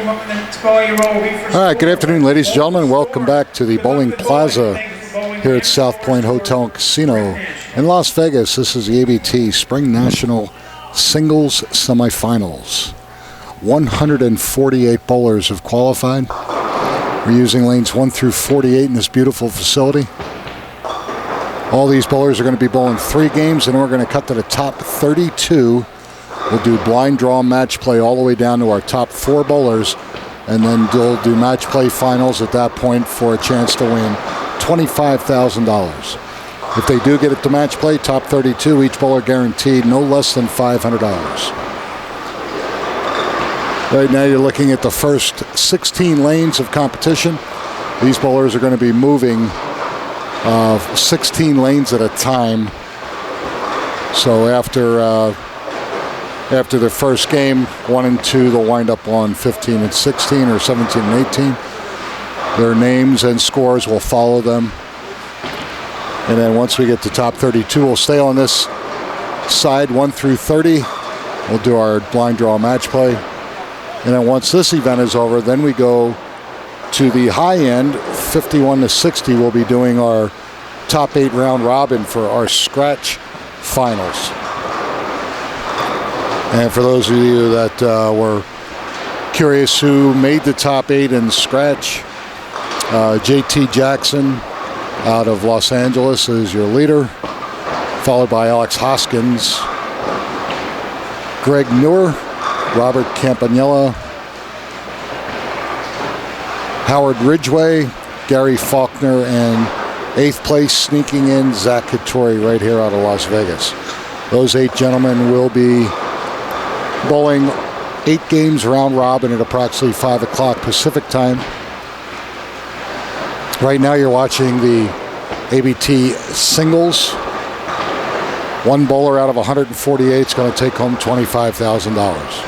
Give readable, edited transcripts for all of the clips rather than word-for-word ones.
All right, good afternoon, ladies and gentlemen. Welcome back to the Bowling Plaza here at South Point Hotel and Casino in Las Vegas. This is the ABT Spring National Singles Semifinals. 148 bowlers have qualified. We're using lanes 1 through 48 in this beautiful facility. All these bowlers are going to be bowling 3 games, and we're going to cut to the top 32. We'll do blind draw match play all the way down to our top 4 bowlers, and then we'll do match play finals at that point for a chance to win $25,000. If they do get it to match play, top 32, each bowler guaranteed no less than $500. Right now you're looking at the first 16 lanes of competition. These bowlers are going to be moving 16 lanes at a time. So after the first game, 1 and 2, they'll wind up on 15 and 16 or 17 and 18. Their names and scores will follow them. And then once we get to top 32, we'll stay on this side 1 through 30. We'll do our blind draw match play. And then once this event is over, then we go to the high end, 51 to 60. We'll be doing our top 8 round robin for our scratch finals. And for those of you that were curious who made the top 8 in scratch, JT Jackson out of Los Angeles is your leader, followed by Alex Hoskins, Greg Muir, Robert Campanella, Howard Ridgway, Gary Faulkner, and 8th place sneaking in Zach Hattori right here out of Las Vegas. Those 8 gentlemen will be bowling 8 games round robin at approximately 5 o'clock Pacific time. Right now you're watching the ABT singles. 1 bowler out of 148 is going to take home $25,000.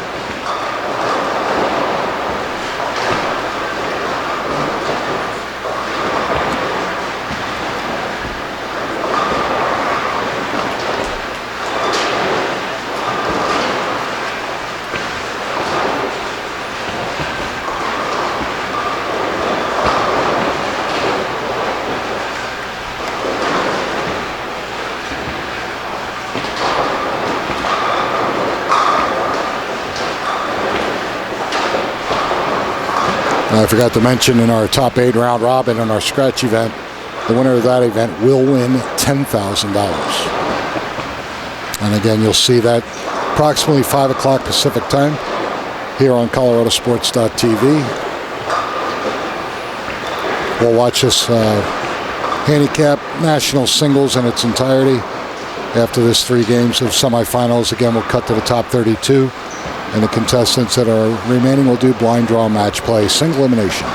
I forgot to mention in our top 8 round robin in our scratch event, the winner of that event will win $10,000. And again, you'll see that approximately 5 o'clock Pacific time here on coloradosports.tv. We'll watch this Handicap National Singles in its entirety. After this 3 games of semifinals, again, we'll cut to the top 32. And the contestants that are remaining will do blind draw match play, single elimination.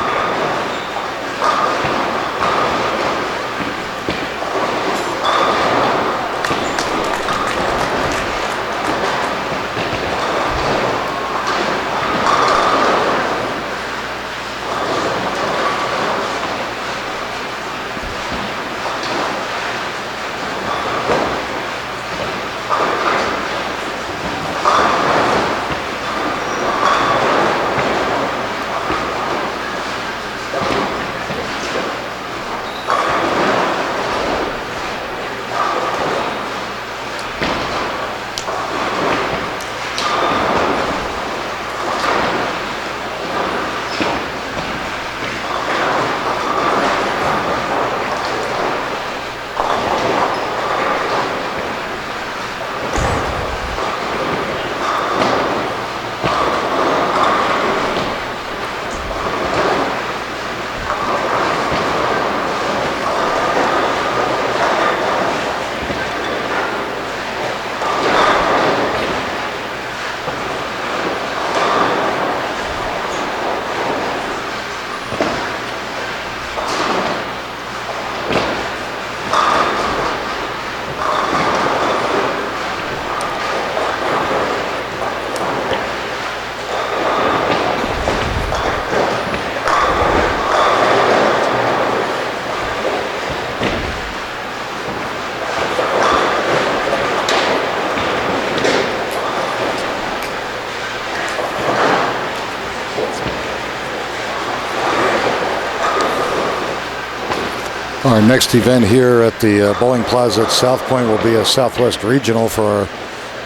Our next event here at the Bowling Plaza at South Point will be a Southwest Regional for our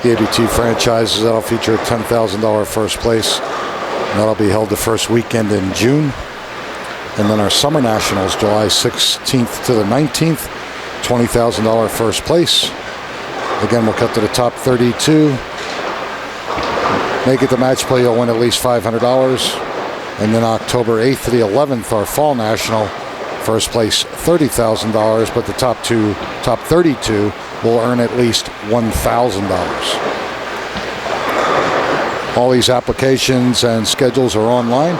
ABT franchises. That'll feature a $10,000 first place. That'll be held the first weekend in June. And then our Summer Nationals, July 16th to the 19th, $20,000 first place. Again, we'll cut to the top 32. Make it the match play, you'll win at least $500. And then October 8th to the 11th, our Fall National, first place $30,000, but the top 32 will earn at least $1,000. All these applications and schedules are online.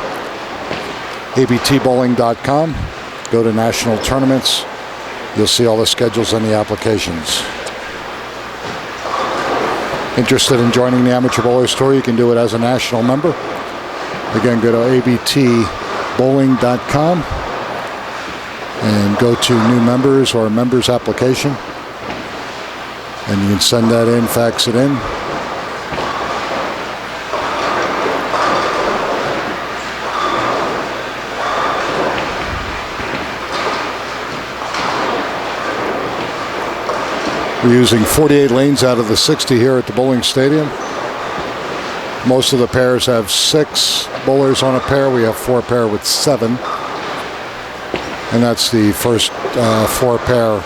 abtbowling.com. Go to national tournaments. You'll see all the schedules and the applications. Interested in joining the Amateur Bowlers Tour, you can do it as a national member. Again, go to abtbowling.com and go to new members or members application. And you can send that in, fax it in. We're using 48 lanes out of the 60 here at the bowling stadium. Most of the pairs have 6 bowlers on a pair. We have 4 pair with 7. And that's the first 4 pair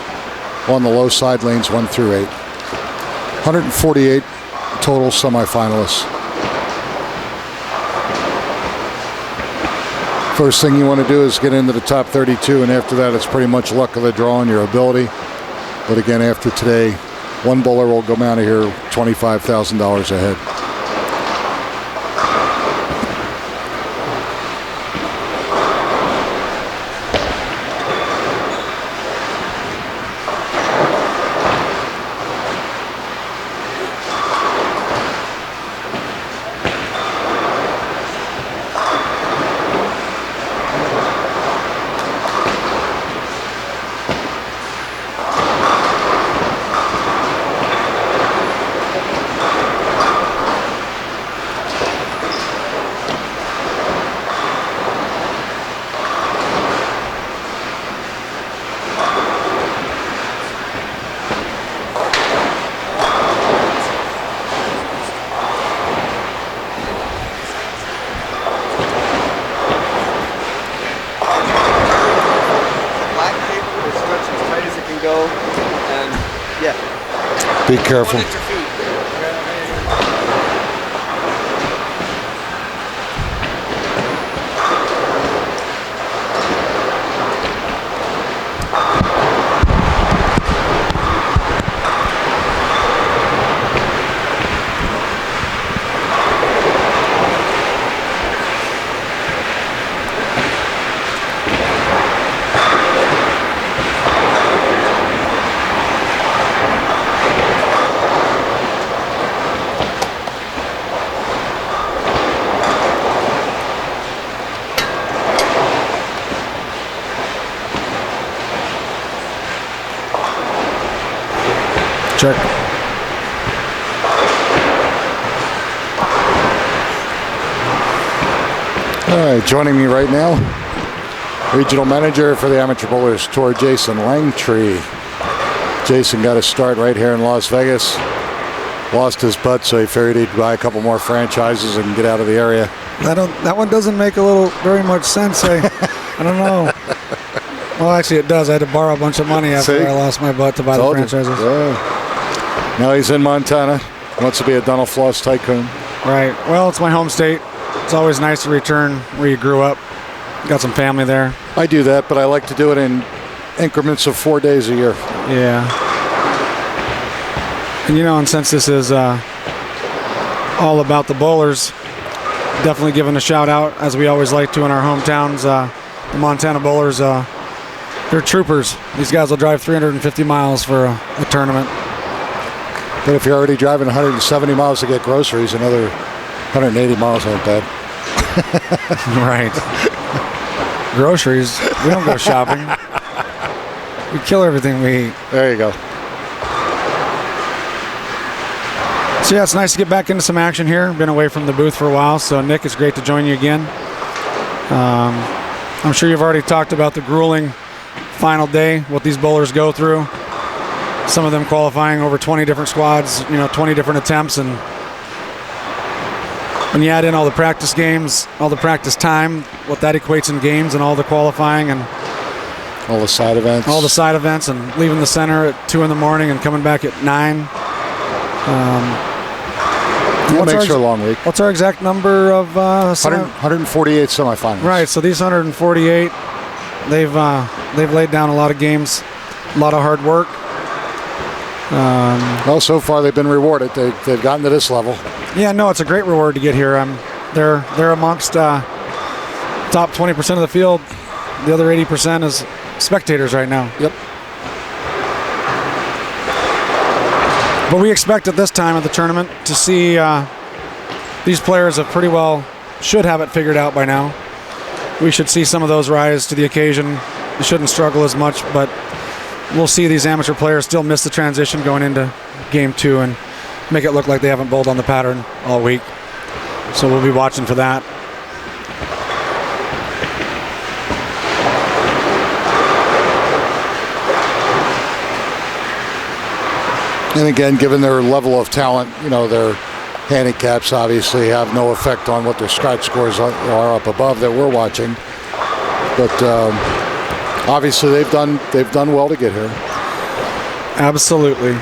on the low side lanes 1 through 8. 148 total semifinalists. First thing you want to do is get into the top 32, and after that it's pretty much luck of the draw and your ability. But again, after today, one bowler will come out of here $25,000 ahead. Be careful. Check. All right, joining me right now, Regional Manager for the Amateur Bowlers Tour, Jason Langtree. Jason got his start right here in Las Vegas. Lost his butt, so he figured he'd buy a couple more franchises and get out of the area. That one doesn't make very much sense. I don't know. Well, actually, it does. I had to borrow a bunch of money after I lost my butt to buy the franchises. Yeah. Now he's in Montana. Wants to be a dental floss tycoon. Right. Well, it's my home state. It's always nice to return where you grew up. Got some family there. I do that, but I like to do it in increments of 4 days a year. Yeah. And and since this is all about the bowlers, definitely giving a shout out, as we always like to in our hometowns. The Montana bowlers, they're troopers. These guys will drive 350 miles for a tournament. But if you're already driving 170 miles to get groceries, another 180 miles ain't bad. Right. Groceries, we don't go shopping. We kill everything we eat. There you go. So yeah, it's nice to get back into some action here. Been away from the booth for a while, so Nick, it's great to join you again. I'm sure you've already talked about the grueling final day, what these bowlers go through. Some of them qualifying over 20 different squads, 20 different attempts. And when you add in all the practice games, all the practice time, what that equates in games and all the qualifying and all the side events. All the side events and leaving the center at 2 in the morning and coming back at 9. It makes for a long week. What's our exact number of 148 semifinals. Right, so these 148, they've laid down a lot of games, a lot of hard work. Well, so far they've been rewarded. They've gotten to this level. Yeah, no, it's a great reward to get here. They're amongst top 20% of the field. The other 80% is spectators right now. Yep. But we expect at this time of the tournament to see these players have pretty well should have it figured out by now. We should see some of those rise to the occasion. They shouldn't struggle as much, but we'll see these amateur players still miss the transition going into game 2 and make it look like they haven't bowled on the pattern all week. So we'll be watching for that. And again, given their level of talent, their handicaps obviously have no effect on what their scratch scores are up above that we're watching. But obviously they've done well to get here. Absolutely.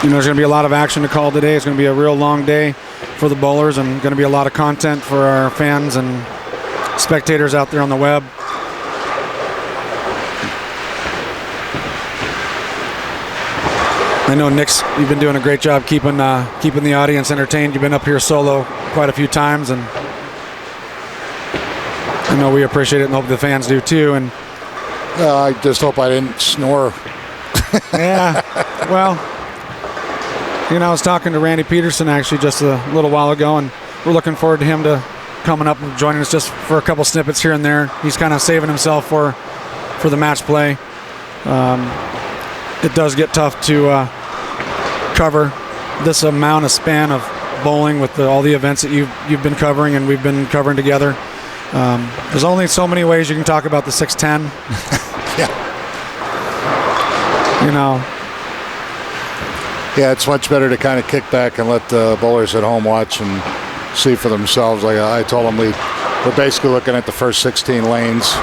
There's going to be a lot of action to call today. It's going to be a real long day for the bowlers and going to be a lot of content for our fans and spectators out there on the web. I know, Nick's, you've been doing a great job keeping the audience entertained. You've been up here solo quite a few times, and I know we appreciate it and hope the fans do too. And I just hope I didn't snore. Yeah, well, I was talking to Randy Peterson actually just a little while ago, and we're looking forward to him to coming up and joining us just for a couple snippets here and there. He's kind of saving himself for the match play. It does get tough to cover this amount of span of bowling with all the events that you've been covering and we've been covering together. There's only so many ways you can talk about the 610. Yeah. Yeah, it's much better to kind of kick back and let the bowlers at home watch and see for themselves. Like I told them, we're basically looking at the first 16 lanes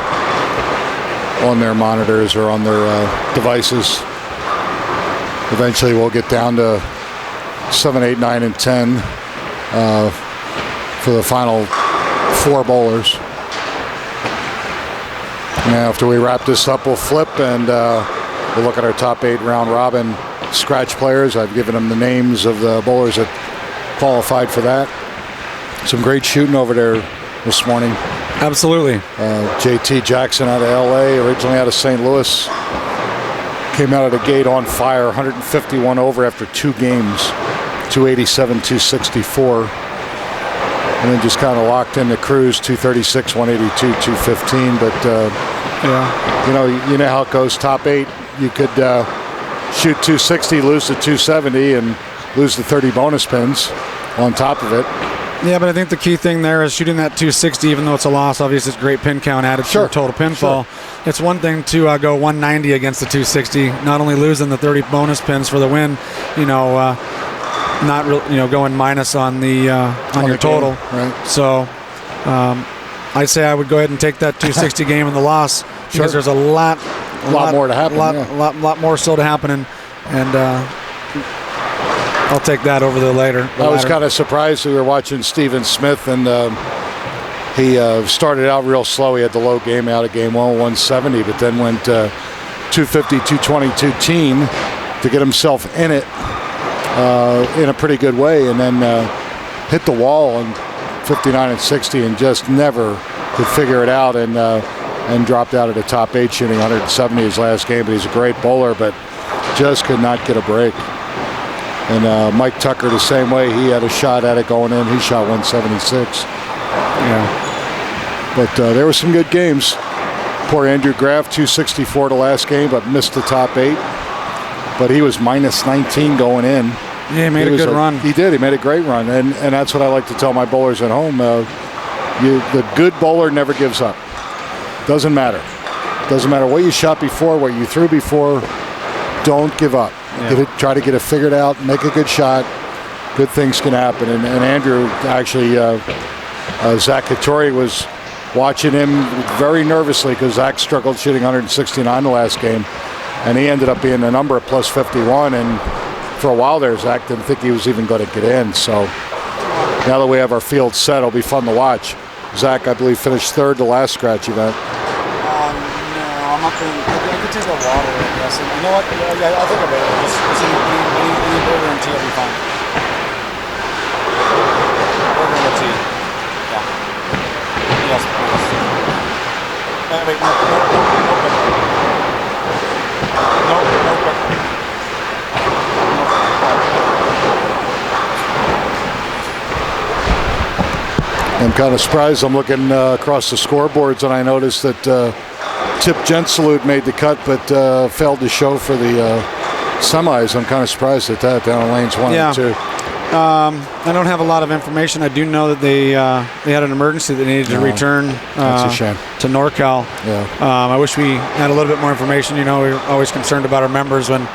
on their monitors or on their devices. Eventually we'll get down to 7, 8, 9, and 10 for the final 4 bowlers. And after we wrap this up, we'll flip and we'll look at our top 8 round robin scratch players. I've given them the names of the bowlers that qualified for that. Some great shooting over there this morning. Absolutely. JT Jackson out of LA, originally out of St. Louis. Came out of the gate on fire, 151 over after 2 games, 287, 264. And then just kind of locked in the cruise, 236, 182, 215. But, yeah, you know how it goes. Top 8, you could shoot 260, lose to 270, and lose the 30 bonus pins on top of it. Yeah, but I think the key thing there is shooting that 260, even though it's a loss. Obviously, it's a great pin count added to your total pinfall. Sure. It's one thing to go 190 against the 260, not only losing the 30 bonus pins for the win, not going minus on the on your total. Right. So I'd say I would go ahead and take that 260 game in the loss because there's a lot more to happen. A lot more still to happen, and I'll take that over the later. I was kind of surprised. We were watching Steven Smith, and he started out real slow. He had the low game out of game 1, 170, but then went 250, 222 team to get himself in it in a pretty good way, and then hit the wall on 59 and 60 and just never could figure it out, and dropped out of the top 8 shooting 170 his last game. But he's a great bowler, but just could not get a break. And Mike Tucker the same way. He had a shot at it going in. He shot 176. Yeah. But there were some good games. Poor Andrew Graff, 264 the last game, but missed the top 8. But he was minus 19 going in. Yeah, he made a good run. He did. He made a great run. And that's what I like to tell my bowlers at home. The good bowler never gives up. Doesn't matter. Doesn't matter what you shot before, what you threw before. Don't give up. Yeah. Try to get it figured out. Make a good shot. Good things can happen. And Andrew, actually, Zach Hattori was watching him very nervously because Zach struggled shooting 169 the last game. And he ended up being a number at plus 51. And for a while there, Zach didn't think he was even going to get in. So now that we have our field set, it'll be fun to watch. Zach, I believe, finished third the last scratch event. No, I'm not going to. I could take a water, I guess. And you know what? Yeah, I'll take a burger. Just any burger and tea will be fine. Burger and tea. Yeah. Yes, please. Wait, no burger. No burger. I'm kind of surprised. I'm looking across the scoreboards, and I noticed that Tip Gensalute made the cut, but failed to show for the semis. I'm kind of surprised at that, down in lanes 1 and 2. I don't have a lot of information. I do know that they had an emergency that needed to return that's a shame. to NorCal. Yeah. I wish we had a little bit more information. You know, we're always concerned about our members when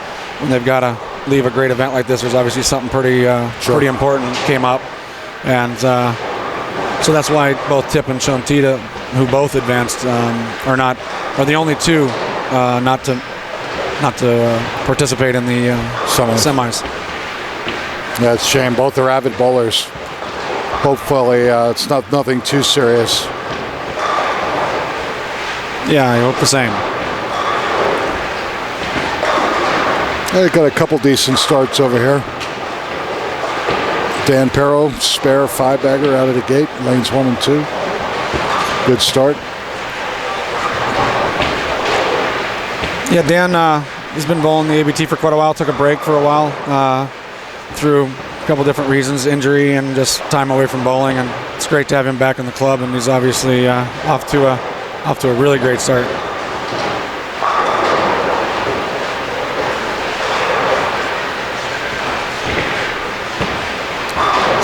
they've got to leave a great event like this. There's obviously something pretty important came up, and so that's why both Tip and Shontita, who both advanced, are the only two not to participate in the semis. Yeah, it's a shame. Both are avid bowlers. Hopefully, it's nothing too serious. Yeah, I hope the same. They got a couple decent starts over here. Dan Perro, spare 5-bagger out of the gate, lanes 1 and 2. Good start. Yeah, Dan, he's been bowling the ABT for quite a while. Took a break for a while through a couple different reasons, injury and just time away from bowling. And it's great to have him back in the club. And he's obviously off to a really great start.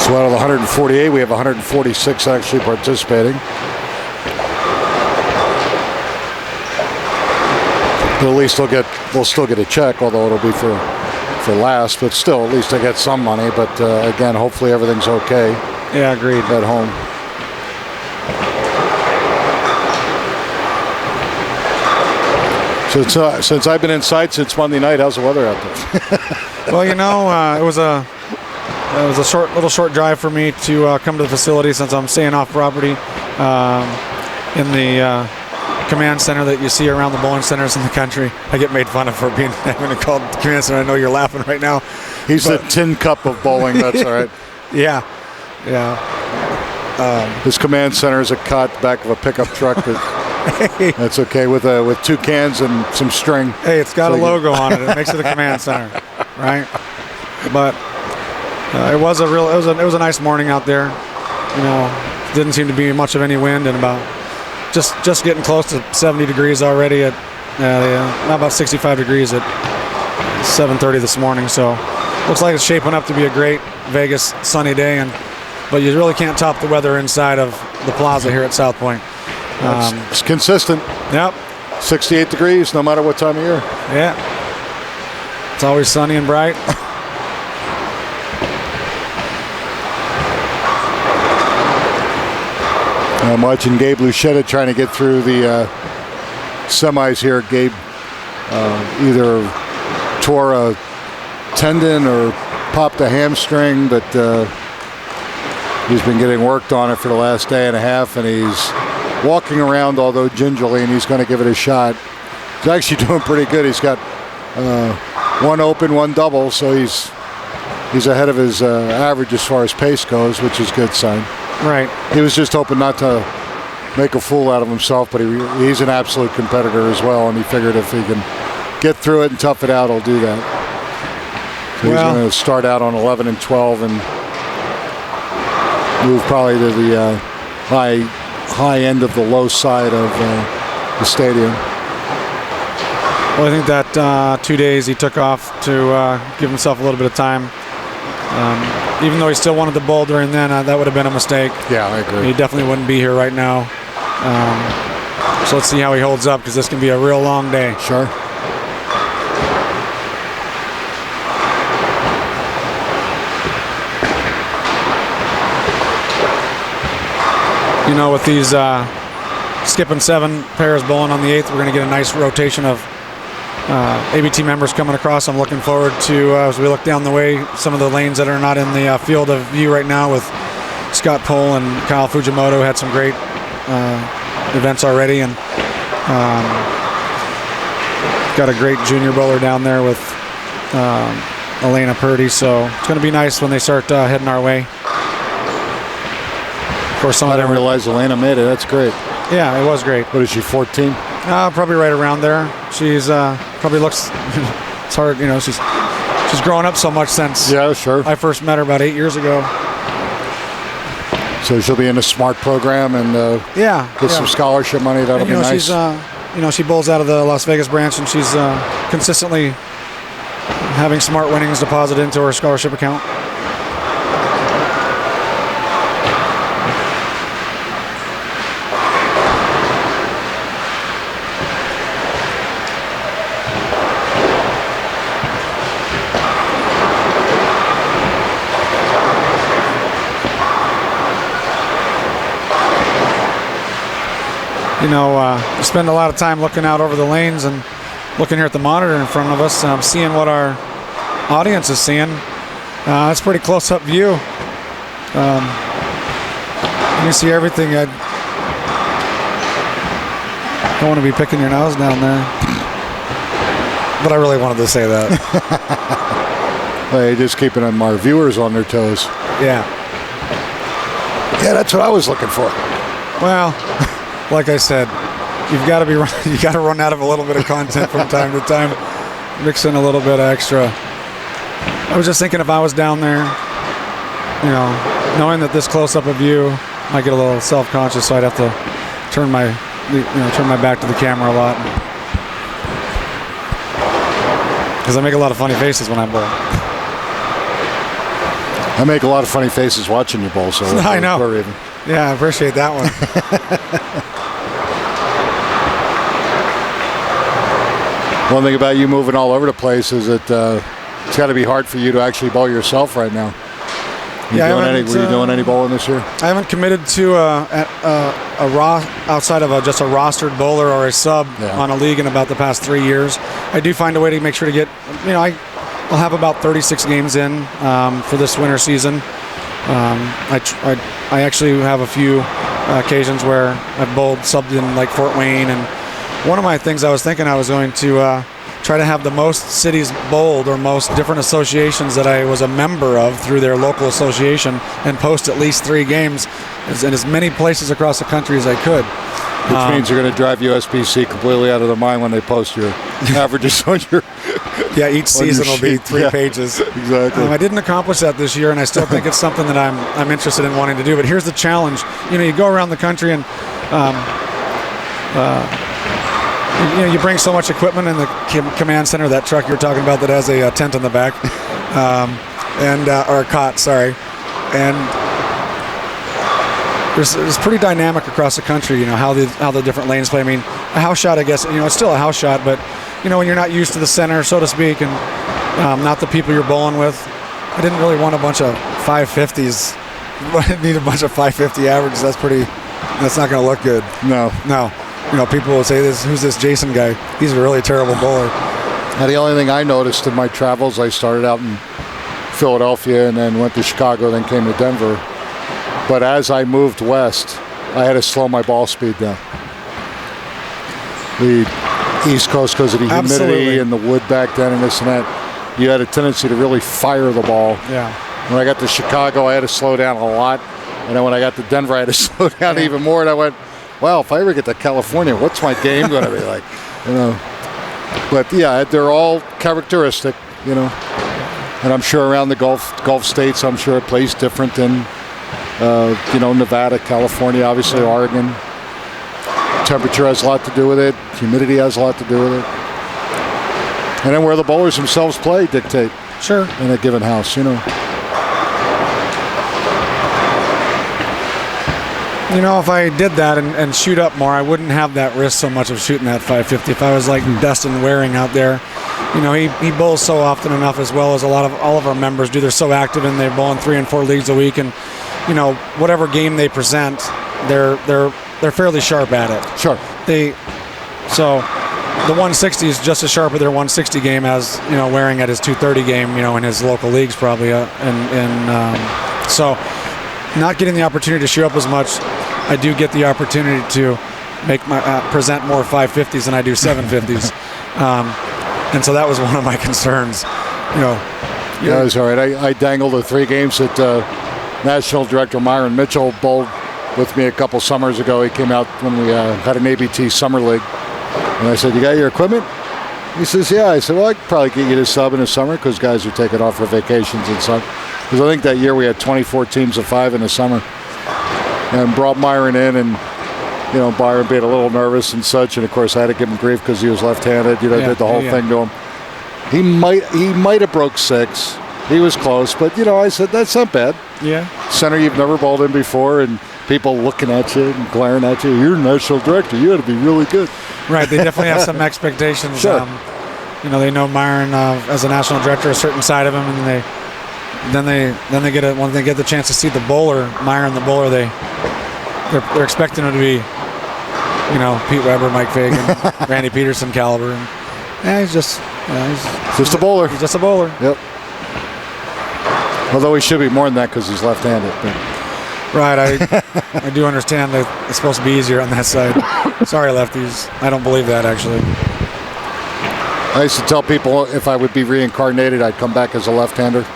So out of the 148, we have 146 actually participating. But at least they'll still get a check, although it'll be for last. But still, at least they get some money. But again, hopefully everything's okay. Yeah, agreed. At home. So since I've been inside since Monday night, how's the weather out there? Well, you know, it was a short drive for me to come to the facility since I'm staying off property in the command center that you see around the bowling centers in the country. I get made fun of for having to call the command center. I know you're laughing right now. He's the tin cup of bowling. That's all right. Yeah. His command center is a cot back of a pickup truck. That's okay with 2 cans and some string. Hey, it's got a logo on it. It makes it a command center, right? But it was a nice morning out there. You know, didn't seem to be much of any wind, and about just getting close to 70 degrees already at about 65 degrees at 7:30 this morning. So looks like it's shaping up to be a great Vegas sunny day, but you really can't top the weather inside of the plaza here at South Point. It's consistent. Yep. 68 degrees no matter what time of year. Yeah. It's always sunny and bright. I'm watching Gabe Lucetta trying to get through the semis here. Gabe either tore a tendon or popped a hamstring, but he's been getting worked on it for the last day and a half, and he's walking around, although gingerly, and he's going to give it a shot. He's actually doing pretty good. He's got 1 open, 1 double, so he's ahead of his average as far as pace goes, which is a good sign. Right. He was just hoping not to make a fool out of himself, but he's an absolute competitor as well, and he figured if he can get through it and tough it out, he'll do that. So he's going to start out on 11 and 12 and move probably to the high end of the low side of the stadium. Well, I think that 2 days he took off to give himself a little bit of time. Even though he still wanted to bowl during then, that would have been a mistake. Yeah, I agree. He definitely wouldn't be here right now. So let's see how he holds up, because this can be a real long day. Sure. You know, with these skipping 7 pairs bowling on the 8th, we're going to get a nice rotation of ABT members coming across. I'm looking forward to, as we look down the way, some of the lanes that are not in the field of view right now, with Scott Pohl and Kyle Fujimoto had some great events already, and got a great junior bowler down there with Elena Purdy, so it's going to be nice when they start heading our way. Of course, I didn't realize Elena made it. That's great. Yeah, it was great. What is she, 14? Probably right around there. She's probably looks. It's hard, you know. She's grown up so much since. Yeah, sure. I first met her about 8 years ago. So she'll be in a SMART program and get some scholarship money. That'll be nice. She's, she bowls out of the Las Vegas branch, and she's consistently having SMART winnings deposited into her scholarship account. You know, we spend a lot of time looking out over the lanes and looking here at the monitor in front of us, seeing what our audience is seeing. It's a pretty close-up view. You can see everything. I don't want to be picking your nose down there, but I really wanted to say that. Hey, just keeping our viewers on their toes. Yeah. Yeah, that's what I was looking for. Well, like I said, you got to run out of a little bit of content from time to time, mix in a little bit of extra. I was just thinking, if I was down there, you know, knowing that this close up of view, I get a little self-conscious, so I'd have to turn my back to the camera a lot, because I make a lot of funny faces when I bowl. I make a lot of funny faces watching you bowl, so I know. we're even. Yeah, I appreciate that one. One thing about you moving all over the place is that it's got to be hard for you to actually bowl yourself right now. Were you doing any bowling this year? I haven't committed to outside of just a rostered bowler or a sub on a league in about the past 3 years. I do find a way to make sure to get, I'll have about 36 games in for this winter season. I actually have a few occasions where I've bowled subbed in like Fort Wayne, and one of my things I was thinking I was going to try to have the most cities bowled, or most different associations that I was a member of through their local association, and post at least 3 games in as many places across the country as I could. Which means you're going to drive USBC completely out of their mind when they post your averages on your. Yeah, each season will be 3 pages. Exactly. I didn't accomplish that this year, and I still think it's something that I'm interested in wanting to do. But here's the challenge: you go around the country and you bring so much equipment in the command center. That truck you're talking about that has a tent on the back, or a cot, sorry, and. It's pretty dynamic across the country, how the different lanes play. I mean, a house shot, I guess, it's still a house shot, but, when you're not used to the center, so to speak, and not the people you're bowling with, I didn't really want a bunch of 550s. I need a bunch of 550 averages. That's not going to look good. No. People will say, who's this Jason guy? He's a really terrible bowler. Now, the only thing I noticed in my travels, I started out in Philadelphia and then went to Chicago, then came to Denver. But as I moved west, I had to slow my ball speed down. The East Coast, because of the humidity and the wood back then and this and that, you had a tendency to really fire the ball. Yeah. When I got to Chicago, I had to slow down a lot. And then when I got to Denver, I had to slow down even more. And I went, well, if I ever get to California, what's my game going to be like? But yeah, they're all characteristic, And I'm sure around the Gulf states, I'm sure it plays different than Nevada, California, obviously Oregon. Temperature has a lot to do with it. Humidity has a lot to do with it. And then where the bowlers themselves play dictate. Sure. In a given house, You know, if I did that and shoot up more, I wouldn't have that risk so much of shooting that 550. If I was like Dustin Waring out there, you know, he bowls so often enough, as well as all of our members do. They're so active, and they bowl in 3 and 4 leagues a week, and you know, whatever game they present, they're fairly sharp at it. Sure. So the 160 is just as sharp at their 160 game as, you know, Waring at his 230 game, you know, in his local leagues probably. So not getting the opportunity to shoot up as much, I do get the opportunity to make my present more 550s than I do 750s. And so that was one of my concerns. You know. Yeah, it was all right. I dangled the 3 games that National Director Myron Mitchell bowled with me a couple summers ago. He came out when we had an ABT summer league. And I said, "You got your equipment?" He says, "Yeah." I said, "Well, I could probably get you to sub in the summer because guys are taking off for vacations and such." Because I think that year we had 24 teams of 5 in the summer. And brought Myron in, and you know, Byron being a little nervous and such. And of course, I had to give him grief because he was left-handed. You know, did the whole thing to him. He might have broke 6. He was close, but you know, I said that's not bad. Yeah. Center you've never bowled in before, and people looking at you and glaring at you. You're national director. You ought to be really good. Right. They definitely have some expectations. Sure. You know, they know Myron as a national director, a certain side of him, and then they get when they get the chance to see the bowler, Myron the bowler, they're expecting him to be, you know, Pete Weber, Mike Fagan, Randy Peterson caliber, and yeah, he's just a bowler. He's just a bowler. Yep. Although he should be more than that because he's left-handed. But. Right, I do understand that it's supposed to be easier on that side. Sorry, lefties. I don't believe that, actually. I used to tell people if I would be reincarnated, I'd come back as a left-hander.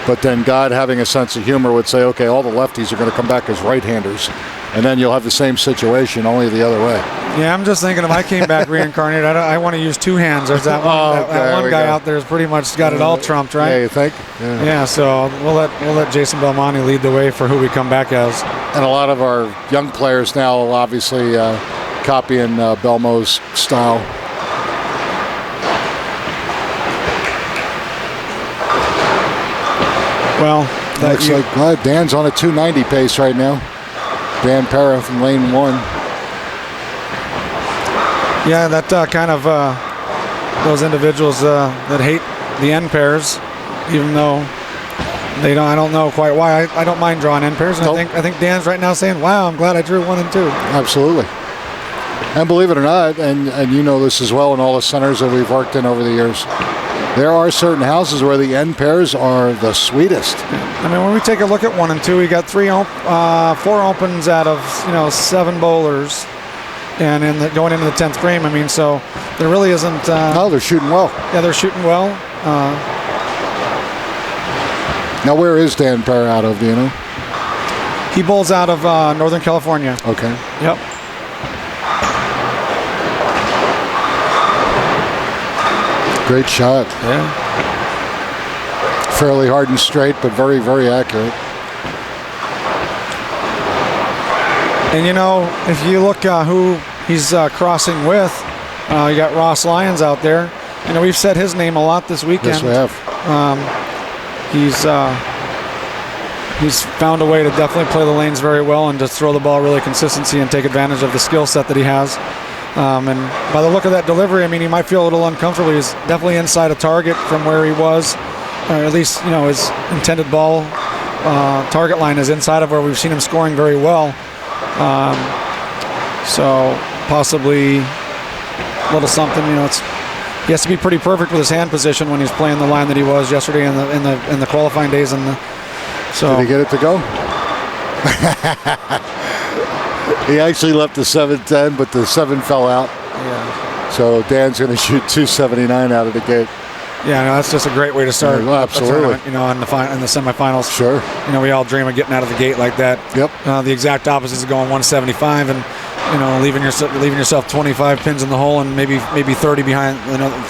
But then God, having a sense of humor, would say, okay, all the lefties are going to come back as right-handers. And then you'll have the same situation, only the other way. Yeah, I'm just thinking if I came back reincarnated, I want to use 2 hands. There's that one guy out there who's pretty much got it all trumped, right? Yeah, you think? Yeah, so we'll let Jason Belmonte lead the way for who we come back as. And a lot of our young players now obviously copying Belmo's style. Well, looks like Dan's on a 290 pace right now. Dan Parra from lane 1. Yeah, that kind of those individuals that hate the end pairs, even though they don't. I don't know quite why. I don't mind drawing end pairs, and I think Dan's right now saying, "Wow, I'm glad I drew 1 and 2." Absolutely. And believe it or not, and you know this as well in all the centers that we've worked in over the years, there are certain houses where the end pairs are the sweetest. I mean, when we take a look at 1 and 2, we got 4 opens out of 7 bowlers, and going into the 10th frame. I mean, so there really isn't. No, they're shooting well. Yeah, they're shooting well. Now, where is Dan Parra out of? Do you know? He bowls out of Northern California. Okay. Yep. Great shot. Yeah. Fairly hard and straight, but very, very accurate. And you know, if you look who he's crossing with, you got Ross Lyons out there. You know, we've said his name a lot this weekend. Yes, we have. He's found a way to definitely play the lanes very well and just throw the ball really consistency and take advantage of the skill set that he has. And by the look of that delivery, I mean, he might feel a little uncomfortable. He's definitely inside a target from where he was, or at least, you know, his intended ball target line is inside of where we've seen him scoring very well. So possibly a little something, you know, he has to be pretty perfect with his hand position when he's playing the line that he was yesterday in the qualifying days. Did he get it to go? He actually left the 710, but the 7 fell out. Yeah. So Dan's going to shoot 279 out of the gate. Yeah, no, that's just a great way to start. Yeah, absolutely. You know, in the semifinals. Sure. You know, we all dream of getting out of the gate like that. Yep. The exact opposite is going 175 and, you know, leaving yourself 25 pins in the hole and maybe 30 behind,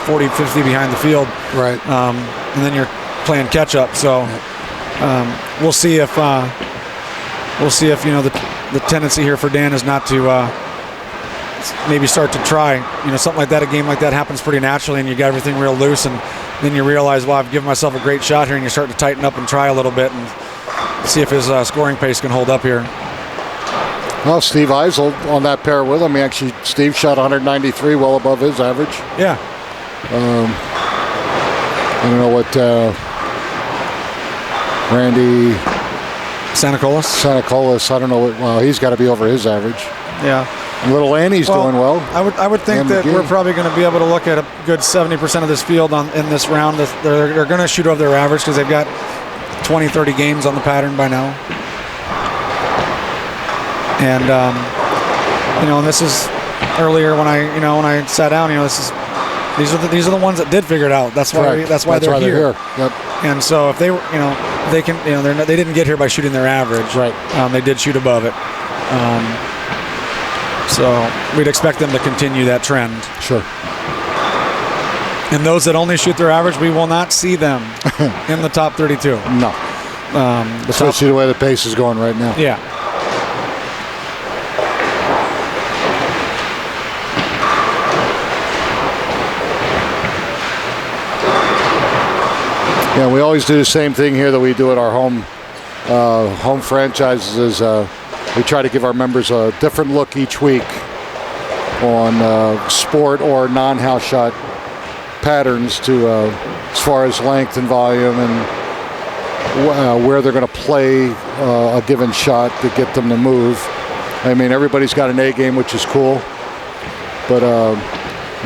40, 50 behind the field. Right. And then you're playing catch up. So we'll see if you know the tendency here for Dan is not to maybe start to try. You know, something like that, a game like that happens pretty naturally, and you got everything real loose, and then you realize, well, I've given myself a great shot here, and you start to tighten up and try a little bit and see if his scoring pace can hold up here. Well, Steve Eisel on that pair with him. Actually, Steve shot 193, well above his average. Yeah. I don't know what Randy Sanacolas. I don't know what. Well, he's got to be over his average. Yeah. Little Annie's doing well. I would think that we're probably going to be able to look at a good 70% of this field in this round. They're going to shoot over their average because they've got 20, 30 games on the pattern by now. And and this is earlier when I sat down. These are the ones that did figure it out. That's why they're here. Yep. And so if they were, they can, they didn't get here by shooting their average. Right. They did shoot above it. So we'd expect them to continue that trend. Sure. And those that only shoot their average, we will not see them in the top 32. No. Especially the way the pace is going right now. Yeah. Yeah, we always do the same thing here that we do at our home franchises. Is we try to give our members a different look each week on sport or non-house shot patterns to as far as length and volume and where they're going to play a given shot to get them to move. I mean, everybody's got an A game, which is cool, but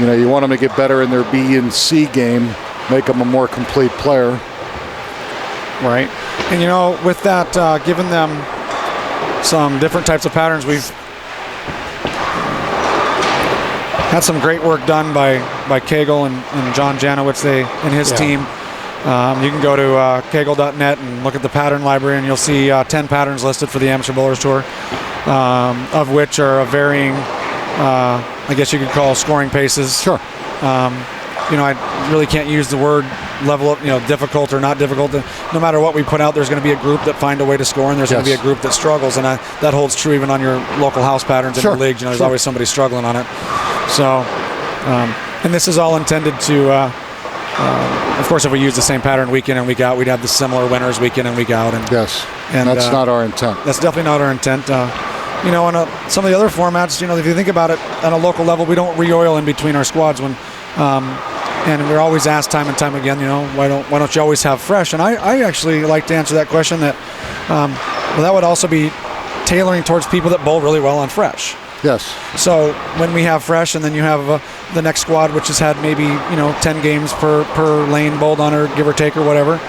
you want them to get better in their B and C game, make them a more complete player. Right. And with that, giving them some different types of patterns, we've had some great work done by Kegel and John Janowitz and his team. You can go to kegel.net and look at the pattern library, and you'll see 10 patterns listed for the Amateur Bowlers Tour, of which are varying, I guess you could call scoring paces. Sure. I really can't use the word level of, difficult or not difficult. No matter what we put out, there's going to be a group that find a way to score, and there's going to be a group that struggles, and that holds true even on your local house patterns in your leagues. There's always somebody struggling on it. So, and this is all intended to, of course, if we use the same pattern week in and week out, we'd have the similar winners week in and week out. And yes, and that's not our intent. That's definitely not our intent. On some of the other formats, if you think about it, on a local level, we don't re-oil in between our squads when. And we're always asked time and time again, why don't you always have fresh? And I actually like to answer that question that, that would also be tailoring towards people that bowl really well on fresh. Yes. So when we have fresh, and then you have the next squad, which has had maybe 10 games per lane bowled on, or give or take or whatever,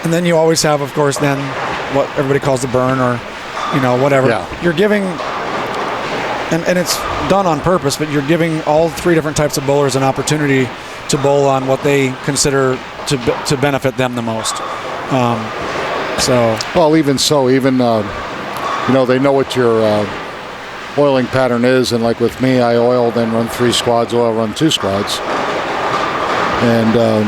and then you always have, of course, then what everybody calls the burn or whatever. Yeah. You're giving. And it's done on purpose, but you're giving all three different types of bowlers an opportunity to bowl on what they consider to benefit them the most. Even they know what your oiling pattern is, and like with me, I oil, then run 3 squads, oil, run 2 squads. And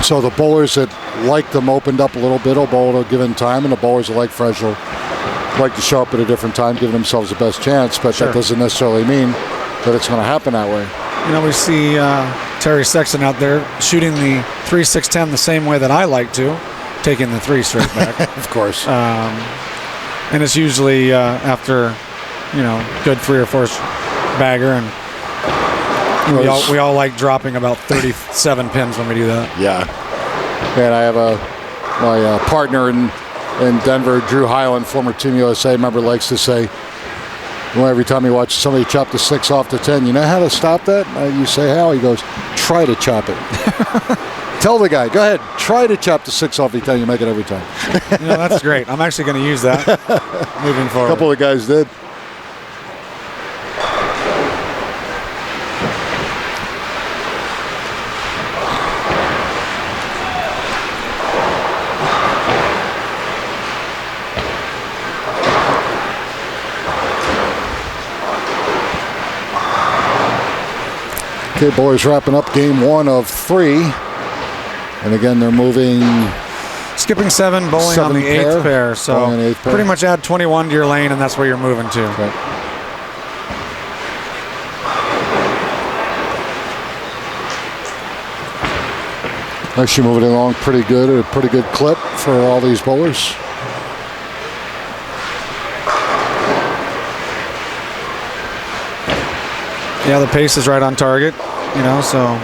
so the bowlers that like them opened up a little bit will bowl at a given time, and the bowlers that like fresh will like to show up at a different time, giving themselves the best chance, but that doesn't necessarily mean that it's going to happen that way. We see Terry Sexton out there shooting the 3-6-10 the same way that I like to, taking the 3 straight back. Of course. And it's usually after, good 3 or 4 bagger, and we all like dropping about 37 pins when we do that. Yeah. And I have my partner in Denver, Drew Hyland, former Team USA member, likes to say, every time he watches somebody chop the 6 off the 10, you know how to stop that? You say how? He goes, try to chop it. Tell the guy, go ahead, try to chop the 6 off the 10. You make it every time. That's great. I'm actually going to use that moving forward. A couple of guys did. Okay, boys, wrapping up game 1 of 3. And again, they're moving. Skipping 7, bowling on the 8th pair. So pretty much add 21 to your lane, and that's where you're moving to. Okay. Actually moving along pretty good, at a pretty good clip for all these bowlers. Yeah, the pace is right on target, so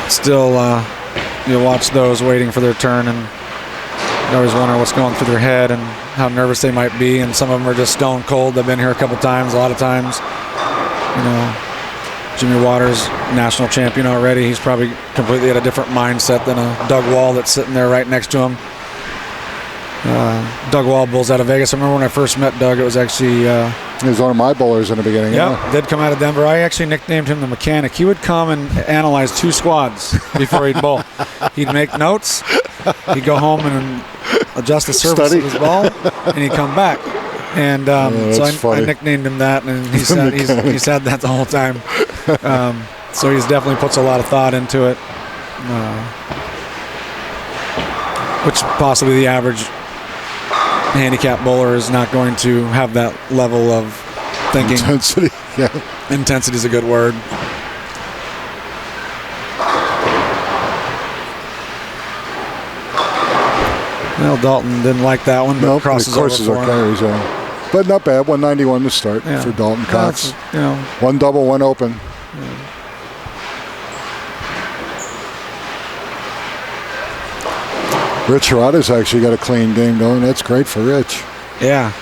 still you watch those waiting for their turn, and you always wonder what's going through their head and how nervous they might be, and some of them are just stone cold. They've been here a couple times, a lot of times. Jimmy Waters, national champion already. He's probably completely at a different mindset than a Doug Wall that's sitting there right next to him. Doug Wall bowls out of Vegas. I remember when I first met Doug, it was actually... he was one of my bowlers in the beginning. Yeah, did come out of Denver. I actually nicknamed him the mechanic. He would come and analyze 2 squads before he'd bowl. He'd make notes. He'd go home and adjust the surface of his ball, and he'd come back. And so I nicknamed him that, and he's had that the whole time. So he's definitely puts a lot of thought into it, which possibly the average handicap bowler is not going to have that level of thinking. Intensity, yeah. Intensity is a good word. Well, Dalton didn't like that one, but crosses over for him. Carries, but not bad. 191 to start for Dalton Cox. One double, one open. Yeah. Rich Hirata's actually got a clean game going. That's great for Rich. Yeah.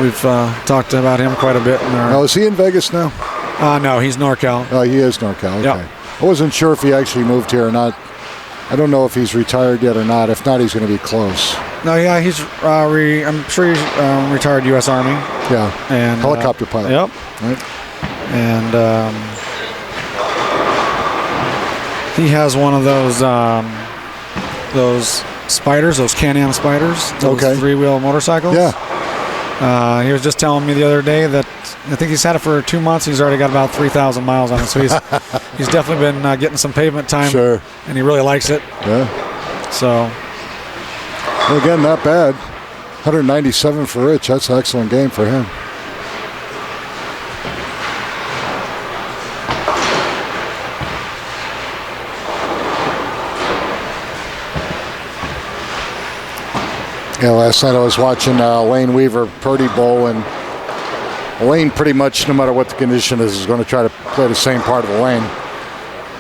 We've talked about him quite a bit. Is he in Vegas now? No, he's NorCal. Oh, he is NorCal. Okay. Yep. I wasn't sure if he actually moved here or not. I don't know if he's retired yet or not. If not, he's going to be close. No, yeah, he's. I'm sure he's retired U.S. Army. Yeah. And helicopter pilot. Yep. Right. And he has one of those spiders, those Can-Am spiders, those 3-wheel motorcycles. Yeah. He was just telling me the other day that I think he's had it for 2 months. He's already got about 3,000 miles on it. So he's definitely been getting some pavement time. Sure. And he really likes it. Yeah. So. Well, again, not bad. 197 for Rich. That's an excellent game for him. Yeah, last night I was watching Lane Weaver Purdy bowl, and Lane pretty much, no matter what the condition is going to try to play the same part of the lane.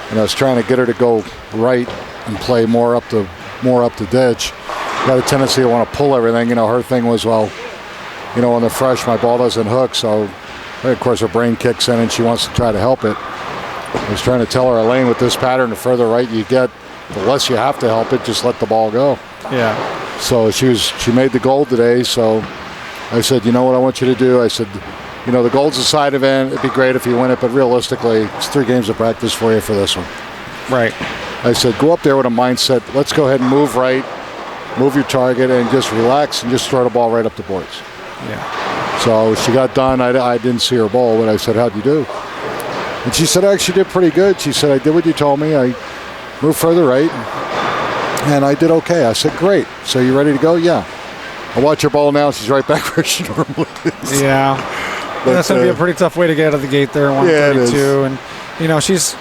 And I was trying to get her to go right and play more up the ditch. Got a tendency to want to pull everything. Her thing was, on the fresh, my ball doesn't hook, so of course her brain kicks in and she wants to try to help it. I was trying to tell her, Lane, with this pattern, the further right you get, the less you have to help it, just let the ball go. Yeah. So she made the gold today, so I said, you know what I want you to do? I said, the gold's a side event. It'd be great if you win it, but realistically, it's 3 games of practice for you for this one. Right. I said, go up there with a mindset, let's go ahead and move right, move your target, and just relax and just throw the ball right up the boards. Yeah. So she got done. I didn't see her bowl, but I said, how'd you do? And she said, I actually did pretty good. She said, I did what you told me. I moved further right. And I did okay. I said, great. So you ready to go? Yeah. I watch her ball now. She's right back where she normally is. Yeah. But that's going to be a pretty tough way to get out of the gate there, 132. Yeah, and, she's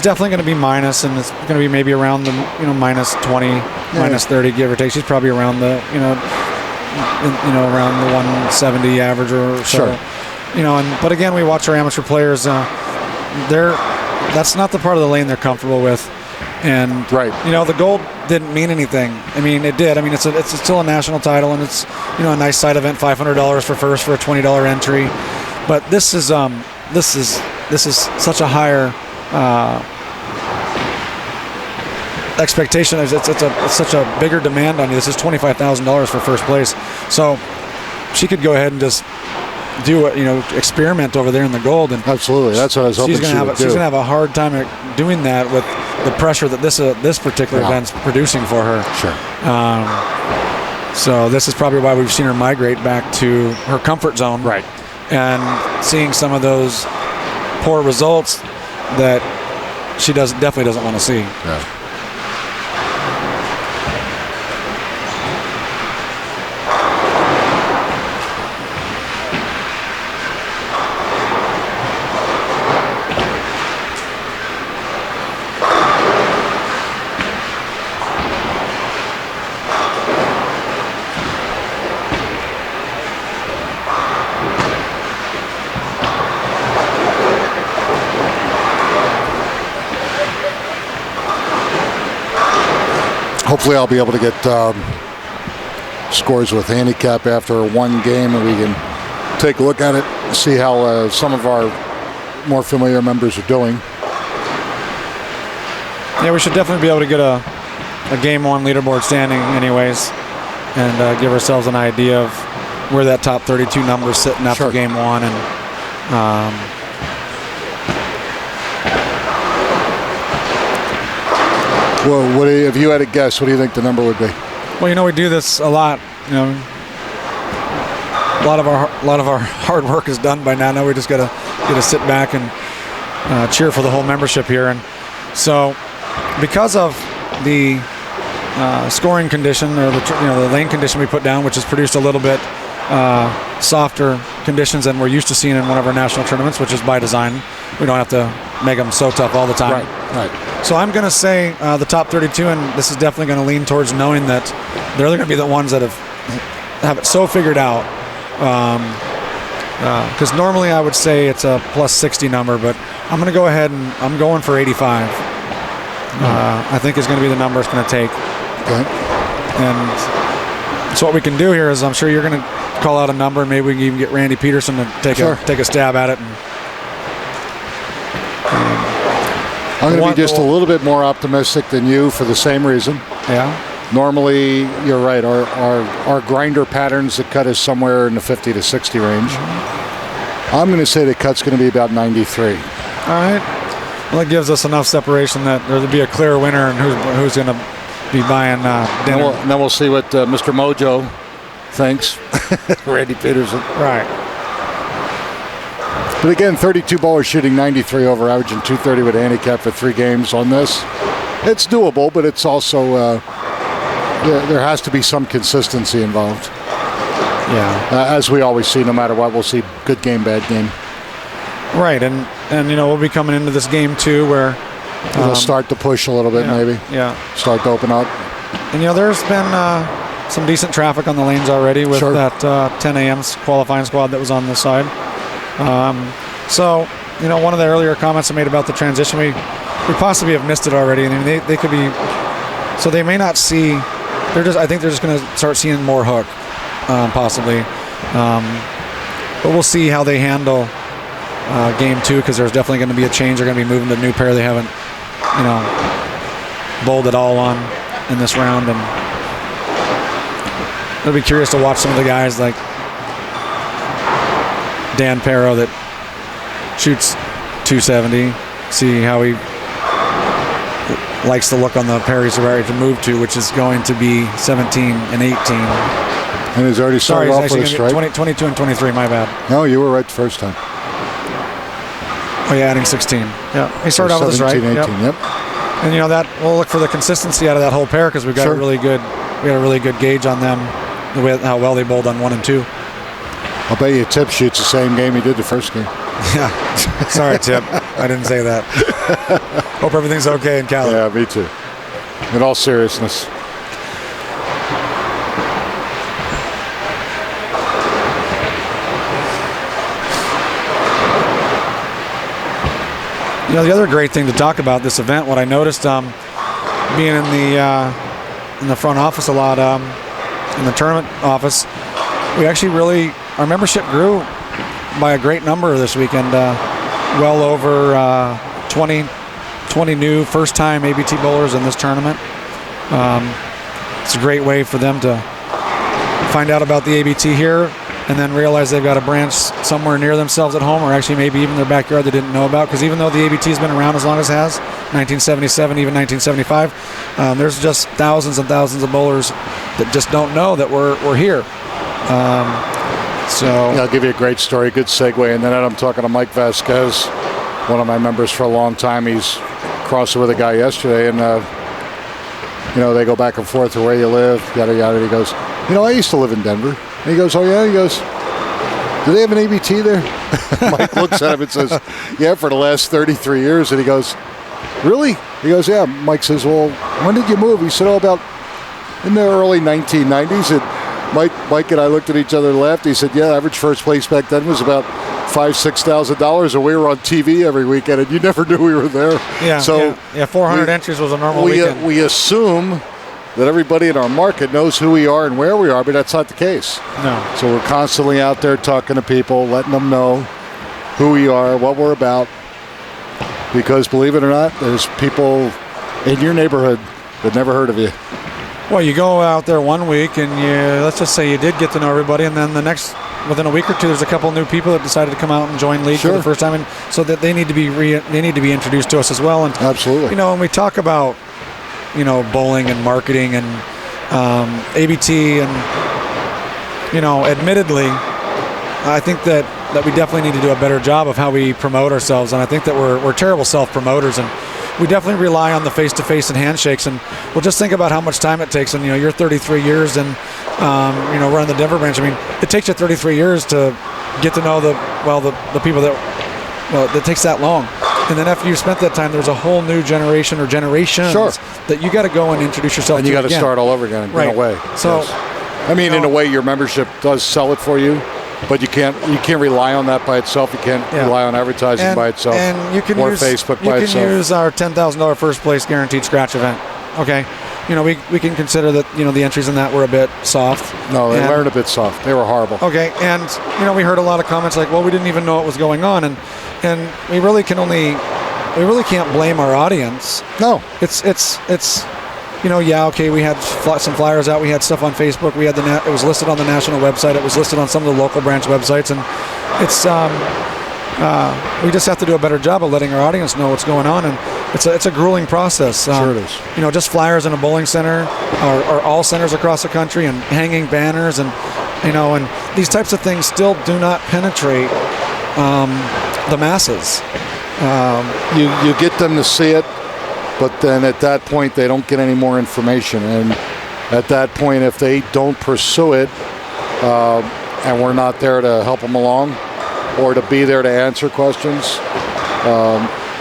definitely going to be minus, and it's going to be maybe around the, minus 20, minus 30, give or take. She's probably around the, around the 170 average or so. Sure. But again, we watch our amateur players. That's not the part of the lane they're comfortable with. And the gold didn't mean anything. I mean, it did. I mean, it's still a national title, and it's a nice side event, $500 for first for a $20 entry. But this is such a higher expectation. It's such a bigger demand on you. This is $25,000 for first place. So she could go ahead and just do it, experiment over there in the gold. And absolutely, that's what I was hoping she would do. She's going to have a hard time at doing that with the pressure that this particular event's producing for her. Sure. So this is probably why we've seen her migrate back to her comfort zone. Right. And seeing some of those poor results that she definitely doesn't want to see. Yeah. hopefully I'll be able to get scores with Handicap after one game, and we can take a look at it, see how some of our more familiar members are doing. Yeah, we should definitely be able to get a game one leaderboard standing anyways, and give ourselves an idea of where that top 32 number is sitting after game one. And well, if you had to guess, what do you think the number would be? Well, we do this a lot. A lot of our hard work is done by now. Now we just got to sit back and cheer for the whole membership here. And so, because of the scoring condition, or the lane condition we put down, which has produced a little bit softer conditions than we're used to seeing in one of our national tournaments, which is by design. We don't have to make them so tough all the time. Right. So I'm going to say the top 32, and this is definitely going to lean towards knowing that they're going to be the ones that have it so figured out. Because normally I would say it's a plus 60 number, but I'm going to go ahead and I'm going for 85. I think is going to be the number it's going to take. Okay. And so what we can do here is, I'm sure you're going to call out a number, and maybe we can even get Randy Peterson to take a stab at it. And, I'm going to be just a little bit more optimistic than you for the same reason. Yeah. Normally, you're right. Our grinder patterns, the cut is somewhere in the 50 to 60 range. I'm going to say the cut's going to be about 93. All right. Well, that gives us enough separation that there'll be a clear winner, and who's going to be buying dinner. And then we'll see what Mr. Mojo thinks. Randy Peterson. Right. But again, 32 ballers shooting 93 over average and 230 with a handicap for 3 games on this. It's doable, but it's also there has to be some consistency involved. Yeah. As we always see, no matter what, we'll see good game, bad game. Right, and we'll be coming into this game too, where they'll start to push a little bit, maybe. Yeah. Start to open up. And there's been some decent traffic on the lanes already with that 10 a.m. qualifying squad that was on this side. So one of the earlier comments I made about the transition, we possibly have missed it already. I mean, they could be, so they may not see. I think they're just going to start seeing more hook, possibly. But we'll see how they handle game 2, because there's definitely going to be a change. They're going to be moving to a new pair they haven't, bowled at all on in this round, and I'll be curious to watch some of the guys like Dan Perro that shoots 270, see how he likes the look on the pair he's ready to move to, which is going to be 17 and 18. And he's already started off with a strike. 22 and 23, my bad. No, you were right the first time. Oh yeah, adding 16. Yeah, he started out with a strike. 17, 18, yep. And that we'll look for the consistency out of that whole pair, because we've got a really good gauge on them, the way how well they bowled on 1 and 2. I'll bet you Tip shoots the same game he did the first game. Yeah. Sorry, Tip. I didn't say that. Hope everything's okay in Cali. Yeah, me too. In all seriousness. The other great thing to talk about this event, what I noticed being in the front office a lot, in the tournament office, we actually our membership grew by a great number this weekend, well over 20 new first-time ABT bowlers in this tournament. It's a great way for them to find out about the ABT here, and then realize they've got a branch somewhere near themselves at home, or actually maybe even their backyard they didn't know about. Because even though the ABT has been around as long as it has, 1977, even 1975, there's just thousands and thousands of bowlers that just don't know that we're here. I'll give you a great story, good segue, and then I'm talking to Mike Vasquez, one of my members for a long time. He's crossing with a guy yesterday, and they go back and forth to where you live, yada yada. He goes, I used to live in Denver. And he goes, oh yeah? He goes, do they have an ABT there? Mike looks at him and says, yeah, for the last 33 years. And he goes, really? He goes, yeah. Mike says, well, when did you move? He said, about in the early 1990s. And Mike and I looked at each other and laughed. He said, yeah, average first place back then was about $5,000-$6,000, and we were on TV every weekend, and you never knew we were there. Yeah, so 400 entries was a normal weekend. We assume that everybody in our market knows who we are and where we are, but that's not the case. No. So we're constantly out there talking to people, letting them know who we are, what we're about. Because believe it or not, there's people in your neighborhood that never heard of you. Well, you go out there one week and let's just say you did get to know everybody, and then within a week or two, there's a couple new people that decided to come out and join league for the first time, and so that they need to be introduced to us as well. And absolutely, when we talk about bowling and marketing and ABT, and admittedly, I think that we definitely need to do a better job of how we promote ourselves, and I think that we're terrible self-promoters, and we definitely rely on the face-to-face and handshakes. And we'll just think about how much time it takes. And you're 33 years, and we're on the Denver branch. I mean, it takes you 33 years to get to know the people that takes that long. And then after you spent that time, there's a whole new generation or generations that you got to go and introduce yourself and to. And you got to start all over again in a way. So, yes. I mean, in a way, your membership does sell it for you. But you can't rely on that by itself. You can't rely on advertising by itself, and you can or use Facebook by itself. You can use our $10,000 first place guaranteed scratch event. Okay, we can consider that the entries in that were a bit soft. No, they weren't a bit soft. They were horrible. Okay, and we heard a lot of comments like, well, we didn't even know what was going on, and we really can't blame our audience. No, it's okay, we had some flyers out. We had stuff on Facebook. We had it was listed on the national website. It was listed on some of the local branch websites, and it's we just have to do a better job of letting our audience know what's going on, and it's a grueling process. Sure it is. Just flyers in a bowling center or all centers across the country, and hanging banners, and and these types of things still do not penetrate the masses. You get them to see it. But then at that point, they don't get any more information. And at that point, if they don't pursue it, and we're not there to help them along or to be there to answer questions,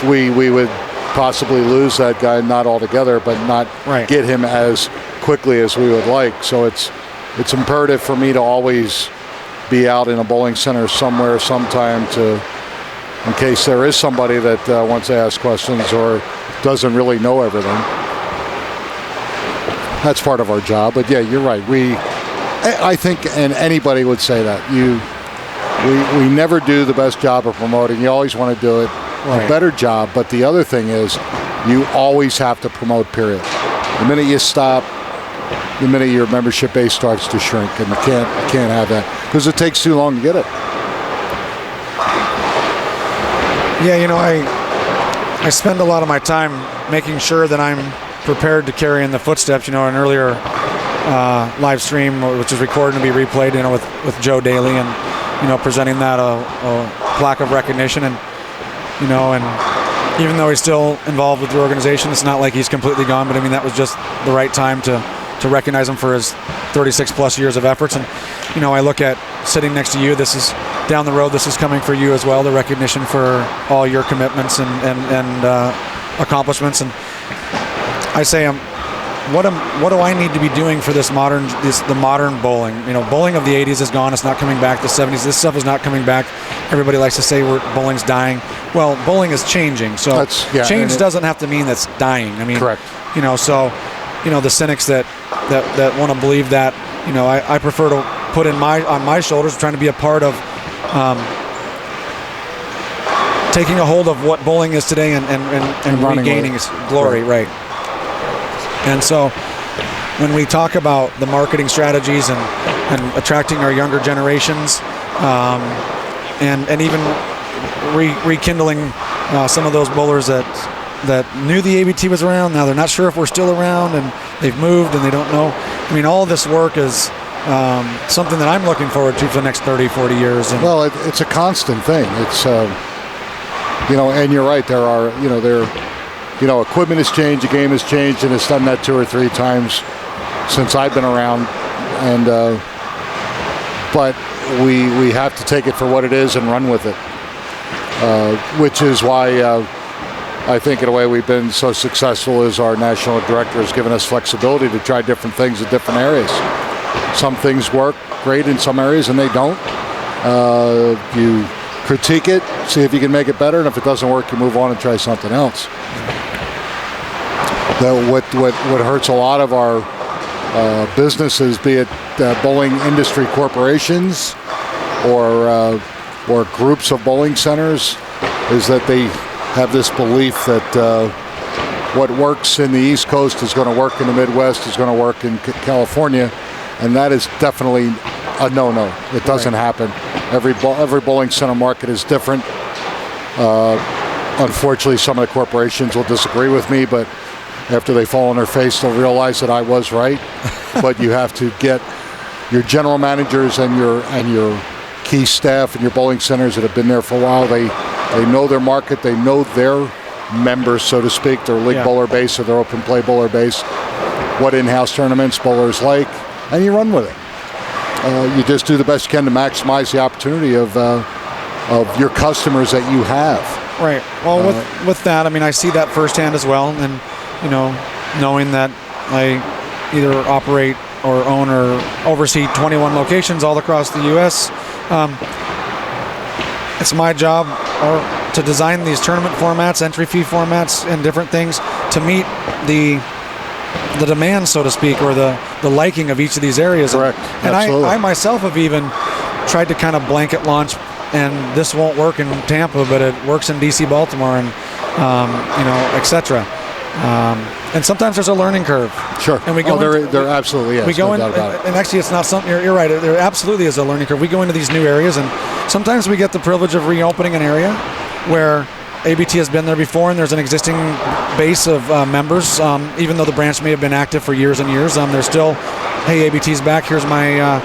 we would possibly lose that guy, not altogether, but not get him as quickly as we would like. So it's imperative for me to always be out in a bowling center somewhere, sometime, in case there is somebody that wants to ask questions or doesn't really know everything. That's part of our job. But yeah, you're right. I think, and anybody would say that, we never do the best job of promoting. You always want to do a better job. But the other thing is, you always have to promote, period. The minute you stop, the minute your membership base starts to shrink, and you can't have that because it takes too long to get it. Yeah, I spend a lot of my time making sure that I'm prepared to carry in the footsteps. An earlier live stream, which is recorded and be replayed, with Joe Daly, and presenting that a plaque of recognition, and and even though he's still involved with the organization, it's not like he's completely gone. But I mean, that was just the right time to recognize him for his 36 plus years of efforts. And I look at sitting next to you. This is down the road. This is coming for you as well. The recognition for all your commitments and accomplishments. And I say, what do I need to be doing for the modern bowling? Bowling of the 80s is gone. It's not coming back. The 70s, this stuff is not coming back. Everybody likes to say bowling's dying. Well, bowling is changing. So change doesn't have to mean that's dying. I mean, correct. The cynics that want to believe that, I prefer to put on my shoulders, trying to be a part of taking a hold of what bowling is today and regaining its glory, right? And so when we talk about the marketing strategies and attracting our younger generations, and even rekindling some of those bowlers that knew the ABT was around, now they're not sure if we're still around, and they've moved and they don't know. I mean, all this work is something that I'm looking forward to for the next 30, 40 years. And well, it's a constant thing. It's, and you're right. There are, equipment has changed, the game has changed, and it's done that 2 or 3 times since I've been around. And but we have to take it for what it is and run with it, which is why I think in a way we've been so successful as our national director has given us flexibility to try different things in different areas. Some things work great in some areas and they don't. You critique it, see if you can make it better, and if it doesn't work, you move on and try something else. What hurts a lot of our businesses, be it bowling industry corporations or groups of bowling centers, is that they have this belief that what works in the East Coast is going to work in the Midwest, is going to work in California, and that is definitely a no-no. It doesn't happen. Every bowling center market is different. Unfortunately, some of the corporations will disagree with me, but after they fall on their face, they'll realize that I was right. But you have to get your general managers and your key staff and your bowling centers that have been there for a while. They know their market. They know their members, so to speak, their league bowler base or their open play bowler base, what in-house tournaments bowlers like, and you run with it. You just do the best you can to maximize the opportunity of your customers that you have. Right. Well, with that, I mean, I see that firsthand as well, and knowing that I either operate or own or oversee 21 locations all across the U.S. It's my job to design these tournament formats, entry fee formats, and different things to meet the demand, so to speak, or the liking of each of these areas. Correct. And Absolutely. I myself have even tried to kind of blanket launch, and this won't work in Tampa, but it works in DC, Baltimore, and etc. And sometimes there's a learning curve. Sure. And we go. There absolutely is. We go no in, doubt about it. and actually, it's not something. You're right. There absolutely is a learning curve. We go into these new areas, and sometimes we get the privilege of reopening an area where ABT has been there before, and there's an existing base of members. Even though the branch may have been active for years and years, there's still, hey, ABT's back. Here's my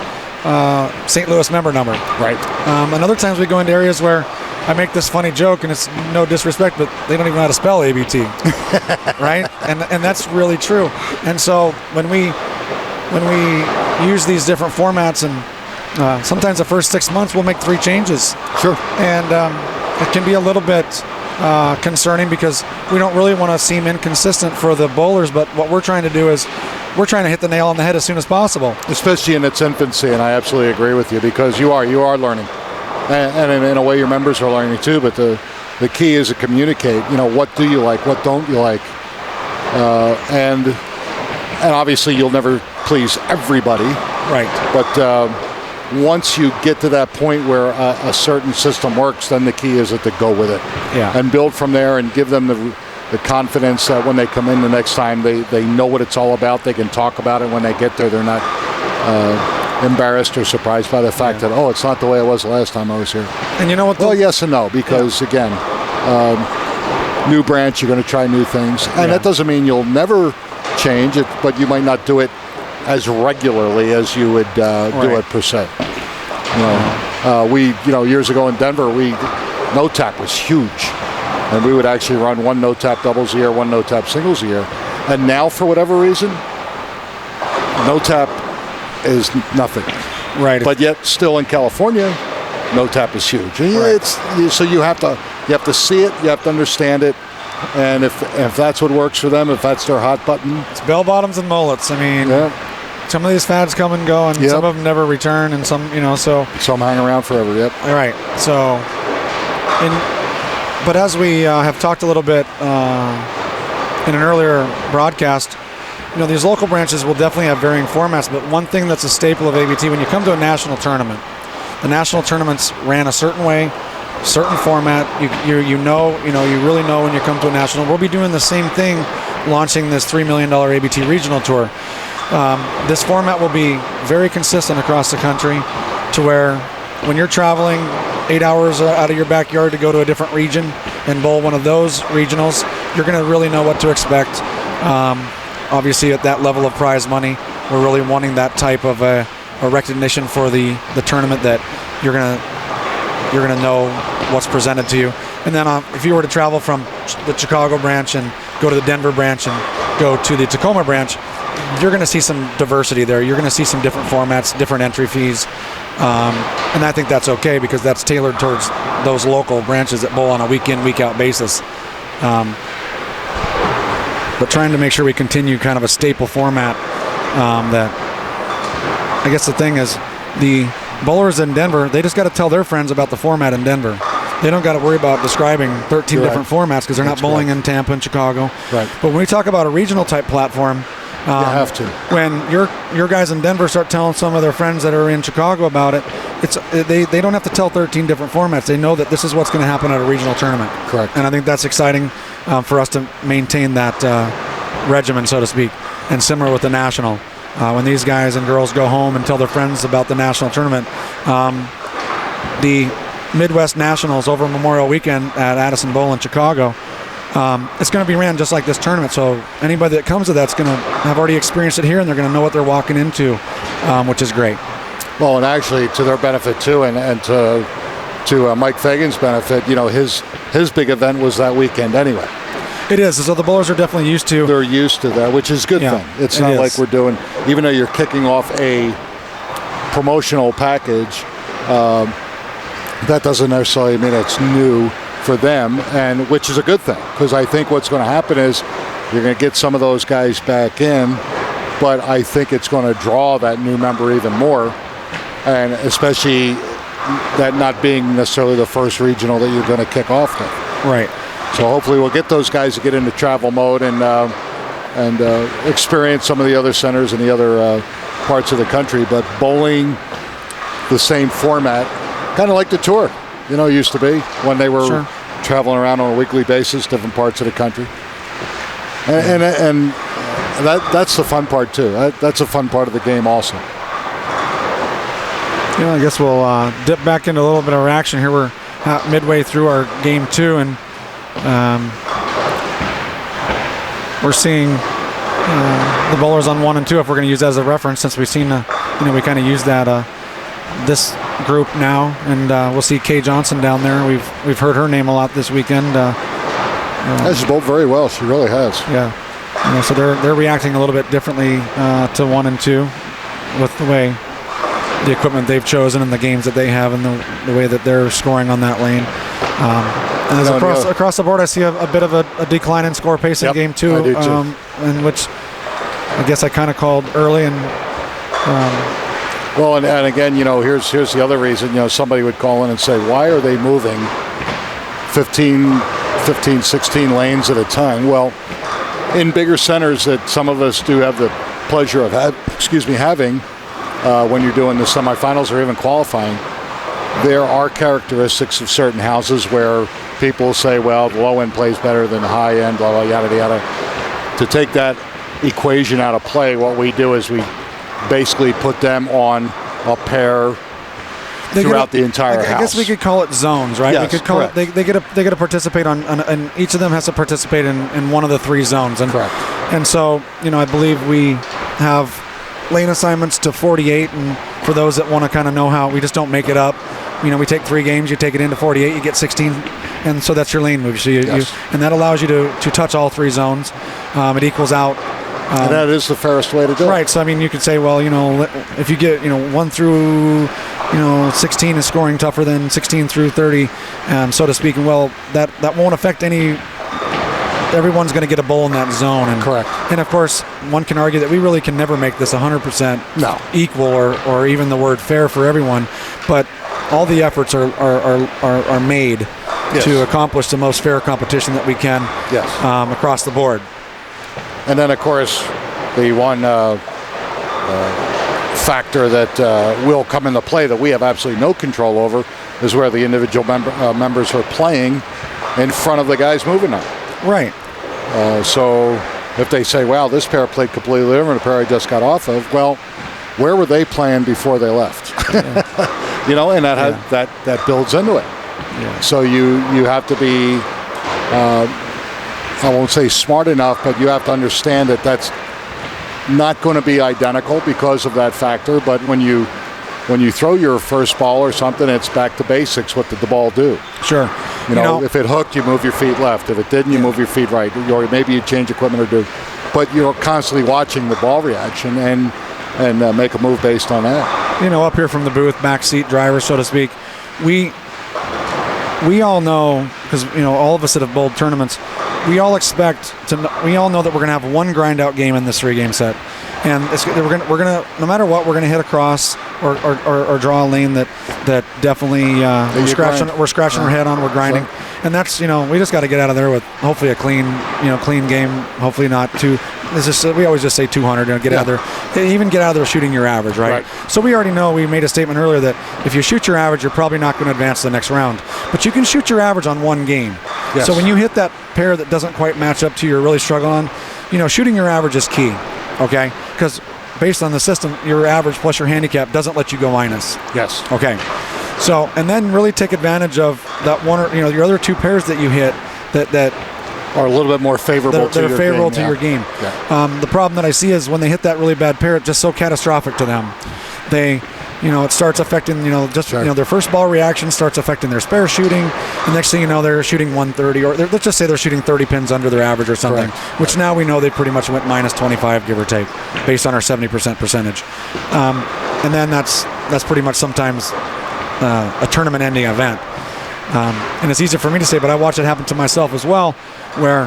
St. Louis member number. Right. And other times we go into areas where I make this funny joke, and it's no disrespect, but they don't even know how to spell ABT, right? And that's really true. And so when we use these different formats, and sometimes the first 6 months we'll make 3 changes. Sure. And it can be a little bit concerning because we don't really want to seem inconsistent for the bowlers, but what we're trying to do is we're trying to hit the nail on the head as soon as possible. Especially in its infancy, and I absolutely agree with you, because you are learning. And in a way your members are learning too, but the key is to communicate. What do you like? What don't you like? And obviously you'll never please everybody. Right. But once you get to that point where a certain system works, then the key is to go with it. Yeah. And build from there and give them the confidence that when they come in the next time, they know what it's all about. They can talk about it when they get there. They're not embarrassed or surprised by the fact that, it's not the way it was the last time I was here. And you know what? Well, yes and no, because again, new branch, you're going to try new things, and that doesn't mean you'll never change it, but you might not do it as regularly as you would do it per se. Years ago in Denver, no tap was huge, and we would actually run 1 no tap doubles a year, 1 no tap singles a year, and now for whatever reason, no tap is nothing. Right. But yet, still in California, no tap is huge. And so you have to see it, you have to understand it, and if that's what works for them, if that's their hot button, it's bell bottoms and mullets. I mean, some of these fads come and go, and some of them never return, and some some hang around forever. Yep. All right. So, but as we have talked a little bit in an earlier broadcast, these local branches will definitely have varying formats, but one thing that's a staple of ABT, when you come to a national tournament, the national tournaments ran a certain way, certain format. You really know when you come to a national. We'll be doing the same thing, launching this $3 million ABT regional tour. This format will be very consistent across the country, to where when you're traveling 8 hours out of your backyard to go to a different region and bowl one of those regionals, you're going to really know what to expect. Obviously, at that level of prize money, we're really wanting that type of a recognition for the tournament, that you're gonna know what's presented to you. And then if you were to travel from the Chicago branch and go to the Denver branch and go to the Tacoma branch, you're going to see some diversity there. You're going to see some different formats, different entry fees, and I think that's okay, because that's tailored towards those local branches that bowl on a week in, week out basis. But trying to make sure we continue kind of a staple format. That I guess the thing is, the bowlers in Denver, they just got to tell their friends about the format in Denver. They don't got to worry about describing 13 different formats, because they're not bowling in Tampa and Chicago. Right. But when we talk about a regional type platform, have to. When your guys in Denver start telling some of their friends that are in Chicago about it, they don't have to tell 13 different formats. They know that this is what's going to happen at a regional tournament. Correct. And I think that's exciting for us to maintain that regimen, so to speak. And similar with the national. When these guys and girls go home and tell their friends about the national tournament, the Midwest Nationals over Memorial Weekend at Addison Bowl in Chicago, it's going to be ran just like this tournament. So anybody that comes to that's going to have already experienced it here, and they're going to know what they're walking into, which is great. Well, and actually to their benefit too, and to Mike Fagan's benefit, his big event was that weekend anyway. It is. So the bowlers are definitely used to. They're used to that, which is a good thing. It's not like we're doing, even though you're kicking off a promotional package, that doesn't necessarily mean it's new for them, and which is a good thing, because I think what's going to happen is you're going to get some of those guys back in, but I think it's going to draw that new member even more, and especially that not being necessarily the first regional that you're going to kick off with. Right. So hopefully we'll get those guys to get into travel mode and experience some of the other centers in the other parts of the country. But bowling, the same format, kind of like the tour, used to be when they were traveling around on a weekly basis, different parts of the country. And that's the fun part too. That's a fun part of the game also. I guess we'll dip back into a little bit of action here. We're midway through our game 2, and we're seeing the bowlers on 1 and 2, if we're going to use that as a reference, since we've seen we kind of use that this group now, and we'll see Kay Johnson down there. We've heard her name a lot this weekend. She's bowled very well. She really has. Yeah. So they're reacting a little bit differently to 1 and 2 with the way the equipment they've chosen and the games that they have and the way that they're scoring on that lane. And across the board, I see a bit of a decline in score pace in game 2, I do too. in which I guess I kind of called early. And well, and again, here's the other reason. Somebody would call in and say, why are they moving 15, 16 lanes at a time? Well, in bigger centers that some of us do have the pleasure of having when you're doing the semifinals or even qualifying, there are characteristics of certain houses where people say, well, the low end plays better than the high end, blah, blah, yada, yada. To take that equation out of play, what we do is we basically put them on a pair throughout the entire house. I guess we could call it zones, right? Yes, we could call it. They get to participate on, and each of them has to participate in one of the 3 zones. And, correct. And so, I believe we have lane assignments to 48, and for those that want to kind of know how, we just don't make it up. We take 3 games, you take it into 48, you get 16, and so that's your lane move. So and that allows you to touch all 3 zones. It equals out. And that is the fairest way to do it. Right. So you could say, well, if you get 1 through 16 is scoring tougher than 16 through 30, so to speak. And well, that won't affect any. Everyone's going to get a bowl in that zone. And, correct. And of course, one can argue that we really can never make this 100% equal or even the word fair for everyone. But all the efforts are made to accomplish the most fair competition that we can across the board. And then, of course, the one factor that will come into play that we have absolutely no control over is where the individual members are playing in front of the guys moving now. Right. So if they say, wow, this pair played completely different, the pair I just got off of, well, where were they playing before they left? And that builds into it. Yeah. So you have to be, I won't say smart enough, but you have to understand that that's not going to be identical because of that factor. But when you throw your first ball or something, it's back to basics. What did the ball do? Sure. If it hooked, you move your feet left. If it didn't, you move your feet right. Or maybe you change equipment or do. But you're constantly watching the ball reaction and make a move based on that. Up here from the booth, backseat driver, so to speak, we all know, because all of us that have bowled tournaments, we all know that we're going to have one grind out game in this 3-game set, and we're going to no matter what, we're going to hit across or draw a lane that definitely we're scratching our head on, we're grinding. Sure. And that's, we just got to get out of there with hopefully a clean game. Hopefully not too. We always just say 200. Get out of there. Even get out of there shooting your average, right? So we already know. We made a statement earlier that if you shoot your average, you're probably not going to advance to the next round. But you can shoot your average on one game. Yes. So when you hit that pair that doesn't quite match up to you're really struggling on, shooting your average is key. Okay, because based on the system, your average plus your handicap doesn't let you go minus. Yes. Okay. So, and then really take advantage of that one or, your other two pairs that you hit that are a little bit more favorable to your game. Yeah. The problem that I see is when they hit that really bad pair, it's just so catastrophic to them. They, it starts affecting, their first ball reaction starts affecting their spare shooting. The next thing you know, they're shooting 130, or let's just say they're shooting 30 pins under their average or something, which now we know they pretty much went minus 25, give or take, based on our 70% percentage. And then that's pretty much sometimes a tournament-ending event. And it's easy for me to say, but I watch it happen to myself as well, where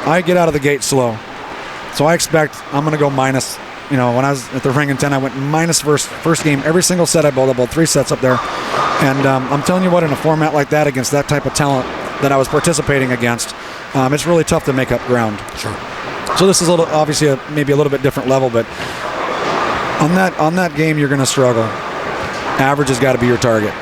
I get out of the gate slow. So I expect I'm going to go minus. When I was at the Ring in 10, I went minus first game. Every single set I bowled 3 sets up there. And I'm telling you what, in a format like that, against that type of talent that I was participating against, it's really tough to make up ground. Sure. So this is obviously maybe a little bit different level, but on that game, you're going to struggle. Average has got to be your target.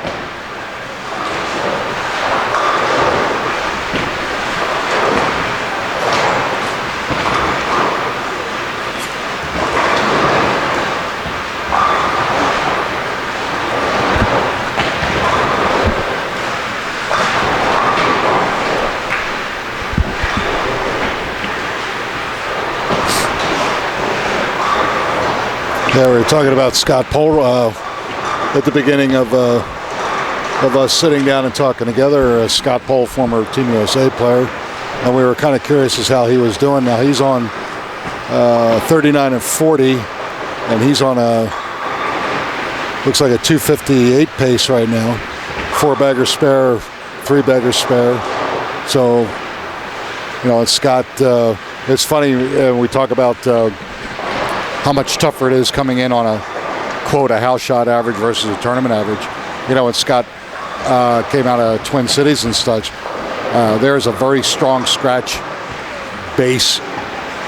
Yeah, we were talking about Scott Pohl at the beginning of us sitting down and talking together. Scott Pohl, former Team USA player, and we were kind of curious as how he was doing. Now he's on 39 and 40, and he's on looks like a 258 pace right now. 4-bagger spare, 3-bagger spare. So, it's Scott. It's funny we talk about how much tougher it is coming in on a house shot average versus a tournament average. When Scott came out of Twin Cities and such, there's a very strong scratch base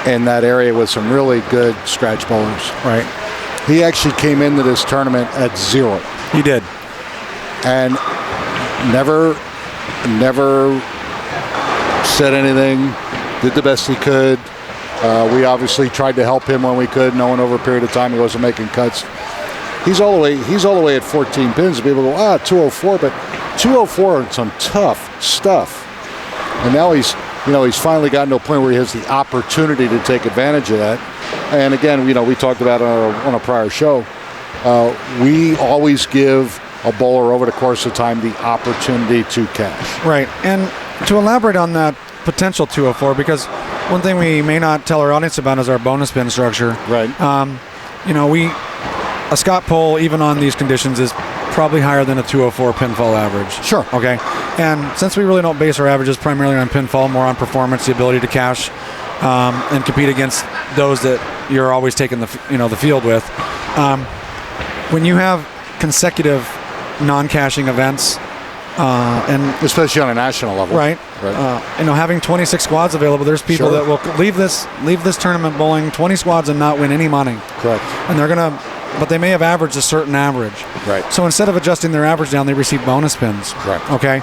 in that area with some really good scratch bowlers. Right. He actually came into this tournament at 0. He did. And never said anything, did the best he could. We obviously tried to help him when we could, knowing over a period of time he wasn't making cuts. He's all the way at 14 pins. People go, 204, but 204 on some tough stuff. And now he's finally gotten to a point where he has the opportunity to take advantage of that. And again, we talked about on a prior show. We always give a bowler over the course of time the opportunity to cash. Right, and to elaborate on that potential 204, because one thing we may not tell our audience about is our bonus pin structure. Right. A Scott Pohl, even on these conditions, is probably higher than a 204 pinfall average. Sure. Okay. And since we really don't base our averages primarily on pinfall, more on performance, the ability to cash, and compete against those that you're always taking the field with. When you have consecutive non-cashing events, and especially on a national level, right? Having 26 squads available, there's people that will leave this tournament bowling 20 squads and not win any money. Correct. And but they may have averaged a certain average. Right. So instead of adjusting their average down, they receive bonus pins. Correct. Okay.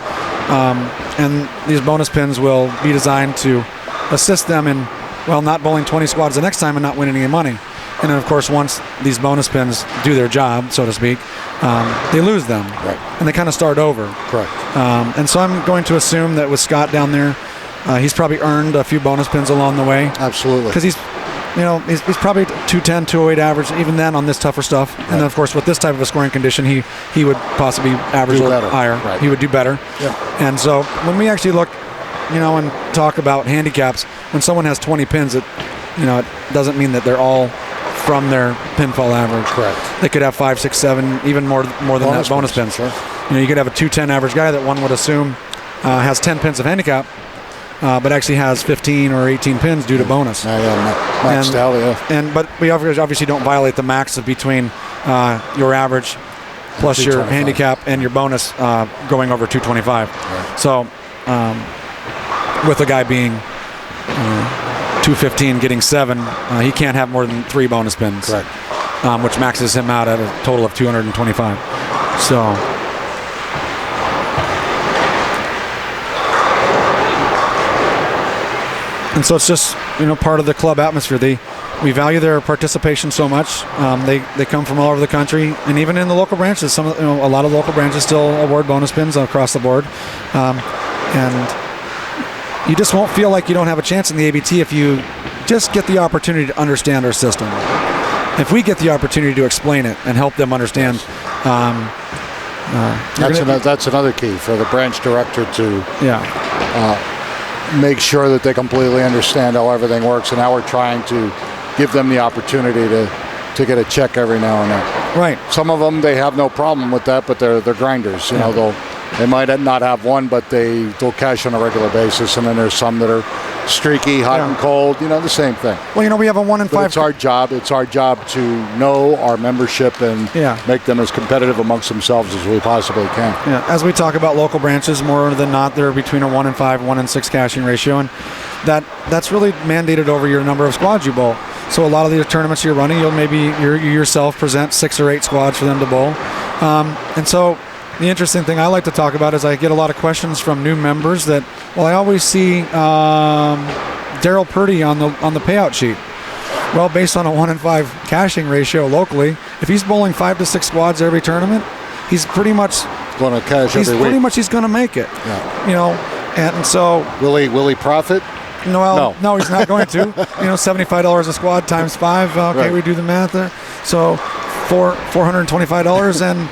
And these bonus pins will be designed to assist them in, not bowling 20 squads the next time and not winning any money. And then, of course, once these bonus pins do their job, so to speak, they lose them. Right. And they kind of start over. Correct. And so I'm going to assume that with Scott down there, he's probably earned a few bonus pins along the way. Absolutely. Because he's probably 210, 208 average, even then on this tougher stuff. Right. And then, of course, with this type of a scoring condition, he would possibly average a little higher. Right. He would do better. Yeah. And so when we actually look, and talk about handicaps, when someone has 20 pins, it doesn't mean that they're all from their pinfall average. Correct. They could have 5, 6, 7, even more than that bonus pins. Sure. You could have a 210 average guy that one would assume has 10 pins of handicap, but actually has 15 or 18 pins due to bonus. Maxed out, yeah. But we obviously don't violate the max of between your average plus your handicap and your bonus going over 225. Right. So with a guy being 215 getting 7, he can't have more than 3 bonus pins. Correct. Which maxes him out at a total of 225. So, and so it's just part of the club atmosphere. We value their participation so much. They come from all over the country, and even in the local branches, a lot of local branches still award bonus pins across the board, and you just won't feel like you don't have a chance in the ABT if you just get the opportunity to understand our system. If we get the opportunity to explain it and help them understand, that's another key for the branch director to make sure that they completely understand how everything works, and how we're trying to give them the opportunity to get a check every now and then. Right. Some of them, they have no problem with that, but they're grinders. They might not have one, but they'll cash on a regular basis. And then there's some that are streaky, hot and cold. The same thing. Well, we have a 1 in 5. It's our job. It's our job to know our membership and make them as competitive amongst themselves as we possibly can. Yeah. As we talk about local branches, more than not, they're between a 1 in 5, 1 in 6 cashing ratio, and that's really mandated over your number of squads you bowl. So a lot of the tournaments you're running, you'll maybe you yourself present 6 or 8 squads for them to bowl, and so. The interesting thing I like to talk about is I get a lot of questions from new members that, I always see Daryl Purdy on the payout sheet. Well, based on a 1 in 5 cashing ratio locally, if he's bowling 5 to 6 squads every tournament, he's pretty much going to cash every week. Pretty much he's going to make it. Yeah. And so will he profit? No, he's not going to. $75 a squad times 5. Okay, right. We do the math there. So $425 and.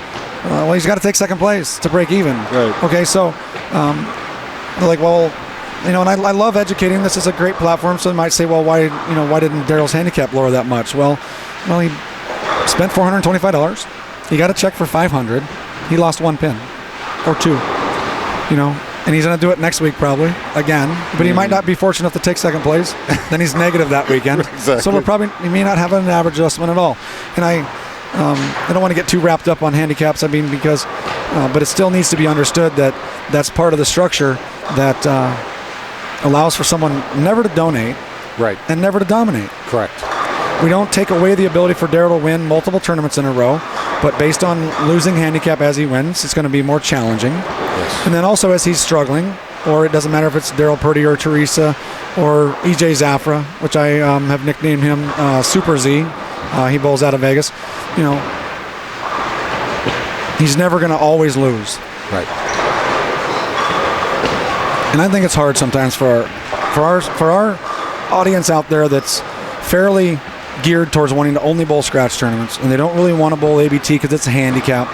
He's got to take second place to break even. Right. Okay, so they're like, and I love educating. This is a great platform. So they might say, why didn't Daryl's handicap lower that much? Well, he spent $425. He got a check for $500. He lost 1 pin or 2. And he's going to do it next week probably again. But he might not be fortunate enough to take second place. Then he's negative that weekend. Exactly. So he may not have an average adjustment at all. And I don't want to get too wrapped up on handicaps. But it still needs to be understood that that's part of the structure that allows for someone never to donate, right, and never to dominate. Correct. We don't take away the ability for Daryl to win multiple tournaments in a row, but based on losing handicap as he wins, it's going to be more challenging. Yes. And then also as he's struggling, or it doesn't matter if it's Daryl Purdy or Teresa or EJ Zafra, which I have nicknamed him Super Z. He bowls out of Vegas. He's never going to always lose. Right. And I think it's hard sometimes for our audience out there that's fairly geared towards wanting to only bowl scratch tournaments, and they don't really want to bowl ABT because it's a handicap.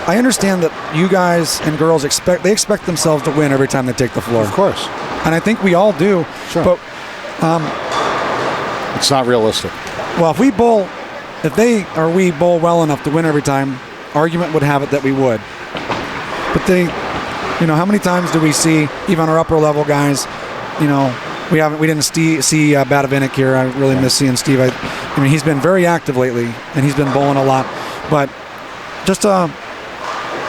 I understand that you guys and girls expect themselves to win every time they take the floor. Of course. And I think we all do. Sure. But it's not realistic. Well, if we bowl well enough to win every time, argument would have it that we would. But how many times do we see, even our upper level guys, we didn't see Badavinik here. I really miss seeing Steve. He's been very active lately, and he's been bowling a lot. But just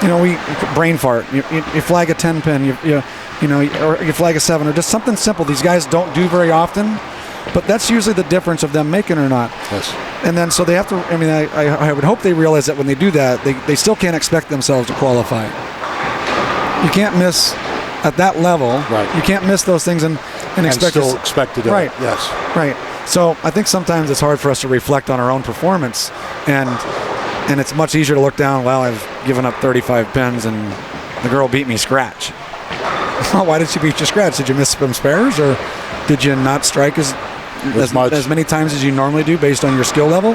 we brain fart. You flag a 10 pin, or you flag a 7, or just something simple. These guys don't do very often. But that's usually the difference of them making or not. Yes. And then so they have to, I would hope they realize that when they do that, they still can't expect themselves to qualify. You can't miss at that level. Right. You can't miss those things and expect still expect to do right. it. Yes. Right. So I think sometimes it's hard for us to reflect on our own performance, and it's much easier to look down, I've given up 35 pins and the girl beat me scratch. Well, why did she beat you scratch? Did you miss some spares, or did you not strike as many times as you normally do based on your skill level?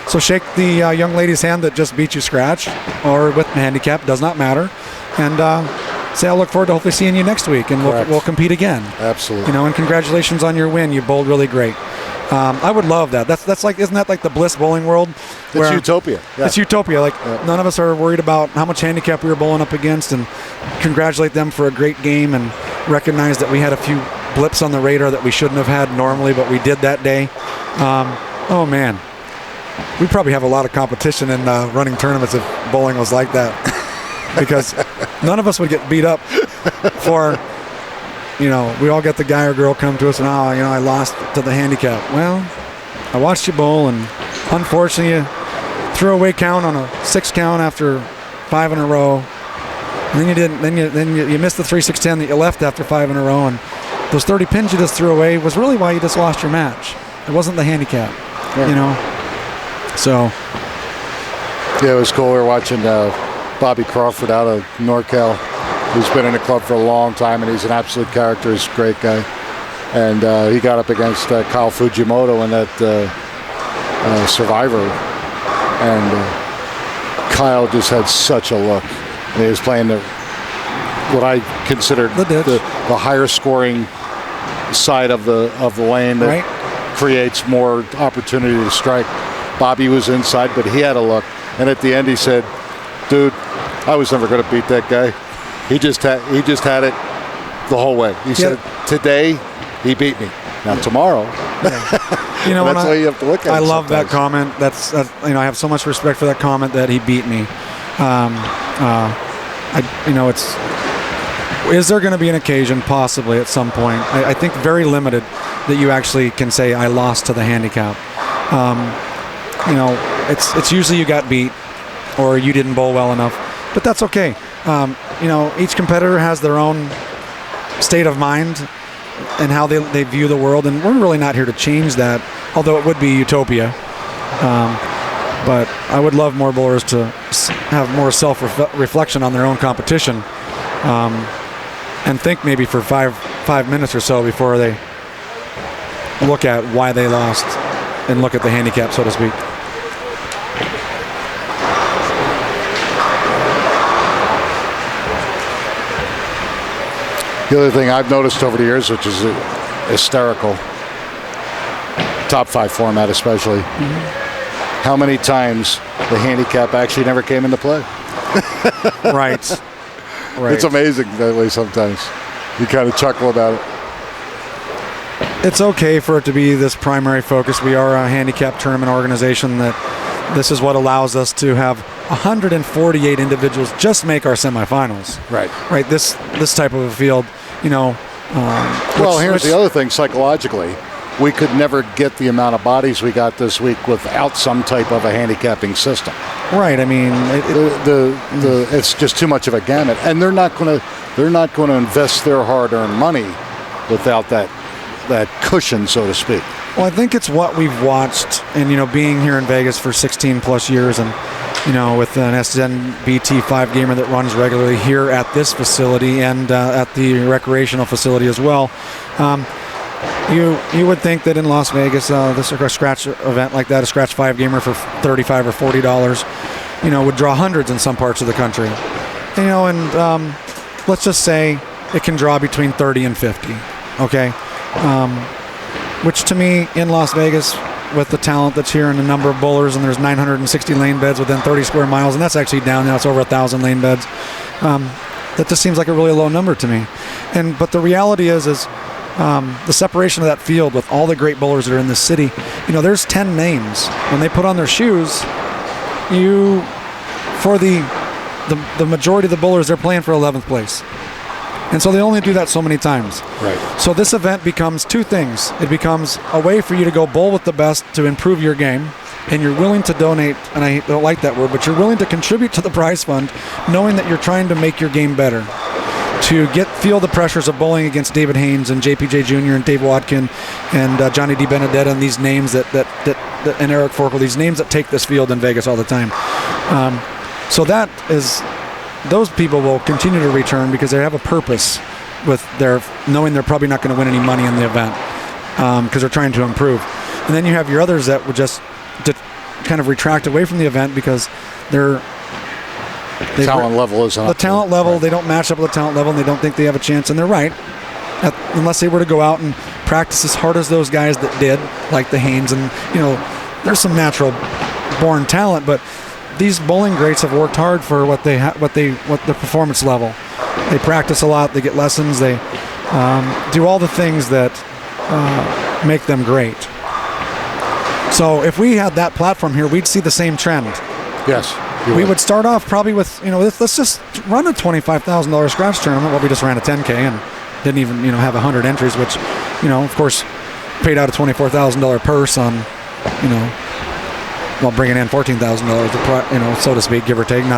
So shake the young lady's hand that just beat you scratch, or with handicap, does not matter. And say I'll look forward to hopefully seeing you next week, and we'll compete again. Absolutely. And congratulations on your win. You bowled really great. I would love that. That's like, isn't that like the Bliss bowling world? It's utopia. Yeah. It's utopia. None of us are worried about how much handicap we were bowling up against, and congratulate them for a great game, and recognize that we had a few blips on the radar that we shouldn't have had normally, but we did that day. Oh man, we probably have a lot of competition in running tournaments if bowling was like that. because none of us would get beat up for, we all get the guy or girl come to us and, I lost to the handicap. Well, I watched you bowl, and unfortunately you threw away count on a 6 count after 5 in a row. And then you didn't. Then you missed the 3-6-10 that you left after 5 in a row, and those 30 pins you just threw away was really why you just lost your match. It wasn't the handicap, So. Yeah, it was cool. We were watching Bobby Crawford out of NorCal, who's been in the club for a long time, and he's an absolute character. He's a great guy. And he got up against Kyle Fujimoto in that Survivor, and Kyle just had such a look. And he was playing what I considered the higher scoring side of the lane that creates more opportunity to strike. Bobby was inside, but he had a look. And at the end, he said, "Dude, I was never going to beat that guy. He just had it the whole way." He said, "Today, he beat me. Now tomorrow." That's the way you have to look at it. I love that comment. That's I have so much respect for that comment that he beat me. Is there going to be an occasion, possibly at some point? I think very limited, that you actually can say I lost to the handicap. It's usually you got beat or you didn't bowl well enough, but that's okay. Each competitor has their own state of mind and how they view the world, and we're really not here to change that, although it would be utopia. But I would love more bowlers to have more self-reflection on their own competition, and think maybe for five minutes or so before they look at why they lost and look at the handicap, so to speak. The other thing I've noticed over the years, which is hysterical, top 5 format especially, how many times the handicap actually never came into play. Right. It's amazing that way sometimes. You kind of chuckle about it. It's okay for it to be this primary focus. We are a handicap tournament organization that this is what allows us to have 148 individuals just make our semifinals. Right. This type of a field, well, here's the other thing psychologically. We could never get the amount of bodies we got this week without some type of a handicapping system. Right. I mean, it's just too much of a gamut, and they're not going to invest their hard-earned money without that cushion, so to speak. Well, I think it's what we've watched, and being here in Vegas for 16 plus years, and with an SNBT 5-gamer that runs regularly here at this facility and at the recreational facility as well. You would think that in Las Vegas, this a scratch event like that, a scratch 5-gamer for $35 or $40, would draw hundreds in some parts of the country. And let's just say it can draw between 30 and 50. Okay, which to me in Las Vegas, with the talent that's here and the number of bowlers, and there's 960 lane beds within 30 square miles, and that's actually down now. It's over 1,000 lane beds. That just seems like a really low number to me. But the reality is the separation of that field with all the great bowlers that are in this city. There's 10 names. When they put on their shoes, for the majority of the bowlers, they're playing for 11th place. And so they only do that so many times. Right. So this event becomes two things. It becomes a way for you to go bowl with the best to improve your game, and you're willing to donate, and I don't like that word, but you're willing to contribute to the prize fund, knowing that you're trying to make your game better. To feel the pressures of bowling against David Haynes and JPJ Jr. and Dave Watkin and Johnny DiBenedetto and these names that and Eric Forkel, these names that take this field in Vegas all the time. So that is, those people will continue to return because they have a purpose with their knowing they're probably not going to win any money in the event because they're trying to improve. And then you have your others that would just kind of retract away from the event because the talent level isn't up. The talent level, they don't match up with the talent level, and they don't think they have a chance, and they're right. Unless they were to go out and practice as hard as those guys that did, like the Haynes, and there's some natural born talent, but these bowling greats have worked hard for what the performance level. They practice a lot, they get lessons, they do all the things that make them great. So if we had that platform here, we'd see the same trend. Yes. we would start off probably with, let's just run a $25,000 scratch tournament. Well, we just ran a 10K and didn't even, have 100 entries, which, of course, paid out a $24,000 purse on, bringing in $14,000, so to speak, give or take. And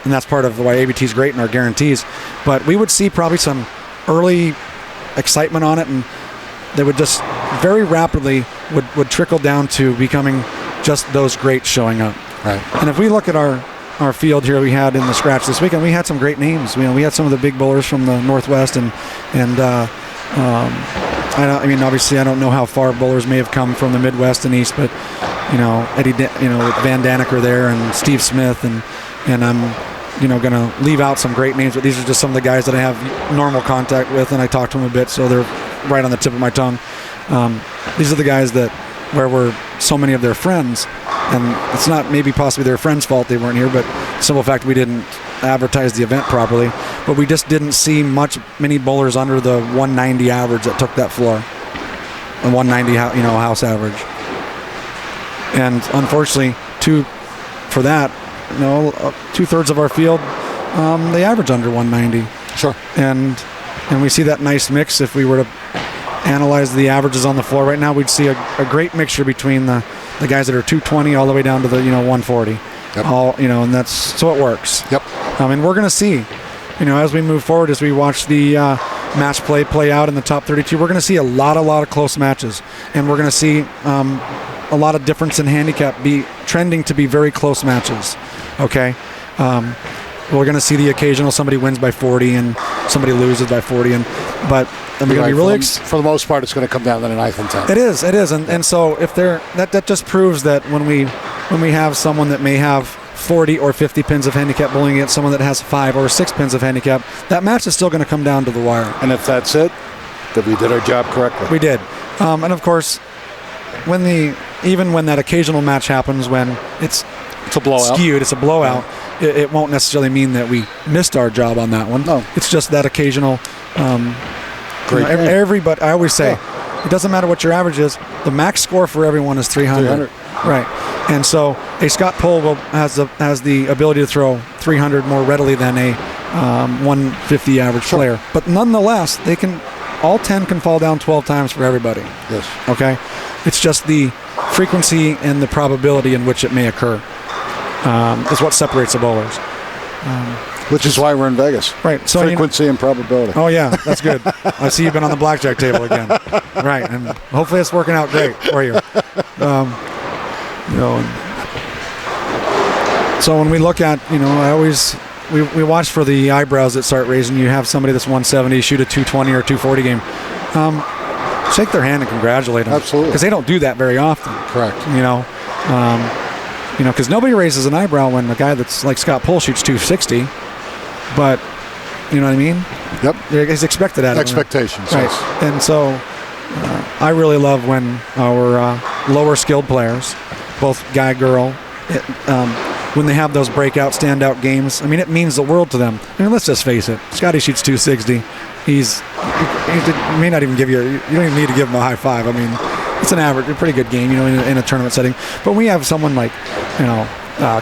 that's part of why ABT is great in our guarantees. But we would see probably some early excitement on it, and they would just very rapidly would trickle down to becoming just those greats showing up. Right. And if we look at our field here we had in the scratch this weekend, we had some great names. We had some of the big bowlers from the Northwest, and obviously I don't know how far bowlers may have come from the Midwest and East, but Eddie, Van Daneker there, and Steve Smith, and I'm going to leave out some great names, but these are just some of the guys that I have normal contact with, and I talk to them a bit, so they're right on the tip of my tongue. These are the guys where we're so many of their friends, and it's not maybe possibly their friends' fault they weren't here, but the simple fact we didn't advertise the event properly, but we just didn't see many bowlers under the 190 average that took that floor, a 190 house average. And unfortunately, for that, 2/3 of our field, they average under 190. Sure. And we see that nice mix. If we were to analyze the averages on the floor right now, we'd see a great mixture between the guys that are 220 all the way down to the 140. Yep. And that's so it works. Yep. And we're going to see, as we move forward, as we watch the match play out in the top 32, we're going to see a lot of close matches, and we're going to see a lot of difference in handicap be trending to be very close matches. Okay. We're going to see the occasional somebody wins by 40 and somebody loses by 40, but we're going to be really for the most part, it's going to come down to the 9th and 10th. It is, and so if that just proves that when we have someone that may have 40 or 50 pins of handicap bowling against someone that has 5 or 6 pins of handicap, that match is still going to come down to the wire. And if that's it, then we did our job correctly. We did, and of course, even when that occasional match happens, when it's a blowout, skewed, it's a blowout. Yeah. It won't necessarily mean that we missed our job on that one. No, it's just that occasional. Great. Everybody, I always say, it doesn't matter what your average is. The max score for everyone is 300. Right, and so a Scott Pohl has the ability to throw 300 more readily than a 150 average player. But nonetheless, all 10 can fall down 12 times for everybody. Yes. Okay, it's just the frequency and the probability in which it may occur is what separates the bowlers. Which is why we're in Vegas. Right. So frequency and probability. Oh yeah, that's good. I see you've been on the blackjack table again. Right, and hopefully it's working out great for you. So when we look at, we watch for the eyebrows that start raising. You have somebody that's 170 shoot a 220 or 240 game. Shake their hand and congratulate them. Absolutely. Because they don't do that very often. Correct. Because nobody raises an eyebrow when a guy that's like Scott Pohl shoots 260, but you know what I mean? Yep. He's expected at it. Expectations. Right. Yes. And so I really love when our lower skilled players, both guy, girl, when they have those breakout, standout games, it means the world to them. Let's just face it. Scotty shoots 260. He may not even give you don't even need to give him a high five. It's an average, a pretty good game, in a tournament setting. But we have someone like,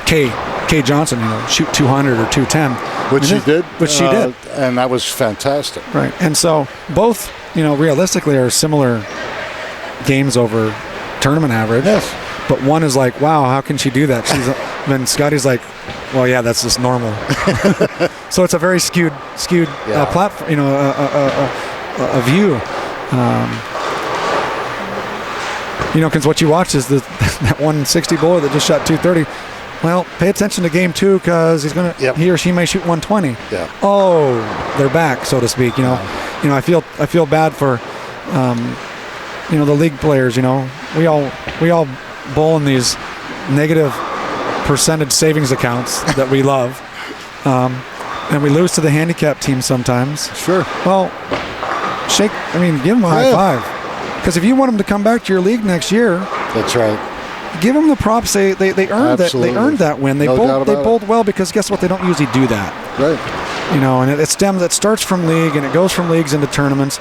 Kay Johnson, shoot 200 or 210. Which she did. And that was fantastic. Right. And so both, realistically are similar games over tournament average. Yes. But one is like, wow, how can she do that? Then Scotty's like, well, yeah, that's just normal. So it's a very skewed platform, a view. Because what you watch is that 160 bowler that just shot 230. Well, pay attention to game 2 because he or she may shoot 120. Yeah. Oh, they're back, so to speak. I feel bad for, the league players. We all bowl in these negative percentage savings accounts that we love, and we lose to the handicap team sometimes. Sure. Well, give them a high five. Because if you want them to come back to your league next year, that's right. Give them the props. They earned that. They earned that win. They bowled well because guess what? They don't usually do that. Right. And it starts from league and it goes from leagues into tournaments.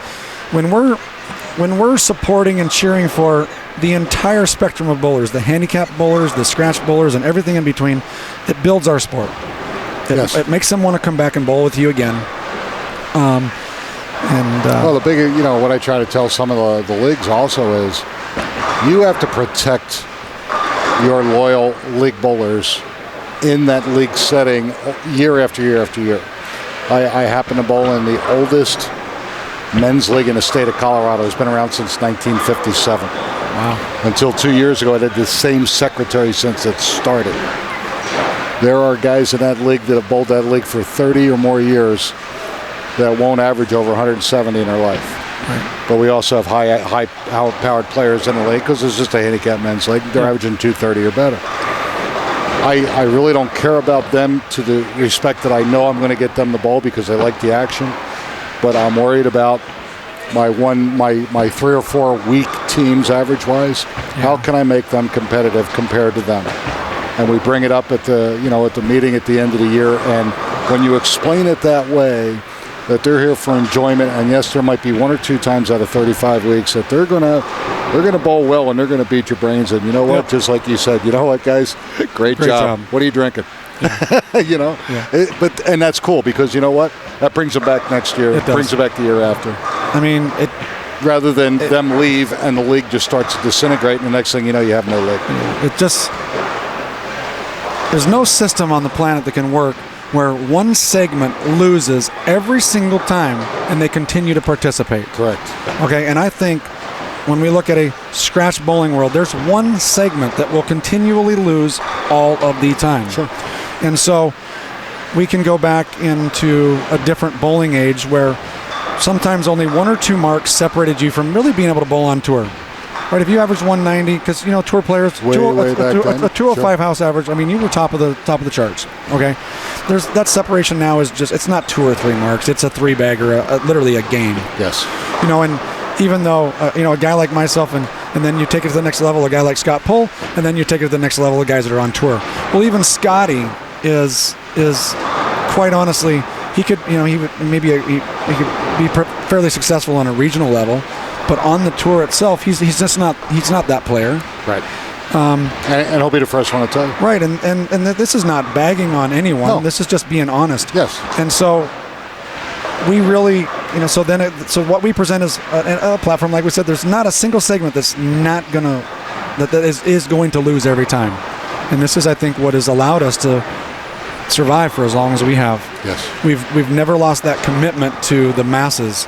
When we're supporting and cheering for the entire spectrum of bowlers, the handicap bowlers, the scratch bowlers, and everything in between. It builds our sport. It makes them want to come back and bowl with you again. Well, the bigger, what I try to tell some of the leagues also is you have to protect your loyal league bowlers in that league setting year after year after year. I happen to bowl in the oldest men's league in the state of Colorado. It's been around since 1957. Wow. Until 2 years ago, I had the same secretary since it started. There are guys in that league that have bowled that league for 30 or more years that won't average over 170 in their life. Right. But we also have high-powered players in the league because it's just a handicap men's league. They're averaging 230 or better. I really don't care about them to the respect that I know I'm going to get them the ball because I like the action. But I'm worried about my 3 or 4 weak teams average-wise. Yeah. How can I make them competitive compared to them? And we bring it up at the meeting at the end of the year. And when you explain it that way, that they're here for enjoyment, and yes, there might be 1 or 2 times out of 35 weeks that they're gonna bowl well and they're gonna beat your brains. And you know what? Yep. Just like you said, you know what, guys? Great job. What are you drinking? Yeah. And that's cool because you know what? That brings them back next year. It brings them back the year after. I mean, rather than them leave and the league just starts to disintegrate, and the next thing you know, you have no league. There's no system on the planet that can work where one segment loses every single time and they continue to participate. Correct. Okay, and I think when we look at a scratch bowling world, there's one segment that will continually lose all of the time. Sure. And so we can go back into a different bowling age where sometimes only 1 or 2 marks separated you from really being able to bowl on tour. Right, if you average 190, because tour players, way back then. A 205 house average. I mean, you were top of the charts. Okay, there's that separation now is just, it's not 2 or 3 marks. It's a 3-bagger, literally a game. Yes. And even though a guy like myself and then you take it to the next level, a guy like Scott Pull, and then you take it to the next level, the guys that are on tour. Well, even Scotty is quite honestly, he could he could be fairly successful on a regional level. But on the tour itself, he's not that player. Right. And he'll be the first one to tell you. Right. And this is not bagging on anyone. No. This is just being honest. Yes. And so we really, so what we present is a platform, like we said, there's not a single segment that's not gonna that is going to lose every time. And this is, I think, what has allowed us to survive for as long as we have. Yes. We've never lost that commitment to the masses.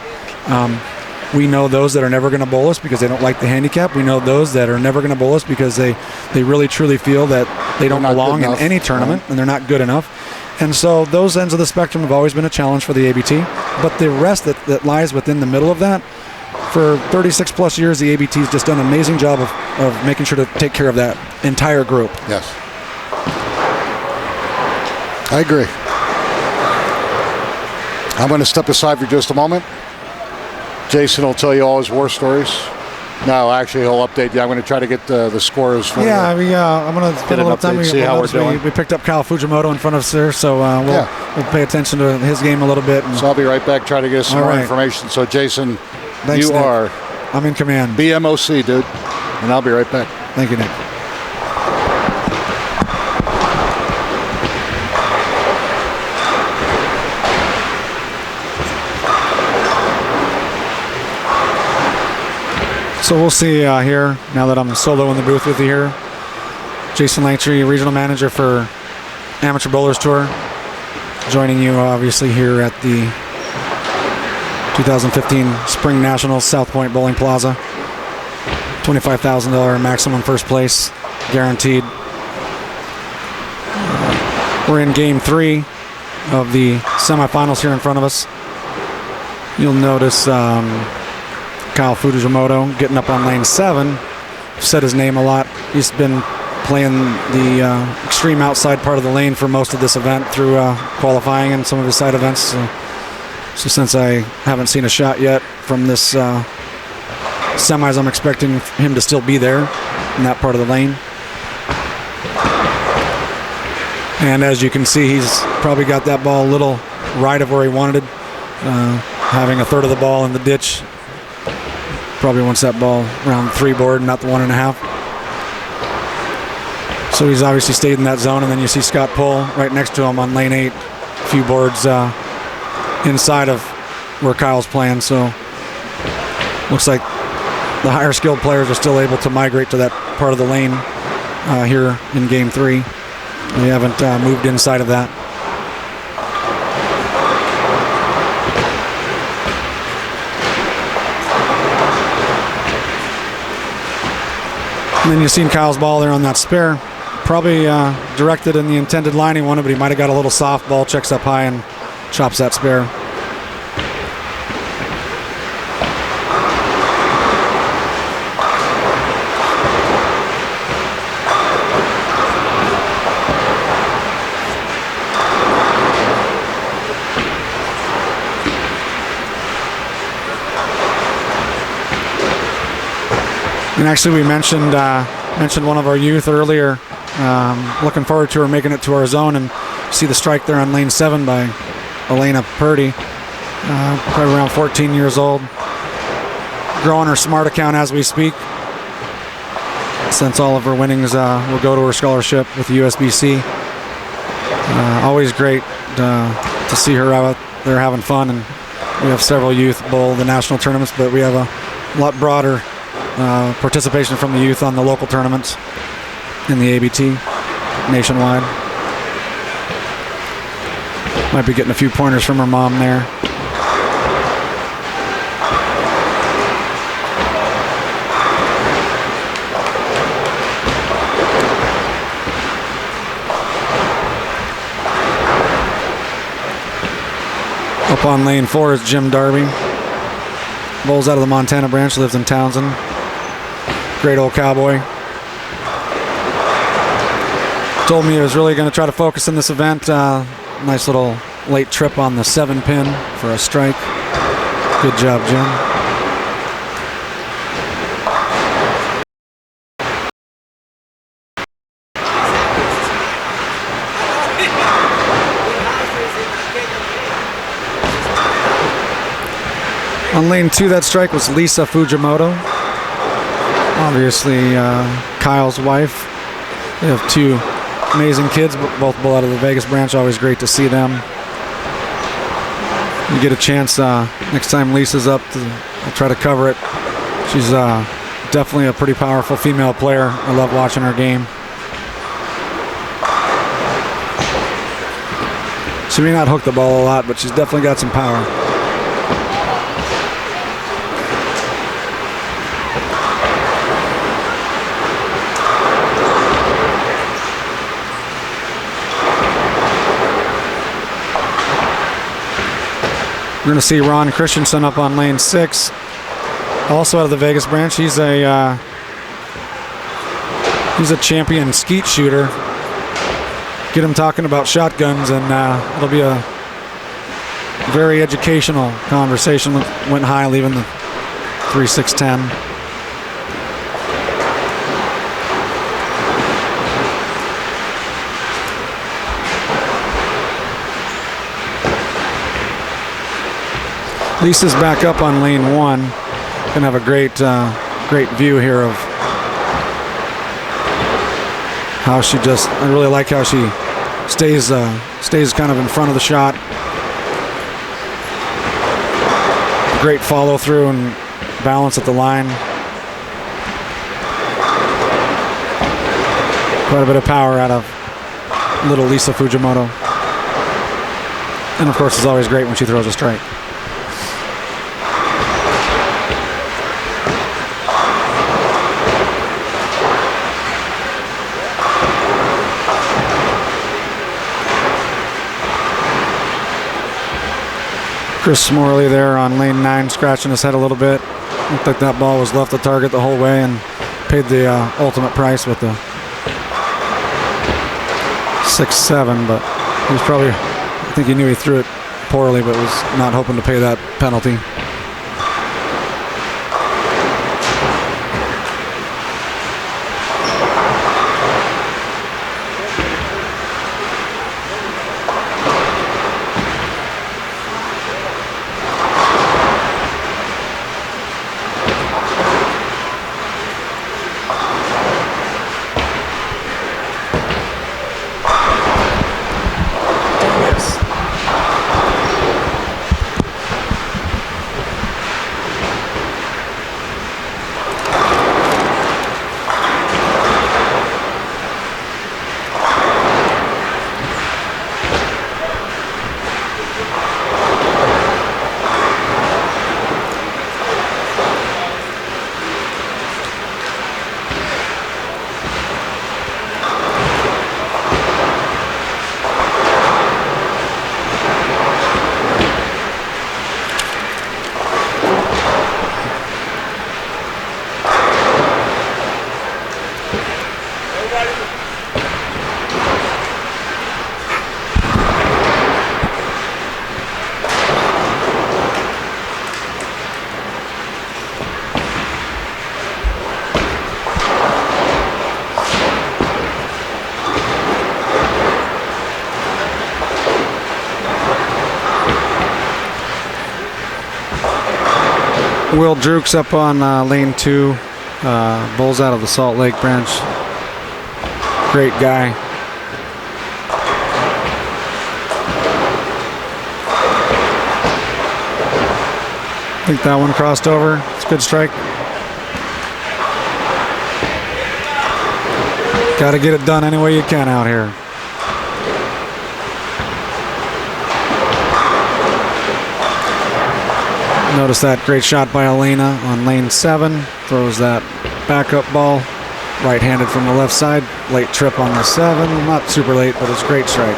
We know those that are never going to bowl us because they don't like the handicap. We know those that are never going to bowl us because they really truly feel that they don't belong in any tournament and they're not good enough. And so those ends of the spectrum have always been a challenge for the ABT. But the rest that lies within the middle of that, for 36 plus years, the ABT has just done an amazing job of making sure to take care of that entire group. Yes. I agree. I'm going to step aside for just a moment. Jason will tell you all his war stories. No, actually, he'll update you. I'm going to try to get the scores for you. I'm going to spend a little time. See how we're doing. We picked up Kyle Fujimoto in front of us there, so we'll pay attention to his game a little bit. So I'll be right back, try to get some more information. So, Jason, thanks, you Nick. I'm in command. BMOC, dude. And I'll be right back. Thank you, Nick. So we'll see here, now that I'm solo in the booth with you here. Jason Langtree, Regional Manager for Amateur Bowlers Tour, joining you obviously here at the 2015 Spring Nationals, South Point Bowling Plaza. $25,000 maximum first place, guaranteed. We're in Game 3 of the semifinals here in front of us. You'll notice Kyle Fujimoto getting up on lane 7. Said his name a lot. He's been playing the extreme outside part of the lane for most of this event through qualifying and some of his side events. So since I haven't seen a shot yet from this semis, I'm expecting him to still be there in that part of the lane. And as you can see, he's probably got that ball a little right of where he wanted it, having a third of the ball in the ditch. Probably wants that ball around the 3 board, not the 1.5. So he's obviously stayed in that zone, and then you see Scott Pohl right next to him on lane 8, a few boards inside of where Kyle's playing. So looks like the higher skilled players are still able to migrate to that part of the lane here in game 3. They haven't moved inside of that. And then you've seen Kyle's ball there on that spare. Probably directed in the intended line he wanted, but he might have got a little soft. Ball checks up high and chops that spare. And actually, we mentioned one of our youth earlier. Looking forward to her making it to our zone, and see the strike there on lane 7 by Elena Purdy, probably around 14 years old. Growing her smart account as we speak, since all of her winnings will go to her scholarship with the USBC. Always great to see her out there having fun, and we have several youth bowl the national tournaments, but we have a lot broader participation from the youth on the local tournaments in the ABT nationwide. Might be getting a few pointers from her mom there. Up on lane 4 is Jim Darby. Bowls out of the Montana branch, lives in Townsend. Great old cowboy. Told me he was really going to try to focus in this event. Nice little late trip on the 7-pin for a strike. Good job, Jim. On lane 2, that strike was Lisa Fujimoto. Obviously, Kyle's wife. They have 2 amazing kids, both bowl out of the Vegas branch. Always great to see them. You get a chance next time Lisa's up, I'll try to cover it. She's definitely a pretty powerful female player. I love watching her game. She may not hook the ball a lot, but she's definitely got some power. We're going to see Ron Christensen up on lane 6, also out of the Vegas branch. He's a champion skeet shooter. Get him talking about shotguns, and it'll be a very educational conversation. Went high, leaving the 3.610. Lisa's back up on lane 1. Gonna have a great view here of how she just. I really like how she stays kind of in front of the shot. Great follow through and balance at the line. Quite a bit of power out of little Lisa Fujimoto. And of course, it's always great when she throws a strike. Chris Morley there on lane 9, scratching his head a little bit. Looked like that ball was left the target the whole way, and paid the ultimate price with the 6-7. But he was probably, I think he knew he threw it poorly, but was not hoping to pay that penalty. Will Drukes up on lane 2. Bulls out of the Salt Lake branch. Great guy. I think that one crossed over. It's a good strike. Got to get it done any way you can out here. Notice that great shot by Elena on lane 7. Throws that backup ball. Right-handed from the left side. Late trip on the 7. Not super late, but it's a great strike.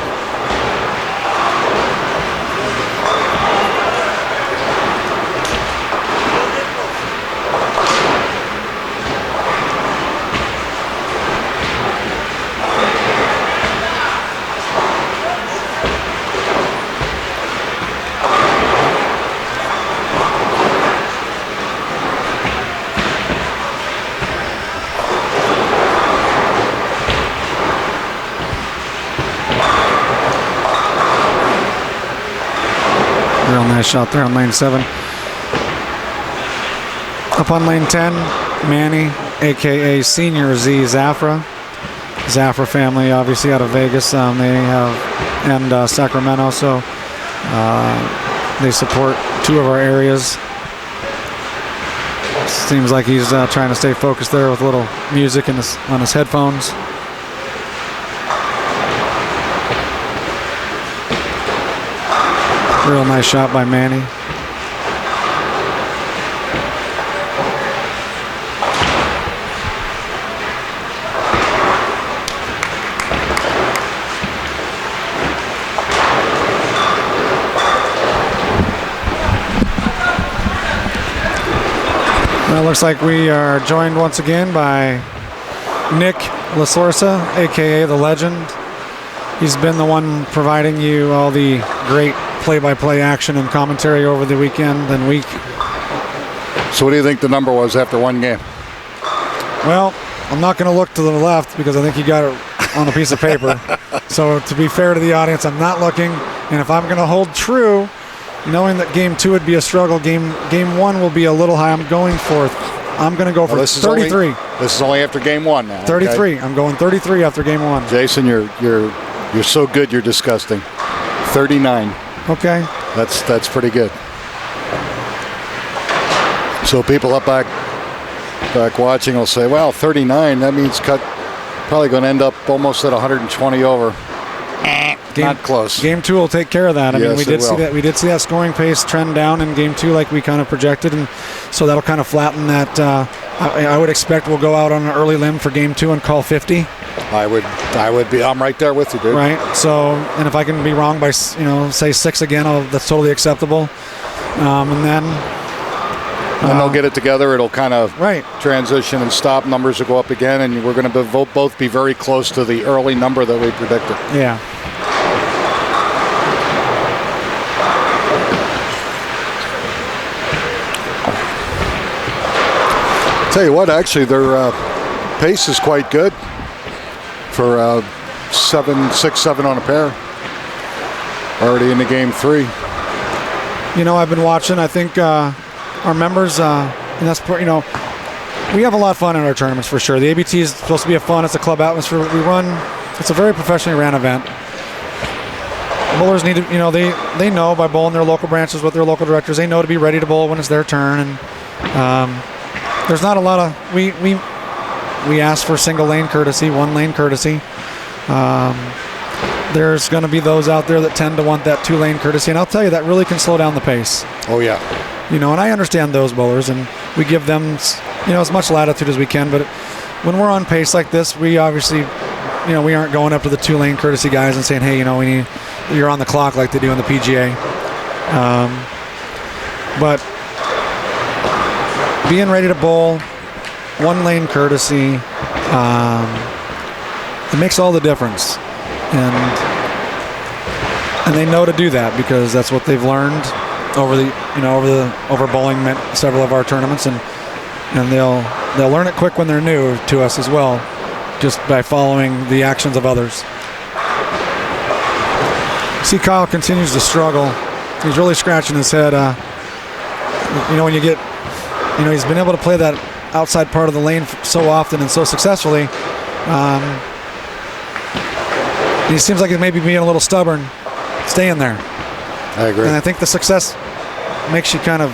Real nice shot there on lane 7. Up on lane 10, Manny, a.k.a. Senior Z Zafra. Zafra family, obviously out of Vegas. They have, and Sacramento, so they support 2 of our areas. Seems like he's trying to stay focused there with a little music on his headphones. Real nice shot by Manny. Well, it looks like we are joined once again by Nick Lasorsa, aka the Legend. He's been the one providing you all the great play-by-play action and commentary over the weekend and week. So what do you think the number was after one game? Well, I'm not going to look to the left because I think you got it on a piece of paper. So to be fair to the audience, I'm not looking. And if I'm going to hold true, knowing that game 2 would be a struggle, game 1 will be a little high. I'm going to go for 33. This is only after game 1 now. 33. Okay? I'm going 33 after game 1. Jason, you're so good, you're disgusting. 39. Okay. That's pretty good. So people up back watching will say, well, 39, that means probably going to end up almost at 120 over. Not close. Game 2 will take care of that. I mean, we did see that scoring pace trend down in game 2 like we kind of projected, and so that'll kind of flatten that. I would expect we'll go out on an early limb for game 2 and call 50. I'm right there with you, dude. Right. So, and if I can be wrong by, say 6 again, that's totally acceptable. And then they'll get it together. It'll kind of right transition and stop. Numbers will go up again, and we're going to both be very close to the early number that we predicted. Yeah. Tell you what, actually, their pace is quite good for 6, 7 on a pair. Already into game 3. I've been watching. I think our members, and that's, we have a lot of fun in our tournaments for sure. The ABT is supposed to be it's a club atmosphere we run. It's a very professionally ran event. Bowlers need to, they know by bowling their local branches with their local directors, they know to be ready to bowl when it's their turn. And there's not a lot of, we ask for single lane courtesy, 1 lane courtesy. There's going to be those out there that tend to want that 2 lane courtesy, and I'll tell you that really can slow down the pace. Oh yeah. And I understand those bowlers, and we give them, as much latitude as we can. But when we're on pace like this, we obviously, we aren't going up to the 2 lane courtesy guys and saying, hey, you're on the clock like they do in the PGA. But being ready to bowl, 1 lane courtesy, it makes all the difference. And they know to do that because that's what they've learned over bowling several of our tournaments, and they'll learn it quick when they're new to us as well, just by following the actions of others. See, Kyle continues to struggle. He's really scratching his head. When you get he's been able to play that outside part of the lane so often and so successfully. He seems like he may be being a little stubborn, staying there. I agree. And I think the success makes you kind of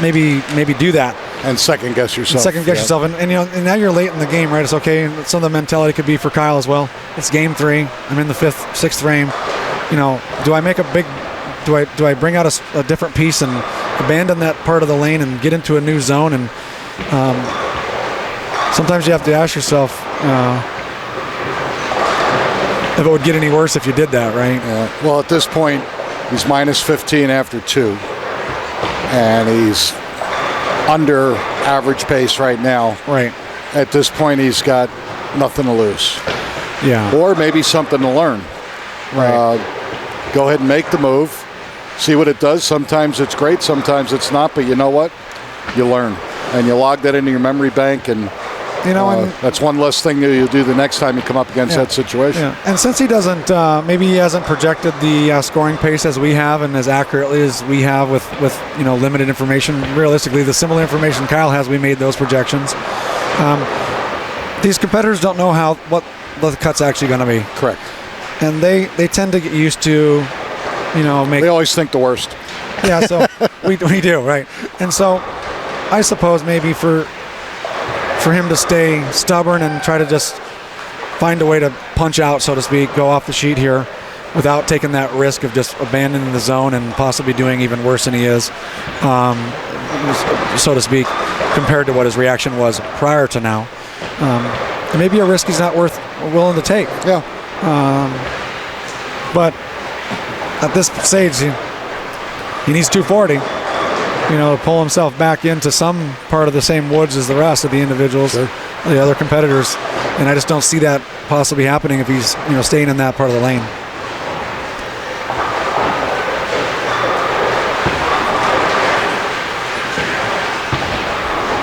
maybe do that. And second guess yourself. And now you're late in the game, right? It's okay. Some of the mentality could be for Kyle as well. It's game 3. I'm in the 5th, 6th frame. Do I make a big? Do I bring out a different piece and abandon that part of the lane and get into a new zone? And sometimes you have to ask yourself if it would get any worse if you did that, right? Yeah. Well, at this point, he's minus 15 after 2, and he's under average pace right now. Right. At this point, he's got nothing to lose. Yeah. Or maybe something to learn. Right. Go ahead and make the move. See what it does. Sometimes it's great, sometimes it's not. But you know what? You learn, and you log that into your memory bank, and that's one less thing that you'll do the next time you come up against that situation. Yeah. And since he doesn't, maybe he hasn't projected the scoring pace as we have and as accurately as we have with limited information. Realistically, the similar information Kyle has, we made those projections. These competitors don't know what the cut's actually going to be. Correct. And they tend to get used to, They always think the worst. Yeah, so we do, right? And so I suppose maybe for him to stay stubborn and try to just find a way to punch out, so to speak, go off the sheet here without taking that risk of just abandoning the zone and possibly doing even worse than he is, so to speak, compared to what his reaction was prior to now. Maybe a risk he's not willing to take. Yeah. But at this stage, he needs 240. To pull himself back into some part of the same woods as the rest of the individuals, sure, the other competitors, and I just don't see that possibly happening if he's staying in that part of the lane.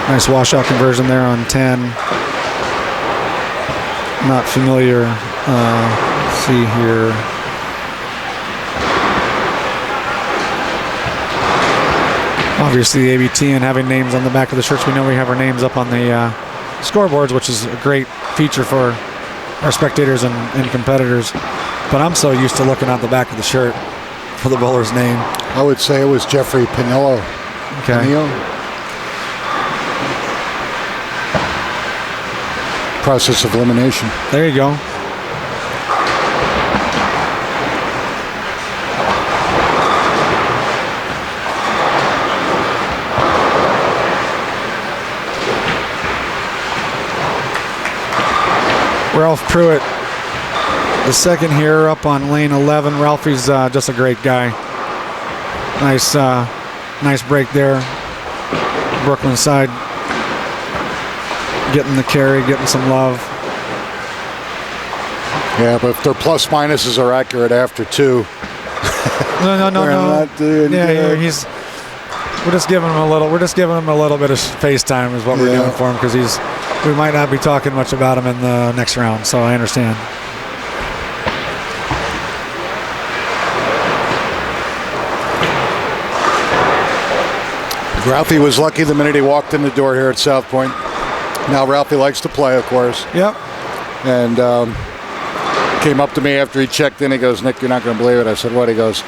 Nice washout conversion there on 10. Not familiar. Let's see here. Obviously, the ABT and having names on the back of the shirts, we know we have our names up on the scoreboards, which is a great feature for our spectators and competitors. But I'm so used to looking at the back of the shirt for the bowler's name. I would say it was Jeffrey Pinillo. Okay. Pinillo. Process of elimination. There you go. Ralph Pruitt, the second here up on lane 11. Ralphie's just a great guy. Nice break there. Brooklyn side getting the carry, getting some love. Yeah, but if their plus minuses are accurate after 2. No. Not doing good. We're just giving him a little bit of face time is what we're doing for him, because we might not be talking much about him in the next round, so I understand. Ralphie was lucky the minute he walked in the door here at South Point. Now Ralphie likes to play, of course. Yep. And came up to me after he checked in. He goes, "Nick, you're not going to believe it." I said, "What?" He goes,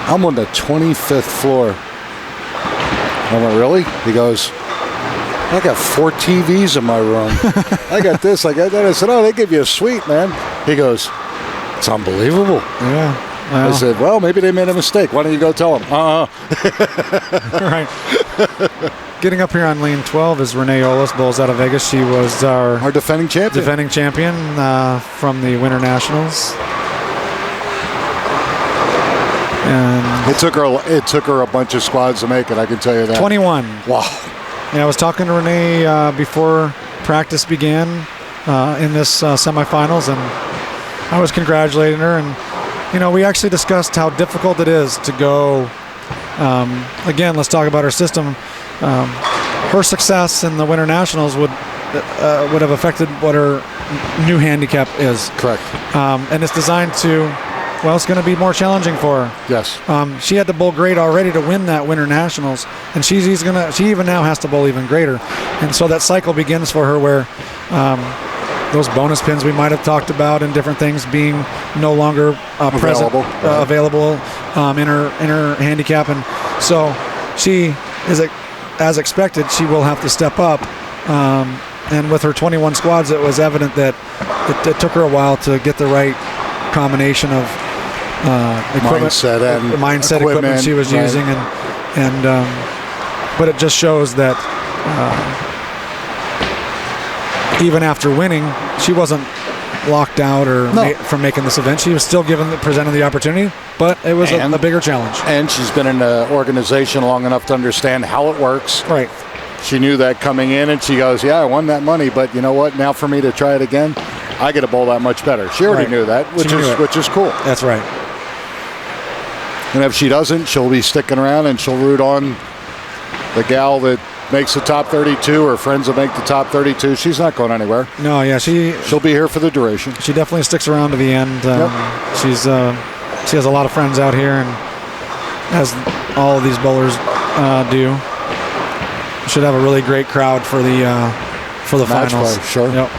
"I'm on the 25th floor." I went, "Really?" He goes, "I got 4 TVs in my room. I got this, I got that." I said, "Oh, they give you a suite, man." He goes, "It's unbelievable." Yeah. Well. I said, "Well, maybe they made a mistake. Why don't you go tell them?" Right. Getting up here on lane 12 is Renee Olis, bowls out of Vegas. She was our defending champion. From the Winter Nationals. And it took her a bunch of squads to make it, I can tell you that. 21. Wow. Yeah, I was talking to Renee before practice began in this semifinals, and I was congratulating her. And we actually discussed how difficult it is to go. Again, let's talk about her system. Her success in the Winter Nationals would have affected what her new handicap is. Correct. And it's designed to well, it's going to be more challenging for her. Yes. She had to bowl great already to win that Winter Nationals, and she even now has to bowl even greater. And so that cycle begins for her where those bonus pins we might have talked about and different things being no longer available in her handicap. And so she is, as expected, she will have to step up. And with her 21 squads, it was evident that it took her a while to get the right combination of mindset equipment she was using, but it just shows that even after winning, she wasn't locked out from making this event. She was still presented the opportunity, but it was a bigger challenge. And she's been in the organization long enough to understand how it works. Right. She knew that coming in, and she goes, "Yeah, I won that money, but you know what? Now for me to try it again, I got to bowl that much better." She already knew that, which is cool. That's right. And if she doesn't, she'll be sticking around and she'll root on the gal that makes the top 32 or friends that make the top 32. She's not going anywhere. No, yeah, she'll be here for the duration. She definitely sticks around to the end. She has a lot of friends out here, and as all of these bowlers do. Should have a really great crowd for the match finals. Play, sure. Yep.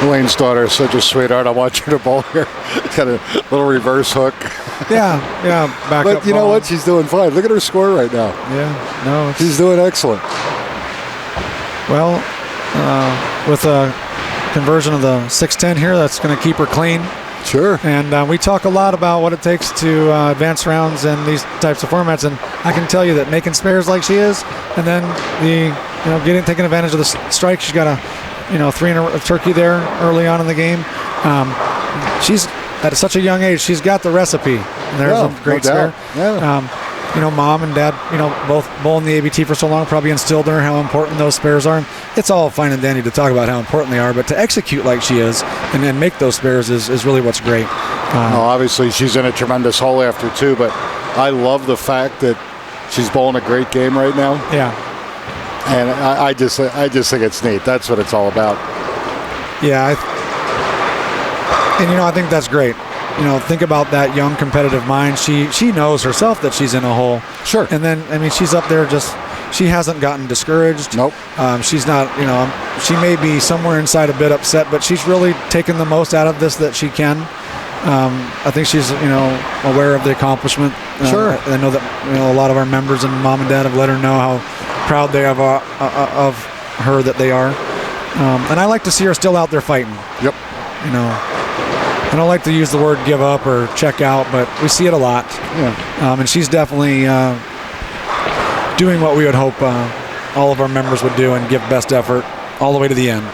Elaine's daughter is such a sweetheart. I watch her to bowl here. Got a little reverse hook. Yeah, back up. But you know what? She's doing fine. Look at her score right now. Yeah, no. She's doing excellent. Well, with a conversion of the 610 here, that's going to keep her clean. Sure. And we talk a lot about what it takes to advance rounds in these types of formats, and I can tell you that making spares like she is, and then taking advantage of the strike, she's got a 3 in a turkey there early on in the game. She's at such a young age. She's got the recipe. And there's a great spare. Yeah. Mom and dad, both bowling the ABT for so long, probably instilled in her how important those spares are. It's all fine and dandy to talk about how important they are, but to execute like she is and then make those spares is really what's great. Obviously, she's in a tremendous hole after two, but I love the fact that she's bowling a great game right now. Yeah. And I just think it's neat. That's what it's all about. Yeah, I think that's great. Think about that young competitive mind. She knows herself that she's in a hole. Sure. And then, she's up there she hasn't gotten discouraged. Nope. She's not, she may be somewhere inside a bit upset, but she's really taken the most out of this that she can. I think she's, aware of the accomplishment. Sure. I know that, a lot of our members and mom and dad have let her know how proud they have of her that they are. And I like to see her still out there fighting. Yep. I don't like to use the word give up or check out, but we see it a lot. Yeah. And she's definitely doing what we would hope all of our members would do and give best effort all the way to the end.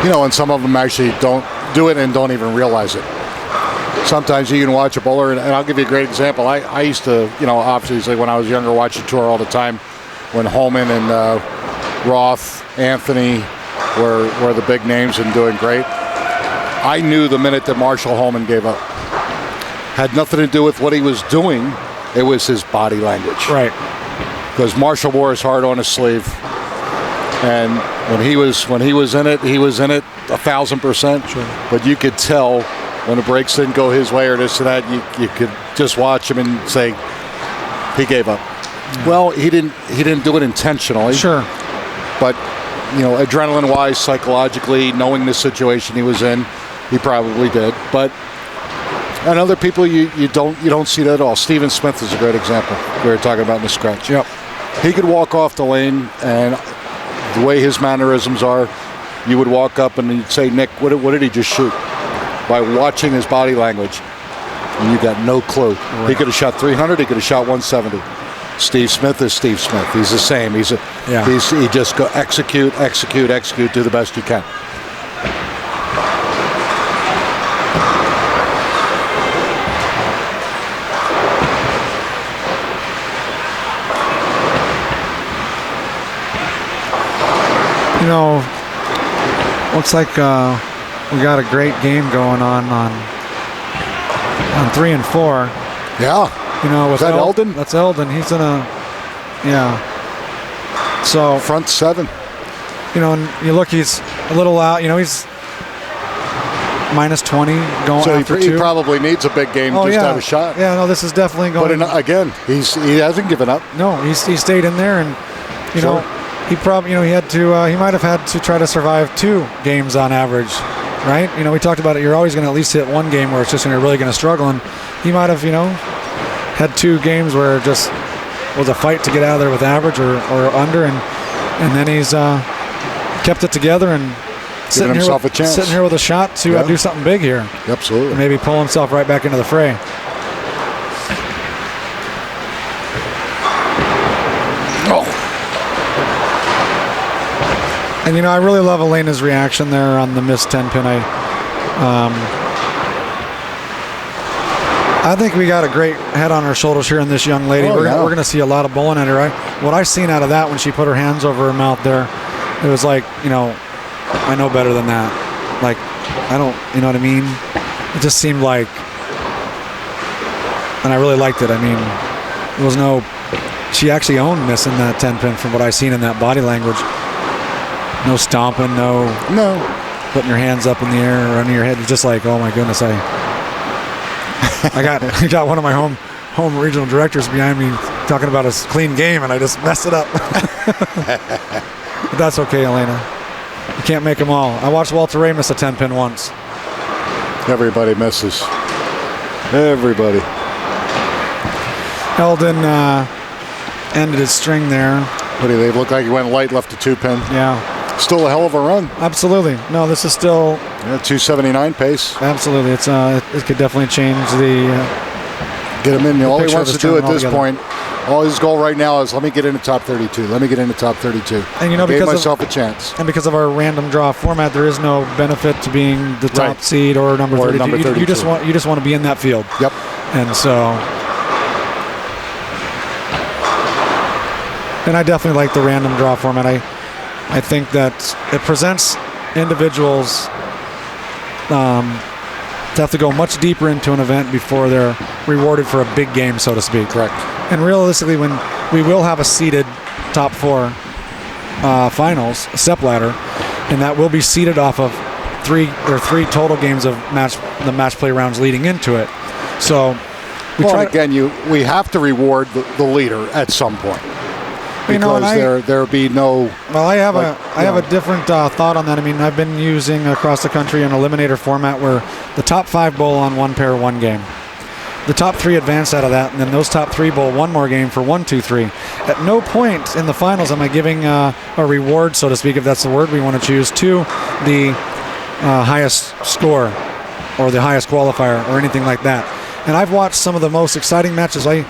And some of them actually don't do it and don't even realize it. Sometimes you can watch a bowler, and I'll give you a great example. I used to, obviously when I was younger, watch the tour all the time when Holman and Roth, Anthony were the big names and doing great. I knew the minute that Marshall Holman gave up. Had nothing to do with what he was doing. It was his body language. Right. Because Marshall wore his heart on his sleeve. And when he was in it 1,000%. Sure. But you could tell when the breaks didn't go his way or this or that, you could just watch him and say he gave up. Yeah. Well, he didn't do it intentionally. Sure. But adrenaline-wise, psychologically, knowing the situation he was in, he probably did. But and other people, you don't see that at all. Stephen Smith is a great example. We were talking about in the scratch. Yep. He could walk off the lane, and the way his mannerisms are, you would walk up and you'd say, "Nick, what did he just shoot?" By watching his body language, and you got no clue. Right. He could have shot 300. He could have shot 170. Steve Smith is Steve Smith. He's the same. He just go execute, do the best you can. You know, looks like we got a great game going on 3 and 4. Yeah. You know, with Is that Eldon? That's Eldon. He's in a, yeah. So front 7. You know, and you look, he's a little out. You know, he's minus 20 going so after he 2. probably needs a big game just to have a shot. Yeah, no, this is definitely going. But again, he hasn't given up. No, he stayed in there, and you know, he probably, you know, he might have had to try to survive 2 games on average, right? You know, we talked about it. You're always going to at least hit 1 game where it's just really going to struggle, and he might have, you know, had 2 games where it just was a fight to get out of there with average or under, and then he's kept it together and giving himself a chance. Sitting here with a shot to do something big here. Absolutely. And maybe pull himself right back into the fray. Oh. And you know, I really love Elena's reaction there on the missed 10-pin. I think we got a great head on our shoulders here in this young lady. We're going to see a lot of bowling at her. What I seen out of that when she put her hands over her mouth there, it was like, you know, I know better than that. Like, I don't, you know what I mean? It just seemed like, and I really liked it. I mean, there was no, she actually owned missing that 10-pin from what I seen in that body language. No stomping, no putting your hands up in the air or under your head. It's just like, oh my goodness, I got one of my home regional directors behind me talking about a clean game, and I just messed it up. But that's okay, Elena. You can't make them all. I watched Walter Ray miss a 10-pin once. Everybody misses. Everybody. Eldon ended his string there. What do they look like? He went light, left a 2-pin. Yeah. Still a hell of a run. Absolutely. No, this is still 279 pace. Absolutely. It's it could definitely change the get him in. All he wants to do at this point, all his goal right now is let me get in the top 32. Let me get in the top 32. And you know, gave myself a chance. And because of our random draw format, there is no benefit to being the top seed or number 32. Number 32. You just want to be in that field. Yep. And so, and I definitely like the random draw format. I think that it presents individuals to have to go much deeper into an event before they're rewarded for a big game, so to speak. Correct. And realistically, when we will have a seeded top 4 finals, a step ladder, and that will be seeded off of 3 total games of the match play rounds leading into it. So we have to reward the leader at some point. Because there'll be no. Well, I have a different thought on that. I mean, I've been using across the country an eliminator format where the top 5 bowl on 1 pair 1 game. The top 3 advance out of that, and then those top 3 bowl 1 more game for 1, 2, 3. At no point in the finals am I giving a reward, so to speak, if that's the word we want to choose, to the highest score or the highest qualifier or anything like that. And I've watched some of the most exciting matches. You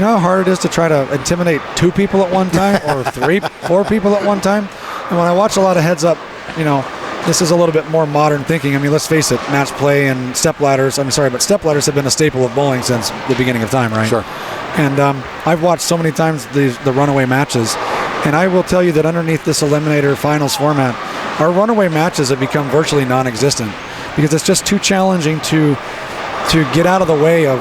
know how hard it is to try to intimidate 2 people at one time or 4 people at one time? And when I watch a lot of heads up, you know, this is a little bit more modern thinking. I mean, let's face it, match play and step ladders, but step ladders have been a staple of bowling since the beginning of time, right? Sure. And I've watched so many times the runaway matches, and I will tell you that underneath this eliminator finals format, our runaway matches have become virtually non-existent because it's just too challenging to get out of the way of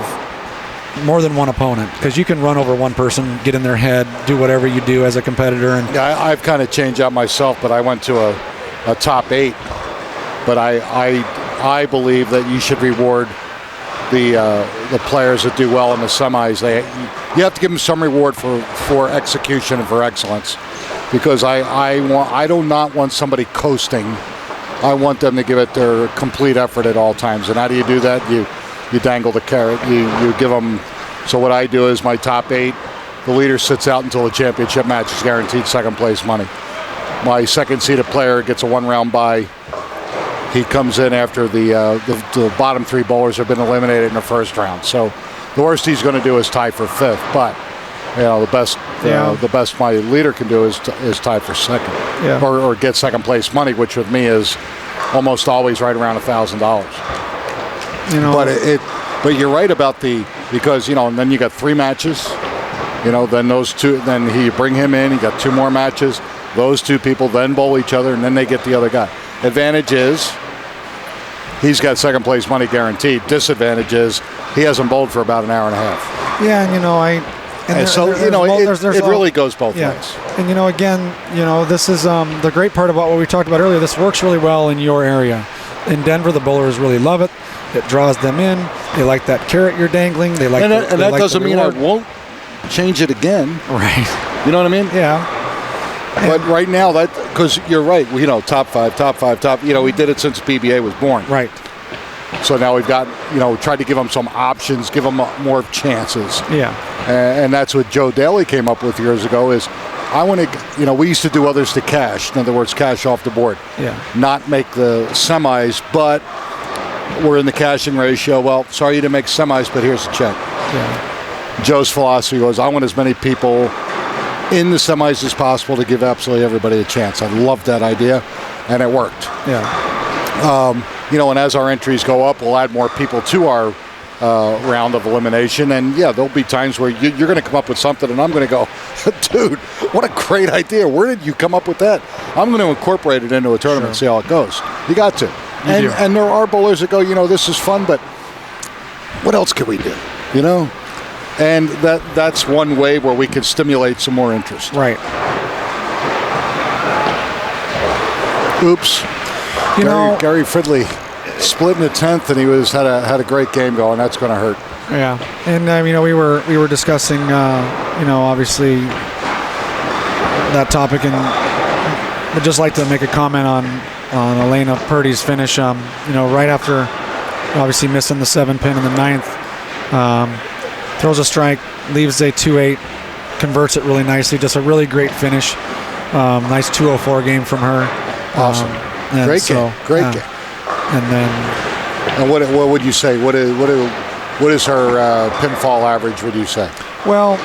more than one opponent, because you can run over one person, get in their head, do whatever you do as a competitor. And yeah, I've kind of changed out myself, but I went to a top 8. But I believe that you should reward the players that do well in the semis. You have to give them some reward for execution and for excellence, because I do not want somebody coasting. I want them to give it their complete effort at all times. And how do you do that? You dangle the carrot. You give them. So what I do is my top 8, the leader sits out until the championship match is guaranteed second place money. My second seeded player gets a 1-round bye. He comes in after the bottom 3 bowlers have been eliminated in the first round. So the worst he's going to do is tie for 5th. But you know, the best my leader can do is tie for 2nd, or get second place money, which with me is almost always right around $1,000. You know, but you're right about because you know, and then you got 3 matches, you know, then those 2, then you bring him in, you got 2 more matches, Those two people then bowl each other, and then they get the other guy. Advantage is he's got second place money guaranteed. Disadvantage is he hasn't bowled for about an hour and a half. Yeah, and it really goes both ways. And again, this is the great part about what we talked about earlier. This works really well in your area. In Denver, the bowlers really love it. It draws them in. They like that carrot you're dangling. They like, that doesn't mean I won't change it again. Right. You know what I mean? Yeah. But right now, because you're right. Top five. We did it since PBA was born. Right. So now we've got, tried to give them some options, give them more chances. Yeah. And that's what Joe Daly came up with years ago is, I want to, we used to do others to cash. In other words, cash off the board. Yeah. Not make the semis, but we're in the cashing ratio. Well, sorry you didn't make semis, but here's a check. Yeah. Joe's philosophy was, I want as many people in the semis as possible to give absolutely everybody a chance. I loved that idea, and it worked. Yeah. And as our entries go up, we'll add more people to our round of elimination. And, there'll be times where you're going to come up with something, and I'm going to go, dude, what a great idea. Where did you come up with that? I'm going to incorporate it into a tournament and see how it goes. You got to. And there are bowlers that go, this is fun, but what else can we do? And that's one way where we can stimulate some more interest. Right. Oops. Gary Fridley split in the 10th, and he had a great game going. That's going to hurt. Yeah, and we were discussing obviously that topic, and I'd just like to make a comment on Elena Purdy's finish. Right after obviously missing the 7-pin in the 9th, throws a strike, leaves a 2-8, converts it really nicely. Just a really great finish. Nice 204 game from her. Awesome. Great game. And then, and what would you say? What is her pinfall average? Would you say? Well,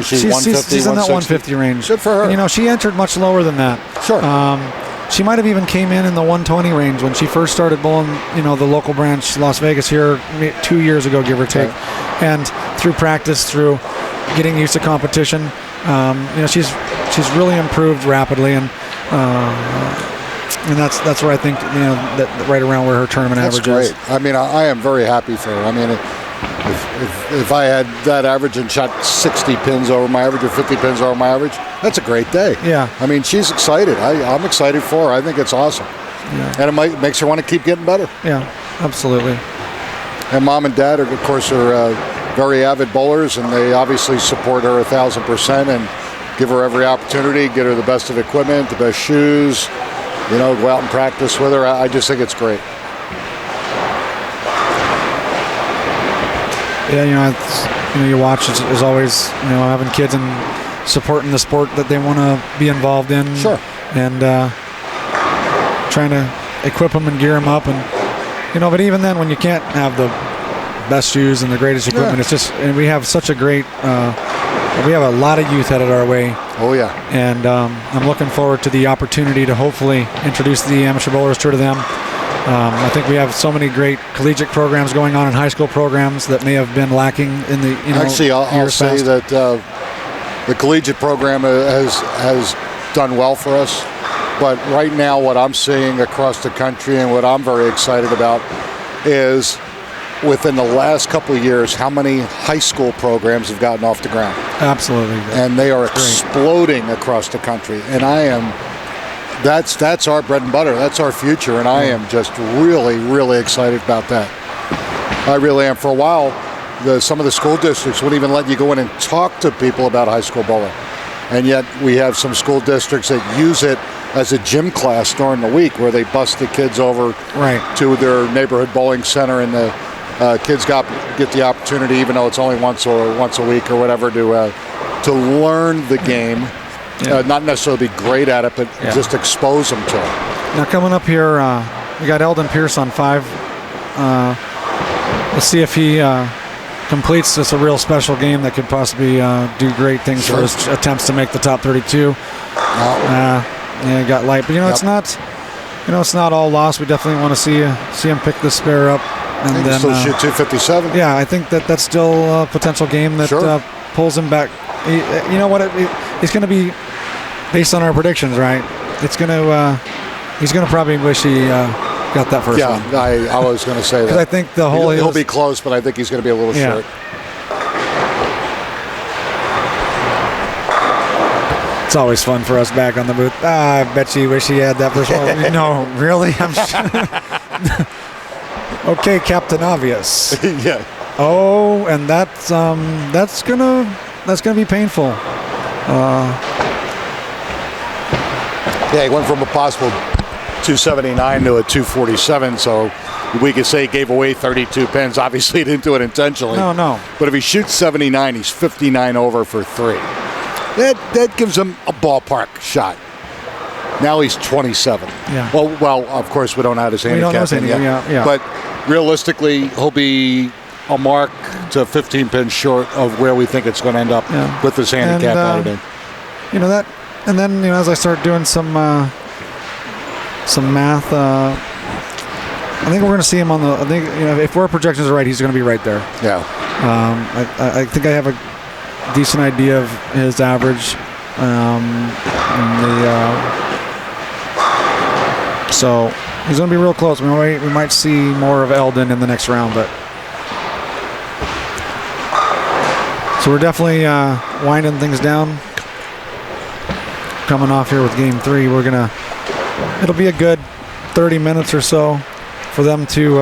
she's in that 150 range. Good for her. And, she entered much lower than that. Sure. She might have even came in the 120 range when she first started bowling, the local branch, Las Vegas here 2 years ago, give or take. Right. And through practice, through getting used to competition, she's really improved rapidly, and that's where I think that right around where her tournament average is. That's great. I am very happy for her. If I had that average and shot 60 pins over my average or 50 pins over my average, that's a great day. Yeah. She's excited. I'm excited for her. I think it's awesome. Yeah. And it makes her want to keep getting better. Yeah, absolutely. And mom and dad, of course, are very avid bowlers, and they obviously support her 1,000% and give her every opportunity, get her the best of equipment, the best shoes, go out and practice with her. I just think it's great. Yeah, you watch is always, having kids and supporting the sport that they want to be involved in. Sure. And trying to equip them and gear them up. And, but even then, when you can't have the best shoes and the greatest equipment, it's just, and we have such a great, we have a lot of youth headed our way. Oh, yeah. And I'm looking forward to the opportunity to hopefully introduce the Amateur Bowlers Tour to them. I think we have so many great collegiate programs going on and high school programs that may have been lacking in the Actually, I'll say past. that the collegiate program has done well for us. But right now, what I'm seeing across the country and what I'm very excited about is within the last couple of years, how many high school programs have gotten off the ground. Absolutely. And they are exploding across the country. And that's our bread and butter. That's our future. And I am just really, really excited about that. I really am. For a while, some of the school districts wouldn't even let you go in and talk to people about high school bowling. And yet we have some school districts that use it as a gym class during the week where they bus the kids over to their neighborhood bowling center, and the kids get the opportunity, even though it's only once a week or whatever, to learn the game. Not necessarily be great at it, but just expose them to it. Now coming up here, we got Eldon Pierce on 5. Let's see if he completes this a real special game that could possibly do great things for his attempts to make the top 32. Got light, but it's not all lost. We definitely want to see him pick the spare up, and then still shoot 257. Yeah, I think that's still a potential game that pulls him back. You know what? He's going to be based on our predictions, right? It's gonna. He's gonna probably wish he got that first one. Yeah, I was going to say that. Because I think the whole he'll be close, but I think he's going to be a little short. It's always fun for us back on the booth. I bet you wish he had that first one. No, really? Okay, Captain Obvious. Yeah. Oh, and that's gonna be painful. Yeah, he went from a possible 279 to a 247, so we could say he gave away 32 pins. Obviously, he didn't do it intentionally. No. But if he shoots 79, he's 59 over for 3. That gives him a ballpark shot. Now he's 27. Yeah. Well, of course, we don't have his handicap yet. Yeah. But realistically, he'll be a mark to 15 pins short of where we think it's going to end up with this handicap added in. You know that, and then as I start doing some math, I think we're going to see him on the. I think if our projections are right, he's going to be right there. Yeah. I think I have a decent idea of his average. So he's going to be real close. We might see more of Eldon in the next round, but so we're definitely winding things down. Coming off here with Game 3, it'll be a good 30 minutes or so for them to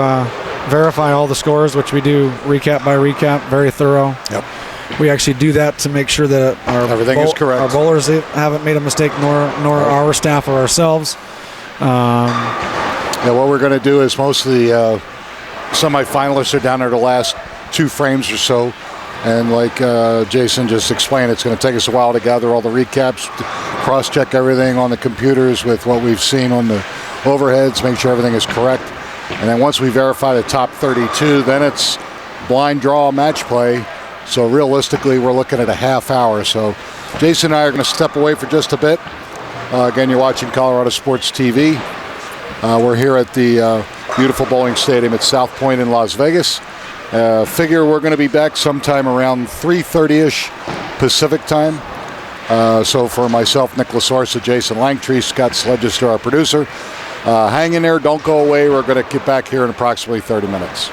verify all the scores, which we do recap by recap, very thorough. Yep. We actually do that to make sure that everything is correct. Our bowlers haven't made a mistake, nor our staff or ourselves. What we're going to do is most of the semifinalists are down there the last 2 frames or so. And like Jason just explained, it's going to take us a while to gather all the recaps, cross-check everything on the computers with what we've seen on the overheads, make sure everything is correct. And then once we verify the top 32, then it's blind draw match play. So realistically, we're looking at a half hour. So Jason and I are going to step away for just a bit. Again, you're watching Colorado Sports TV. We're here at the beautiful bowling stadium at South Point in Las Vegas. Figure we're going to be back sometime around 3:30ish Pacific time. So for myself, Nick Lasorsa, Jason Langtree, Scott Sledges, our producer, hang in there, don't go away. We're going to get back here in approximately 30 minutes.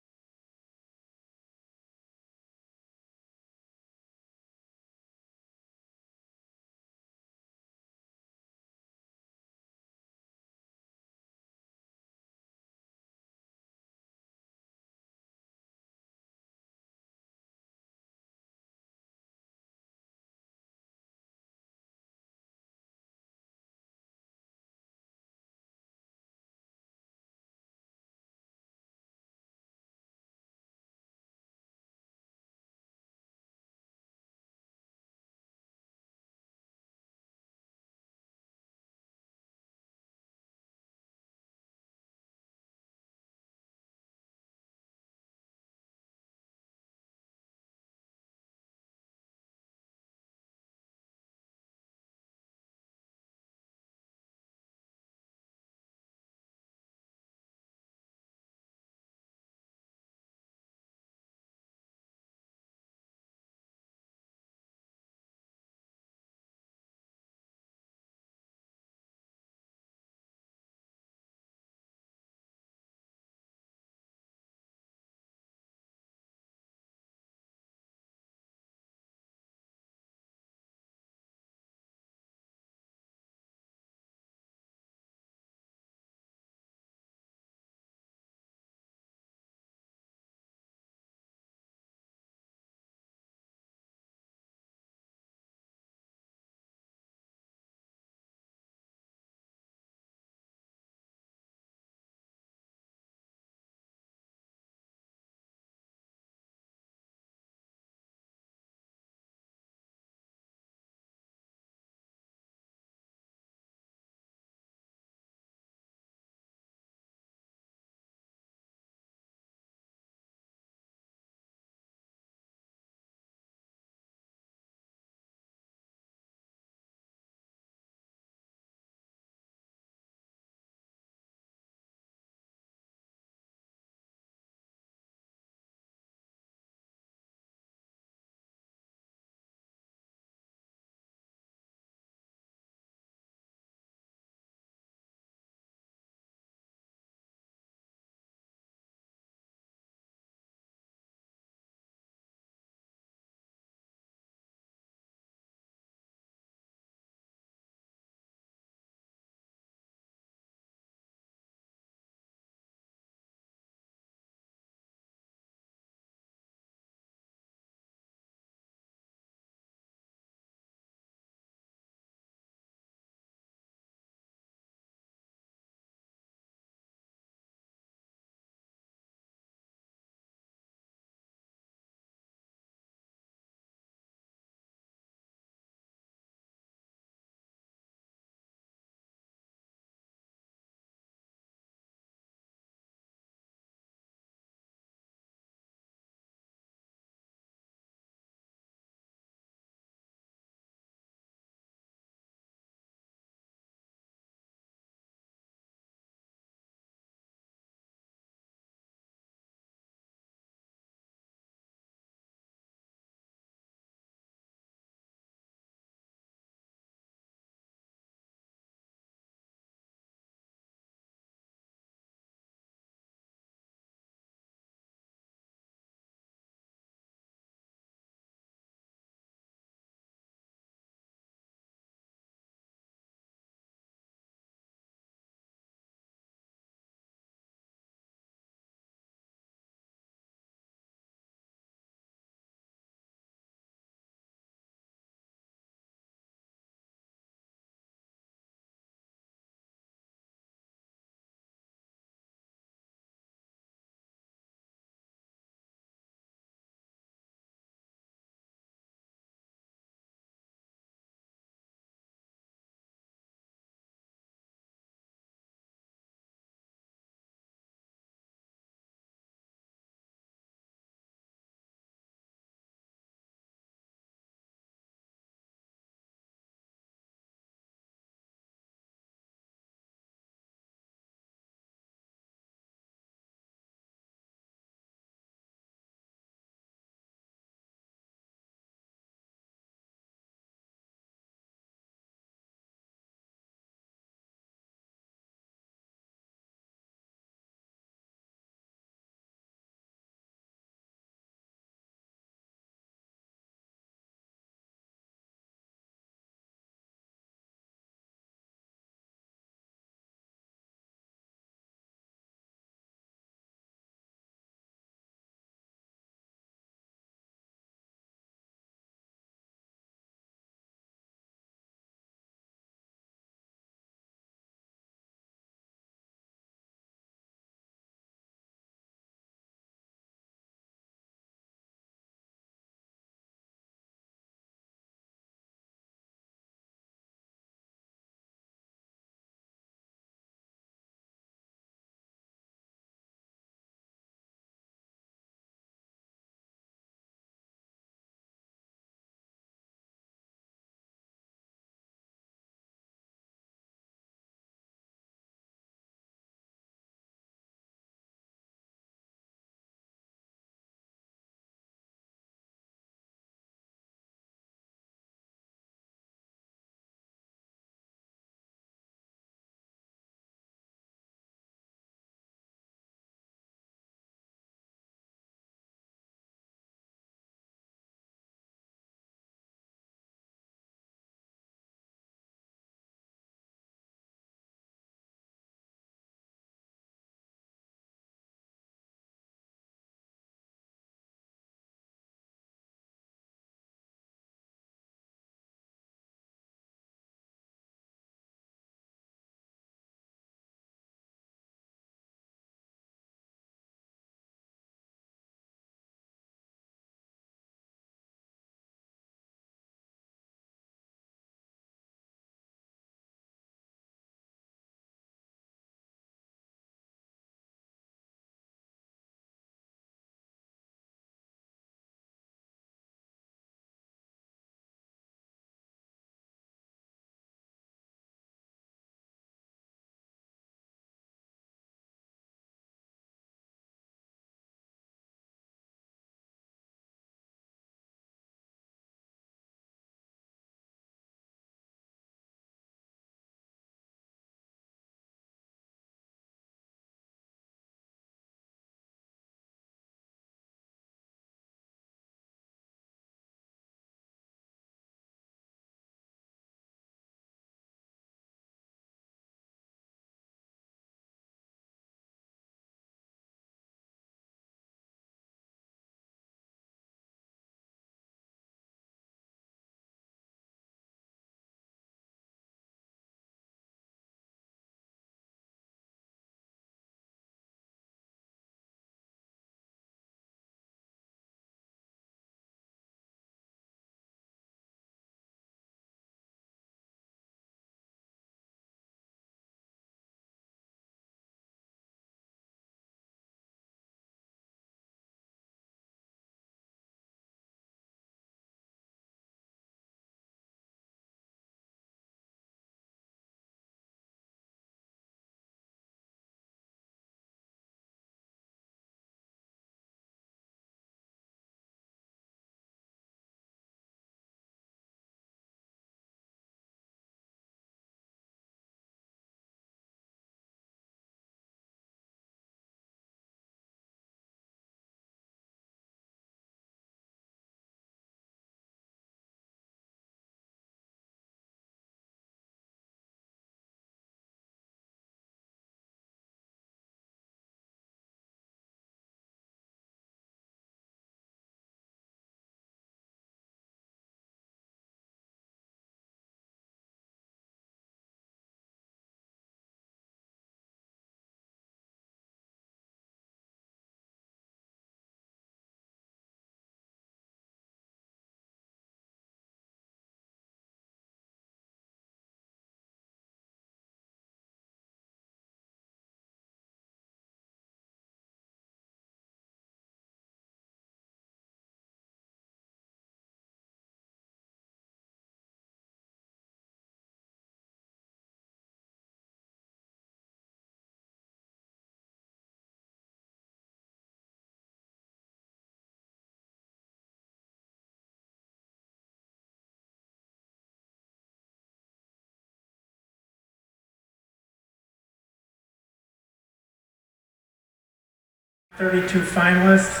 32 finalists.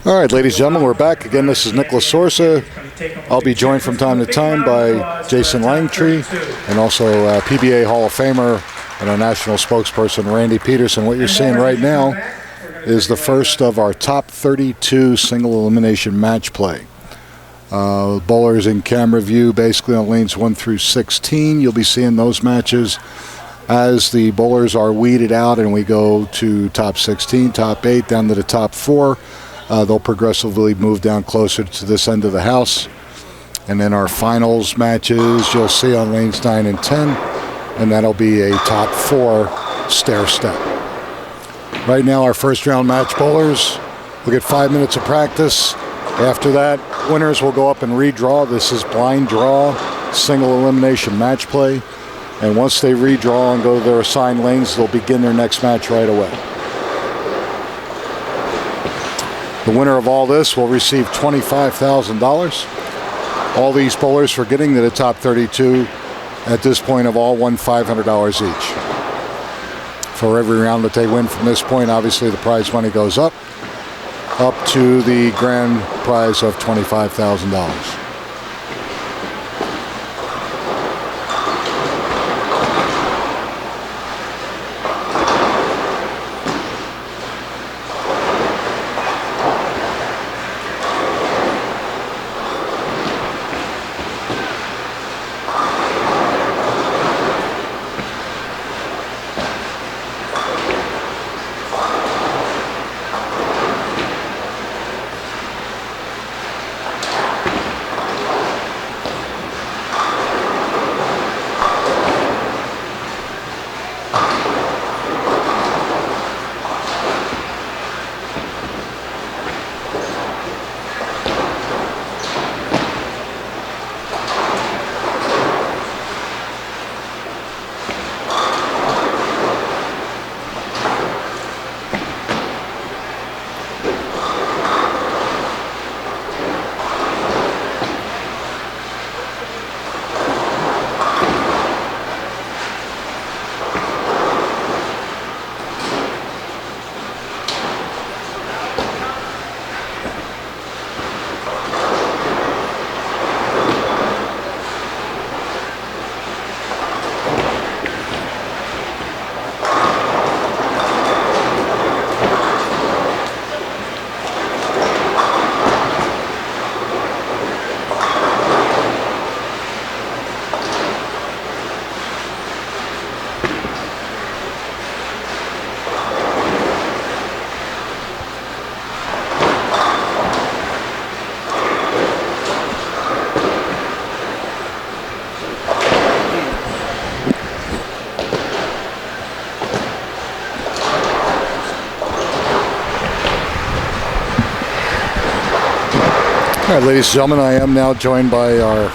All right, ladies and gentlemen, we're back again. This is Nicholas Sorsa. I'll be joined from time to time by Jason Langtree and also PBA Hall of Famer and our national spokesperson, Randy Peterson. What you're seeing right now is the first of our top 32 single elimination match play. Bowlers in camera view, basically on lanes 1 through 16. You'll be seeing those matches as the bowlers are weeded out and we go to top 16, top 8, down to the top 4. They'll progressively move down closer to this end of the house. And then our finals matches you'll see on lanes 9 and 10, and that'll be a top 4 stair step. Right now our first round match bowlers will get 5 minutes of practice. After that, winners will go up and redraw. This is blind draw, single elimination match play. And once they redraw and go to their assigned lanes, they'll begin their next match right away. The winner of all this will receive $25,000. All these bowlers for getting to the top 32 at this point have all won $500 each. For every round that they win from this point, obviously the prize money goes up to the grand prize of $25,000. All right, ladies and gentlemen, I am now joined by our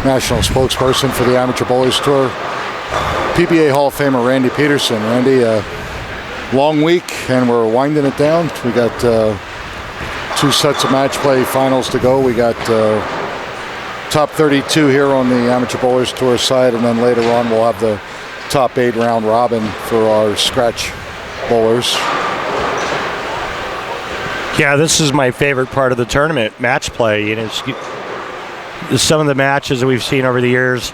national spokesperson for the Amateur Bowlers Tour, PBA Hall of Famer Randy Peterson. Randy, long week and we're winding it down. We got 2 sets of match play finals to go. We got top 32 here on the Amateur Bowlers Tour side, and then later on we'll have the top 8 round robin for our scratch bowlers. Yeah, this is my favorite part of the tournament, match play. And it's some of the matches that we've seen over the years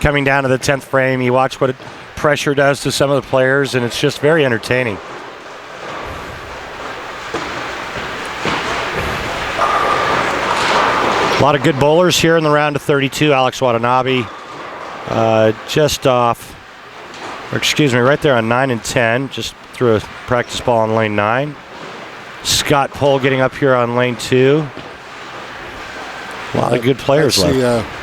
coming down to the 10th frame. You watch what pressure does to some of the players, and it's just very entertaining. A lot of good bowlers here in the round of 32. Alex Watanabe just off, or excuse me, right there on 9 and 10. Just threw a practice ball on lane 9. Scott Pohl getting up here on lane 2. A lot of good players left.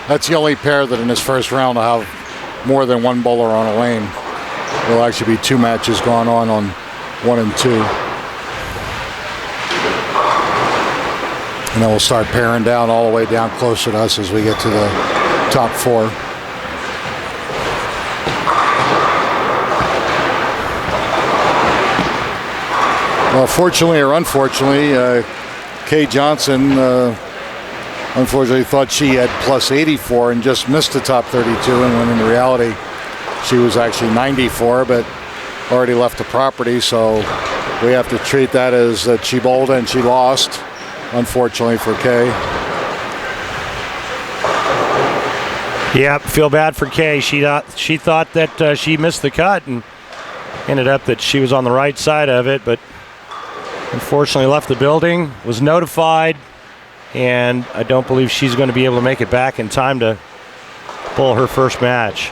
That's the only pair that in this first round will have more than one bowler on a lane. There'll actually be 2 matches going on 1 and 2. And then we'll start pairing down all the way down closer to us as we get to the top 4. Well, fortunately or unfortunately, Kay Johnson unfortunately thought she had plus 84 and just missed the top 32, and when in reality she was actually 94, but already left the property, so we have to treat that as that she bowled and she lost, unfortunately for Kay. Yeah, feel bad for Kay. She thought that she missed the cut and ended up that she was on the right side of it, but unfortunately left the building, was notified, and I don't believe she's going to be able to make it back in time to bowl her first match.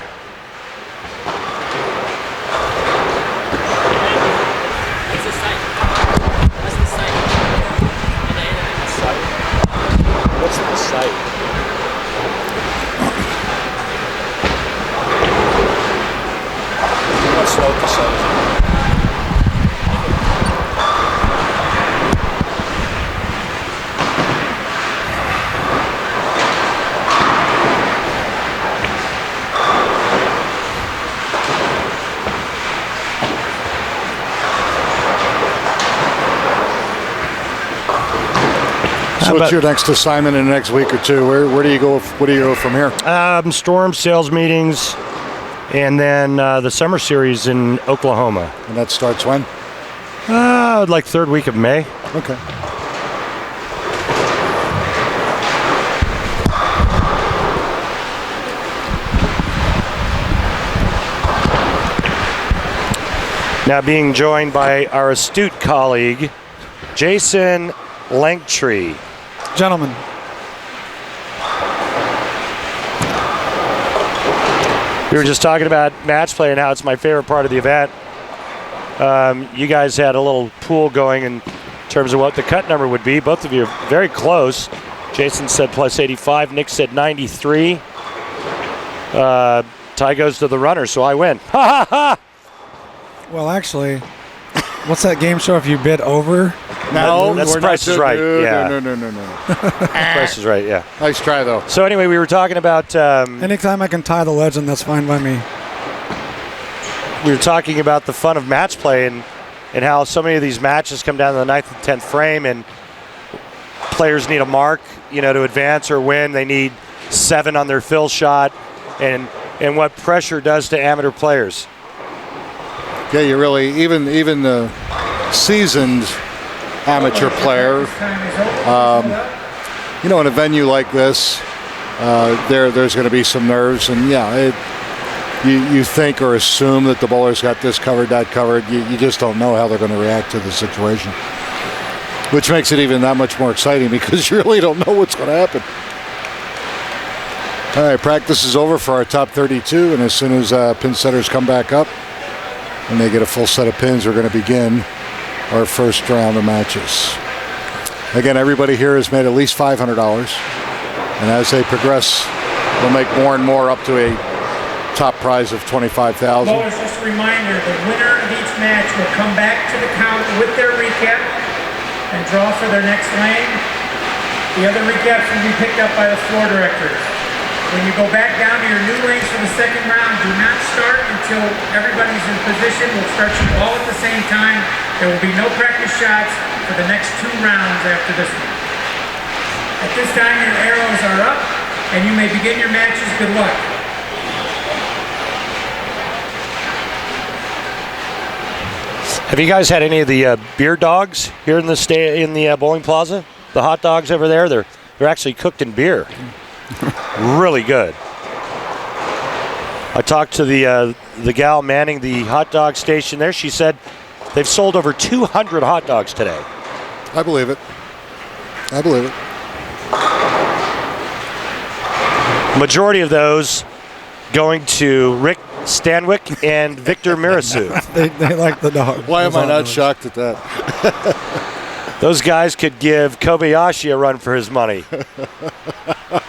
So what's your next assignment in the next week or two? Where do you go? Where do you go from here? Storm sales meetings, and then the summer series in Oklahoma. And that starts when? Like third week of May. Okay. Now being joined by our astute colleague, Jason Langtree. Gentlemen. We were just talking about match play and how it's my favorite part of the event. You guys had a little pool going in terms of what the cut number would be. Both of you are very close. Jason said plus 85. Nick said 93. Tie goes to the runner, so I win. Ha ha ha! Well, actually, what's that game show if you bid over? No, that's Price is Right. Yeah. No. Price is Right, yeah. Nice try, though. So anyway, we were talking about... Anytime I can tie the legend, that's fine by me. we were talking about the fun of match play and how so many of these matches come down to the 9th and 10th frame, and players need a mark, to advance or win. They need 7 on their fill shot, and what pressure does to amateur players. Yeah, you really, even the seasoned amateur player, in a venue like this, there's going to be some nerves, and you think or assume that the bowler's got this covered, that covered. You just don't know how they're going to react to the situation, which makes it even that much more exciting because you really don't know what's going to happen. All right, practice is over for our top 32, and as soon as pin setters come back up and they get a full set of pins, we're going to begin our first round of matches. Again, everybody here has made at least $500, and as they progress, they'll make more and more up to a top prize of $25,000. Bowlers, just a reminder, the winner of each match will come back to the count with their recap and draw for their next lane. The other recaps will be picked up by the floor directors. When you go back down to your new lanes for the second round, do not start until everybody's in position. We'll start you all at the same time. There will be no practice shots for the next 2 rounds after this one. At this time, your arrows are up, and you may begin your matches. Good luck. Have you guys had any of the beer dogs here in the bowling plaza? The hot dogs over there, they're actually cooked in beer. Really good. I talked to the gal manning the hot dog station there. She said they've sold over 200 hot dogs today. I believe it. Majority of those going to Rick Stanwyck and Victor Mirasu. They like the dog. Why am I not shocked at that? Those guys could give Kobayashi a run for his money.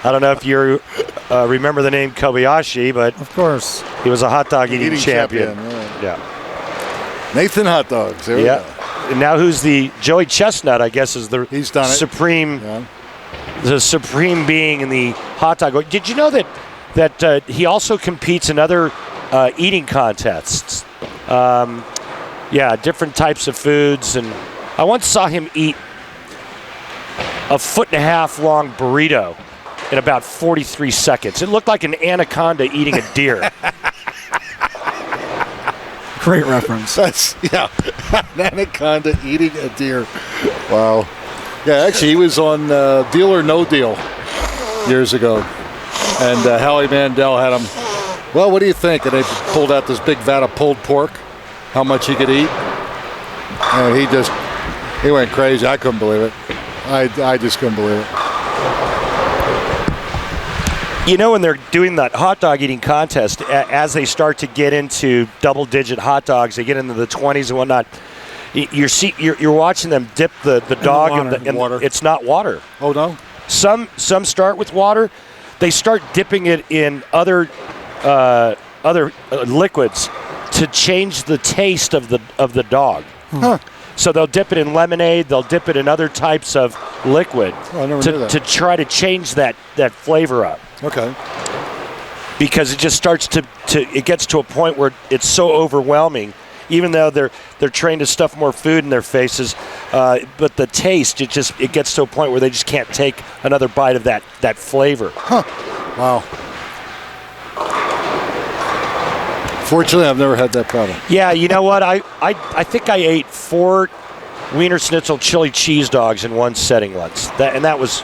I don't know if you remember the name Kobayashi, but of course he was a hot dog eating champion. Right. Yeah. Nathan Hot Dogs. There we go. And now who's the Joey Chestnut? I guess is the He's done it. the supreme being in the hot dog. Did you know that he also competes in other eating contests? Different types of foods, and I once saw him eat a 1.5 long burrito in about 43 seconds. It looked like an anaconda eating a deer. Great reference. That's, yeah. An anaconda eating a deer. Wow. Yeah, actually, he was on Deal or No Deal years ago. And Howie Mandel had him, well, what do you think? And they pulled out this big vat of pulled pork, how much he could eat. And he went crazy. I couldn't believe it. I just couldn't believe it. You know, when they're doing that hot dog eating contest, as they start to get into double-digit hot dogs, they get into the 20s and whatnot. You're watching them dip the dog in water. It's not water. Oh no. Some start with water. They start dipping it in other liquids to change the taste of the dog. Huh. So they'll dip it in lemonade. They'll dip it in other types of liquid I never knew that. to try to change that flavor up. Okay. Because it just starts it gets to a point where it's so overwhelming, even though they're trained to stuff more food in their faces, but the taste, it gets to a point where they just can't take another bite of that flavor. Huh. Wow. Fortunately, I've never had that problem. Yeah, you know what? I think I ate 4 Wiener Schnitzel chili cheese dogs in one setting once. That was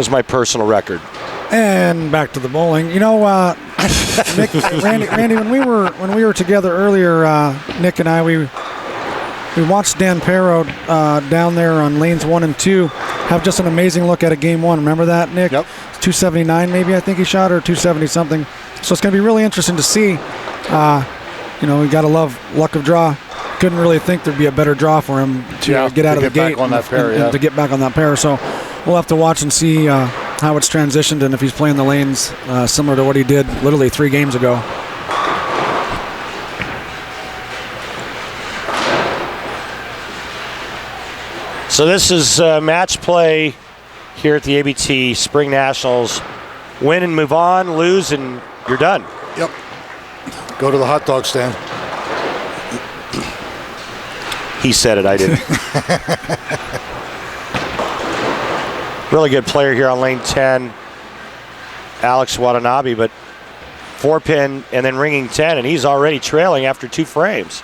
my personal record. And back to the bowling. You know, Nick, Randy, when we were together earlier, Nick and I, we watched Dan Perro down there on lanes 1 and 2 have just an amazing look at a game 1. Remember that, Nick? Yep. 279 maybe I think he shot, or 270 something. So it's going to be really interesting to see. You know, we got to love luck of draw. Couldn't really think there'd be a better draw for him to get out of the gate back on that pair, and to get back on that pair. So we'll have to watch and see how it's transitioned and if he's playing the lanes similar to what he did literally 3 games ago. So this is match play here at the ABT Spring Nationals. Win and move on, lose and you're done. Yep. Go to the hot dog stand. He said it, I didn't. Really good player here on lane 10, Alex Watanabe, but 4-pin and then ringing 10, and he's already trailing after 2 frames.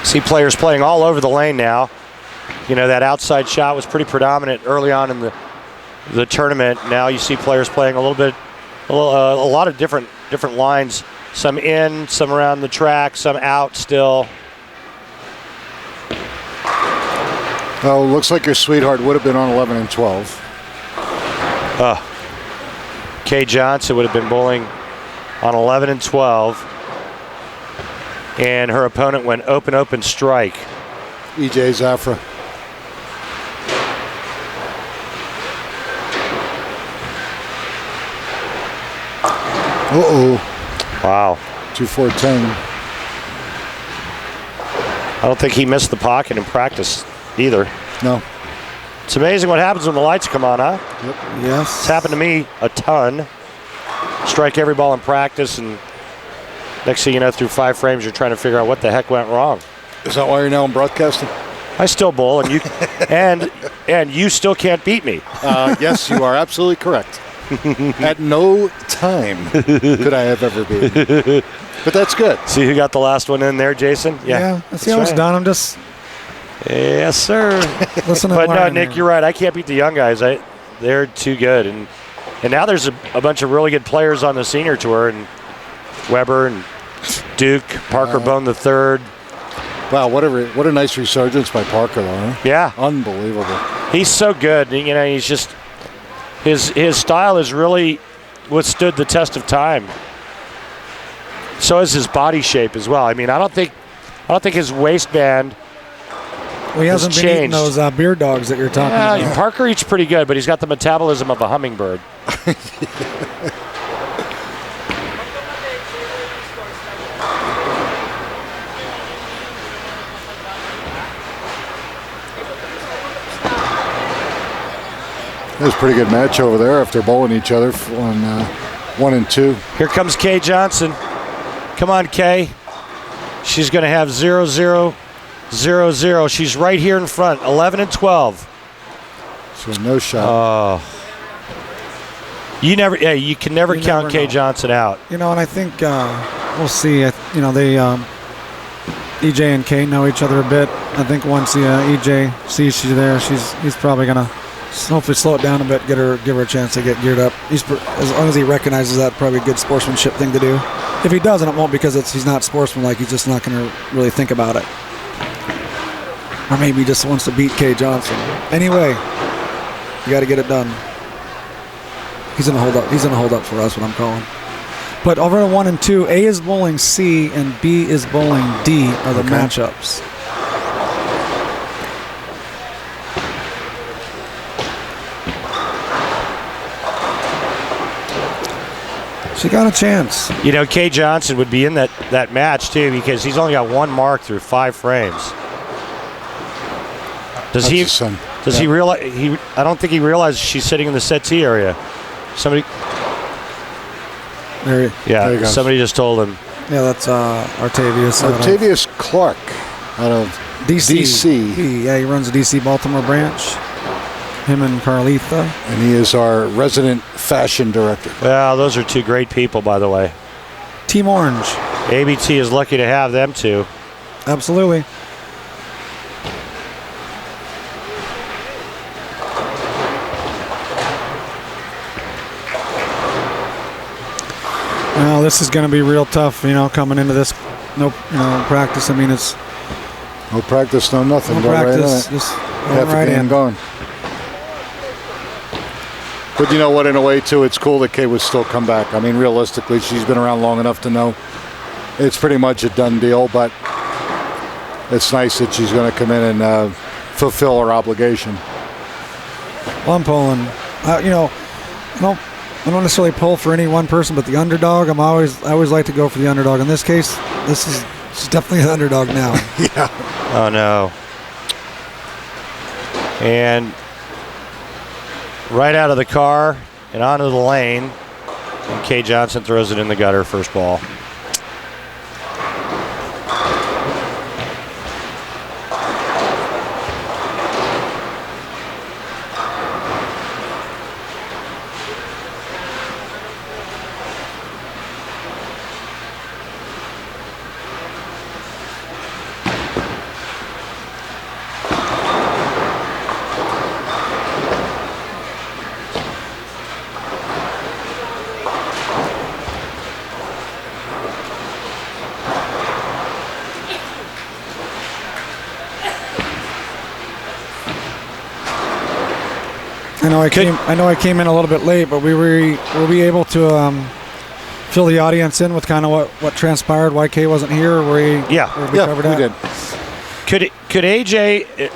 See players playing all over the lane now. You know, that outside shot was pretty predominant early on in the tournament. Now you see players playing a lot of different lines. Some in, some around the track, some out still. Oh, looks like your sweetheart would have been on 11 and 12. Kay Johnson would have been bowling on 11 and 12. And her opponent went open strike. EJ Zafra. Uh-oh. Wow. 2-4-10. I don't think he missed the pocket in practice either. No. It's amazing what happens when the lights come on, huh? Yep. Yes. It's happened to me a ton. Strike every ball in practice, and next thing you know, through 5 frames, you're trying to figure out what the heck went wrong. Is that why you're now in broadcasting? I still bowl, and you and you still can't beat me. Yes, you are absolutely correct. At no time could I have ever been. But that's good. See who got the last one in there, Jason? Yeah. Let's see how it's done. I'm just yes, sir. listening. But no, Nick, you're right. I can't beat the young guys. They're too good, and now there's a bunch of really good players on the senior tour, and Weber and Duke, Parker Bone the third. Wow, what a nice resurgence by Parker, though. Huh? Yeah, unbelievable. He's so good. You know, he's just his style has really withstood the test of time. So has his body shape as well. I mean, I don't think his waistband. Well, he hasn't been eating those beer dogs that you're talking about. Parker eats pretty good, but he's got the metabolism of a hummingbird. It was a pretty good match over there after bowling each other on 1 and 2. Here comes Kay Johnson. Come on, Kay. She's going to have 0-0 0-0. She's right here in front, 11 and 12. So no shot. You can never count Kay Johnson out. And I think we'll see. They EJ and Kay know each other a bit. I think once EJ sees she's there, he's probably gonna hopefully slow it down a bit, give her a chance to get geared up. As long as he recognizes that, probably a good sportsmanship thing to do. If he doesn't, it won't, because he's not sportsmanlike. He's just not gonna really think about it. Or maybe he just wants to beat Kay Johnson. Anyway, you got to get it done. He's gonna hold up. He's gonna hold up for us. What I'm calling. But over to 1 and 2, A is bowling C and B is bowling D are the matchups. She got a chance. Kay Johnson would be in that match too, because he's only got 1 mark through 5 frames. Does he realize? I don't think he realizes she's sitting in the settee area. Somebody. There he somebody just told him. Yeah, that's Artavius. Artavius Clark out of DC. Yeah, he runs the DC Baltimore branch. Him and Carlitha. And he is our resident fashion director. Well, those are 2 great people, by the way. Team Orange. ABT is lucky to have them 2. Absolutely. Well, this is going to be real tough, coming into this. No, practice. I mean, it's no practice, no nothing. No practice, just half a game gone. But you know what? In a way, too, it's cool that Kay would still come back. I mean, realistically, she's been around long enough to know it's pretty much a done deal. But it's nice that she's going to come in and fulfill her obligation. Well, I'm pulling. I don't necessarily pull for any one person, but the underdog. I always like to go for the underdog. In this case, she's definitely an underdog now. Yeah. Oh no. And right out of the car and onto the lane, and Kay Johnson throws it in the gutter, first ball. I know I came in a little bit late, but were we able to fill the audience in with kind of what transpired, why Kay wasn't here? We did. Could AJ,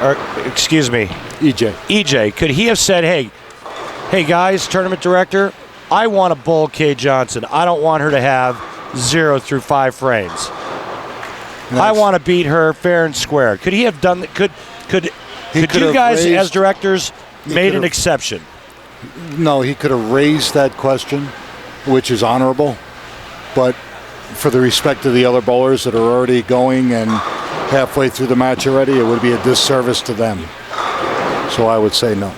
or excuse me, EJ, could he have said, hey guys, tournament director, I want to bowl Kay Johnson. I don't want her to have 0 through 5 frames. Nice. I want to beat her fair and square. Could he have done that? Could you guys, as directors, made an exception? No, he could have raised that question, which is honorable. But for the respect of the other bowlers that are already going and halfway through the match already, it would be a disservice to them. So I would say no.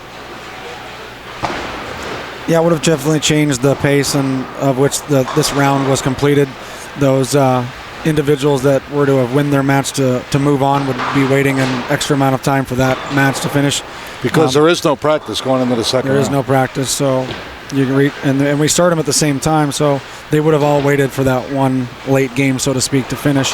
Yeah, it would have definitely changed the pace of which this round was completed. Those individuals that were to have win their match to move on would be waiting an extra amount of time for that match to finish. Because there is no practice going into the second round. There is no practice, so you can and we start them at the same time, so they would have all waited for that one late game, so to speak, to finish.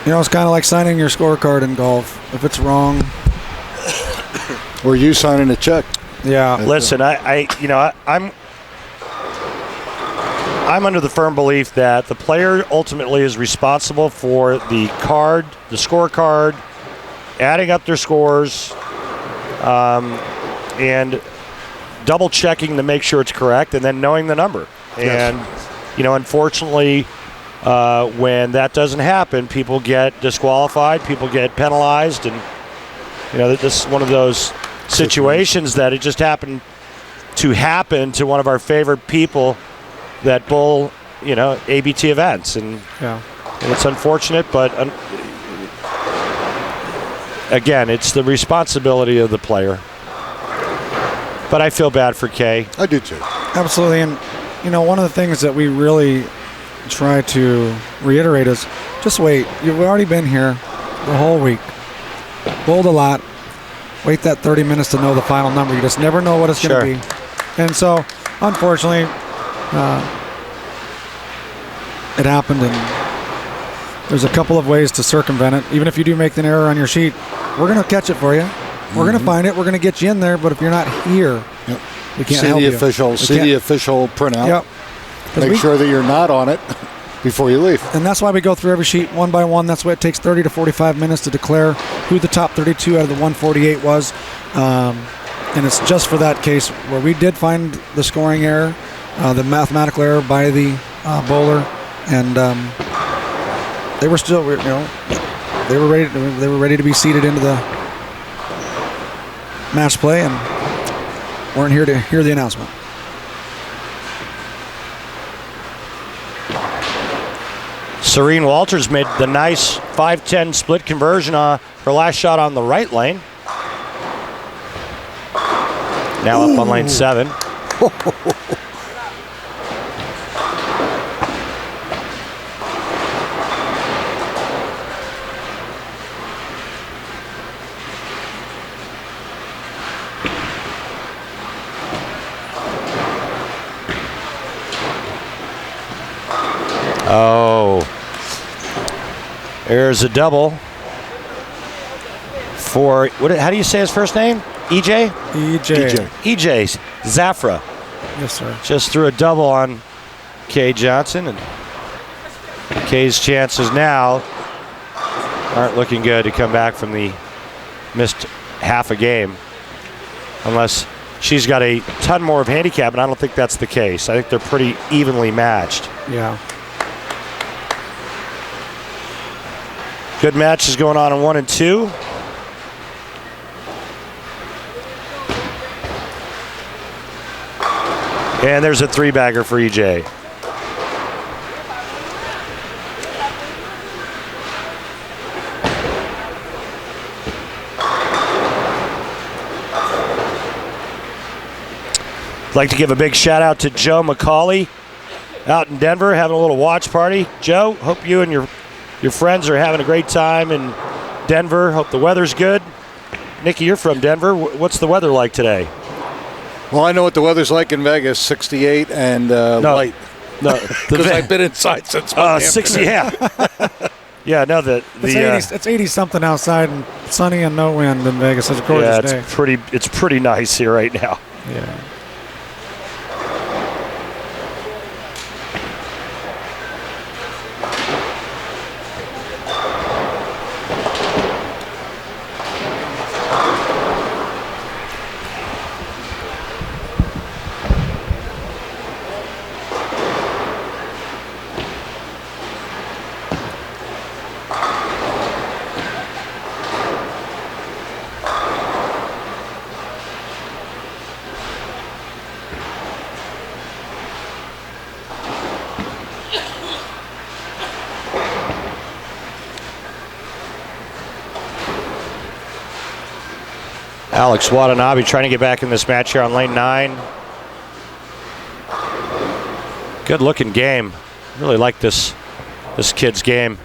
It's kind of like signing your scorecard in golf. If it's wrong, or you signing a check. Yeah. Listen, I'm under the firm belief that the player ultimately is responsible for the scorecard, adding up their scores, and double checking to make sure it's correct, and then knowing the number. Yes. And unfortunately, when that doesn't happen, people get disqualified, people get penalized, and this is one of those situations that it just happened to happen to one of our favorite people that bowl, ABT events, and it's unfortunate, but again, it's the responsibility of the player. But I feel bad for Kay. I do too. Absolutely, and one of the things that we really try to reiterate is just wait. You've already been here the whole week, bowled a lot. Wait that 30 minutes to know the final number. You just never know what it's going to be. And so, unfortunately, it happened, and there's a couple of ways to circumvent it. Even if you do make an error on your sheet, we're going to catch it for you. We're going to find it. We're going to get you in there. But if you're not here, we can't help you. See the official printout. Yep. Make sure that you're not on it before you leave. And that's why we go through every sheet one by one. That's why it takes 30 to 45 minutes to declare who the top 32 out of the 148 was. And it's just for that case where we did find the scoring error, the mathematical error by the bowler, and they were still, they were ready to be seated into the match play, and weren't here to hear the announcement. Serene Walters made the nice 5-10 split conversion her last shot on the right lane. Now up on lane 7. Oh, there's a double for, how do you say his first name? EJ? EJ Zafra. Yes, sir. Just threw a double on Kay Johnson, and Kay's chances now aren't looking good to come back from the missed half a game, unless she's got a ton more of handicap, and I don't think that's the case. I think they're pretty evenly matched. Yeah. Good matches going on in 1 and 2. And there's a 3-bagger for EJ. I'd like to give a big shout out to Joe McCauley out in Denver having a little watch party. Joe, hope you and your friends are having a great time in Denver. Hope the weather's good. Nikki, you're from Denver. What's the weather like today? Well, I know what the weather's like in Vegas, 68 and light. No, because I've been inside since 60. Yeah, yeah. No, it's 80 something outside and sunny and no wind in Vegas. It's a gorgeous day. It's pretty nice here right now. Yeah. Alex Watanabe trying to get back in this match here on lane 9. Good looking game. Really like this kid's game.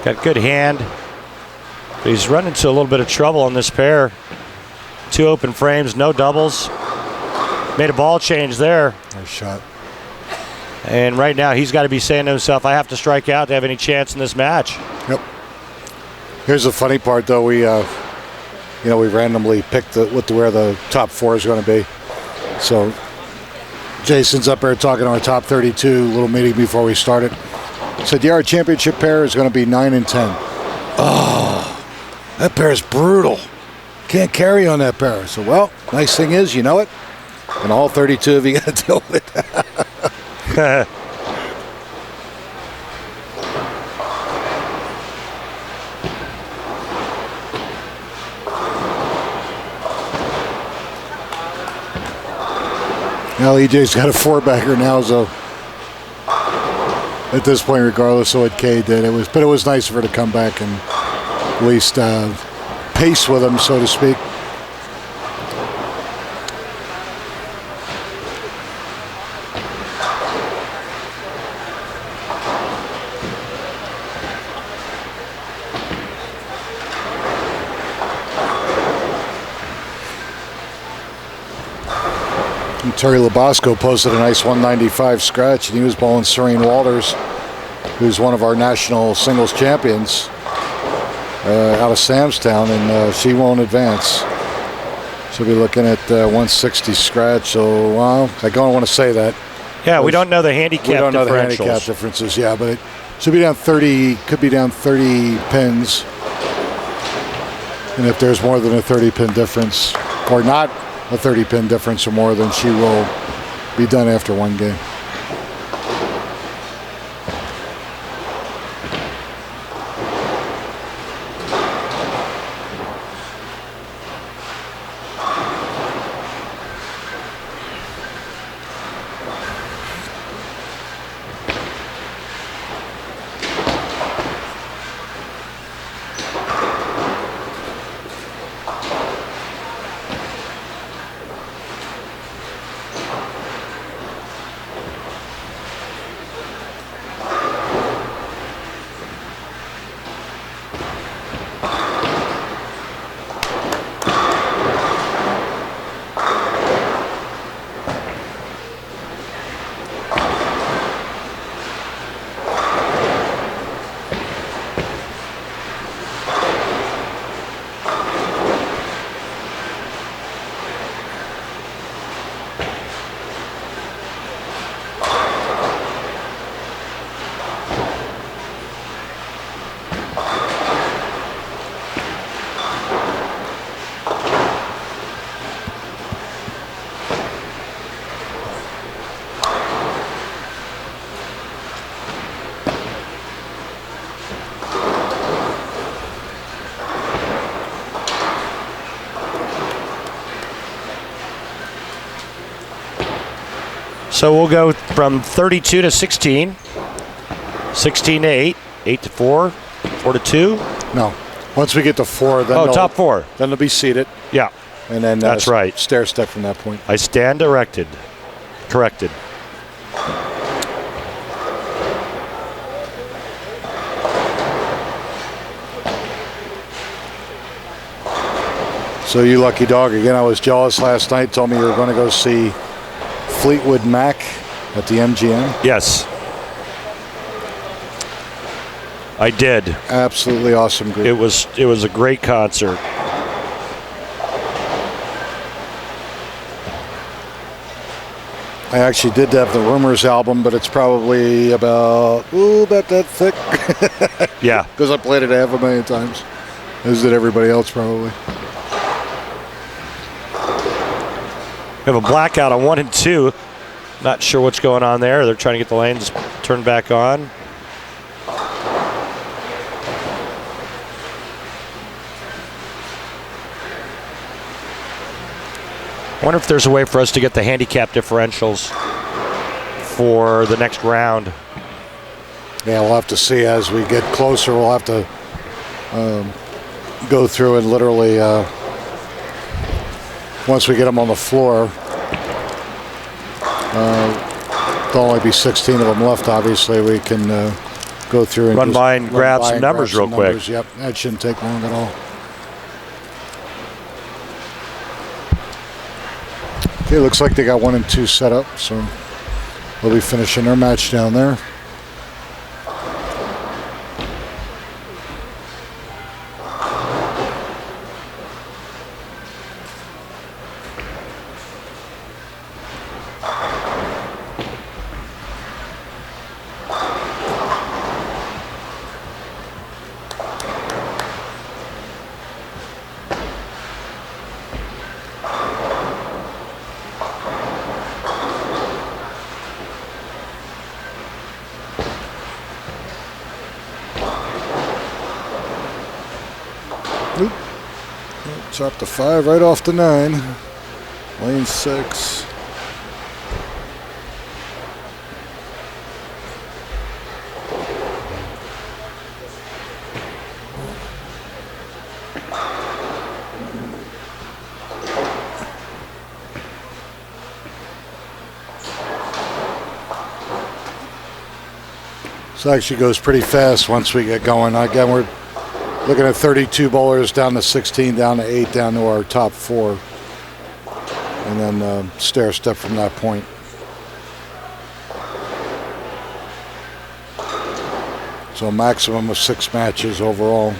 Got good hand. But he's run into a little bit of trouble on this pair. 2 open frames, no doubles. Made a ball change there. Nice shot. And right now he's got to be saying to himself, I have to strike out to have any chance in this match. Yep. Here's the funny part, though. We randomly picked where the top 4 is going to be. So Jason's up there talking to our top 32, little meeting before we started. Said, yeah, our championship pair is going to be 9 and 10. Oh, that pair is brutal. Can't carry on that pair. So, well, nice thing is, you know it. And all 32 of you got to deal with it. Well, EJ's got a 4-bagger now, so at this point, regardless of what Kay did. But it was nice of her to come back and at least pace with him, so to speak. And Terry Labasco posted a nice 195 scratch, and he was bowling Serene Walters, who's one of our national singles champions out of Samstown, and she won't advance. She'll be looking at 160 scratch, so well, I don't want to say that. Yeah, we don't know the handicap differentials. We don't know the handicap differences, yeah, but it should be down 30, could be down 30 pins. And if there's more than a 30-pin difference, or not a 30-pin difference or more, then she will be done after one game. So we'll go from 32 to 16, 16 to 8, 8 to 4, 4 to 2. No. Once we get to 4, then top 4. Then they'll be seated. Yeah. And then that's right. Stair step from that point. I stand corrected. So you lucky dog. Again, I was jealous last night. Told me you were going to go see Fleetwood Mac at the MGM. Yes. I did. Absolutely awesome group. It was a great concert. I actually did have the Rumors album, but it's probably about that thick. Yeah. Because I played it half a million times. As did everybody else probably. We have a blackout on 1 and 2. Not sure what's going on there. They're trying to get the lanes turned back on. I wonder if there's a way for us to get the handicap differentials for the next round. Yeah, we'll have to see as we get closer. We'll have to go through and literally, once we get them on the floor, there'll only be 16 of them left, obviously. We can go through and run by and grab some numbers real quick. Yep, that shouldn't take long at all. Okay, looks like they got 1 and 2 set up, so they'll be finishing their match down there. Drop the 5 right off the 9. Lane 6. This actually goes pretty fast once we get going. Again, we're looking at 32 bowlers down to 16, down to 8, down to our top 4. And then stair step from that point. So a maximum of 6 matches overall.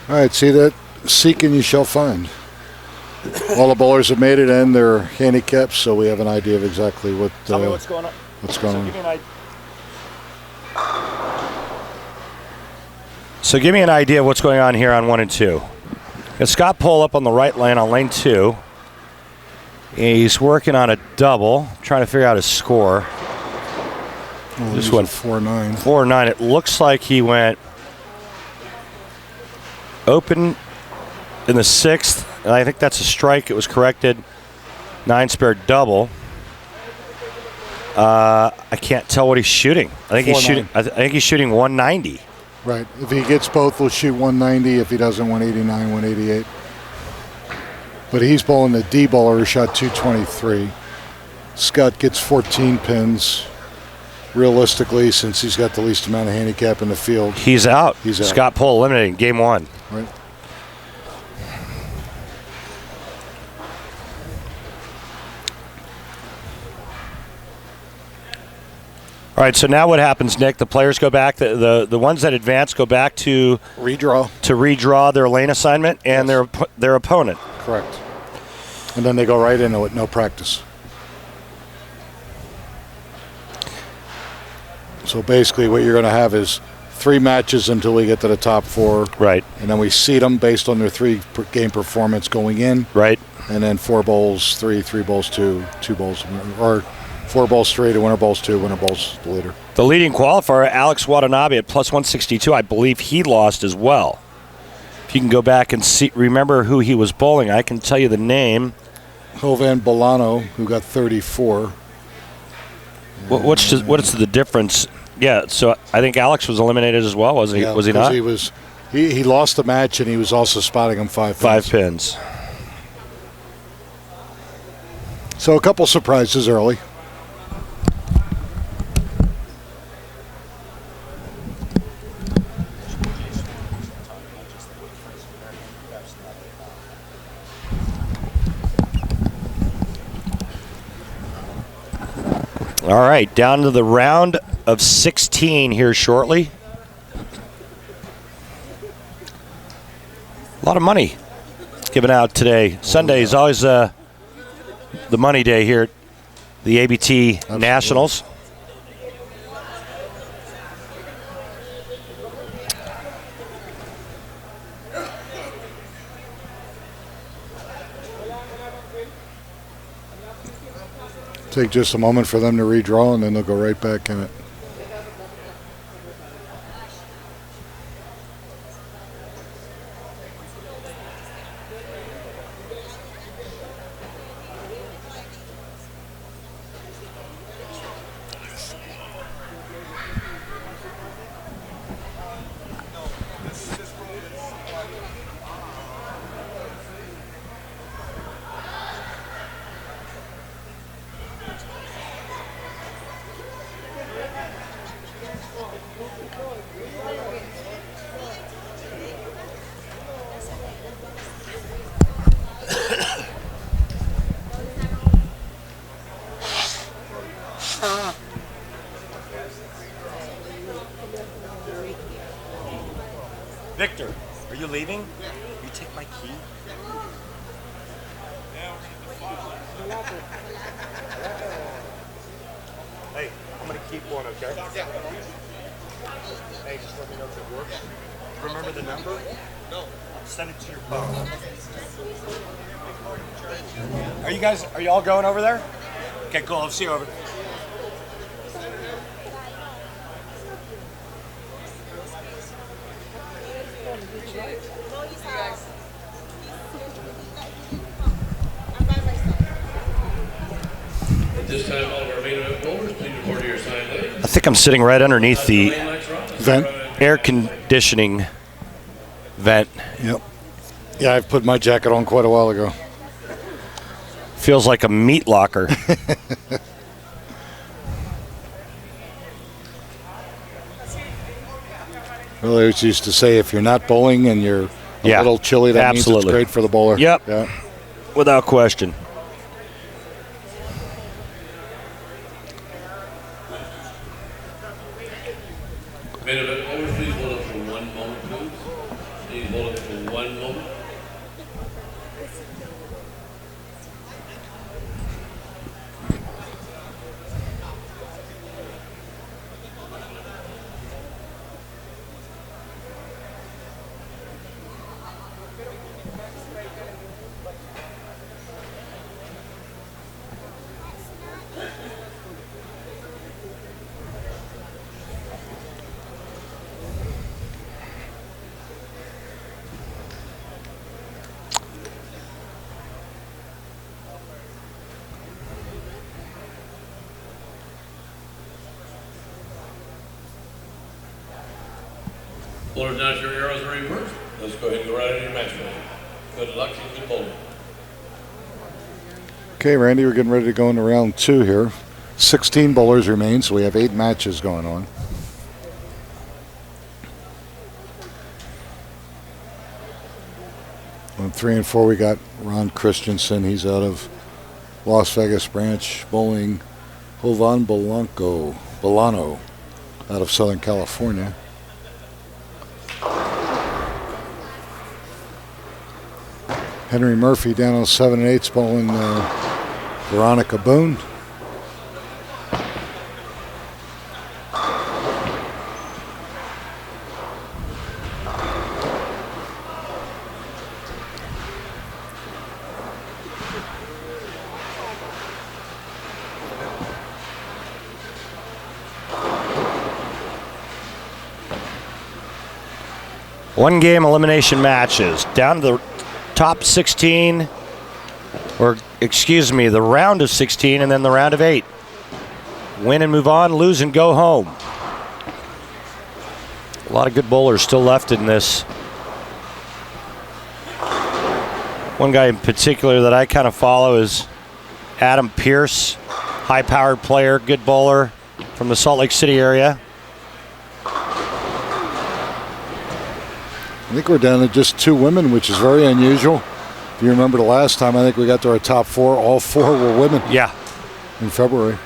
All right, see that? Seek and you shall find. All the bowlers have made it and they're handicapped, so we have an idea of exactly what. Tell me what's going on. What's going on? So give me an idea of what's going on here on 1 and 2. Got Scott Pohl up on the right lane on lane 2. He's working on a double, trying to figure out his score. Oh, This went 4-9. 4-9. It looks like he went open in the 6th, and I think that's a strike. It was corrected. 9 spare double. I can't tell what he's shooting. I think he's shooting. I think he's shooting 190. Right. If he gets both, we'll shoot 190. If he doesn't, 189, 188. But he's bowling the D bowler who shot 223. Scott gets 14 pins. Realistically, since he's got the least amount of handicap in the field, He's out. He's out. Scott Pohl eliminated game 1. right? All right, so now what happens, Nick? The players go back. The ones that advance go back to redraw their lane assignment and their opponent. Correct. And then they go right into it, no practice. So basically what you're going to have is 3 matches until we get to the top 4. Right. And then we seed them based on their 3-game performance going in. Right. And then 4 bowls, 3 bowls, 2 bowls, or 4 bowls, 3, the winner bowls, 2, winner bowls, the leader. The leading qualifier, Alex Watanabe at plus 162. I believe he lost as well. If you can go back and remember who he was bowling, I can tell you the name. Jovan Bolano, who got 34. What's the difference? Yeah, so I think Alex was eliminated as well, was he? Yeah, was he not? He lost the match, and he was also spotting him 5 pins. 5 pins. So a couple surprises early. All right, down to the round of 16 here shortly. A lot of money given out today. Sunday is always the money day here at the ABT Nationals. Take just a moment for them to redraw, and then they'll go right back in it. Victor, are you leaving? You take my key? Hey, I'm gonna keep one, okay? Hey, just let me know if it works. Remember the number? No. Send it to your phone. Are you all going over there? Okay, cool. I'll see you over there. This time, all of our main event bowlers, please report to your assigned lane. I think I'm sitting right underneath the Vent? air conditioning vent. Yep. Yeah, I've put my jacket on quite a while ago. Feels like a meat locker. Well, I used to say if you're not bowling and you're a Yeah, little chilly, that absolutely. means it's great for the bowler. Yep. Yeah. Without question. Main event bowlers, please hold up for 1 moment, please. Please hold up for 1 moment. Bowlers, now your arrows are reversed. Let's go ahead and go right into your match play. Good luck and good bowling. Okay, Randy, we're getting ready to go into round 2 here. 16 bowlers remain, so we have 8 matches going on. On 3 and 4, we got Ron Christensen. He's out of Las Vegas branch, bowling Jovan Bolano out of Southern California. Henry Murphy down on 7 and 8's bowling Veronica Boone. One game elimination matches. Down to the top 16, or excuse me, the round of 16 and then the round of 8. Win and move on, lose and go home. A lot of good bowlers still left in this. One guy in particular that I kind of follow is Adam Pierce, high-powered player, good bowler from the Salt Lake City area. I think we're down to just 2 women, which is very unusual. If you remember the last time, I think we got to our top 4. All 4 were women. Yeah. In February.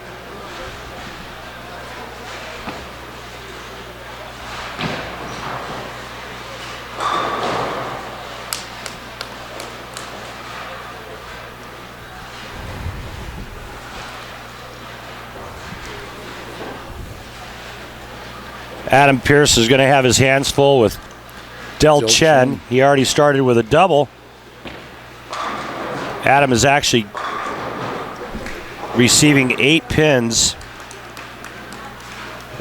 Adam Pierce is going to have his hands full with Del Chen. He already started with a double. Adam is actually receiving 8 pins,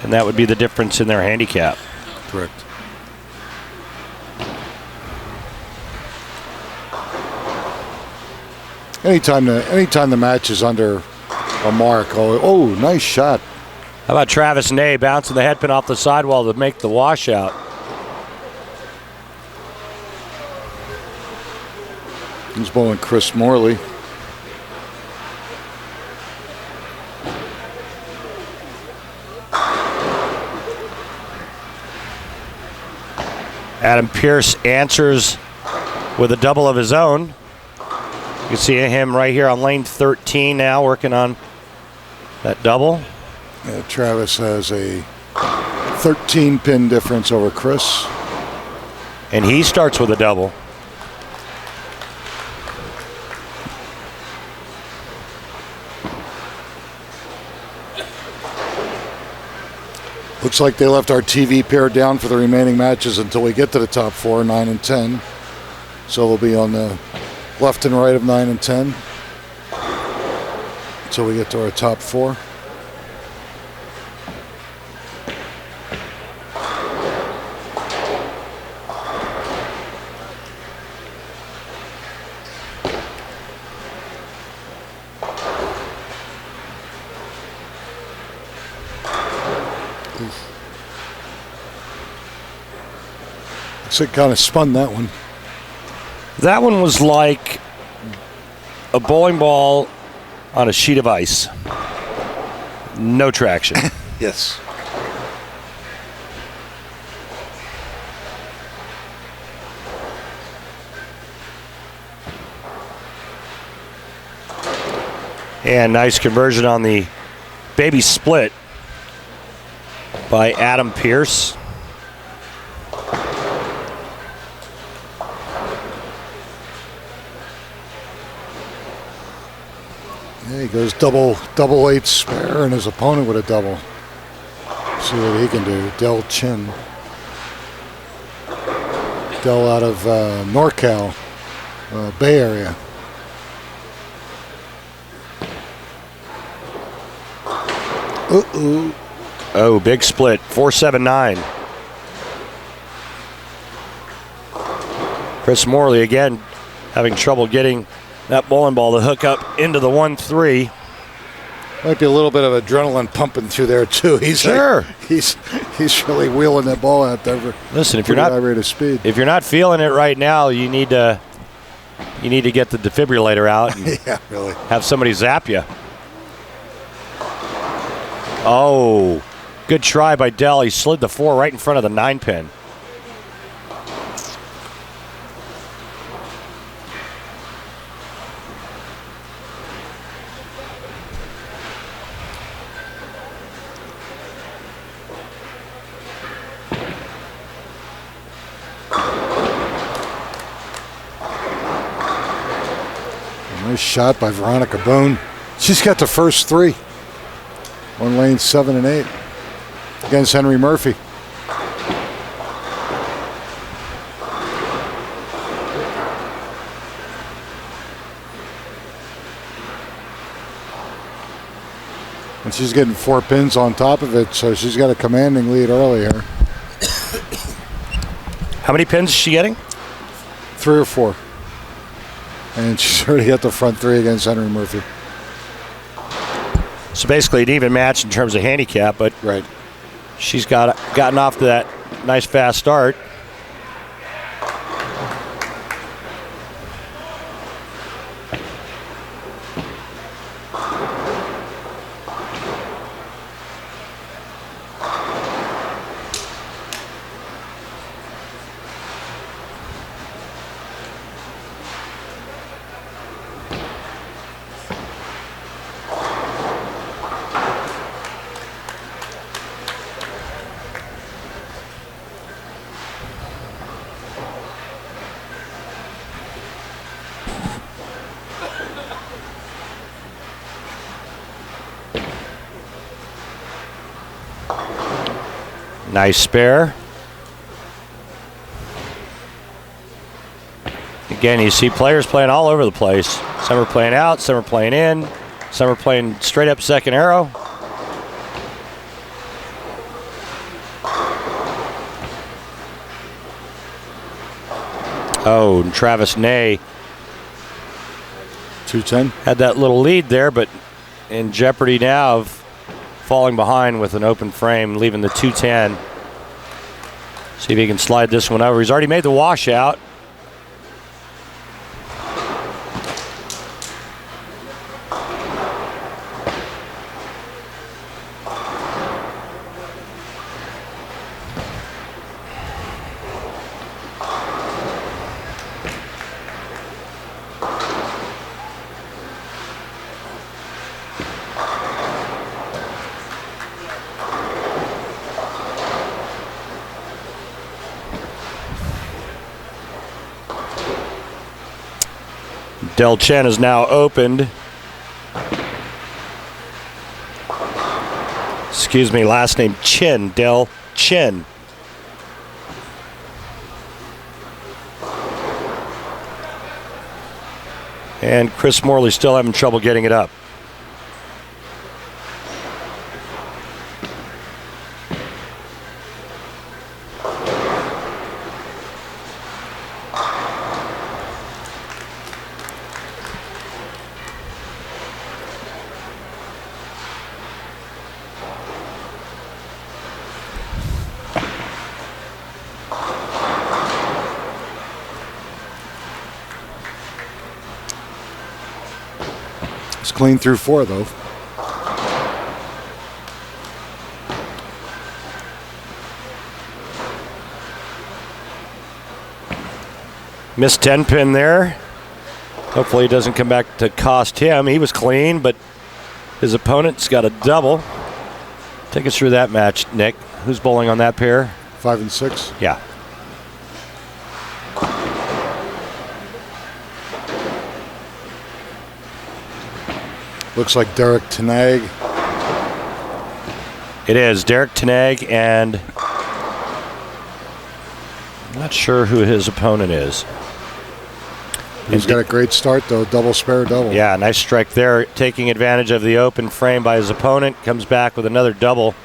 and that would be the difference in their handicap. Correct. Anytime the match is under a mark, oh, nice shot. How about Travis Ney bouncing the head pin off the sidewall to make the washout? He's bowling Chris Morley. Adam Pierce answers with a double of his own. You can see him right here on lane 13 now working on that double. Yeah, Travis has a 13 pin difference over Chris. And he starts with a double. Looks like they left our TV pair down for the remaining matches until we get to the top 4, 9 and 10. So we'll be on the left and right of 9 and 10 until we get to our top 4. It kind of spun that one. That one was like a bowling ball on a sheet of ice. No traction. Yes. And nice conversion on the baby split by Adam Pierce. Yeah, he goes double 8 spare, and his opponent with a double. See what he can do. Del Chen. Del out of NorCal, Bay Area. Uh-oh. Oh, big split. 4-7-9. Chris Morley again having trouble getting that bowling ball to hook up into the 1-3. Might be a little bit of adrenaline pumping through there too. He's sure. He's really wheeling that ball out there. Listen, if you're not high rate of speed, if you're not feeling it right now, you need to get the defibrillator out and yeah, really. have somebody zap you. Oh, good try by Dell. He slid the 4 right in front of the 9 pin. Nice shot by Veronica Boone. She's got the first 3 on lane 7 and 8 against Henry Murphy. And she's getting 4 pins on top of it, so she's got a commanding lead early here. How many pins is she getting? 3 or 4. And she's already got the front 3 against Henry Murphy. So basically an even match in terms of handicap, but right. She's gotten off to that nice fast start. Nice spare. Again, you see players playing all over the place. Some are playing out, some are playing in, some are playing straight up second arrow. Oh, and Travis Ney 210. had that little lead there, but in jeopardy now of falling behind with an open frame, leaving the 210. See if he can slide this one over. He's already made the washout. Del Chen is now opened. Excuse me, last name Chin, Del Chin. And Chris Morley still having trouble getting it up. It's clean through 4, though. Missed 10 pin there. Hopefully it doesn't come back to cost him. He was clean, but his opponent's got a double. Take us through that match, Nick. Who's bowling on that pair? 5 and 6. Yeah. Looks like Derek Tenag. It is Derek Tenag, and I'm not sure who his opponent is. He's got a great start, though. Double spare double. Yeah, nice strike there. Taking advantage of the open frame by his opponent. Comes back with another double.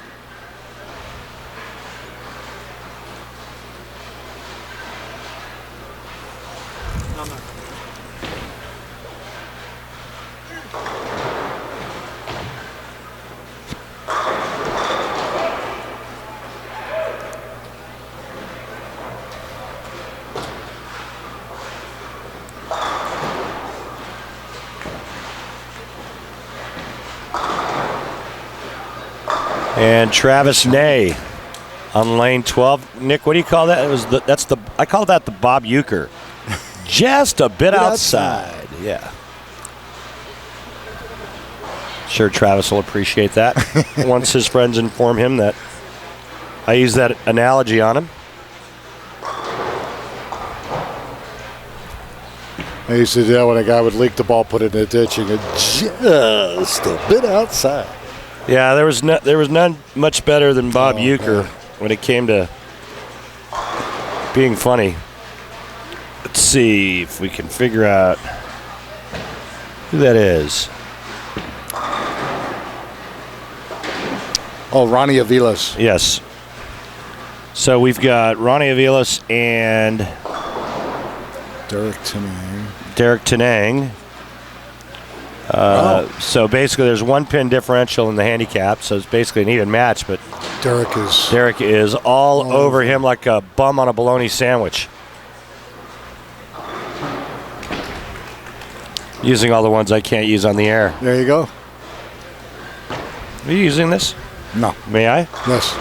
And Travis Ney on lane 12. Nick, what do you call that? I call that the Bob Euchre. Just a bit outside. Yeah. Sure, Travis will appreciate that once his friends inform him that I use that analogy on him. I used to do that when a guy would leak the ball, put it in the ditch, and go just a bit outside. Yeah, there was none much better than Bob Euchre when it came to being funny. Let's see if we can figure out who that is. Oh, Ronnie Aviles. Yes. So we've got Ronnie Aviles and Derek Tenang. Derek Tenang. So basically there's one pin differential in the handicap, so it's basically an even match, but Derek is all over him like a bum on a bologna sandwich. Using all the ones I can't use on the air. There you go. Are you using this? No. May I? Yes.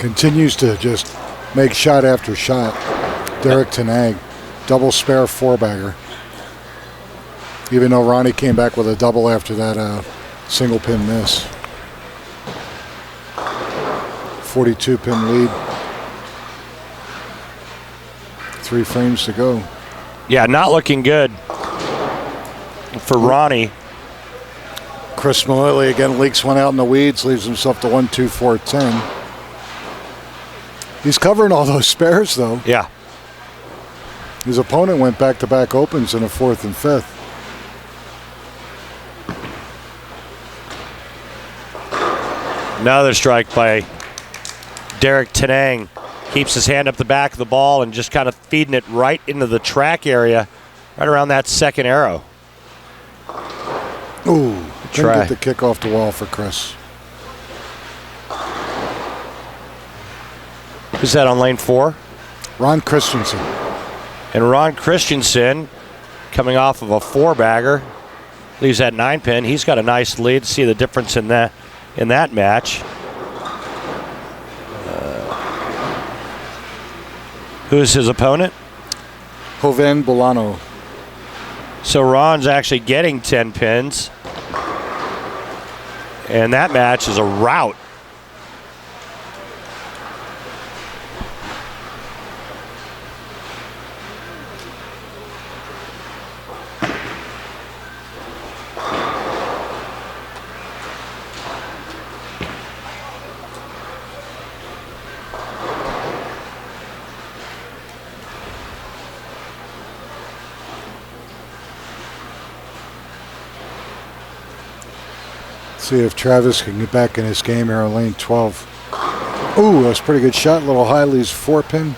Continues to just make shot after shot. Derek Tenag, double spare four-bagger. Even though Ronnie came back with a double after that single pin miss. 42 pin lead. 3 frames to go. Yeah, not looking good for Ronnie. Chris Malilli again leaks one out in the weeds, leaves himself to 1-2-4-10. He's covering all those spares though. Yeah. His opponent went back-to-back opens in the 4th and 5th. Another strike by Derek Tenang. Keeps his hand up the back of the ball and just kind of feeding it right into the track area, right around that second arrow. Ooh, couldn't Try. get the kick off the wall for Chris. Who's that on lane 4? Ron Christensen. And Ron Christensen, coming off of a 4-bagger, leaves that 9-pin. He's got a nice lead. See the difference in that match. Who's his opponent? Joven Bolano. So Ron's actually getting 10 pins. And that match is a rout. See if Travis can get back in his game here on lane 12. Ooh, that's a pretty good shot. Little high, leaves 4-pin.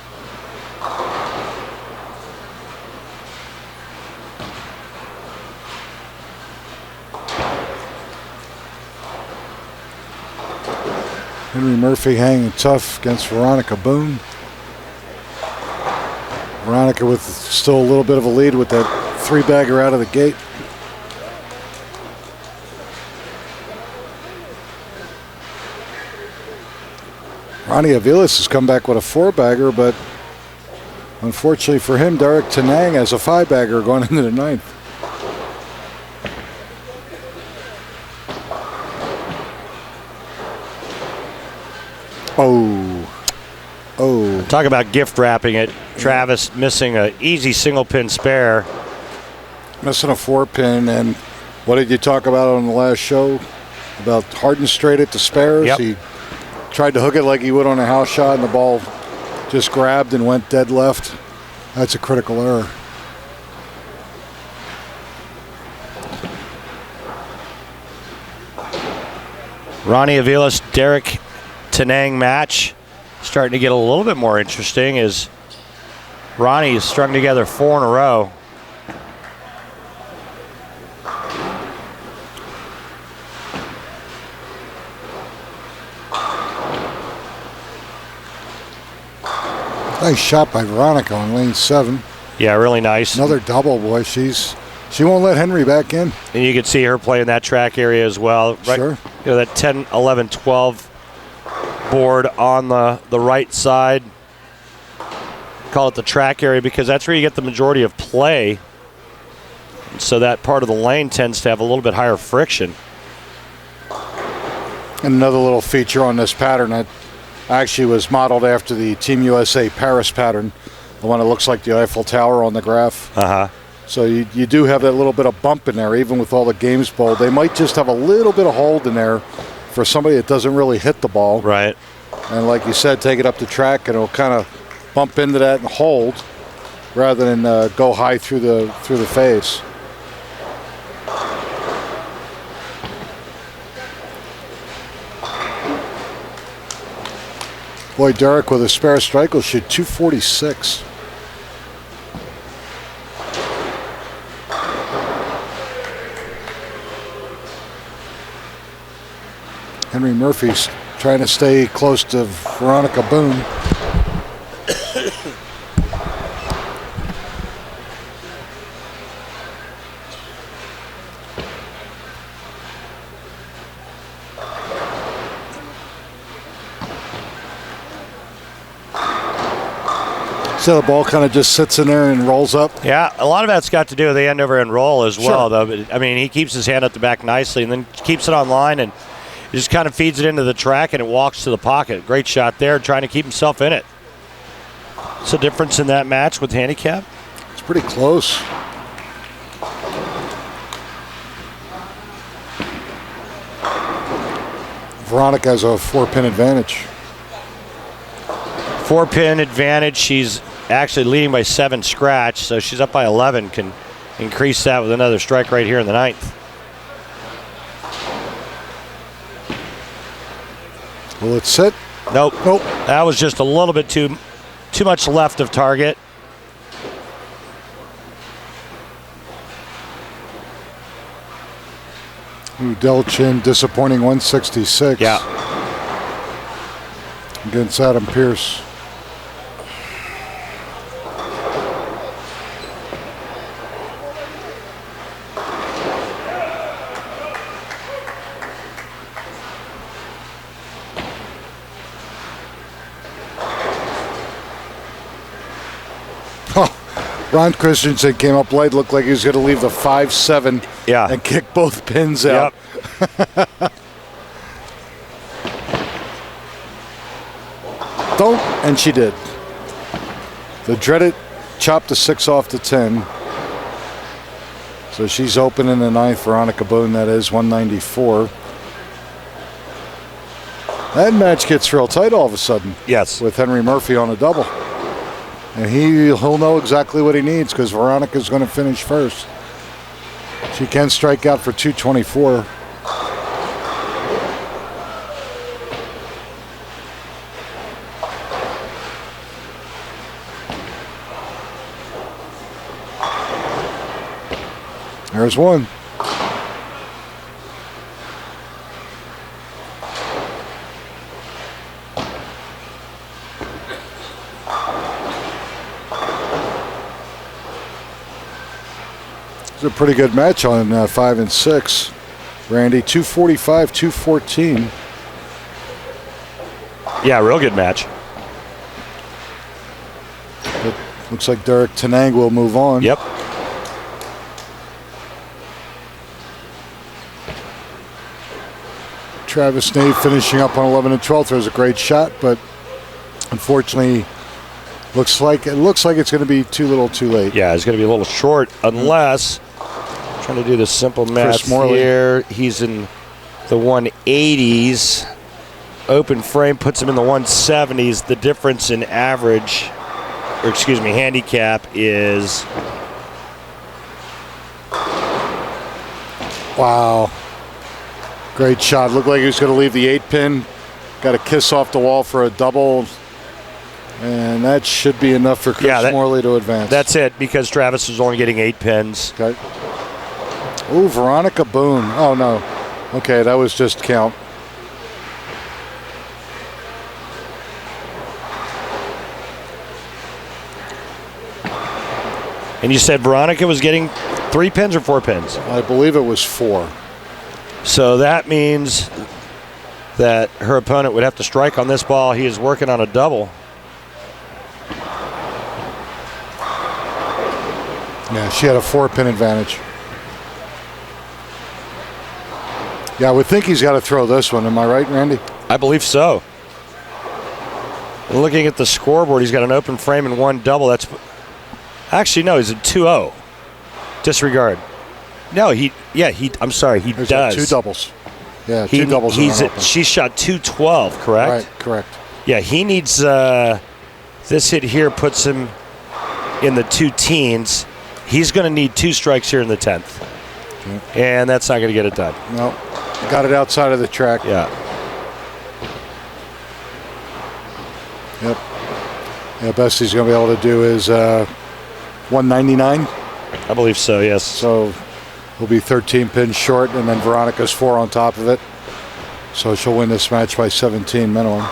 Henry Murphy hanging tough against Veronica Boone. Veronica with still a little bit of a lead with that 3-bagger out of the gate. Ronnie Aviles has come back with a 4-bagger, but unfortunately for him, Derek Tenang has a 5-bagger going into the 9th. Oh. Talk about gift wrapping it. Travis missing an easy single pin spare. Missing a 4-pin, and what did you talk about on the last show? About Harden straight at the spares? Yep. He tried to hook it like he would on a house shot, and the ball just grabbed and went dead left. That's a critical error. Ronnie Aviles, Derek Tenang match starting to get a little bit more interesting as Ronnie has strung together 4 in a row. Nice shot by Veronica on lane 7. Yeah, really nice. Another double, boy. She won't let Henry back in. And you can see her playing that track area as well. Right, Sure. You know, that 10, 11, 12 board on the right side. Call it the track area because that's where you get the majority of play. So that part of the lane tends to have a little bit higher friction. And another little feature on this pattern that actually was modeled after the Team USA Paris pattern, the one that looks like the Eiffel Tower on the graph. Uh-huh. So you do have that little bit of bump in there, even with all the games bowled. They might just have a little bit of hold in there for somebody that doesn't really hit the ball. Right. And like you said, take it up the track and it'll kind of bump into that and hold rather than go high through the face. Boy, Derek with a spare strike will shoot 246. Henry Murphy's trying to stay close to Veronica Boone. So the ball kind of just sits in there and rolls up. Yeah, a lot of that's got to do with the end over end roll as well, Sure. though. But, I mean, he keeps his hand at the back nicely and then keeps it on line and just kind of feeds it into the track and it walks to the pocket. Great shot there, trying to keep himself in it. What's the difference in that match with Handicap? It's pretty close. Veronica has a 4-pin advantage. 4-pin advantage. She's actually leading by 7 scratch, so she's up by 11. Can increase that with another strike right here in the 9th. Will it sit? Nope. Nope. That was just a little bit too much left of target. Delchin, disappointing 166. Yeah. Against Adam Pierce. Ron Christensen came up late, looked like he was going to leave the 5-7 and kick both pins out. Yep. Don't, and she did. The dreaded chopped the 6 off the 10. So she's open in the 9th, Veronica Boone, that is, 194. That match gets real tight all of a sudden. Yes. With Henry Murphy on a double. And he'll know exactly what he needs because Veronica's going to finish first. She can strike out for 224. There's one. It's a pretty good match on 5 and 6. Randy, 245, 214. Yeah, real good match. It looks like Derek Tenang will move on. Yep. Travis Nave finishing up on 11 and 12 throws a great shot, but unfortunately looks like it's going to be too little too late. Yeah, it's going to be a little short unless, trying to do the simple math here, he's in the 180s. Open frame puts him in the 170s. The difference in average, or excuse me, handicap is... Wow. Great shot. Looked like he was going to leave the 8-pin. Got a kiss off the wall for a double. And that should be enough for Chris Morley to advance. That's it, because Travis is only getting 8 pins. Okay. Ooh, Veronica Boone. Oh, no. Okay, that was just count. And you said Veronica was getting 3 pins or 4 pins? I believe it was 4. So that means that her opponent would have to strike on this ball. He is working on a double. Yeah, she had a 4-pin advantage. Yeah, I would think he's got to throw this one. Am I right, Randy? I believe so. Looking at the scoreboard, he's got an open frame and 1 double. That's actually, no, he's at 2-0. Disregard. No, I'm sorry, he There's does. 2 doubles. Yeah, 2 doubles. She shot 212, correct? Right, correct. Yeah, he needs this hit here puts him in the 2 teens. He's going to need 2 strikes here in the 10th. Okay. And that's not going to get it done. No, got it outside of the track. Yeah. Yep. Yeah, best he's going to be able to do is 199. I believe so, yes. So he'll be 13 pins short, and then Veronica's 4 on top of it. So she'll win this match by 17 minimum.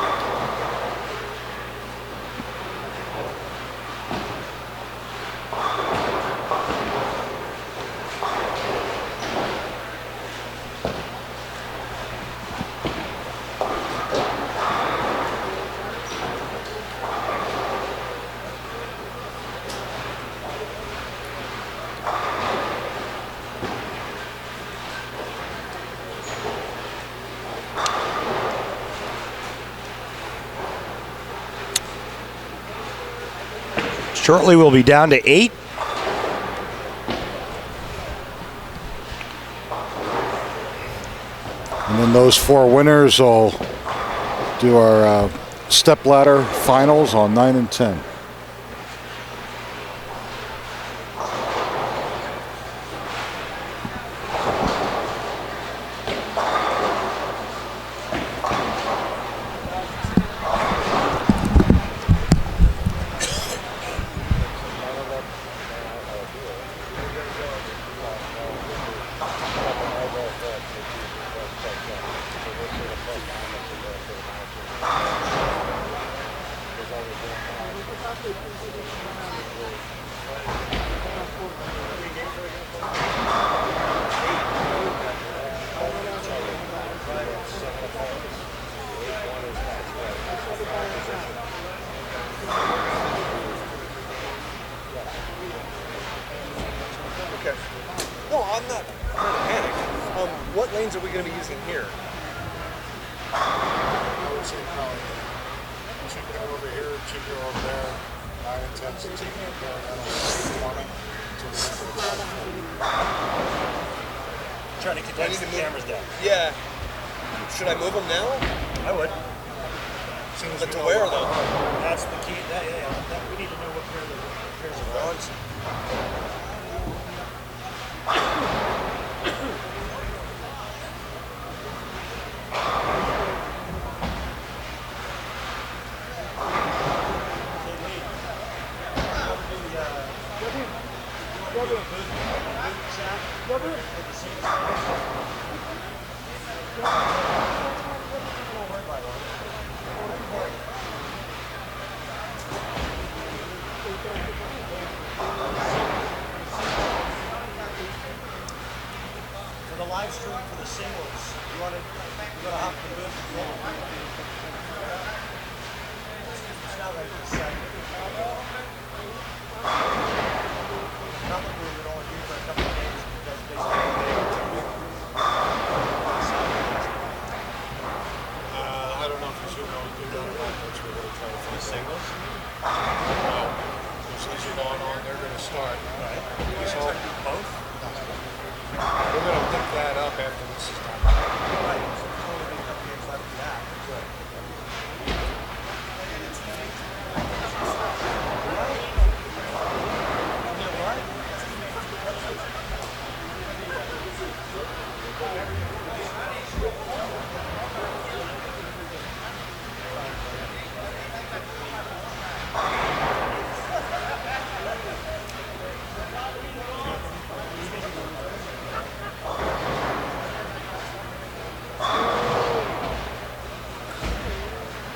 Shortly, we'll be down to 8. And then those 4 winners will do our step ladder finals on 9 and 10. No, I'm not trying to panic. What lanes are we going to be using here? I would say probably 2 go over here, 2 go over there, 9 and 10, 16 go morning to the Trying to condense the cameras down. Yeah. Should I move them now? I would. But to where though? That's the key. We need to know what pairs of rods. For the live stream for the singles, you want to hop the booth and roll. It's not like it's set. Nothing we would only do for a couple of days because basically I don't know if he's going to do that or not. That's what we're going to try to find the singles. Since you're going on, they're going to start. Right. So Both? we're going to pick that up after this is done. Right. So there's only been a couple games left for that. Good.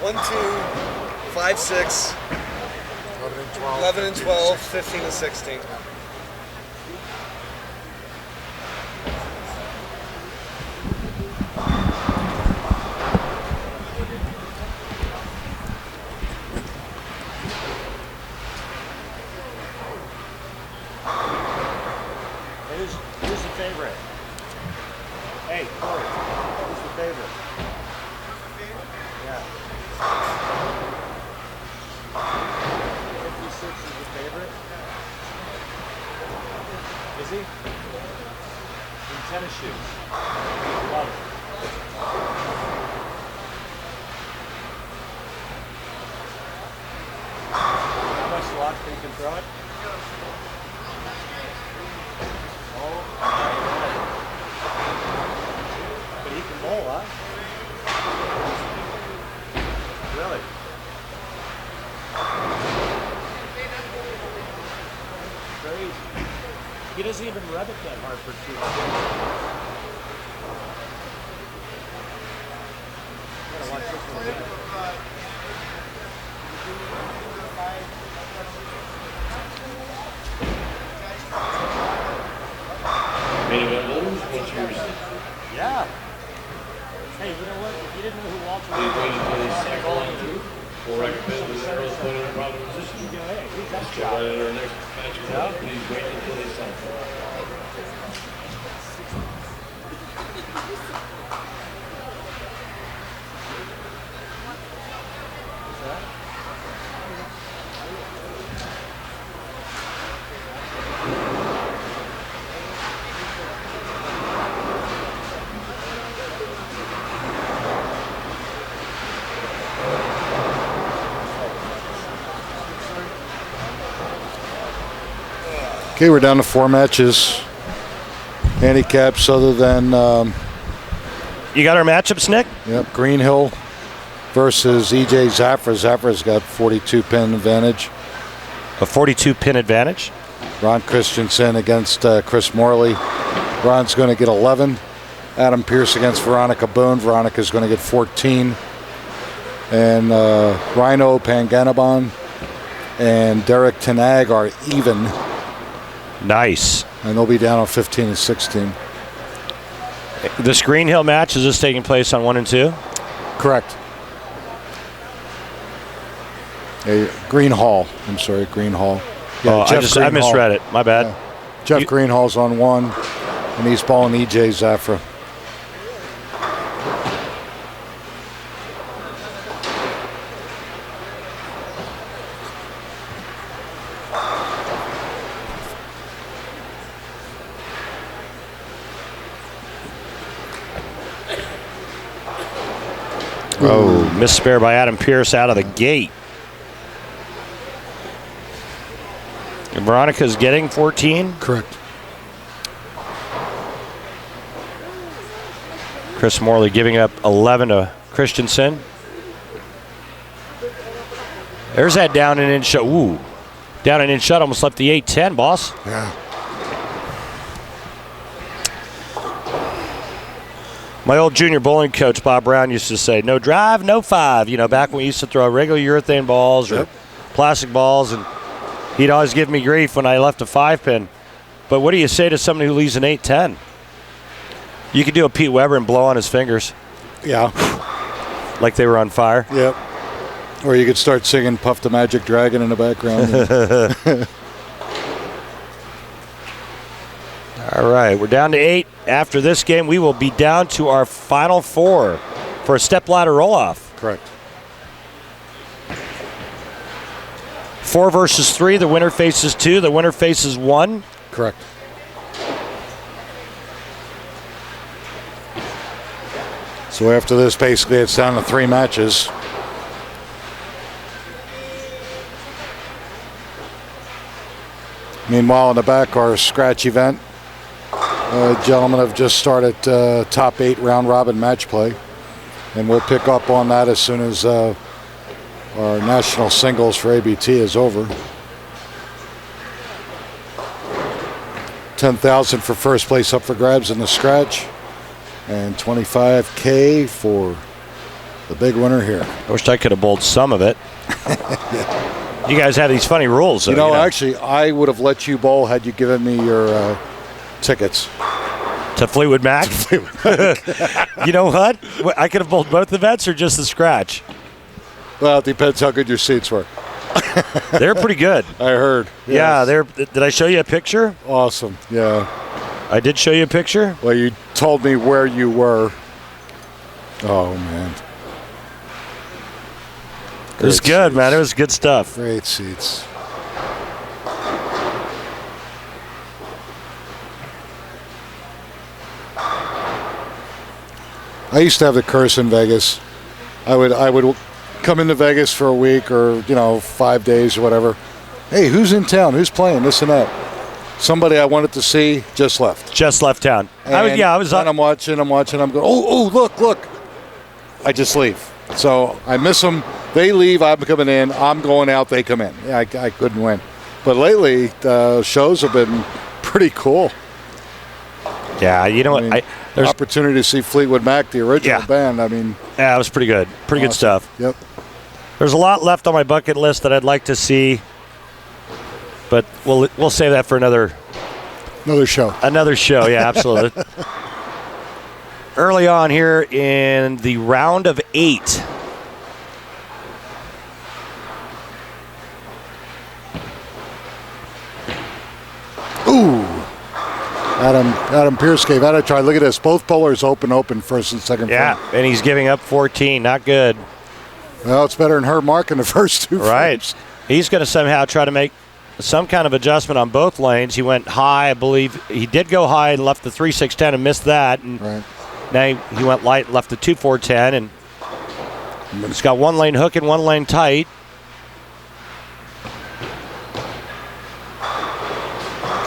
One, 2, 5, 6, 11 and 12, 15 and 16. Who's the favorite? Hey, Corey, who's the favorite? Yeah. 56 is the favorite. Is he? In tennis shoes. Love it. How much lock you can throw it? Oh, but he can bowl, huh? Really? Crazy. He doesn't even rub it that hard for 2 months. Gotta watch this one. Main event voters, what's yours? Yeah. Hey, you know what? If you didn't know who Walter Please wait until they was, cycle on through. We'll recommend the arrows put in a proper position. you go, hey, who's that Let's guy? go right at our next match. Please wait until they cycle. Okay, we're down to 4 matches. Handicaps other than, You got our matchups, Nick? yep, Greenhill versus EJ Zafra. Zafra's got 42 pin advantage. A 42 pin advantage. Ron Christensen against Chris Morley. Ron's going to get 11. Adam Pierce against Veronica Boone. Veronica's going to get 14. And Rhino Panganabon and Derek Tanag are even. Nice. And they'll be down on 15 and 16. This Greenhill match, is this taking place on 1 and 2? Correct. Green Hall. I'm sorry, Green Hall. Yeah, I misread it. My bad. Yeah. Jeff Greenhall's on 1, and he's balling EJ Zafra. Oh, misspare by Adam Pierce out of the gate. And Veronica's getting 14. Correct. Chris Morley giving up 11 to Christensen. There's that down and in shot. Ooh. Down and in shot almost left the 8-10, boss. Yeah. My old junior bowling coach, Bob Brown, used to say, no drive, no 5. You know, back when we used to throw regular urethane balls or plastic balls, and he'd always give me grief when I left a 5-pin. But what do you say to somebody who leaves an 8-10? You could do a Pete Weber and blow on his fingers. Yeah. Like they were on fire. Yep. Or you could start singing Puff the Magic Dragon in the background. All right, we're down to 8. After this game, we will be down to our final 4 for a stepladder roll-off. Correct. 4 versus 3. The winner faces 2. The winner faces 1. Correct. So after this, basically, it's down to 3 matches. Meanwhile, in the back, our scratch event. Gentlemen have just started top 8 round robin match play. And we'll pick up on that as soon as our national singles for ABT is over. $10,000 for first place up for grabs in the scratch. And $25K for the big winner here. I wish I could have bowled some of it. You guys have these funny rules. You know, actually, I would have let you bowl had you given me your tickets. To Fleetwood Mac? You know what? I could have bowled both events or just the scratch. Well, it depends how good your seats were. They're pretty good. I heard. Yeah, yes. Did I show you a picture? Awesome, yeah. I did show you a picture? Well, you told me where you were. Oh, man. It was good, man. It was good stuff. Great seats. I used to have the curse in Vegas. I would come into Vegas for a week or 5 days or whatever. Hey, who's in town? Who's playing? This and that. Somebody I wanted to see just left. Just left town. I was. And I'm watching. I'm going. Oh, look! I just leave. So I miss them. They leave. I'm coming in. I'm going out. They come in. Yeah, I couldn't win. But lately, the shows have been pretty cool. Yeah, you know what? There's opportunity to see Fleetwood Mac, the original band. Yeah, it was pretty good. Pretty good stuff. Yep. There's a lot left on my bucket list that I'd like to see, but we'll save that for another show. Another show, yeah, absolutely. Early on here in the round of 8. Ooh. Adam Pierce gave that a try. Look at this. Both bowlers open first and second. Yeah, frame. And he's giving up 14. Not good. Well, it's better than her marking the first 2 right. frames. He's going to somehow try to make some kind of adjustment on both lanes. He went high, I believe. He did go high and left the 3-6-10 and missed that. And right. Now he went light and left the 2-4-10. And it's got 1 lane hook and 1 lane tight.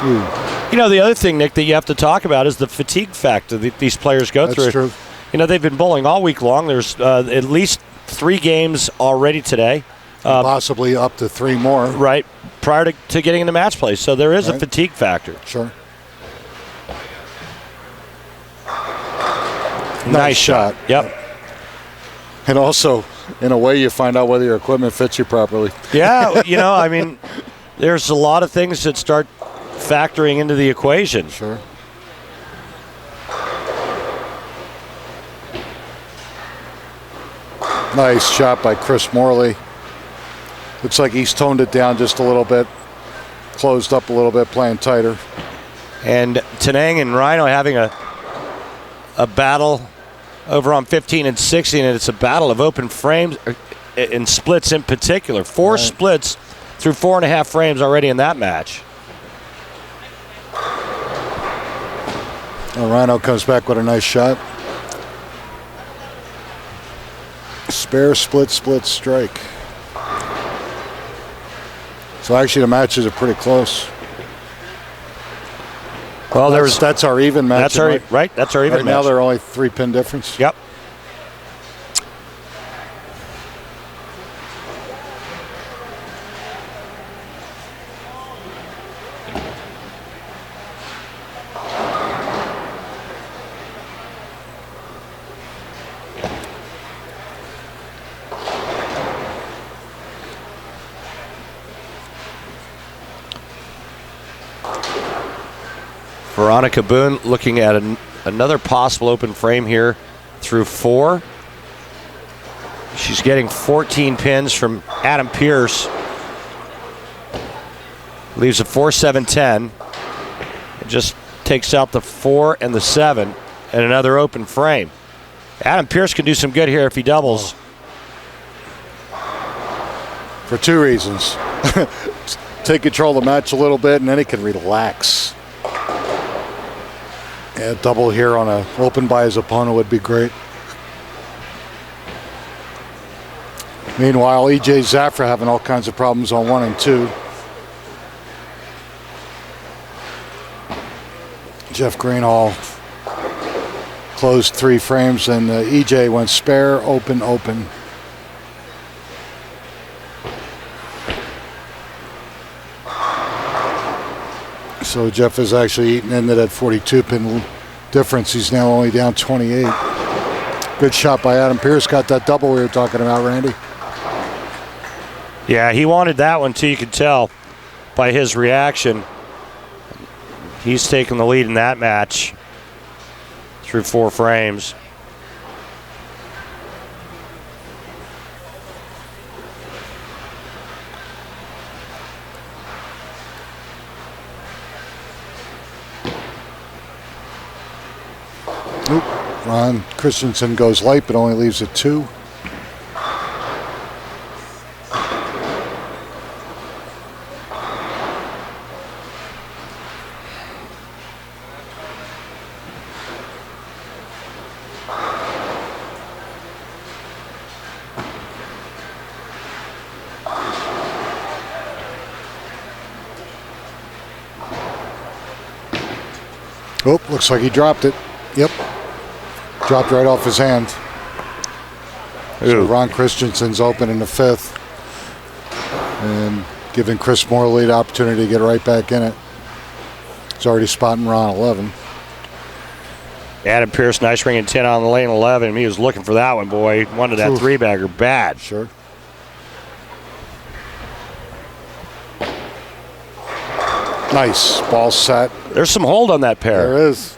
You know, the other thing, Nick, that you have to talk about is the fatigue factor that these players go through. That's true. You know, they've been bowling all week long. There's at least 3 games already today. Possibly up to 3 more. Right, prior to getting into match play. So there is a Right. fatigue factor. Sure. Nice shot. Yep. And also, in a way, you find out whether your equipment fits you properly. Yeah, you know, I mean, there's a lot of things that start factoring into the equation. Sure. Nice shot by Chris Morley. Looks like he's toned it down just a little bit, closed up a little bit, playing tighter. And Tenang and Rhino having a battle over on 15 and 16, and it's a battle of open frames and splits in particular. 4 splits through 4.5 frames already in that match. Oh, Rhino comes back with a nice shot. Spare, split, split, strike. So actually the matches are pretty close. Well, that's our even match. That's our right. That's our even right match. Now they're only 3 pin difference. Yep. Veronica Boone looking at another possible open frame here through 4. She's getting 14 pins from Adam Pierce. Leaves a 4-7-10. It just takes out the 4 and the 7 and another open frame. Adam Pierce can do some good here if he doubles. For 2 reasons. Take control of the match a little bit, and then he can relax. Yeah, double here on a open by his opponent would be great. Meanwhile, EJ Zafra having all kinds of problems on 1 and 2. Jeff Greenhall closed 3 frames, and EJ went spare, open, open. So Jeff is actually eating into that 42 pin difference. He's now only down 28. Good shot by Adam Pierce. Got that double we were talking about, Randy. Yeah, he wanted that one too. You could tell by his reaction. He's taking the lead in that match through 4 frames. Oop. Ron Christensen goes light, but only leaves at 2. Oh, looks like he dropped it. Yep. Dropped right off his hand. So Ron Christensen's open in the 5th. And giving Chris Morley the opportunity to get right back in it. He's already spotting Ron 11. Adam Pierce, nice ring and 10 on the lane 11. He was looking for that one, boy. He wanted that 3-bagger bad. Sure. Nice. Ball set. There's some hold on that pair. There is.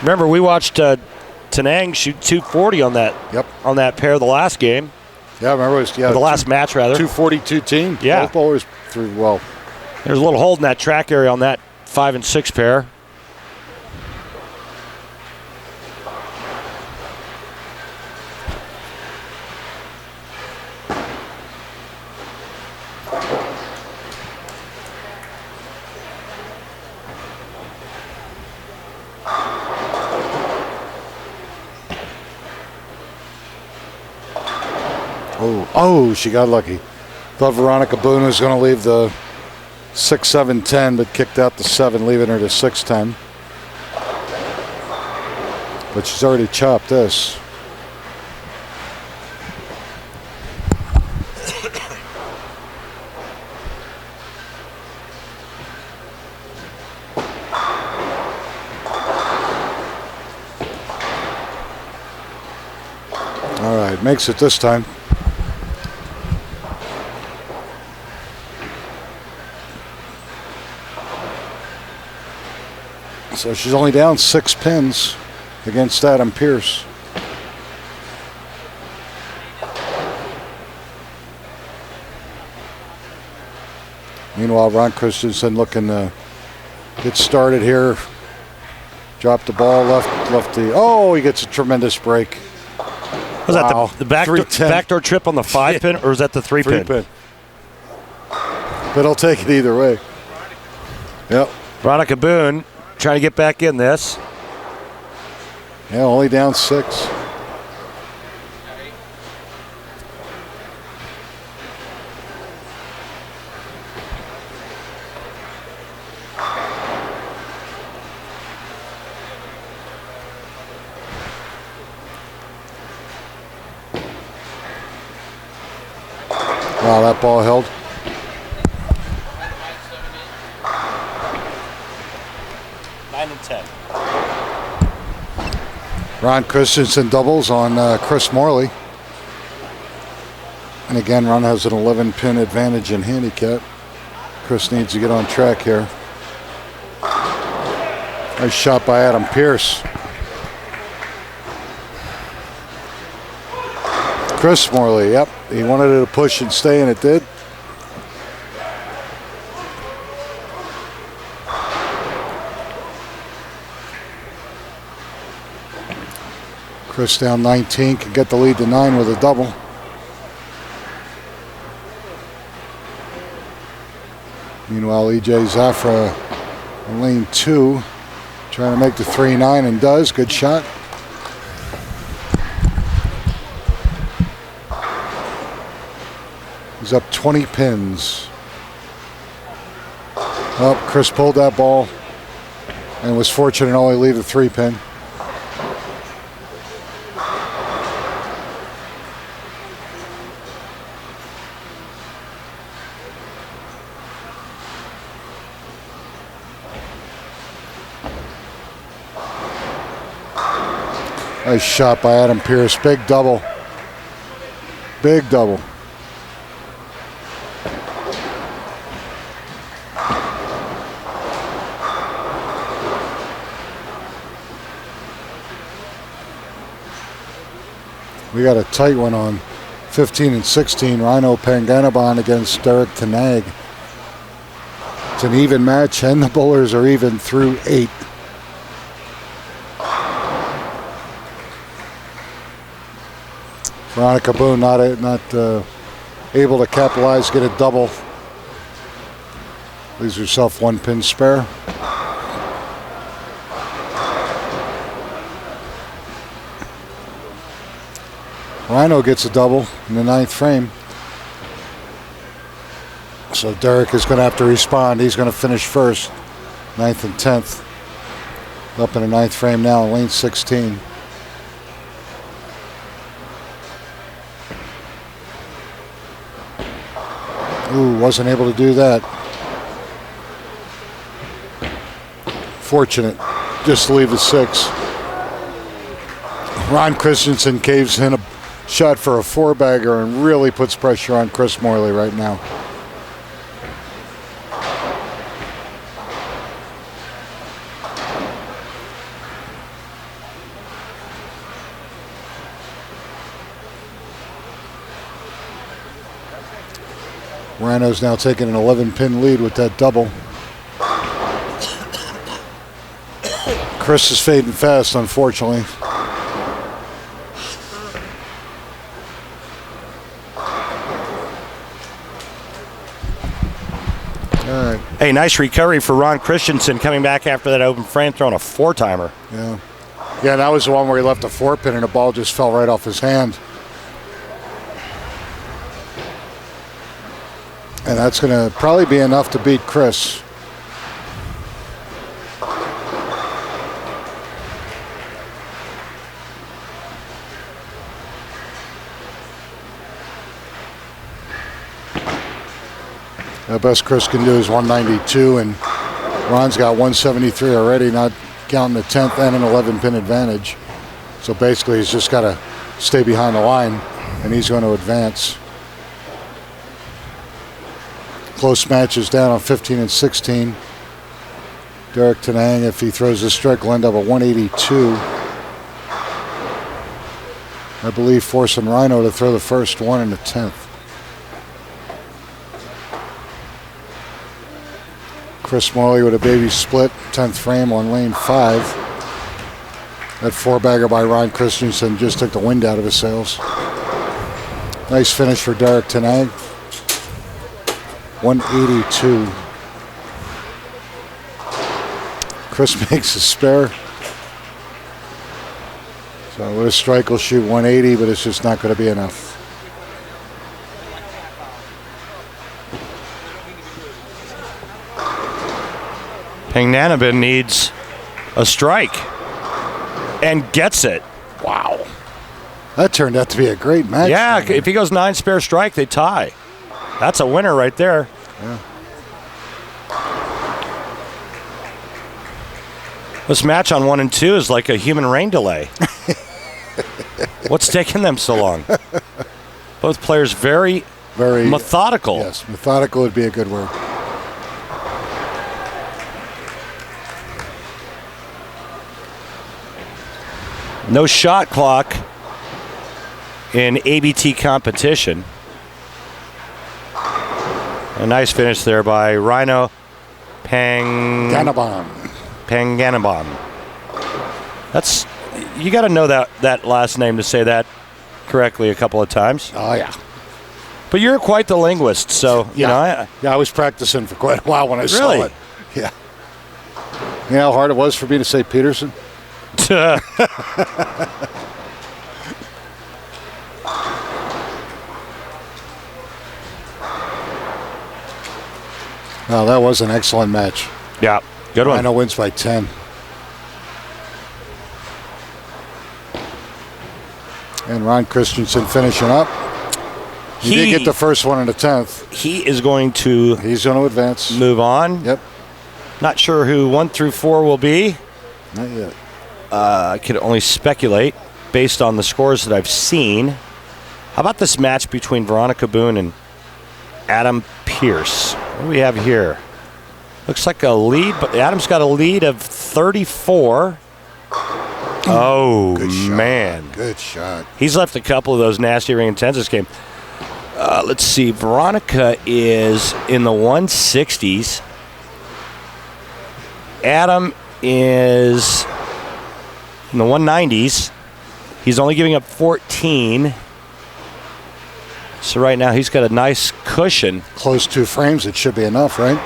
Remember, we watched Tenang shoot 240 on that. Yep. On that pair the last game. Yeah, I remember it was the last match rather. 242 team. Yeah. Both bowlers threw well. There's a little hold in that track area on that 5 and 6 pair. Oh, she got lucky. Thought Veronica Boone was going to leave the 6-7-10, but kicked out the 7, leaving her to 6-10. But she's already chopped this. All right, makes it this time. So she's only down 6 pins against Adam Pierce. Meanwhile, Ron Christensen looking to get started here. Dropped the ball, lefty. Oh, he gets a tremendous break. Was Wow. that the backdoor trip on the 5 pin, or was that the 3 pin? 3 pin. But I'll take it either way. Yep. Veronica Boone trying to get back in this. Yeah, only down 6. Wow, that ball held. Ron Christensen doubles on Chris Morley. And again, Ron has an 11-pin advantage in handicap. Chris needs to get on track here. Nice shot by Adam Pierce. Chris Morley, yep. He wanted it to push and stay, and it did. Chris down 19, can get the lead to 9 with a double. Meanwhile, EJ Zafra in lane 2, trying to make the 3-9 and does. Good shot. He's up 20 pins. Oh, Chris pulled that ball and was fortunate to only leave the 3-pin. Nice shot by Adam Pierce. Big double. Big double. We got a tight one on 15 and 16. Rhino Panganaban against Derek Tanag. It's an even match, and the bowlers are even through 8. Veronica Boone not able to capitalize, get a double. Leaves herself 1 pin spare. Rhino gets a double in the 9th frame. So Derek is going to have to respond. He's going to finish first, 9th and 10th. Up in the 9th frame now in lane 16. Ooh, wasn't able to do that. Fortunate, just to leave the 6. Ron Christensen caves in a shot for a 4-bagger and really puts pressure on Chris Morley right now. Rhino's now taking an 11-pin lead with that double. Chris is fading fast, unfortunately. All right. Hey, nice recovery for Ron Christensen coming back after that open frame, throwing a 4-timer. Yeah. Yeah, that was the one where he left a 4-pin and the ball just fell right off his hand. And that's going to probably be enough to beat Chris. The best Chris can do is 192, and Ron's got 173 already, not counting the 10th and an 11-pin advantage. So basically, he's just got to stay behind the line, and he's going to advance. Close matches down on 15 and 16. Derek Tenang, if he throws this strike, will end up at 182. I believe forcing Rhino to throw the first one in the 10th. Chris Morley with a baby split, 10th frame on lane 5. That 4-bagger by Ron Christensen just took the wind out of his sails. Nice finish for Derek Tenang. 182. Chris makes a spare. So with a strike, will shoot 180, but it's just not going to be enough. Pangnanabin needs a strike and gets it. Wow. That turned out to be a great match. Yeah, if he goes 9 spare strike, they tie. That's a winner right there. Yeah. This match on 1 and 2 is like a human rain delay. What's taking them so long? Both players very methodical. Yes, methodical would be a good word. No shot clock in ABT competition. A nice finish there by Rhino Ganabon. Panganabon. That's, you got to know that last name to say that correctly a couple of times. Oh, yeah. But you're quite the linguist, so, you know. I was practicing for quite a while when I saw Really? it. Yeah. You know how hard it was for me to say Peterson? Oh, that was an excellent match. Yeah, good one. Rhino wins by 10. And Ron Christensen finishing up. He did get the first one in the 10th. He is going to... He's going to advance. Move on. Yep. Not sure who 1 through 4 will be. Not yet. I could only speculate based on the scores that I've seen. How about this match between Veronica Boone and Adam Pierce? What do we have here? Looks like a lead, but Adam's got a lead of 34. Oh, good shot. Man. Good shot. He's left a couple of those nasty ring intensives game. Let's see. Veronica is in the 160s. Adam is in the 190s. He's only giving up 14. So right now he's got a nice cushion. Close 2 frames, it should be enough, right?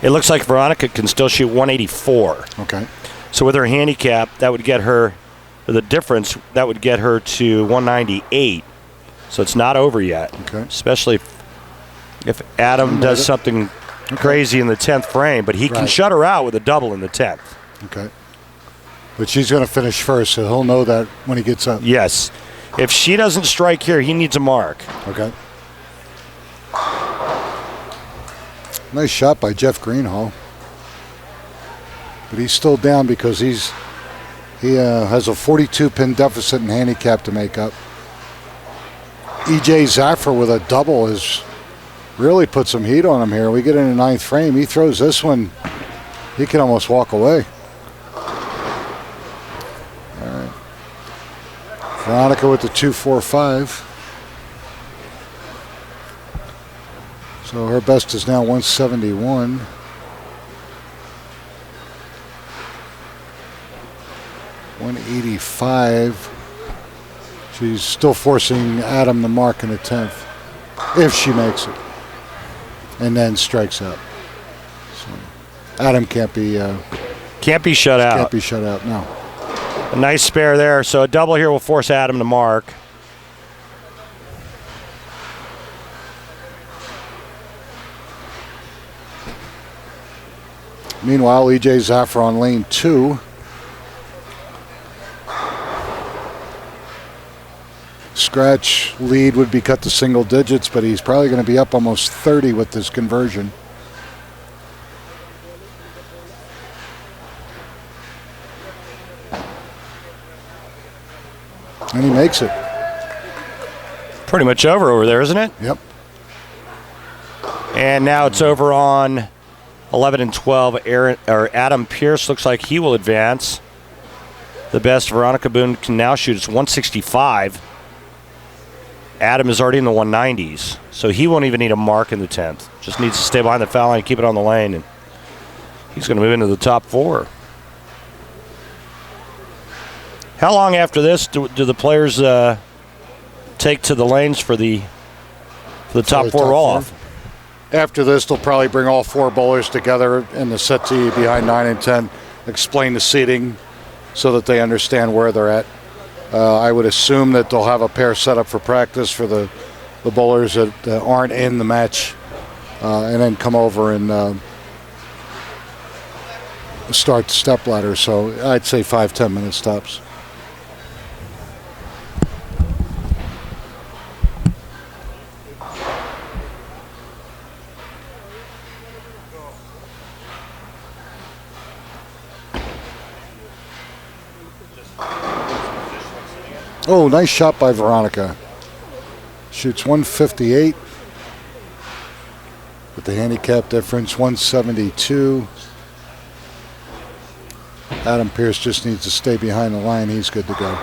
It looks like Veronica can still shoot 184. Okay. So with her handicap, that would get her, the difference, that would get her to 198. So it's not over yet. Okay. Especially if Adam does something crazy in the 10th frame, but he can shut her out with a double in the 10th. Okay. But she's going to finish first, so he'll know that when he gets up. Yes. If she doesn't strike here, he needs a mark. Okay. Nice shot by Jeff Greenhall. But he's still down because he has a 42-pin deficit in handicap to make up. E.J. Zaffer with a double has really put some heat on him here. We get in the 9th frame. He throws this one. He can almost walk away. All right. Veronica with the 245. So her best is now 171. .185. She's still forcing Adam the mark in the 10th, if she makes it, and then strikes out. So Adam can't be Can't be shut out. Can't be shut out, no. A nice spare there. So a double here will force Adam to mark. Meanwhile, E.J. Zaffer on lane 2. Scratch lead would be cut to single digits, but he's probably going to be up almost 30 with this conversion. And he makes it. Pretty much over there, isn't it? Yep. And now it's over on 11 and 12. Adam Pierce looks like he will advance. The best Veronica Boone can now shoot is 165. Adam is already in the 190s, so he won't even need a mark in the 10th. Just needs to stay behind the foul line and keep it on the lane, and he's going to move into the top 4. How long after this do the players take to the lanes for the top 4 roll-off? After this, they'll probably bring all 4 bowlers together in the settee behind 9 and 10, explain the seating so that they understand where they're at. I would assume that they'll have a pair set up for practice for the bowlers that aren't in the match, and then come over and start the step ladder. So I'd say 5-10 minutes tops. Oh, nice shot by Veronica. Shoots 158 with the handicap difference, 172. Adam Pierce just needs to stay behind the line. He's good to go.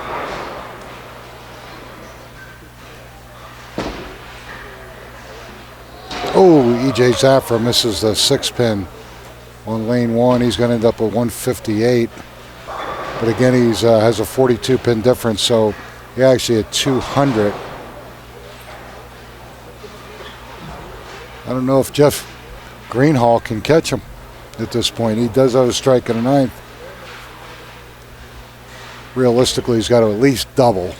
Oh, E.J. Zaffer misses the 6-pin on lane 1. He's going to end up with 158. But again, he has a 42-pin difference, so he actually had 200. I don't know if Jeff Greenhall can catch him at this point. He does have a strike in the 9th. Realistically, he's got to at least double.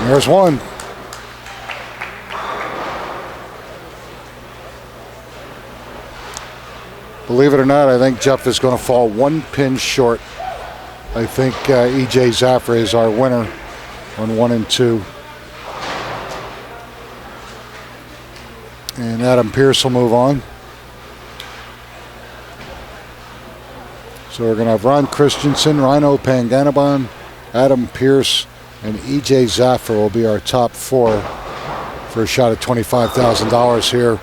There's one. Believe it or not, I think Jeff is going to fall 1 pin short. I think E.J. Zaffer is our winner on 1 and 2. And Adam Pierce will move on. So we're going to have Ron Christensen, Rhino Panganaban, Adam Pierce, and E.J. Zaffer will be our top 4 for a shot at $25,000 here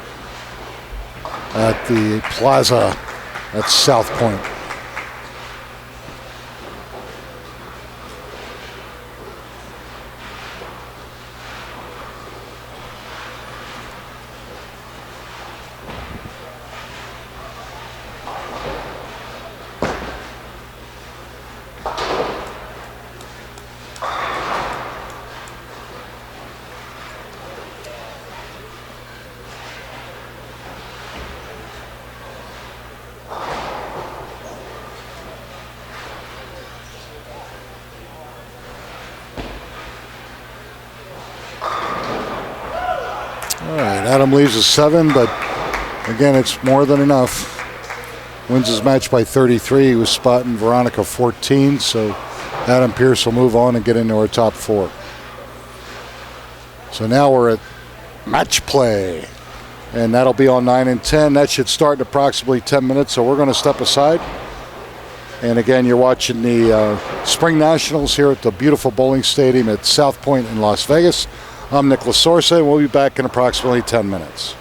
at the Plaza at South Point. Adam leaves a 7, but again, it's more than enough. Wins his match by 33. He was spotting Veronica 14, so Adam Pierce will move on and get into our top 4. So now we're at match play, and that'll be on 9 and 10. That should start in approximately 10 minutes, so we're going to step aside. And again, you're watching the Spring Nationals here at the beautiful bowling stadium at South Point in Las Vegas. I'm Nick Lasorsa, and we'll be back in approximately 10 minutes.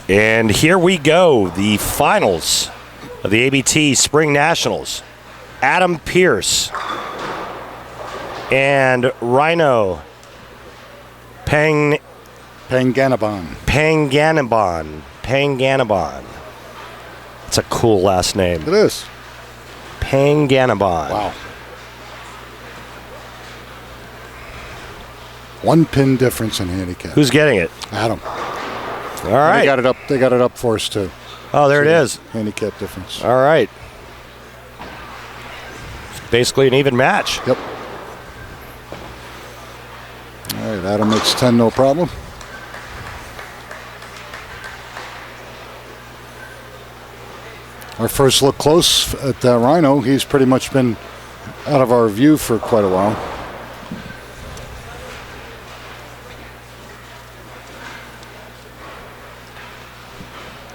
And here we go, the finals of the ABT Spring Nationals. Adam Pierce and Rhino Panganabon. It's a cool last name. It is. Panganabon. Wow. 1 pin difference in handicap. Who's getting it? Adam. All right. They got it up for us too. Oh, there it is. Handicap difference. All right. It's basically an even match. Yep. All right, Adam makes 10, no problem. Our first look close at Rhino. He's pretty much been out of our view for quite a while.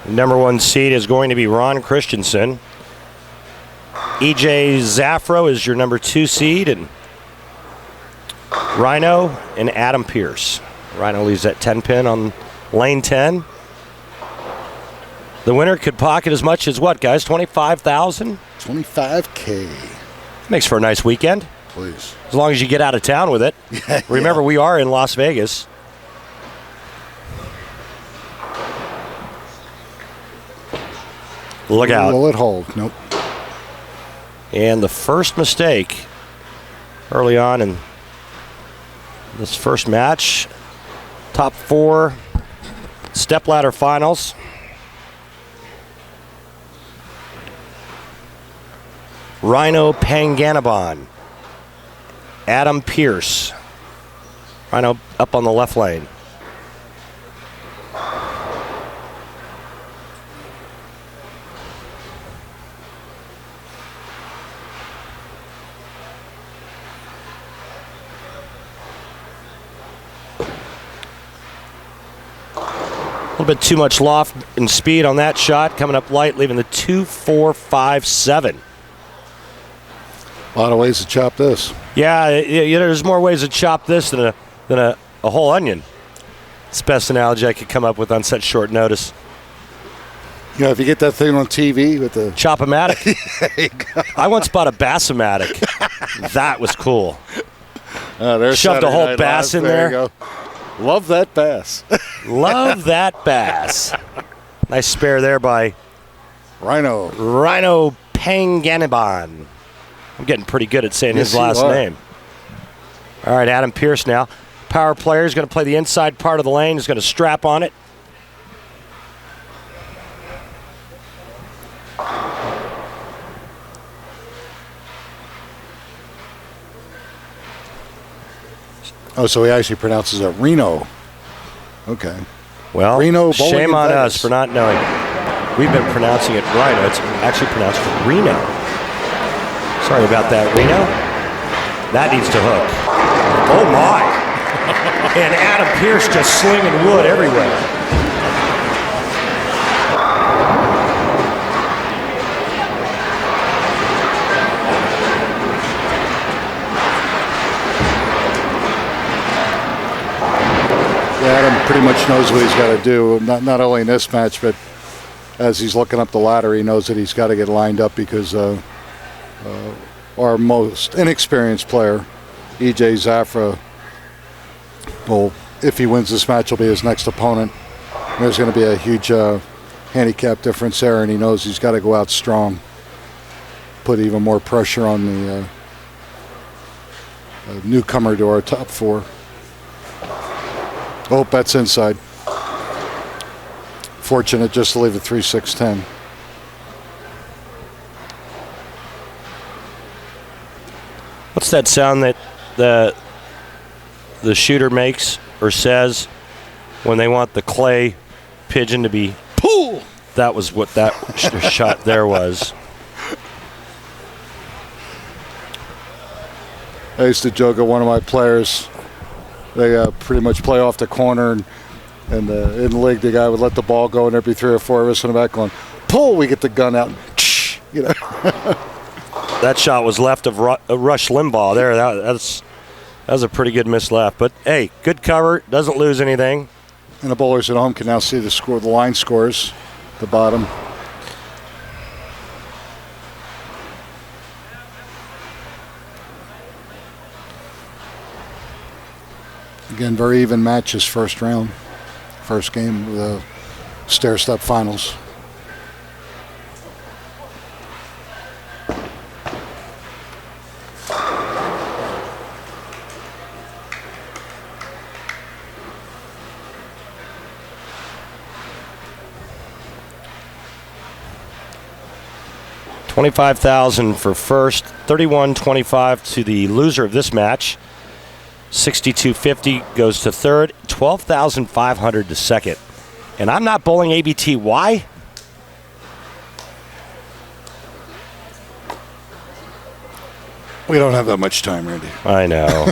Number 1 seed is going to be Ron Christensen. EJ Zaffro is your number 2 seed, and Rhino and Adam Pierce. Rhino leaves that 10 pin on lane 10. The winner could pocket as much as what, guys? $25,000? $25K. Makes for a nice weekend. Please. As long as you get out of town with it. Remember, we are in Las Vegas. Look out. Will it hold? Nope. And the first mistake early on in this first match, top 4 stepladder finals. Rhino Panganabon, Adam Pierce. Rhino up on the left lane. A little bit too much loft and speed on that shot. Coming up light, leaving the 2-4-5-7. A lot of ways to chop this. Yeah, there's more ways to chop this than a whole onion. It's the best analogy I could come up with on such short notice. You know, if you get that thing on TV with the... Chop-o-matic. I once bought a Bass-o-matic. That was cool. There's Shoved a whole bass in there. You go. Love that bass. Love that bass. Nice spare there by Rhino Panganabon. I'm getting pretty good at saying his Yes, last you are. name. All right, Adam Pierce now. Power player is going to play the inside part of the lane. He's going to strap on it. Oh, so he actually pronounces it Reno. Okay. Well, Reno Bowling shame in on Vegas. us for not knowing. We've been pronouncing it Rhino. It's actually pronounced Reno. Sorry about that, Reno. That needs to hook. Oh, my. And Adam Pierce just slinging wood everywhere. Adam pretty much knows what he's got to do, not only in this match, but as he's looking up the ladder, he knows that he's got to get lined up because our most inexperienced player, EJ Zaffra, will, if he wins this match, will be his next opponent. There's going to be a huge handicap difference there, and he knows he's got to go out strong, put even more pressure on the newcomer to our top 4. Oh, that's inside. Fortunate just to leave it 3-6-10. What's that sound that the shooter makes or says when they want the clay pigeon to be pulled? That was what that shot there was. I used to joke at one of my players. They pretty much play off the corner, and in the league, the guy would let the ball go, and there'd be 3 or 4 of us in the back going, pull, we get the gun out, and you know. That shot was left of Rush Limbaugh there. That's That was a pretty good miss left. But, hey, good cover. Doesn't lose anything. And the bowlers at home can now see the score, the line scores, the bottom. Again, very even matches first round, first game of the stair-step finals. $25,000 for first, $31.25 to the loser of this match. $62.50 goes to third, $12,500 to second. And I'm not bowling ABT. Why? We don't have that much time, Randy. I know.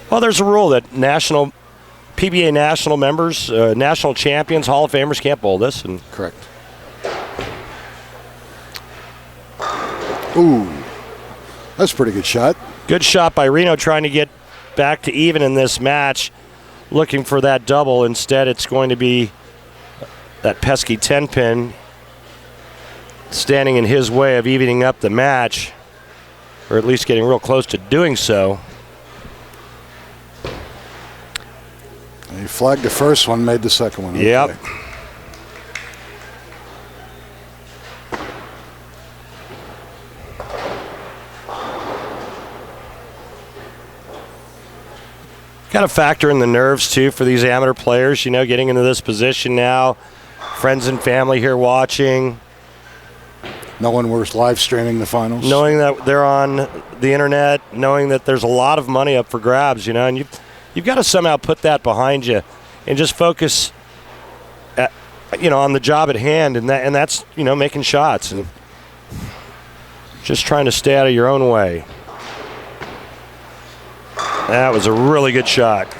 Well, there's a rule that PBA national members, national champions, Hall of Famers can't bowl this. And correct. Ooh, that's a pretty good shot. Good shot by Reno trying to get back to even in this match, looking for that double. Instead, it's going to be that pesky 10-pin standing in his way of evening up the match, or at least getting real close to doing so. He flagged the first one, made the second one. Yep. Okay. Got to factor in the nerves, too, for these amateur players, you know, getting into this position now. Friends and family here watching. Knowing we're live streaming the finals. Knowing that they're on the internet, knowing that there's a lot of money up for grabs, you know, and you've got to somehow put that behind you and just focus, on the job at hand, and that's, making shots and just trying to stay out of your own way. That was a really good shot.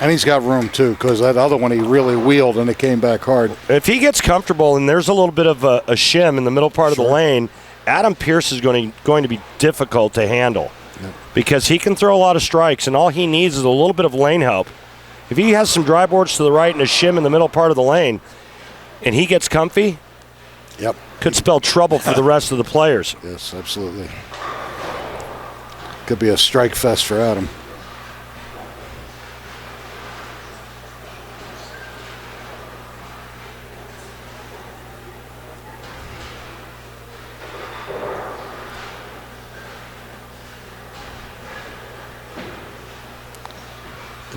And he's got room, too, because that other one he really wheeled and it came back hard. If he gets comfortable and there's a little bit of a shim in the middle part of the lane, Adam Pearce is going to be difficult to handle because he can throw a lot of strikes, and all he needs is a little bit of lane help. If he has some dry boards to the right and a shim in the middle part of the lane and he gets comfy, could spell trouble for the rest of the players. Yes, absolutely. Could be a strike fest for Adam.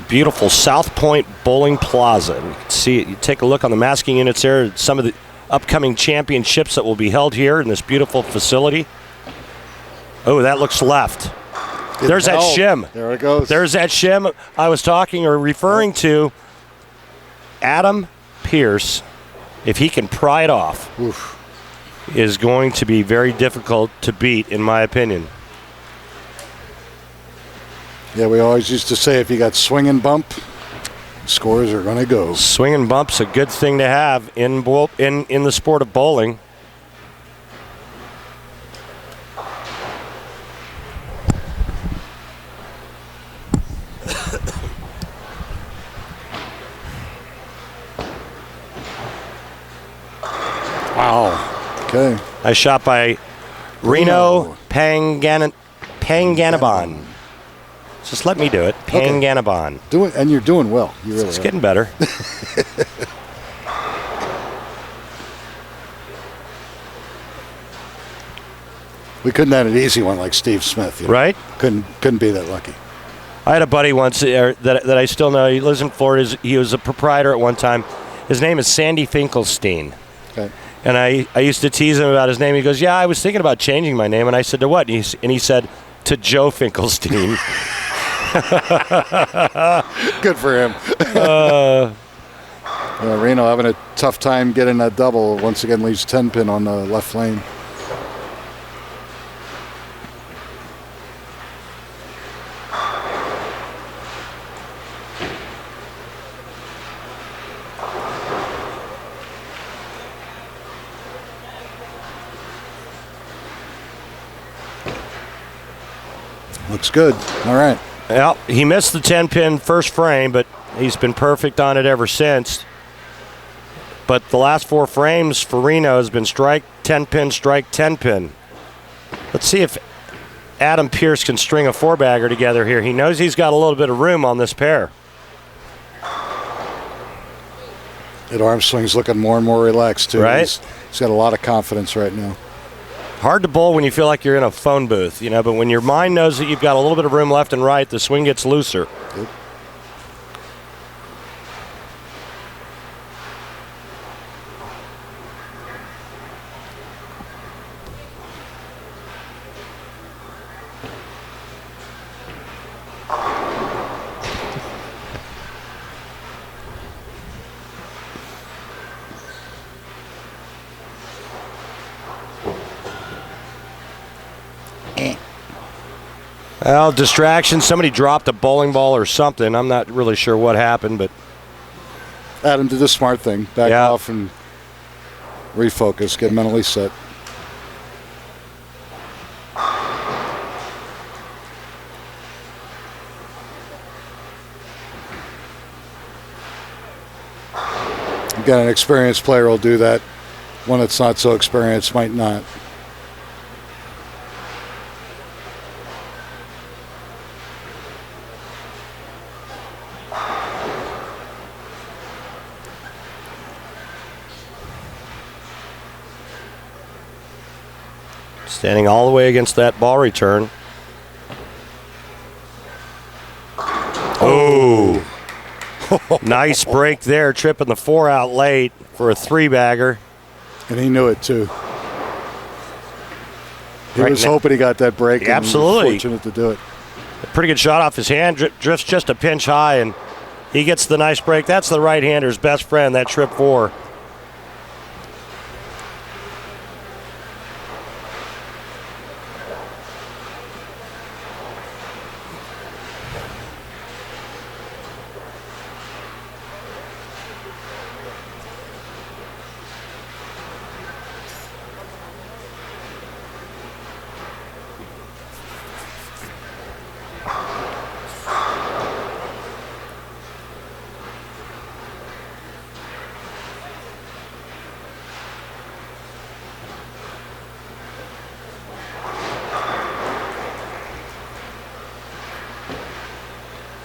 Beautiful South Point Bowling Plaza. And you can see it. You take a look on the masking units there, some of the upcoming championships that will be held here in this beautiful facility. Oh, that looks left. There's that shim. There it goes. There's that shim I was talking or referring to. Adam Pearce, if he can pry it off, is going to be very difficult to beat, in my opinion. Yeah, we always used to say if you got swing and bump, scores are going to go. Swing and bump's a good thing to have in the sport of bowling. Wow. Okay. A shot by Reno Panganiban. Just let me do it. Panganiban. And you're doing well. You really it's getting better. We couldn't have an easy one like Steve Smith. Right? Couldn't be that lucky. I had a buddy once that I still know. He lives in Florida. He was a proprietor at one time. His name is Sandy Finkelstein. Okay. And I used to tease him about his name. He goes, "Yeah, I was thinking about changing my name." And I said, "To what?" And he said, "To Joe Finkelstein." Good for him. Reno having a tough time getting that double. Once again, leaves 10-pin on the left lane. Looks good. All right. Well, he missed the 10-pin first frame, but he's been perfect on it ever since. But the last 4 frames for Reno has been strike, 10-pin, strike, 10-pin. Let's see if Adam Pierce can string a 4-bagger together here. He knows he's got a little bit of room on this pair. That arm swing's looking more and more relaxed, too. Right. He's got a lot of confidence right now. Hard to bowl when you feel like you're in a phone booth, you know, but when your mind knows that you've got a little bit of room left and right, the swing gets looser. Yep. Well, distraction. Somebody dropped a bowling ball or something. I'm not really sure what happened, but Adam did the smart thing. Back off and refocus, get mentally set. Again, an experienced player will do that. One that's not so experienced might not. standing all the way against that ball return. Oh. Nice break there, tripping the 4 out late for a 3-bagger. And he knew it, too. He Right was now- hoping he got that break. And Absolutely. was fortunate to do it. A pretty good shot off his hand, drifts just a pinch high, and he gets the nice break. That's the right-hander's best friend, that trip 4.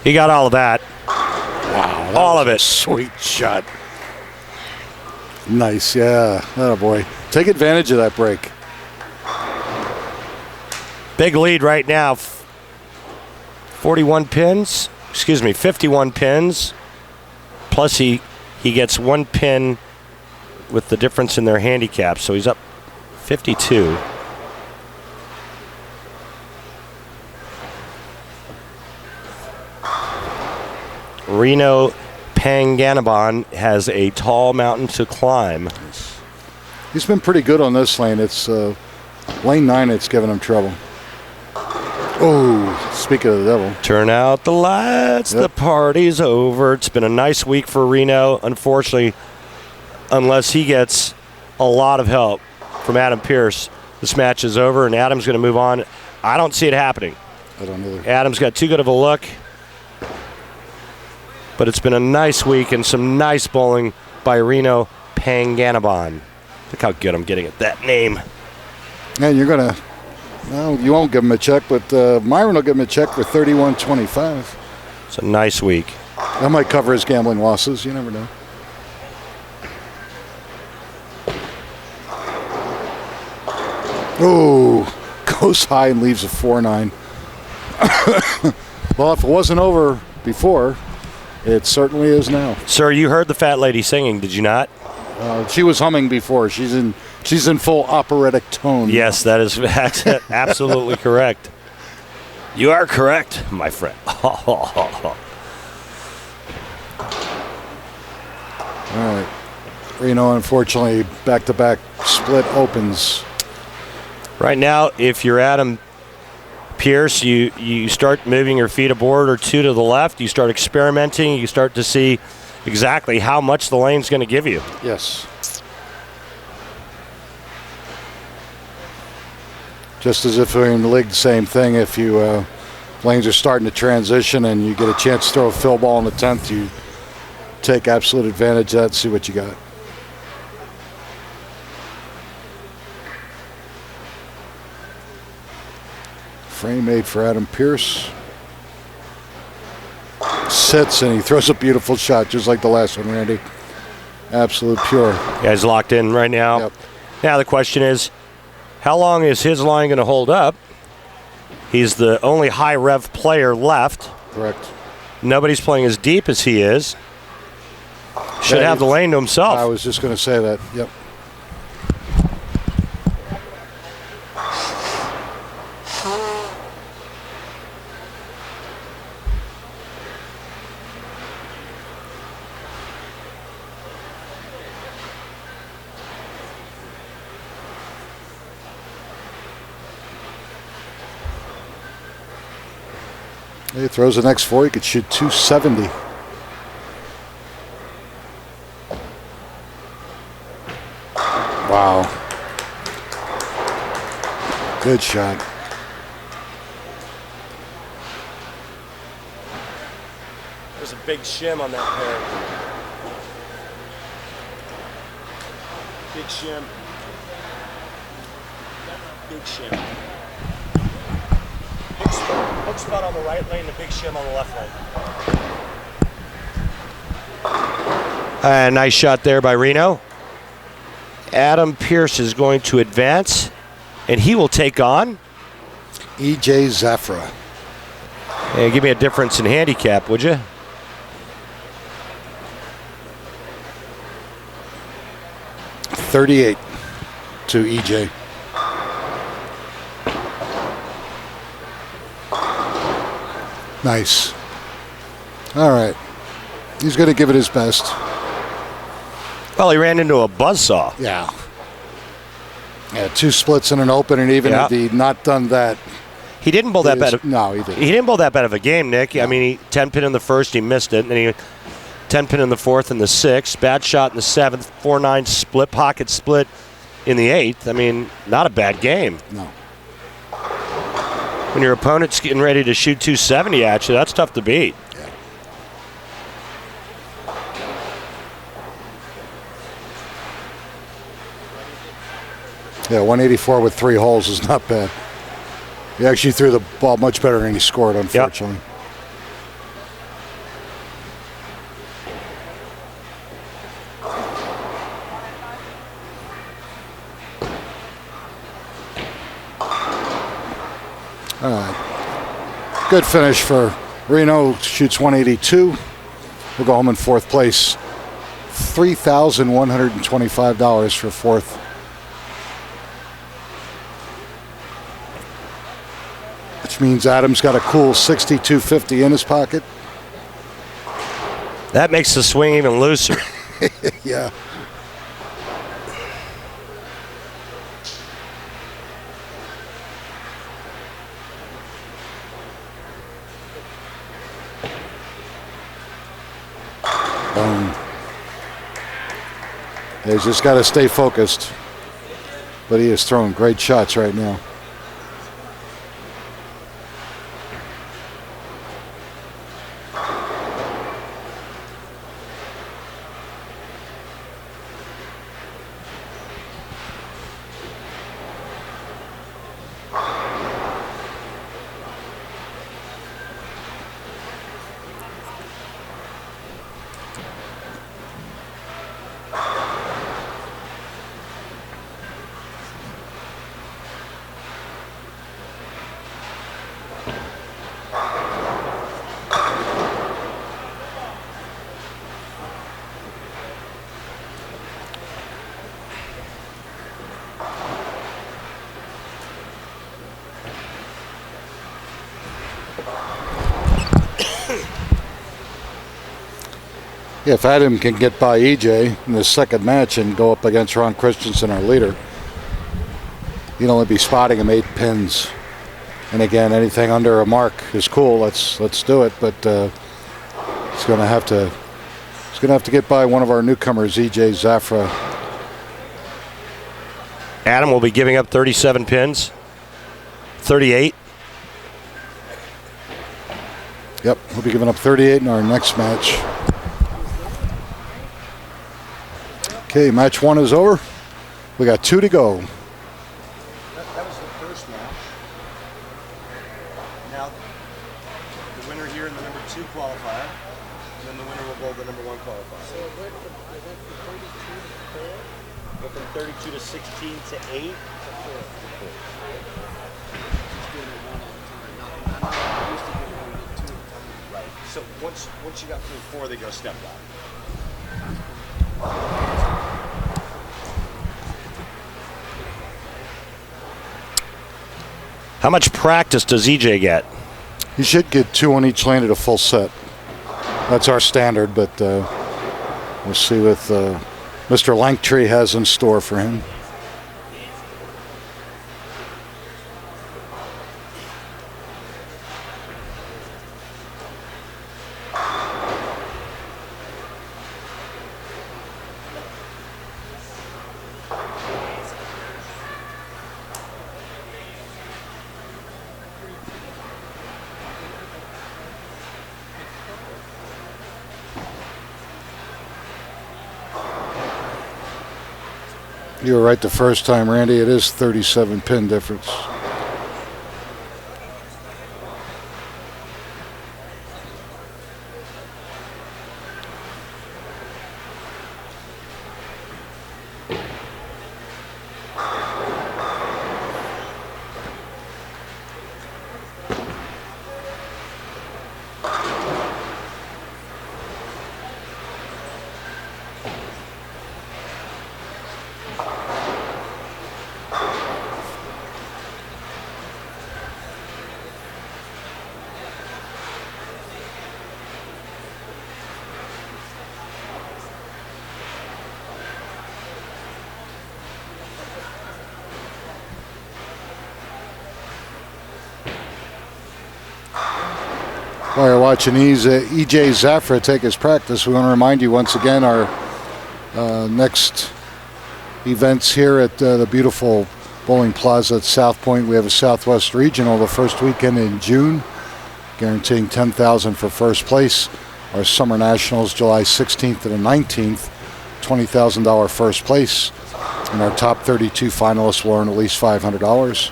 He got all of that. Wow. That All was of a it. Sweet shot. Nice, yeah. Oh, boy. Take advantage of that break. Big lead right now. 51 pins. Excuse me, 51 pins. Plus he gets 1 pin with the difference in their handicap. So he's up 52. Reno Panganiban has a tall mountain to climb. He's been pretty good on this lane. It's lane 9 that's giving him trouble. Oh, speaking of the devil. Turn out the lights, Yep. the party's over. It's been a nice week for Reno. Unfortunately, unless he gets a lot of help from Adam Pierce, this match is over and Adam's going to move on. I don't see it happening. I don't either. Adam's got too good of a look. But it's been a nice week and some nice bowling by Reno Panganiban. Look how good I'm getting at that name. And you're going to, well, you won't give him a check, but Myron will give him a check for $31.25. It's a nice week. That might cover his gambling losses. You never know. Oh, goes high and leaves a 4-9. Well, if it wasn't over before, it certainly is now. Sir, you heard the fat lady singing, did you not? She was humming before. She's in full operatic tone. Yes, that is absolutely correct. You are correct, my friend. All right. Reno, unfortunately, back-to-back split opens. Right now, if you're Adam Pierce, you start moving your feet a board or two to the left. You start experimenting. You start to see exactly how much the lane's going to give you. Yes. Just as if we're in the league, the same thing. If you lanes are starting to transition and you get a chance to throw a fill ball in the 10th, you take absolute advantage of that and see what you got. Frame made for Adam Pierce. Sits and he throws a beautiful shot just like the last one, Randy. Absolute pure. Yeah, he's locked in right now. Yep. Now the question is, how long is his line going to hold up? He's the only high rev player left. Correct. Nobody's playing as deep as he is. Should Yeah, have the lane to himself. I was just going to say that. Yep. He throws the next 4. He could shoot 270. Wow. Good shot. There's a big shim on that pair. Big shim. Big shim. Hook spot on the right lane, the big shim on the left lane. Nice shot there by Reno. Adam Pierce is going to advance, and he will take on E.J. Zafra. And give me a difference in handicap, would you? $38 to E.J. Nice. All right. He's going to give it his best. Well, he ran into a buzzsaw. Yeah. Yeah, 2 splits in an open, and even if he not done that. He didn't bowl that bad. No, he didn't. He didn't bowl that bad of a game, Nick. I mean, he 10 pin in the first, he missed it, and then he 10 pin in the fourth and the sixth. Bad shot in the seventh. 4-9 split, pocket split in the eighth. I mean, not a bad game. No. When your opponent's getting ready to shoot 270 at you, that's tough to beat. Yeah, 184 with 3 holes is not bad. He actually threw the ball much better than he scored, unfortunately. Yep. All right. Good finish for Reno. Shoots 182. We'll go home in 4th place. $3,125 for 4th. Which means Adam's got a cool $62.50 in his pocket. That makes the swing even looser. Yeah. He's just got to stay focused. But he is throwing great shots right now. Yeah, if Adam can get by EJ in the second match and go up against Ron Christensen, our leader, he'd only be spotting him 8 pins. And again, anything under a mark is cool. Let's do it. But he's going to have to get by one of our newcomers, EJ Zafra. Adam will be giving up 37 pins. 38. Yep, we'll be giving up 38 in our next match. Okay, match 1 is over. We got 2 to go. That was the first match. Now, the winner here in the number 2 qualifier, and then the winner will go the number 1 qualifier. So go from 32 to 16 to 8. Right. So once you got through 4, they go step back. How much practice does EJ get? He should get 2 on each lane at a full set. That's our standard, but we'll see what Mr. Langtree has in store for him. You were right the first time, Randy. It is 37 pin difference. While you're watching EJ Zafra take his practice, we want to remind you once again our next events here at the beautiful bowling plaza at South Point. We have a Southwest Regional the first weekend in June, guaranteeing $10,000 for first place. Our Summer Nationals July 16th to the 19th, $20,000 first place. And our top 32 finalists will earn at least $500.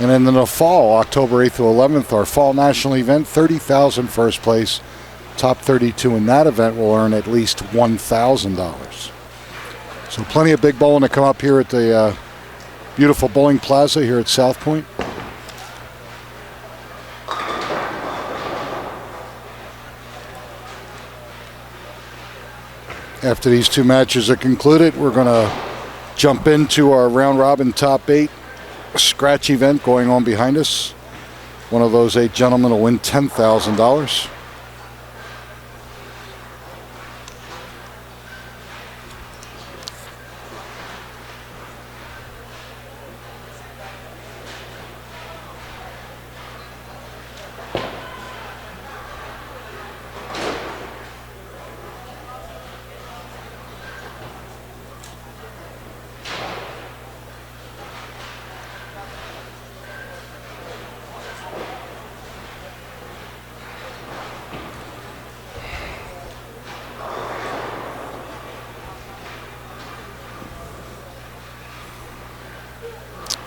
And then in the fall, October 8th to 11th, our fall national event, $30,000 first place. Top 32 in that event will earn at least $1,000. So plenty of big bowling to come up here at the beautiful bowling plaza here at South Point. After these 2 matches are concluded, we're going to jump into our round robin top 8 scratch event going on behind us. One of those 8 gentlemen will win $10,000.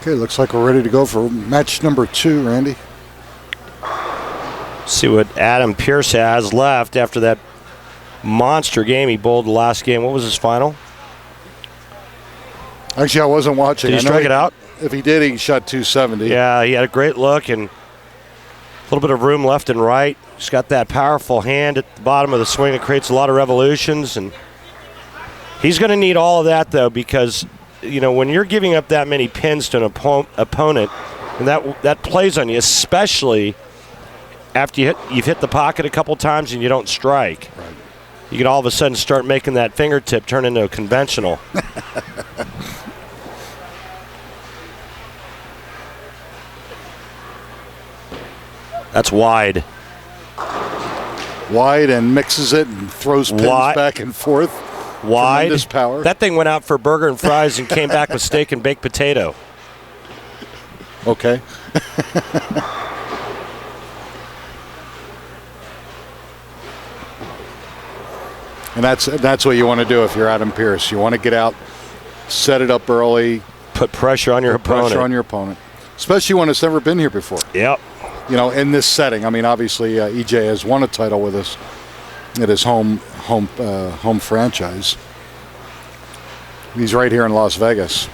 Okay, looks like we're ready to go for match number 2, Randy. See what Adam Pierce has left after that monster game he bowled the last game. What was his final? Actually, I wasn't watching. Did he strike it out? If he did, he shot 270. Yeah, he had a great look and a little bit of room left and right. He's got that powerful hand at the bottom of the swing that creates a lot of revolutions. And he's going to need all of that, though, because you know, when you're giving up that many pins to an opponent, and that plays on you, especially after you've hit the pocket a couple times and you don't strike. Right. You can all of a sudden start making that fingertip turn into a conventional. That's wide. Wide and mixes it and throws pins back and forth. Wide. Tremendous power. That thing went out for burger and fries and came back with steak and baked potato. Okay. And that's what you want to do if you're Adam Pearce. You want to get out, set it up early. Put pressure on your opponent. Pressure on your opponent. Especially when it's never been here before. Yep. You know, in this setting. I mean, obviously, EJ has won a title with us at his home franchise. He's right here in Las Vegas.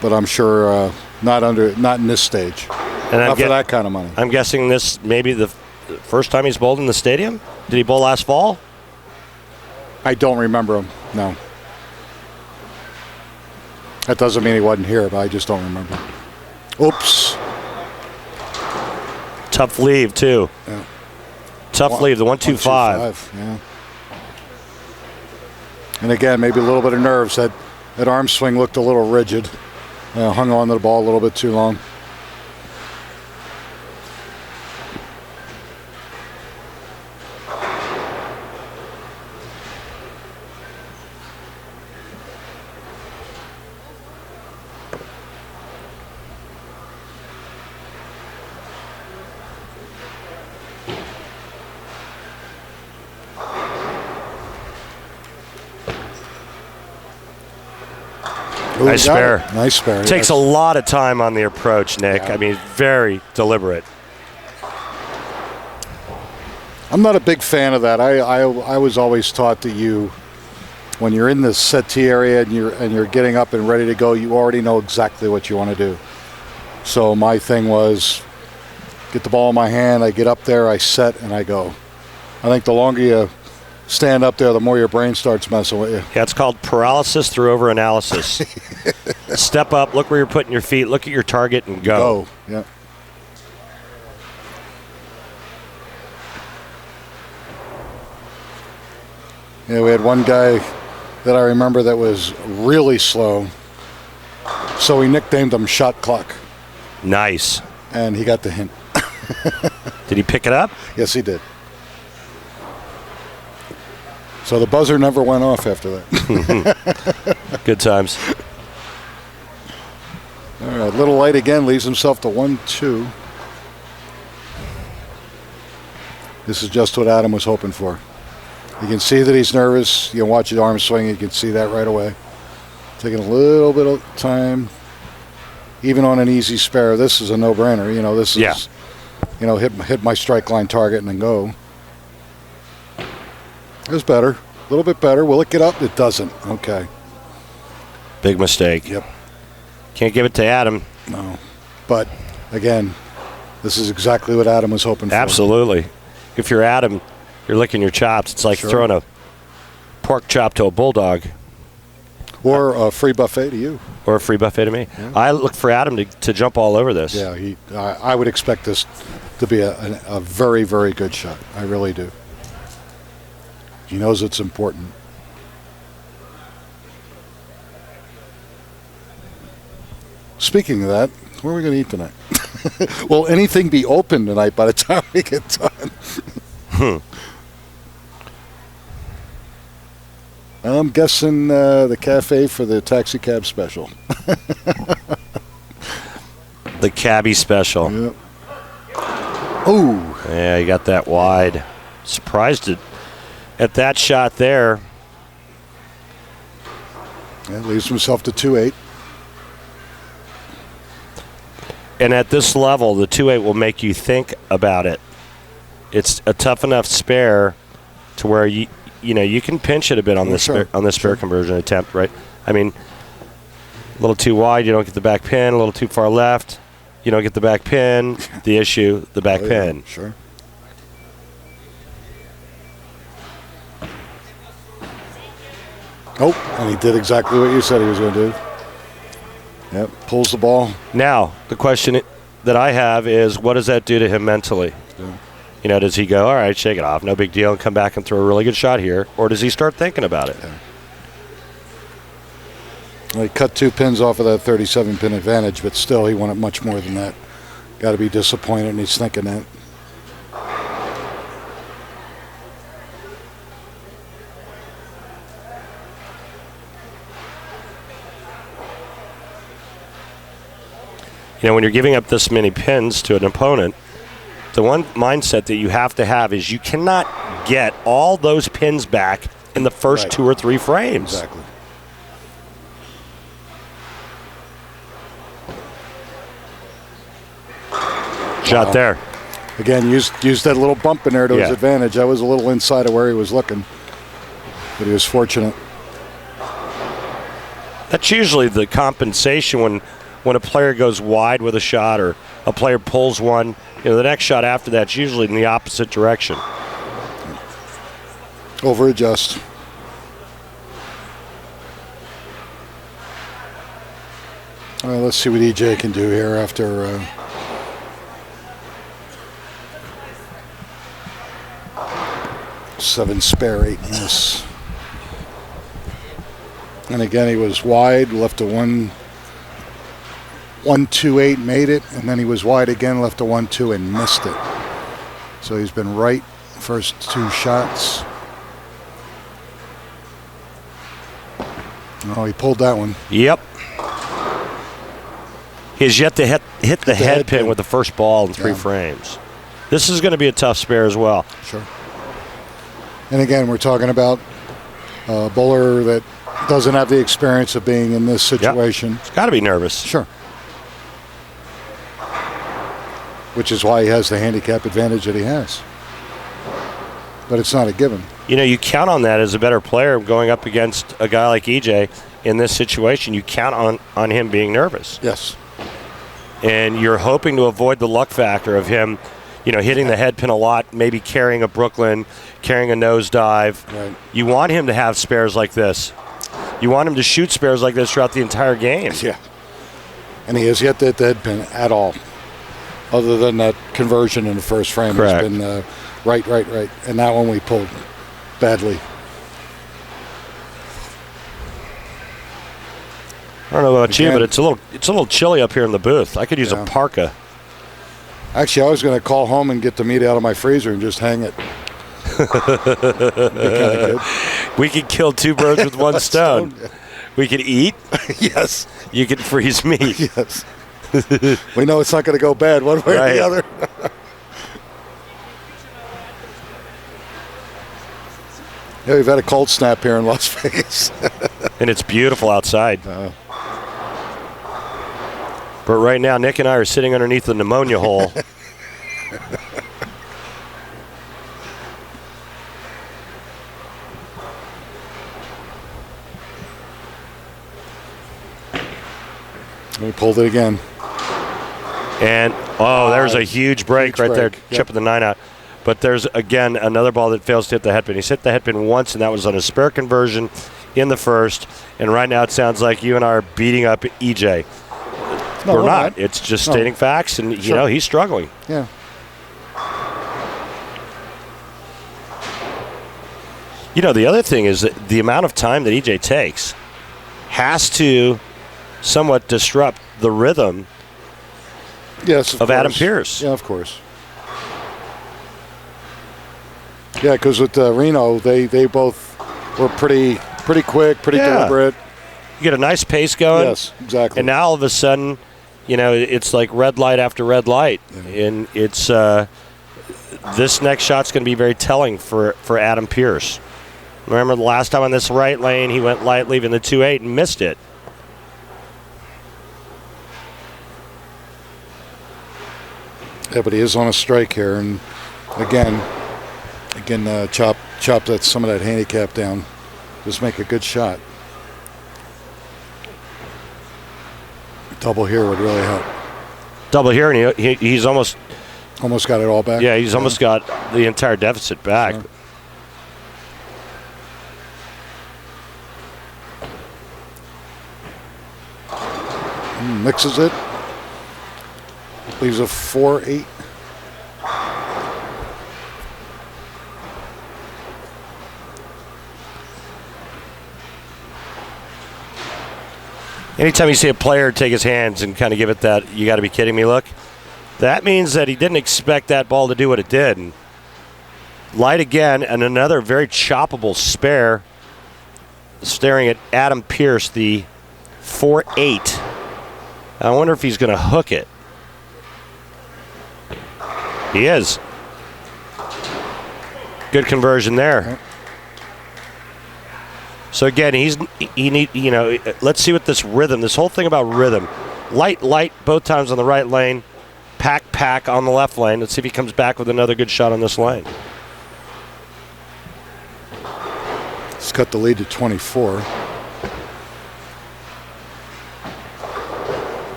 But I'm sure not in this stage. And not for that kind of money. I'm guessing this maybe the first time he's bowled in the stadium? Did he bowl last fall? I don't remember him, no. That doesn't mean he wasn't here, but I just don't remember. Oops. Tough leave, too. Yeah. Tough leave, the 1-2-5. Yeah. And again, maybe a little bit of nerves. That arm swing looked a little rigid. Hung on to the ball a little bit too long. Ooh, Nice spare. Nice spare. Takes a lot of time on the approach, Nick. Yeah. I mean, very deliberate. I'm not a big fan of that. I was always taught that when you're in the settee area and you're getting up and ready to go, you already know exactly what you want to do. So my thing was get the ball in my hand, I get up there, I set, and I go. I think the longer you stand up there, the more your brain starts messing with you. Yeah, it's called paralysis through over-analysis. Step up, look where you're putting your feet, look at your target, and go. Go, yeah. Yeah, we had one guy that I remember that was really slow, so we nicknamed him Shot Clock. Nice. And he got the hint. Did he pick it up? Yes, he did. So the buzzer never went off after that. Good times. All right, little light again, leaves himself to 1-2. This is just what Adam was hoping for. You can see that he's nervous. You can watch his arm swing. You can see that right away. Taking a little bit of time. Even on an easy spare, this is a no-brainer. You know, this is, hit my strike line target and then go. It was better. A little bit better. Will it get up? It doesn't. Okay. Big mistake. Yep. Can't give it to Adam. No. But, again, this is exactly what Adam was hoping for. Absolutely. If you're Adam, you're licking your chops. It's like throwing a pork chop to a bulldog. Or a free buffet to you. Or a free buffet to me. Yeah. I look for Adam to jump all over this. Yeah, I would expect this to be a very, very good shot. I really do. He knows it's important. Speaking of that, where are we going to eat tonight? Will anything be open tonight by the time we get done? I'm guessing the cafe for the taxi cab special. The cabbie special. Yep. Oh. Yeah, you got that wide. Surprised at that shot there. Yeah, leaves himself to 2-8. And at this level, the 2-8 will make you think about it. It's a tough enough spare to where you can pinch it a bit on this spare conversion attempt, right? I mean, a little too wide, you don't get the back pin. A little too far left, you don't get the back pin. The issue, the back pin. Yeah, sure. Oh, and he did exactly what you said he was going to do. Yep, pulls the ball. Now, the question that I have is, what does that do to him mentally? Yeah. Does he go, all right, shake it off, no big deal, and come back and throw a really good shot here? Or does he start thinking about it? Yeah. Well, he cut 2 pins off of that 37-pin advantage, but still he wanted much more than that. Got to be disappointed, and he's thinking that. When you're giving up this many pins to an opponent, the one mindset that you have to have is you cannot get all those pins back in the first 2 or 3 frames. Exactly. Shot there. Again, used that little bump in there to his Yeah. advantage. That was a little inside of where he was looking, but he was fortunate. That's usually the compensation when a player goes wide with a shot or a player pulls one. The next shot after that's usually in the opposite direction. Over adjust. All right, let's see what EJ can do here after. Seven spare, 8 miss. And again, he was wide, left a 1-2-8, made it, and then he was wide again, left a 1-2 and missed it. So he's been right first 2 shots. Oh, he pulled that one. Yep. He has yet to hit the head pin with the first ball in 3 frames. This is going to be a tough spare as well. Sure. And again, we're talking about a bowler that doesn't have the experience of being in this situation. Yep. He's got to be nervous. Sure. Which is why he has the handicap advantage that he has. But it's not a given. You count on that as a better player going up against a guy like EJ in this situation. You count on him being nervous. Yes. And you're hoping to avoid the luck factor of him, hitting the head pin a lot, maybe carrying a Brooklyn, carrying a nosedive. Right. You want him to have spares like this. You want him to shoot spares like this throughout the entire game. Yeah. And he has yet to hit the head pin at all, other than that conversion in the first frame. Correct. It's been right. And that one we pulled badly. I don't know about you, but it's a little chilly up here in the booth. I could use a parka. Actually, I was going to call home and get the meat out of my freezer and just hang it. Good. We could kill 2 birds with one stone. We could eat. Yes. You could freeze meat. Yes. We know it's not going to go bad one way or the other. Yeah, we've had a cold snap here in Las Vegas. And it's beautiful outside. But right now, Nick and I are sitting underneath the pneumonia hole. We pulled it again. And, there's a huge break right there, chipping the 9 out. But there's, again, another ball that fails to hit the head pin. He's hit the head pin once, and that was on a spare conversion in the first. And right now it sounds like you and I are beating up EJ. No, we're not. It's just stating facts, and, he's struggling. Yeah. The other thing is that the amount of time that EJ takes has to somewhat disrupt the rhythm of Adam Pearce. Yeah, of course. Yeah, because with Reno, they both were pretty quick, pretty deliberate. You get a nice pace going. Yes, exactly. And now all of a sudden, it's like red light after red light. Yeah. And it's this next shot's going to be very telling for Adam Pearce. Remember the last time on this right lane, he went light, leaving the 2-8 and missed it. Yeah, but he is on a strike here, and again, chop some of that handicap down. Just make a good shot. Double here would really help. Double here, and he's almost got it all back. Yeah, he's almost got the entire deficit back. Sure. Mixes it. Leaves a 4-8. Anytime you see a player take his hands and kind of give it that, you got to be kidding me look, that means that he didn't expect that ball to do what it did. And light again, and another very choppable spare, staring at Adam Pearce, the 4-8. I wonder if he's going to hook it. He is. Good conversion there. So again, let's see what this rhythm, this whole thing about rhythm. Light, both times on the right lane. Pack on the left lane. Let's see if he comes back with another good shot on this lane. He's cut the lead to 24.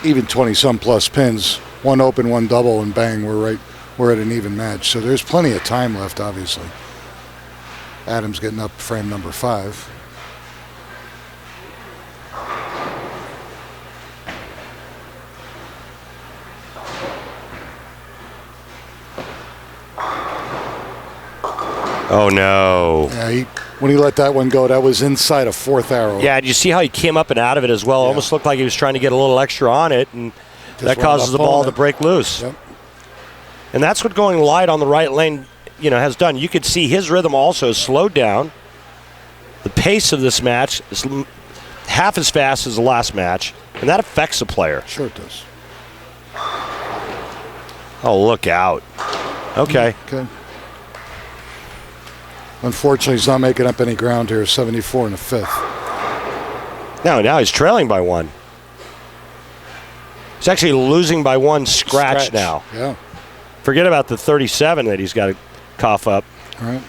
Even 20-some plus pins, one open, one double, and bang, we're at an even match. So there's plenty of time left, obviously. Adam's getting up frame number 5. Oh, no. Yeah, when he let that one go, that was inside a 4th arrow. Yeah, and you see how he came up and out of it as well. Yeah. Almost looked like he was trying to get a little extra on it, and that causes the ball to break loose. Yep. And that's what going light on the right lane, has done. You could see his rhythm also slowed down. The pace of this match is half as fast as the last match, and that affects the player. Sure it does. Oh, look out. Okay. Unfortunately, he's not making up any ground here. 74 in the 5th. Now he's trailing by 1. He's actually losing by 1 scratch now. Yeah. Forget about the 37 that he's got to cough up. All right.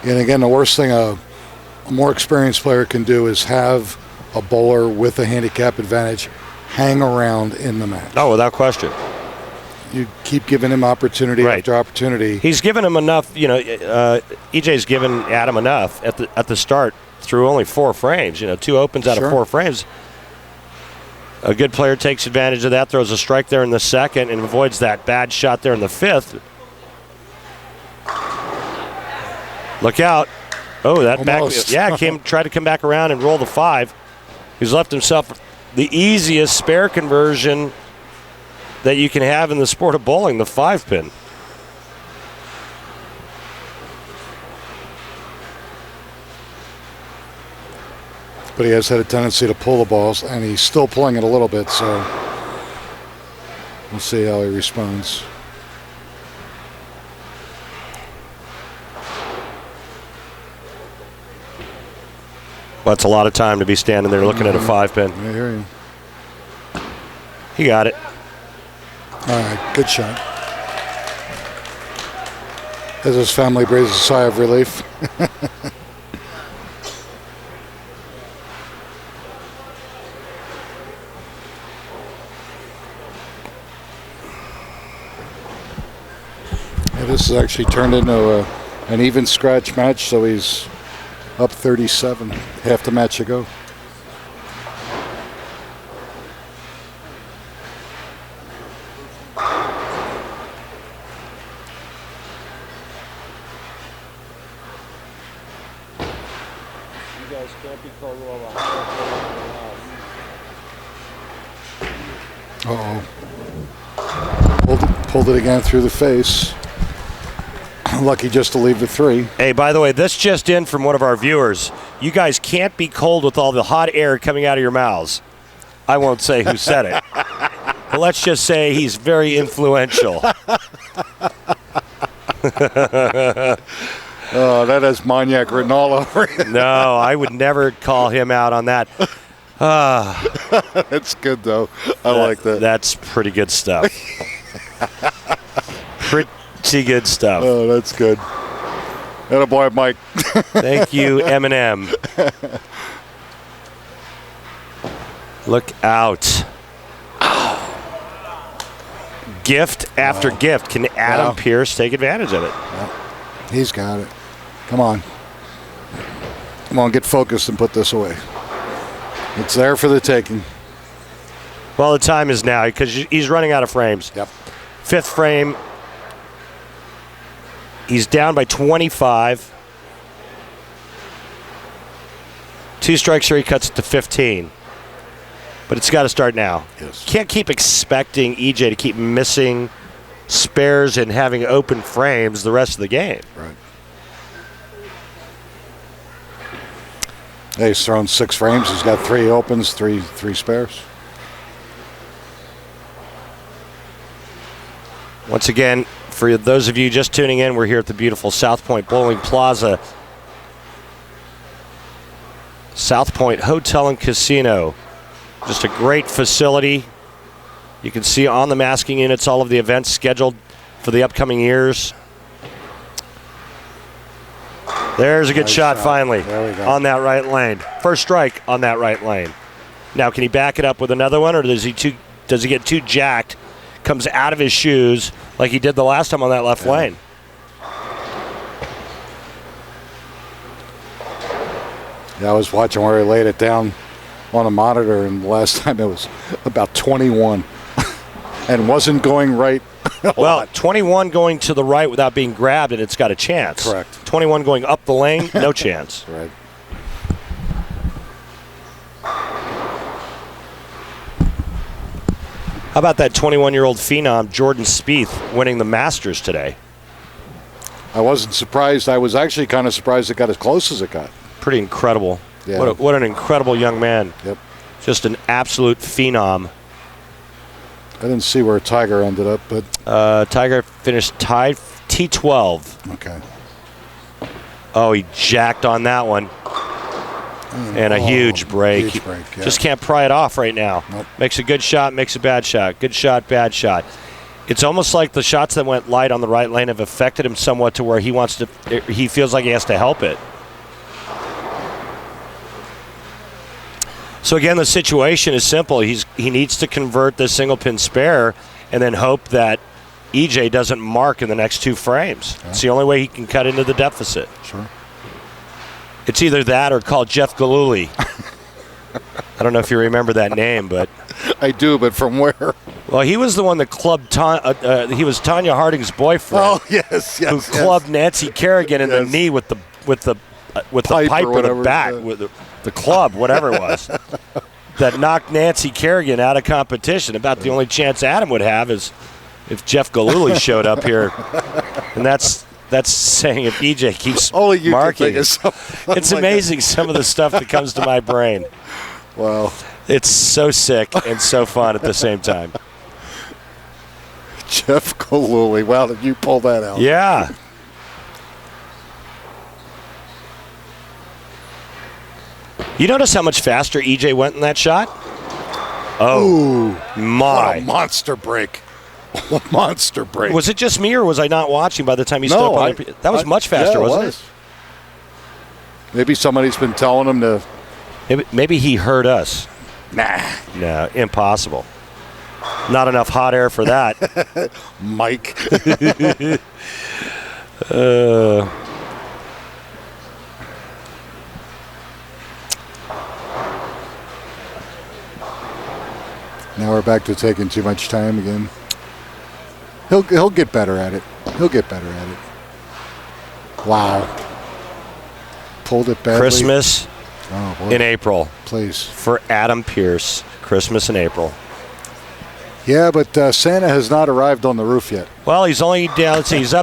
And again, the worst thing a more experienced player can do is have a bowler with a handicap advantage hang around in the match. Oh, without question. You keep giving him opportunity after opportunity. He's given him enough. EJ's given Adam enough at the start through only 4 frames. 2 opens out of 4 frames. A good player takes advantage of that, throws a strike there in the 2nd, and avoids that bad shot there in the 5th. Look out. Oh, that Almost. tried to come back around and roll the 5. He's left himself the easiest spare conversion that you can have in the sport of bowling, the 5-pin. But he has had a tendency to pull the balls, and he's still pulling it a little bit, so we'll see how he responds. Well, that's a lot of time to be standing there looking at a 5-pin. I hear you. He got it. All right, good shot. As his family breathes a sigh of relief. This has actually turned into an even scratch match, so he's up 37, half the match to go. Uh-oh. Pulled it again through the face. Lucky just to leave the 3. Hey, by the way, this just in from one of our viewers. You guys can't be cold with all the hot air coming out of your mouths. I won't say who said it. But let's just say he's very influential. Oh, that has Maniac written all over it. No, I would never call him out on that. That's good, though. I like that. That's pretty good stuff. Pretty good stuff. Oh, that's good. Attaboy, Mike. Thank you, Eminem. Look out. Gift after gift. Can Adam Pierce take advantage of it? Yeah. He's got it. Come on. Come on, get focused and put this away. It's there for the taking. Well, the time is now because he's running out of frames. Yep. 5th frame. He's down by 25. 2 strikes here, he cuts it to 15. But it's got to start now. Yes. Can't keep expecting EJ to keep missing spares and having open frames the rest of the game. Right. He's thrown 6 frames. He's got 3 opens, three spares. Once again, for those of you just tuning in, we're here at the beautiful South Point Bowling Plaza. South Point Hotel and Casino. Just a great facility. You can see on the masking units all of the events scheduled for the upcoming years. There's a good shot finally on that right lane. First strike on that right lane. Now, can he back it up with another one, or does he get too jacked, comes out of his shoes like he did the last time on that left lane? Yeah, I was watching where he laid it down on a monitor, and the last time it was about 21 and wasn't going right. Well, 21 going to the right without being grabbed, and it's got a chance. Correct. 21 going up the lane, no chance. Right. How about that 21-year-old phenom, Jordan Spieth, winning the Masters today? I wasn't surprised. I was actually kind of surprised it got as close as it got. Pretty incredible. Yeah. What an incredible young man. Yep. Just an absolute phenom. I didn't see where Tiger ended up, but Tiger finished tied T12. okay. Oh, he jacked on that one. And a huge break. Huge break, yeah. Just can't pry it off right now. Nope. Makes a good shot, makes a bad shot. Good shot, bad shot. It's almost like the shots that went light on the right lane have affected him somewhat to where he feels like he has to help it. So again, the situation is simple. He needs to convert the single pin spare and then hope that EJ doesn't mark in the next 2 frames. Yeah. It's the only way he can cut into the deficit. Sure. It's either that or call Jeff Gillooly. I don't know if you remember that name, but I do, but from where? well, he was the one that clubbed. He was Tanya Harding's boyfriend. Oh yes, who clubbed Nancy Kerrigan in the knee with the pipe or the bat with the club, whatever it was. That knocked Nancy Kerrigan out of competition. About the only chance Adam would have is if Jeff Gillooly showed up here, and that's saying if EJ keeps marking. It's amazing some of the stuff that comes to my brain. Wow. It's so sick and so fun at the same time. Jeff Gillooly. Wow, did you pull that out? Yeah. You notice how much faster EJ went in that shot? Oh, my. What a monster break. Monster break. Was it just me, or was I not watching by the time he stood up on the... That was much faster, wasn't it? Maybe somebody's been telling him to... Maybe he heard us. Nah. No, impossible. Not enough hot air for that. Mike. Now we're back to taking too much time again. He'll get better at it. He'll get better at it. Wow. Pulled it badly. Christmas in April. Please. For Adam Pearce. Christmas in April. Yeah, but Santa has not arrived on the roof yet. Well, he's only down. Let's see, he's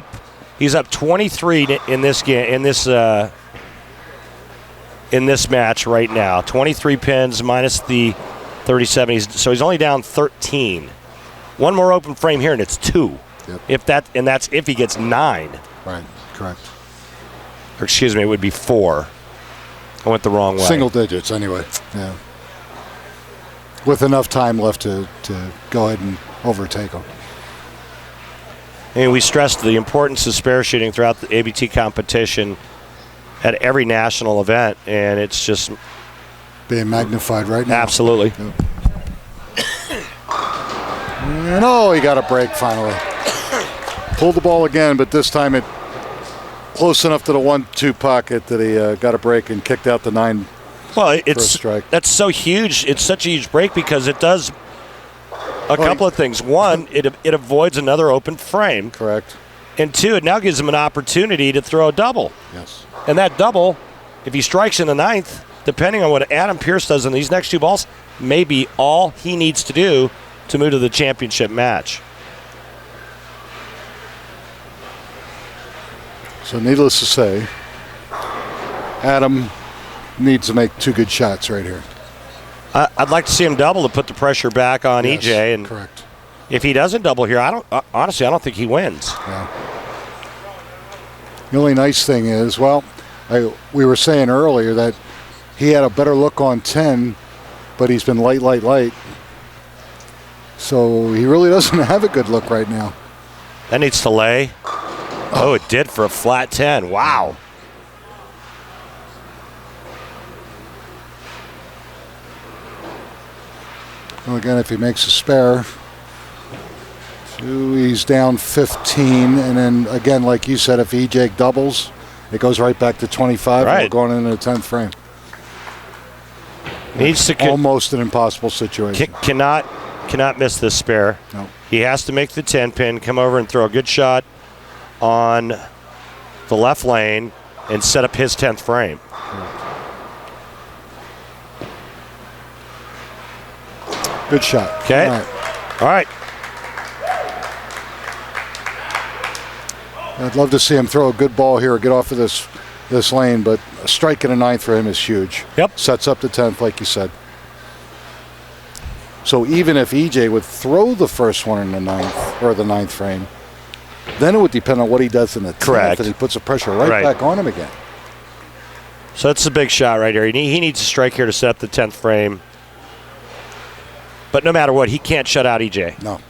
up 23 in this game in this match right now. 23 pins minus the 37. So he's only down 13. One more open frame here, and it's 2. Yep. That's if he gets 9. Right. Correct. Or excuse me, it would be 4. I went the wrong way. Single digits, anyway. Yeah. With enough time left to go ahead and overtake him. And we stressed the importance of spare shooting throughout the ABT competition at every national event, and it's just being magnified right now. Absolutely. Yep. No, he got a break finally. Pulled the ball again, but this time it close enough to the 1-2 pocket that he got a break and kicked out the 9. Well, that's so huge. It's such a huge break because it does a couple of things. One, it avoids another open frame. Correct. And 2, it now gives him an opportunity to throw a double. Yes. And that double, if he strikes in the 9th, depending on what Adam Pearce does in these next 2 balls, may be all he needs to do to move to the championship match. So needless to say, Adam needs to make 2 good shots right here. I'd like to see him double to put the pressure back on Yes, EJ. And correct. if he doesn't double here, honestly, I don't think he wins. Yeah. The only nice thing is, well, we were saying earlier that he had a better look on 10, but he's been light. So he really doesn't have a good look right now. That needs to lay. Oh, it did for a flat 10. Wow. Well, again, if he makes a spare, he's down 15. And then, again, like you said, if EJ doubles, it goes right back to 25. Right. And we're going into the 10th frame. Needs to almost an impossible situation. Cannot miss this spare. No. He has to make the 10 pin, come over and throw a good shot on the left lane and set up his 10th frame. Good shot. Okay. All right. I'd love to see him throw a good ball here or get off of this lane, but a strike in a 9th for him is huge. Yep. Sets up the 10th, like you said. So even if EJ would throw the first one in the 9th or the 9th frame, then it would depend on what he does in the 10th. Correct. And he puts the pressure right back on him again. So that's a big shot right here. He needs to strike here to set up the 10th frame. But no matter what, he can't shut out EJ. No.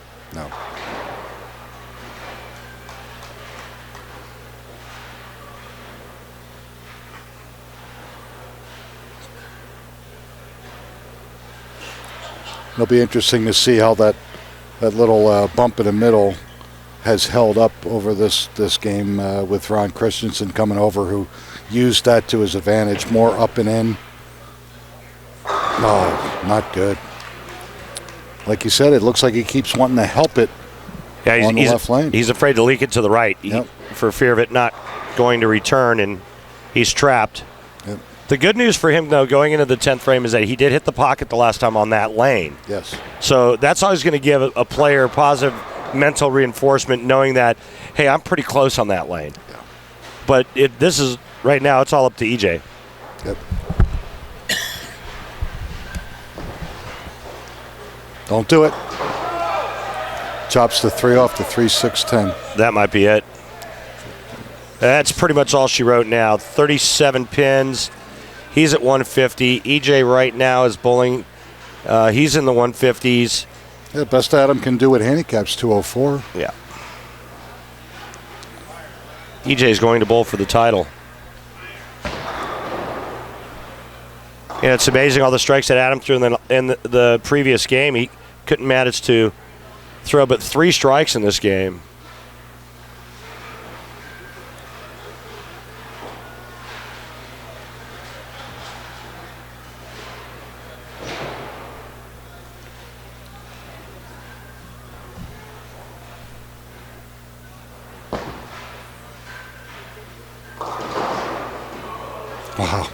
It'll be interesting to see how that little bump in the middle has held up over this game with Ron Christensen coming over, who used that to his advantage, more up and in. Oh, not good. Like you said, it looks like he keeps wanting to help it on the left lane. He's afraid to leak it to the right Yep. for fear of it not going to return, and he's trapped. Yep. The good news for him, though, going into the 10th frame is that he did hit the pocket the last time on that lane. Yes. So that's always going to give a player positive mental reinforcement, knowing that, hey, I'm pretty close on that lane. Yeah. But this is, right now, it's all up to EJ. Yep. Don't do it. Chops the 3 off the 3-6-10. That might be it. That's pretty much all she wrote now. 37 pins. He's at 150. EJ right now is bowling. He's in the 150s. Yeah, best Adam can do at Handicap's 204. Yeah. EJ's going to bowl for the title. And it's amazing all the strikes that Adam threw in the previous game. He couldn't manage to throw but 3 strikes in this game. Wow.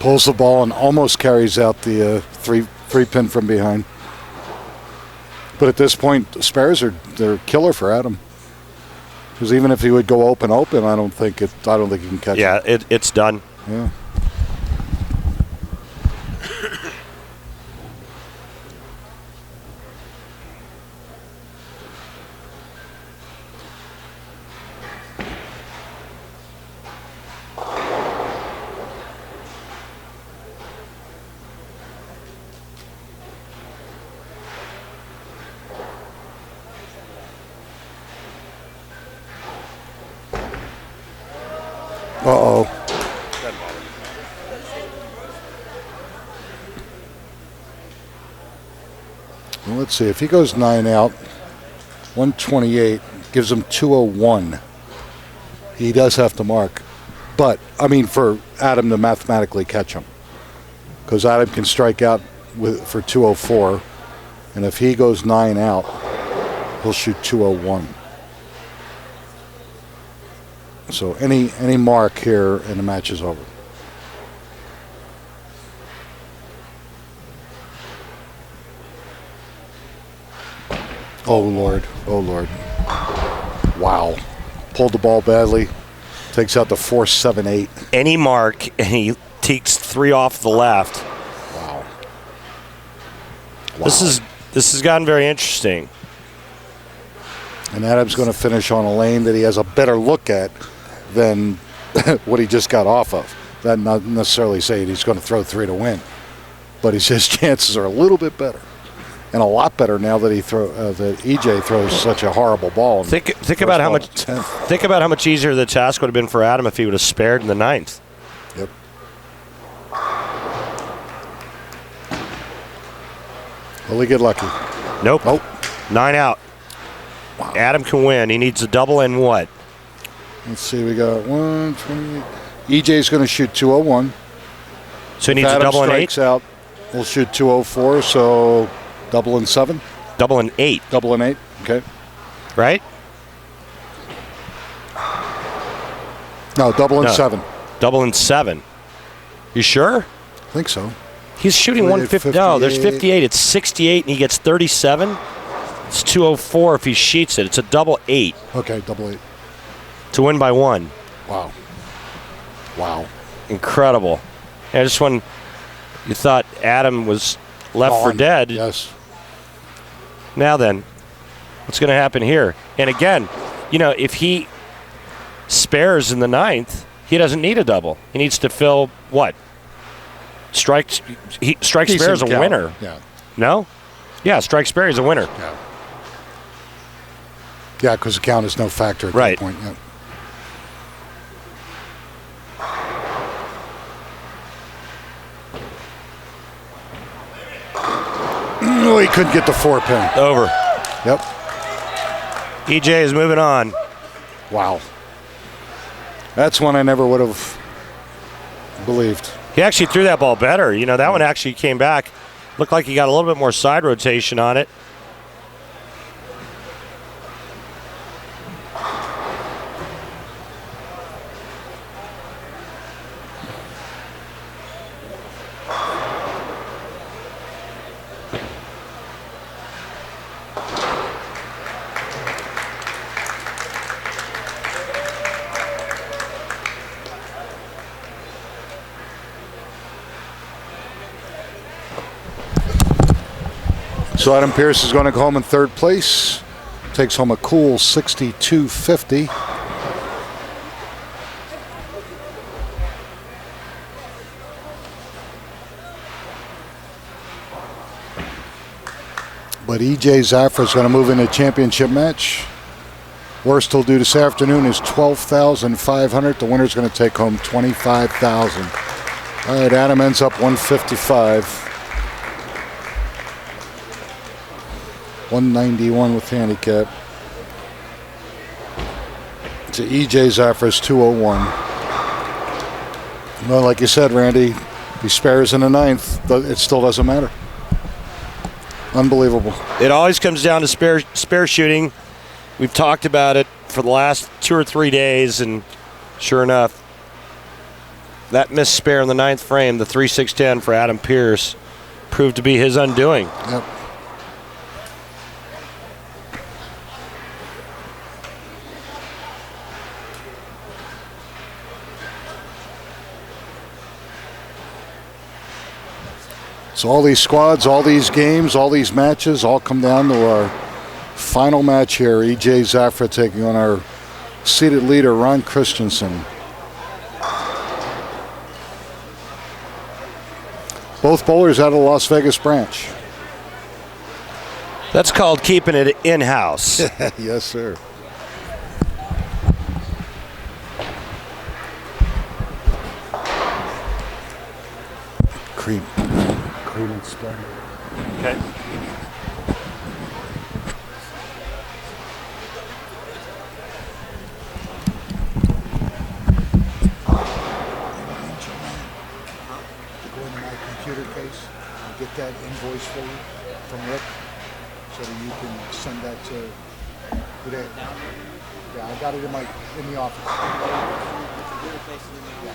Pulls the ball and almost carries out the three pin from behind. But at this point, spares they're killer for Adam. Because even if he would go open, I don't think he can catch it. Yeah, it's done. Yeah. Uh-oh. Well, let's see. If he goes 9 out, 128 gives him 201. He does have to mark. But, I mean, for Adam to mathematically catch him. Because Adam can strike out for 204. And if he goes 9 out, he'll shoot 201. So any mark here and the match is over. Oh, Lord. Oh, Lord. Wow. Pulled the ball badly. Takes out the 4-7-8. Any mark, and he takes 3 off the left. Wow. This has gotten very interesting. And Adam's going to finish on a lane that he has a better look at than what he just got off of. That not necessarily saying he's going to throw 3 to win, but his chances are a little bit better, and a lot better now that that EJ throws such a horrible ball. Think about how much. Think about how much easier the task would have been for Adam if he would have spared in the 9th. Yep. Will he get lucky? Nope. Nope. 9 out. Wow. Adam can win. He needs a double and what? Let's see. We got 128. EJ's going to shoot 201. So he needs Adam a double and 8. strikes out, we'll shoot 204. So double and 7. Double and 8. Double and 8. Okay. Right? No, double and 7. Double and 7. You sure? I think so. He's shooting 150. No, there's 58. It's 68, and he gets 37. It's 204 if he sheets it. It's a double 8 Okay, double 8. to win by 1. Wow. Wow. Incredible. And just when you thought Adam was left for dead, Yes. now then, what's going to happen here? And again, if he spares in the 9th, he doesn't need a double. He needs to fill what? Strike spare is a count. winner. Yeah. No? Yeah, strike spare is a winner. Yeah. Yeah, because the count is no factor at Right. that point. Yeah. Oh, he couldn't get the 4-pin. Over. Yep. EJ is moving on. Wow. That's one I never would have believed. He actually threw that ball better. That one actually came back. Looked like he got a little bit more side rotation on it. So Adam Pierce is going to go home in 3rd place. Takes home a cool 62.50. But EJ Zafra is going to move into a championship match. Worst he'll do this afternoon is $12,500. The winner's going to take home $25,000. All right, Adam ends up 155. 191 with handicap. To EJ Zafra's 201. Well, like you said, Randy, if he spares in the 9th, it still doesn't matter. Unbelievable. It always comes down to spare shooting. We've talked about it for the last 2 or 3 days, and sure enough, that missed spare in the 9th frame, the 3-6-10 for Adam Pierce, proved to be his undoing. Yep. So all these squads, all these games, all these matches all come down to our final match here. EJ Zafra taking on our seated leader, Ron Christensen. Both bowlers out of the Las Vegas branch. That's called keeping it in-house. Yes, sir. Cream and spread. Okay. Go into my computer case and get that invoice for you from Rick so that you can send that to today. Yeah, I got it in the office. Yeah.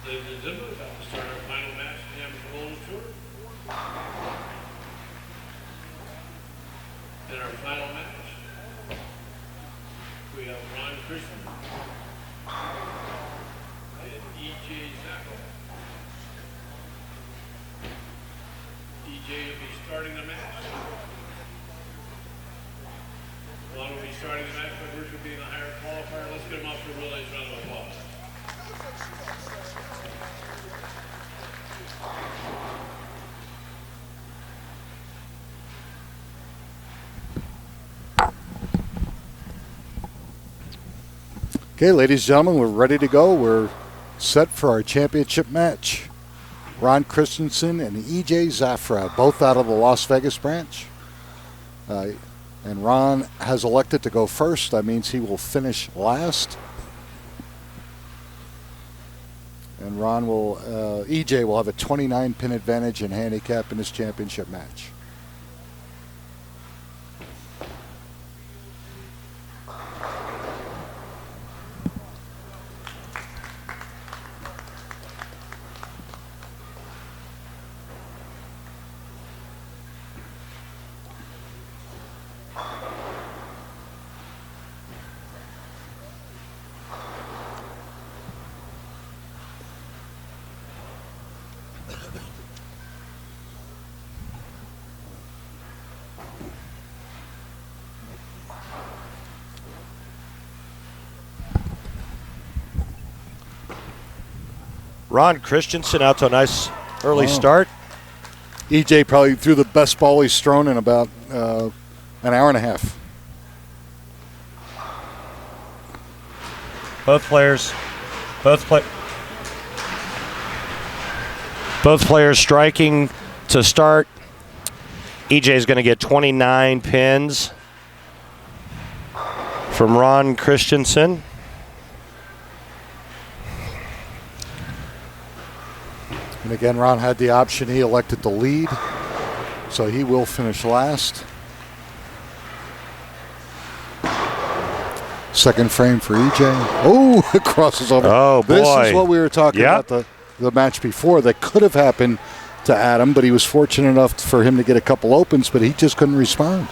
Ladies and gentlemen, about to start our final match in the Amateur Bowling Tour. In our final match, we have Ron Christian and E.J. Zacko. E.J. will be starting the match. Ron will be starting the match by virtue of being the higher qualifier. Let's get him off to a real nice round of applause. Okay, ladies and gentlemen, we're ready to go. We're set for our championship match. Ron Christensen and E.J. Zafra, both out of the Las Vegas branch. And Ron has elected to go first. That means he will finish last. And E.J. will have a 29-pin advantage in handicap in his championship match. Ron Christensen out to a nice early start. EJ probably threw the best ball he's thrown in about an hour and a half. Both players striking to start. EJ is going to get 29 pins from Ron Christensen. And again, Ron had the option. He elected to lead, so he will finish last. Second frame for EJ. Oh, it crosses over. Oh, boy. This is what we were talking about the match before. That could have happened to Adam, but he was fortunate enough for him to get a couple opens, but he just couldn't respond.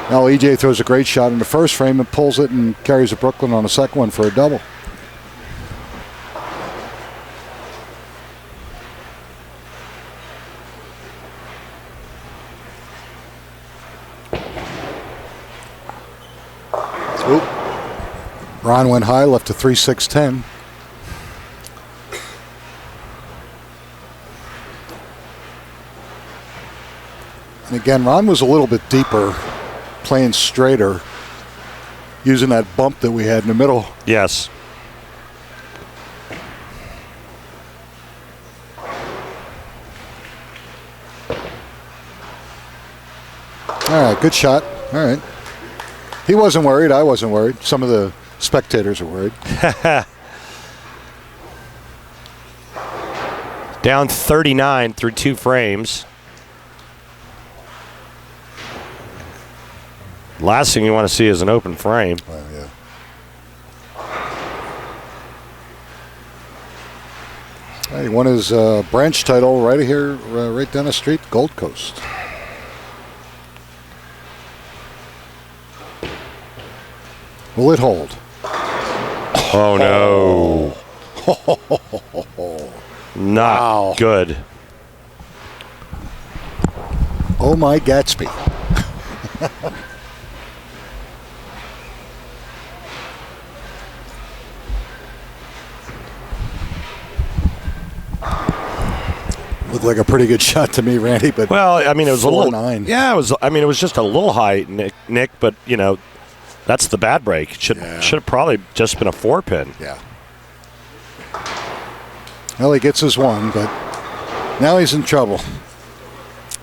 Now EJ throws a great shot in the first frame and pulls it and carries a Brooklyn on the second one for a double. Ron went high, left to 3-6-10. And again, Ron was a little bit deeper, playing straighter, using that bump that we had in the middle. Yes. All right, good shot. All right. He wasn't worried. I wasn't worried. Some of the spectators are worried. Down 39 through 2 frames. Last thing you want to see is an open frame. Well, yeah. He won his branch title right here, right down the street, Gold Coast. Will it hold? Oh, no. Not good. Oh, my Gatsby. Looked like a pretty good shot to me, Randy, but well, I mean, it was a little 4-9. Yeah, it was. I mean, it was just a little high, Nick. But you know, that's the bad break. Should have probably just been a 4-pin. Yeah. Well, he gets his one, but now he's in trouble.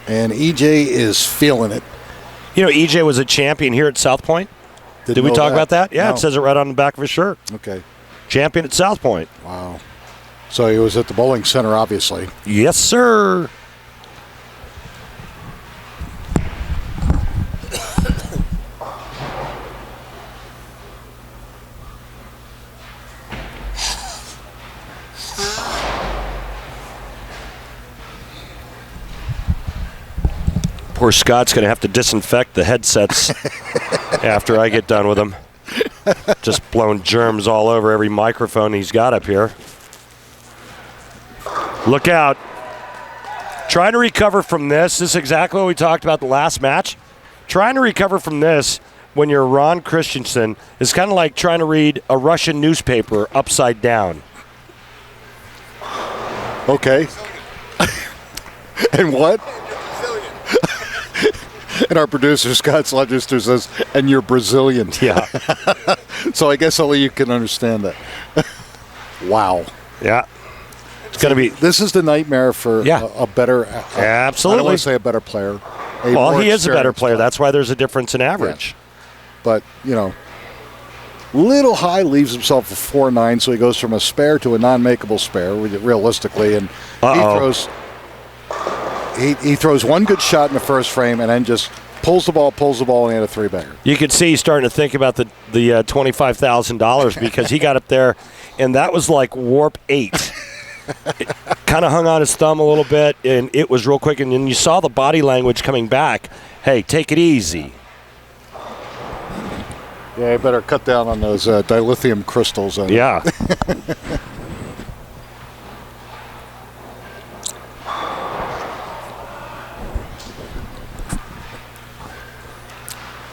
And EJ is feeling it. You know, EJ was a champion here at South Point. Did we talk about that? Yeah, No. It says it right on the back of his shirt. Okay. Champion at South Point. Wow. So he was at the bowling center, obviously. Yes, sir. Poor Scott's going to have to disinfect the headsets after I get done with them. Just blowing germs all over every microphone he's got up here. Look out. Trying to recover from this. This is exactly what we talked about the last match. Trying to recover from this when you're Ron Christensen is kind of like trying to read a Russian newspaper upside down. Okay. And what? And our producer, Scott Slugester, says, and you're Brazilian. Yeah. So I guess only you can understand that. Wow. Yeah. It's going to be. This is the nightmare for a better. Absolutely. I don't want to say a better player. Well, he is a better player. That's why there's a difference in average. Yeah. But, you know, little high leaves himself a 4-9, so he goes from a spare to a non-makeable spare, realistically. And he throws one good shot in the first frame and then just pulls the ball, and had a 3-bagger. You can see he's starting to think about the $25,000 because he got up there, and that was like warp 8. Kind of hung on his thumb a little bit, and it was real quick. And then you saw the body language coming back. Hey, take it easy. Yeah, you better cut down on those dilithium crystals. Yeah.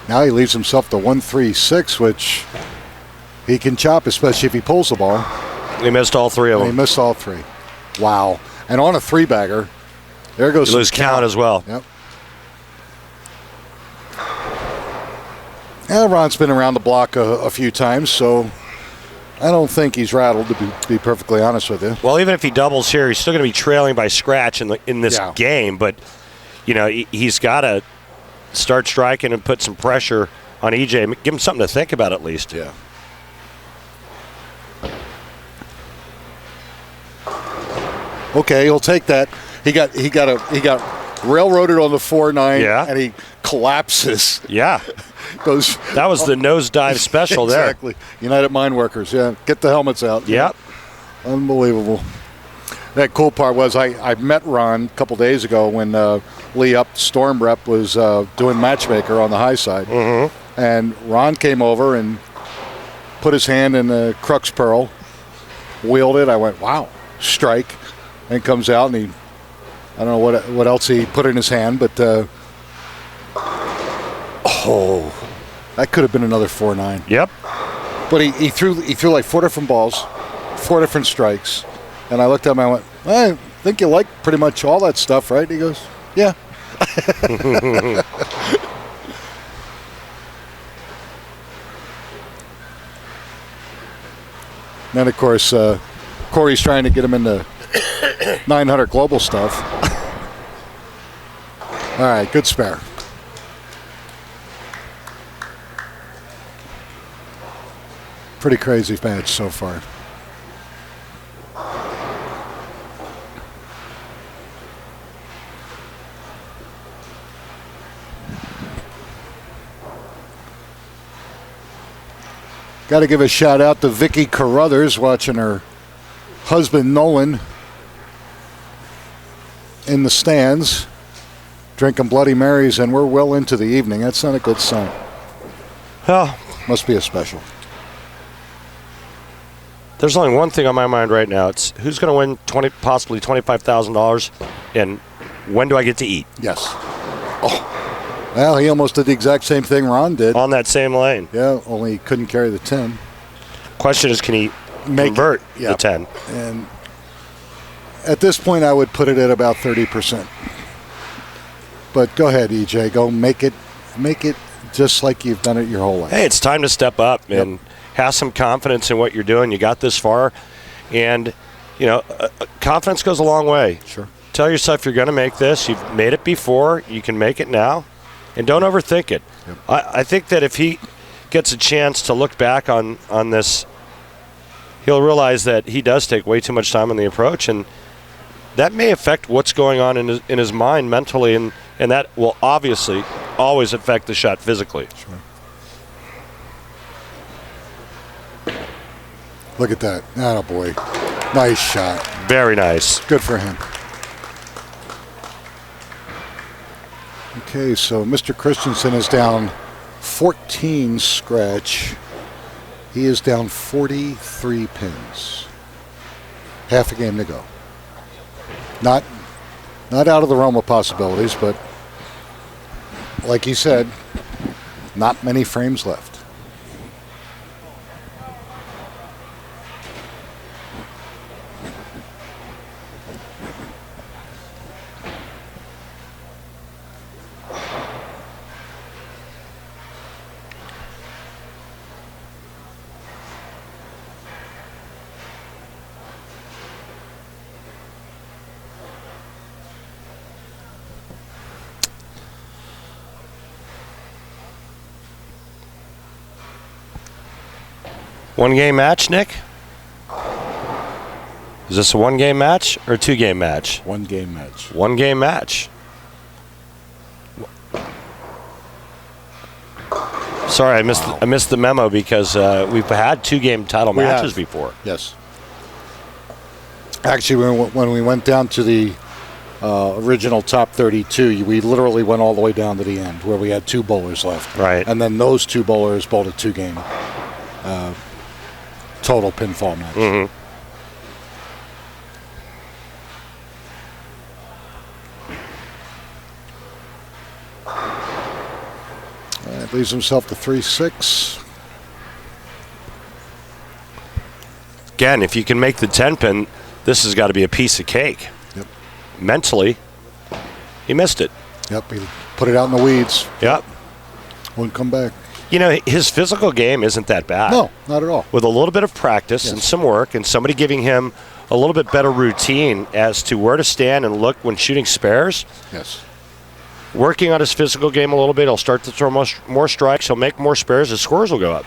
Now he leaves himself to 1-3-6, which he can chop, especially if he pulls the ball. He missed all three of them. He missed all three. Wow. And on a 3-bagger, there goes you lose count as well. Yep. Yeah, Ron's been around the block a few times, so I don't think he's rattled, to be perfectly honest with you. Well, even if he doubles here, he's still going to be trailing by scratch in this game. But, you know, he's got to start striking and put some pressure on EJ. Give him something to think about at least. Yeah. Okay, he'll take that. He got railroaded on the 4-9, and he collapses. Yeah. That was the nosedive special there. Exactly. United Mine Workers, get the helmets out. Yep. Unbelievable. That cool part was I met Ron a couple days ago when Lee Up Storm Rep was doing matchmaker on the high side. Mm-hmm. And Ron came over and put his hand in the crux pearl, wheeled it. I went, wow, strike. And comes out and I don't know what else he put in his hand, but that could have been another 4-9. Yep. But he threw like 4 different balls, 4 different strikes, and I looked at him and I went, I think you like pretty much all that stuff, right? He goes, yeah. Then of course Corey's trying to get him into 900 global stuff. All right, good spare. Pretty crazy match so far. Got to give a shout out to Vicky Carruthers watching her husband Nolan in the stands drinking Bloody Marys, and we're well into the evening. That's not a good sign. Well, must be a special. There's only one thing on my mind right now. It's who's going to win possibly $25,000, and when do I get to eat? Yes. Oh, well, he almost did the exact same thing Ron did. On that same lane. Yeah, only he couldn't carry the 10. Question is, can he convert the 10? And at this point, I would put it at about 30%. But go ahead, EJ. Go make it just like you've done it your whole life. Hey, it's time to step up and have some confidence in what you're doing. You got this far, and you know, confidence goes a long way. Sure. Tell yourself you're going to make this. You've made it before. You can make it now, and don't overthink it. Yep. I think that if he gets a chance to look back on this, he'll realize that he does take way too much time on the approach, and that may affect what's going on in his mind mentally, and that will obviously always affect the shot physically. Sure. Look at that. Oh, boy. Nice shot. Very nice. Good for him. Okay, so Mr. Christensen is down 14 scratch. He is down 43 pins. Half a game to go. Not out of the realm of possibilities, but like he said, not many frames left. One-game match, Nick? Is this a one-game match or a two-game match? One-game match. One-game match. Sorry, I missed the memo because we've had two-game title matches before. Yes. Actually, when we went down to the original top 32, we literally went all the way down to the end where we had two bowlers left. Right. And then those two bowlers bowled a two-game total pinfall match. Mm-hmm. Leaves himself to 3-6. Again, if you can make the 10-pin, this has got to be a piece of cake. Yep. Mentally, he missed it. Yep, he put it out in the weeds. Yep. Wouldn't come back. You know, his physical game isn't that bad. No, not at all. With a little bit of practice and some work and somebody giving him a little bit better routine as to where to stand and look when shooting spares. Yes. Working on his physical game a little bit, he'll start to throw more strikes. He'll make more spares. His scores will go up.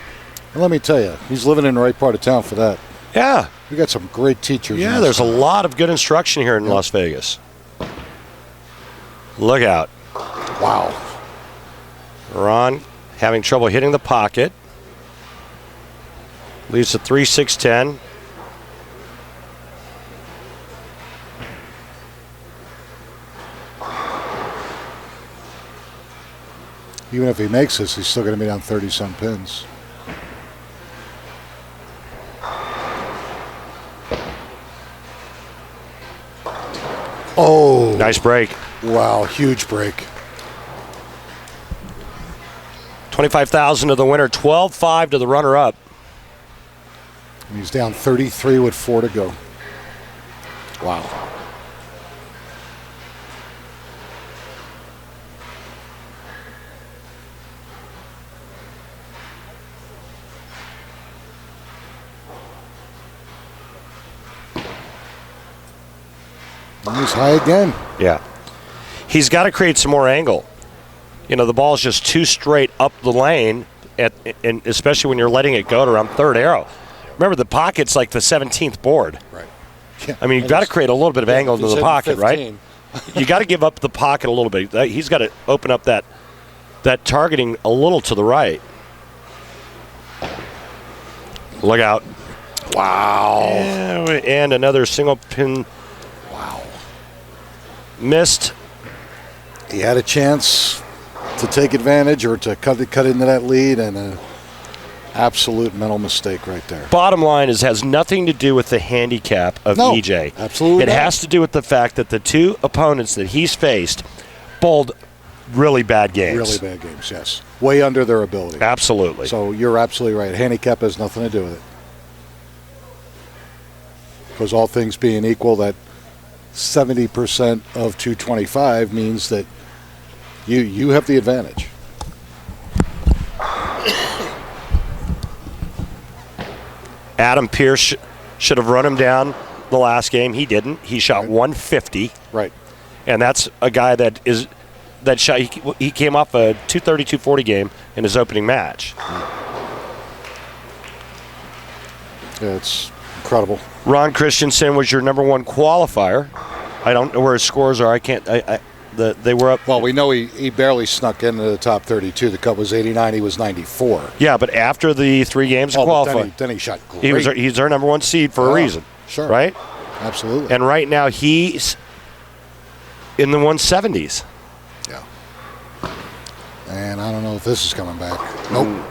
And let me tell you, he's living in the right part of town for that. Yeah. We got some great teachers. Yeah, there's a lot of good instruction here in Las Vegas. Look out. Wow. Ron having trouble hitting the pocket. Leaves a 3-6-10. Even if he makes this, he's still going to be down 30-some pins. Oh. Nice break. Wow, huge break. 25,000 to the winner, 12-5 to the runner-up. And he's down 33 with 4 to go. Wow. And he's high again. Yeah. He's got to create some more angle. You know, the ball's just too straight up the lane, and especially when you're letting it go to around third arrow. Remember, the pocket's like the 17th board. Right. Yeah. I mean, you've got to create a little bit of angle into the pocket, right? You got to give up the pocket a little bit. He's got to open up that targeting a little to the right. Look out. Wow. And another single pin. Wow. Missed. He had a chance to take advantage or to cut into that lead, and an absolute mental mistake right there. Bottom line is has nothing to do with the handicap of EJ. Absolutely It has to do with the fact that the two opponents that he's faced bowled really bad games. Really bad games, yes. Way under their ability. Absolutely. So you're absolutely right. Handicap has nothing to do with it. Because all things being equal, that 70% of 225 means that you have the advantage. Adam Pierce should have run him down the last game. He didn't. He shot 150. Right. And that's a guy that shot. He came off a 230-240 game in his opening match. Yeah, it's incredible. Ron Christensen was your number one qualifier. I don't know where his scores are. I can't. They were up. Well, we know he barely snuck into the top 32. The cut was 89. He was 94. Yeah, but after the 3 games of qualifying, then he shot great. He's our number one seed for a reason. Sure. Right? Absolutely. And right now he's in the 170s. Yeah. And I don't know if this is coming back. Nope.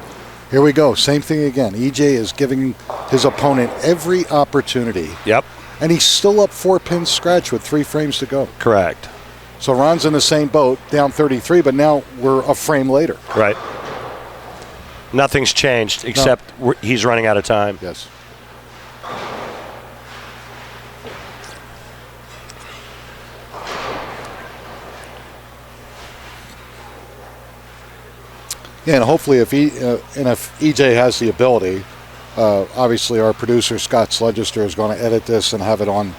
Here we go. Same thing again. EJ is giving his opponent every opportunity. Yep. And he's still up 4 pins scratch with 3 frames to go. Correct. So Ron's in the same boat, down 33, but now we're a frame later. Right. Nothing's changed except he's running out of time. Yes. Yeah, and hopefully if EJ has the ability, obviously our producer Scott Sledgester is going to edit this and have it on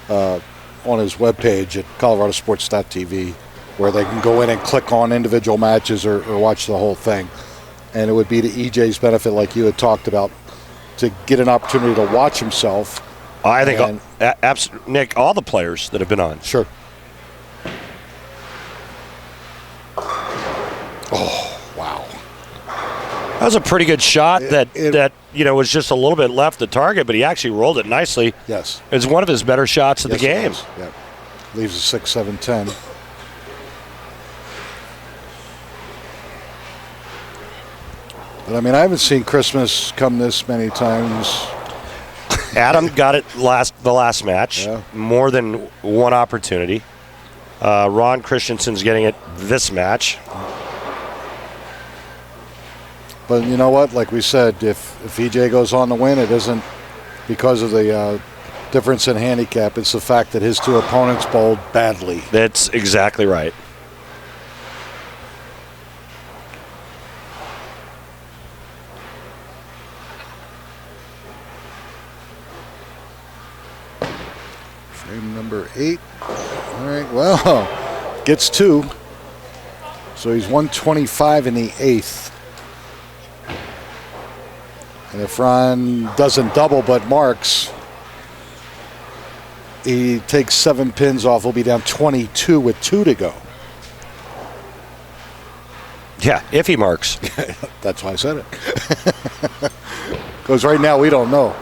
his webpage at coloradosports.tv, where they can go in and click on individual matches or watch the whole thing. And it would be to EJ's benefit, like you had talked about, to get an opportunity to watch himself. I think, Nick, all the players that have been on. Sure. Oh, wow. That was a pretty good shot that was just a little bit left the target, but he actually rolled it nicely. Yes. It's one of his better shots of the game. Yeah. Leaves a 6, 7, 10. But I mean, I haven't seen Christmas come this many times. Adam got it the last match. Yeah. More than one opportunity. Ron Christensen's getting it this match. But you know what? Like we said, if EJ goes on to win, it isn't because of the difference in handicap. It's the fact that his 2 opponents bowled badly. That's exactly right. Frame number 8. All right, well, gets 2. So he's 125 in the 8th. And if Ron doesn't double but marks, he takes 7 pins off. He'll be down 22 with 2 to go. Yeah, if he marks. That's why I said it. Because right now we don't know.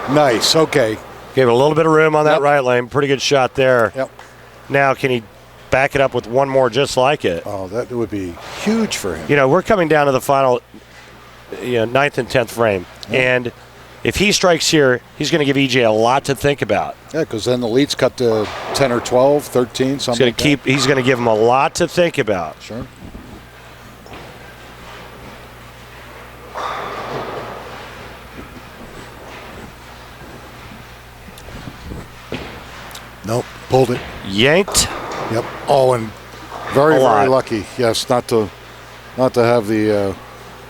Nice, okay. Gave it a little bit of room on that right lane. Pretty good shot there. Yep. Now, can he back it up with one more just like it? Oh, that would be huge for him. You know, we're coming down to the final 9th and 10th frame. Yep. And if he strikes here, he's going to give EJ a lot to think about. Yeah, because then the lead's cut to 10 or 12, 13, something like that. He's going to give him a lot to think about. Sure. Nope, pulled it. Yanked. Yep. Oh, and very lucky. Yes, not to have the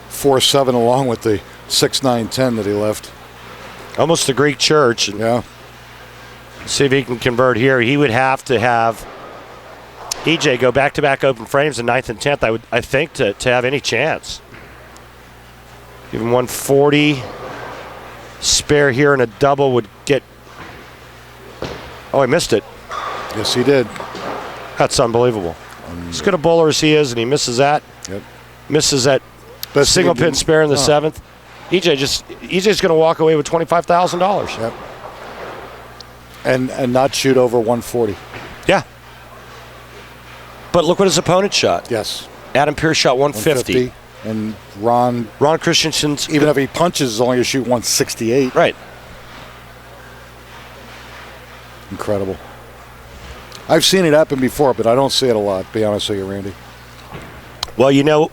4-7 along with the 6-9-10 that he left. Almost the Greek church. Yeah. See if he can convert here. He would have to have EJ go back-to-back open frames in 9th and 10th, I think, to have any chance. Give him 140. Spare here and a double would get... Oh, he missed it. Yes, he did. That's unbelievable. As good a bowler as he is, and he misses that. Yep. Misses that single pin spare in the 7th. EJ's going to walk away with $25,000. Yep. And not shoot over 140. Yeah. But look what his opponent shot. Yes. Adam Pierce shot 150. And Ron Christensen's... Even if he punches, is only going to shoot 168. Right. Incredible. I've seen it happen before, but I don't see it a lot, to be honest with you, Randy. Well, you know,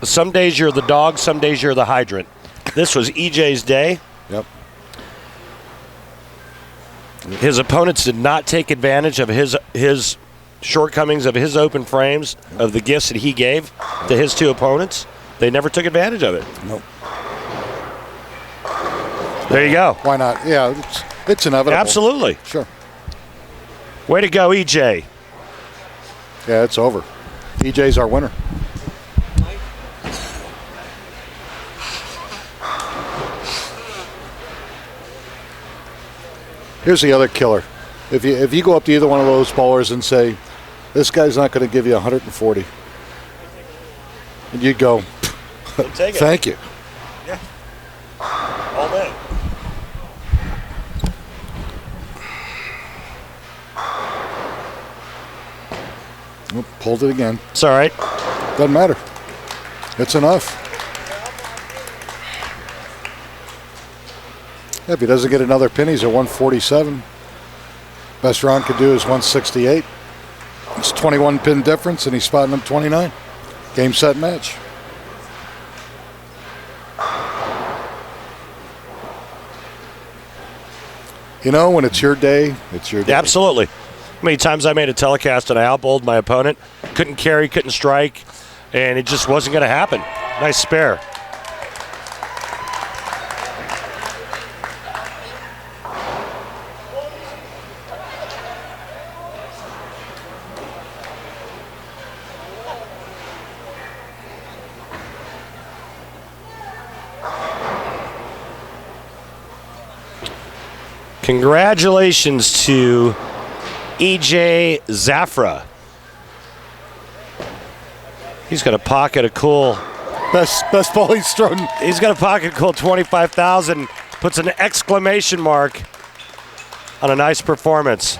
some days you're the dog, some days you're the hydrant. This was EJ's day. Yep. His opponents did not take advantage of his shortcomings of his open frames, of the gifts that he gave to his 2 opponents. They never took advantage of it. Nope. There you go. Why not? Yeah, it's inevitable. Absolutely. Sure. Way to go, EJ. Yeah, it's over. EJ's our winner. Here's the other killer. If you go up to either one of those bowlers and say, this guy's not going to give you 140, and you go, Take it. Thank you. Yeah. All day. Pulled it again. It's all right. Doesn't matter. It's enough. Yeah, if he doesn't get another pin, he's at 147. Best Ron could do is 168. It's 21 pin difference, and he's spotting him 29. Game, set, match. You know, when it's your day, it's your day. Absolutely. How many times I made a telecast and I outbowled my opponent, couldn't carry, couldn't strike, and it just wasn't going to happen. Nice spare. Congratulations to EJ Zafra. He's got a pocket a cool. Best ball he's thrown. He's got a pocket a cool 25,000. Puts an exclamation mark on a nice performance.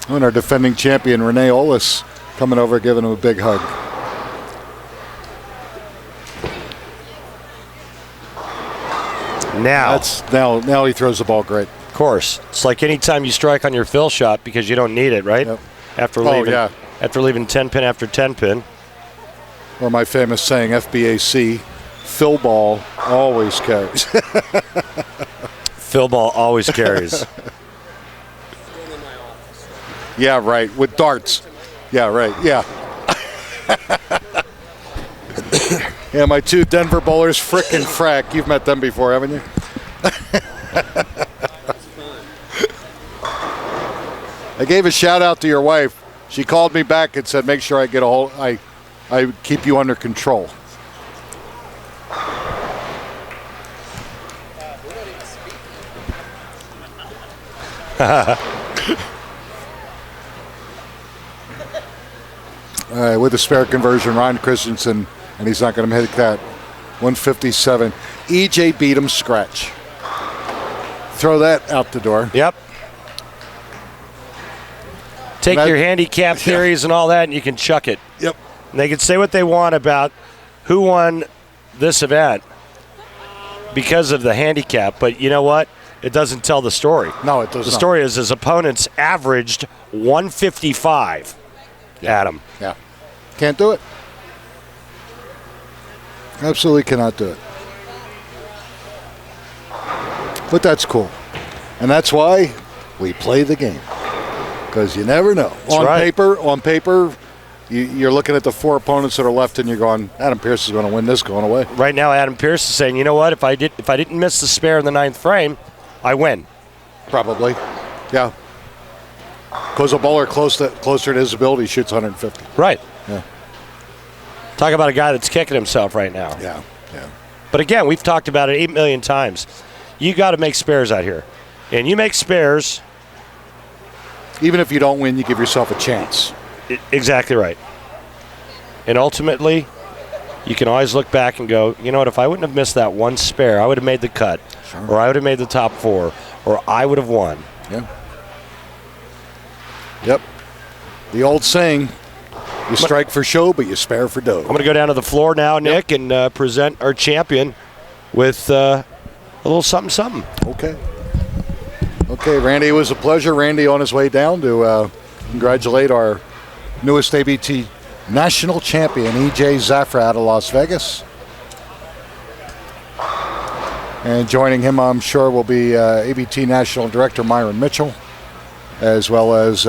And our defending champion Renee Ollis coming over, giving him a big hug. Now he throws the ball great. Of course. It's like any time you strike on your fill shot because you don't need it, right? Yep. After leaving 10 pin after 10 pin. Or my famous saying, FBAC, fill ball always carries. Fill ball always carries. Yeah, right. With darts. Yeah, right. Yeah. Yeah, my two Denver bowlers, Frick and Frack. You've met them before, haven't you? I gave a shout out to your wife. She called me back and said, "Make sure I get a hold. I keep you under control." All right, with the spare conversion, Ron Christensen, and he's not going to hit that. 157. EJ beat him scratch. Throw that out the door. Yep. Take your handicap theories and all that, and you can chuck it. Yep. And they can say what they want about who won this event because of the handicap, but you know what? It doesn't tell the story. No, it doesn't. The story is his opponents averaged 155 at him. Yeah. Can't do it. Absolutely cannot do it. But that's cool. And that's why we play the game. Because you never know. On paper, you're looking at the four opponents that are left and you're going, Adam Pearce is going to win this going away. Right now, Adam Pearce is saying, you know what, if I didn't miss the spare in the ninth frame, I win. Probably. Yeah. Because a bowler closer to his ability shoots 150. Right. Yeah. Talk about a guy that's kicking himself right now. Yeah. But again, we've talked about it 8 million times. You got to make spares out here. And you make spares. Even if you don't win, you give yourself a chance. Exactly right. And ultimately, you can always look back and go, you know what, if I wouldn't have missed that one spare, I would have made the cut. Sure. Or I would have made the top four. Or I would have won. Yeah. Yep. The old saying, you strike for show, but you spare for dough. I'm going to go down to the floor now, Nick, and present our champion with a little something. Okay, Randy, it was a pleasure. Randy on his way down to congratulate our newest ABT national champion, EJ Zafra out of Las Vegas. And joining him, I'm sure, will be ABT National Director Myron Mitchell, as well as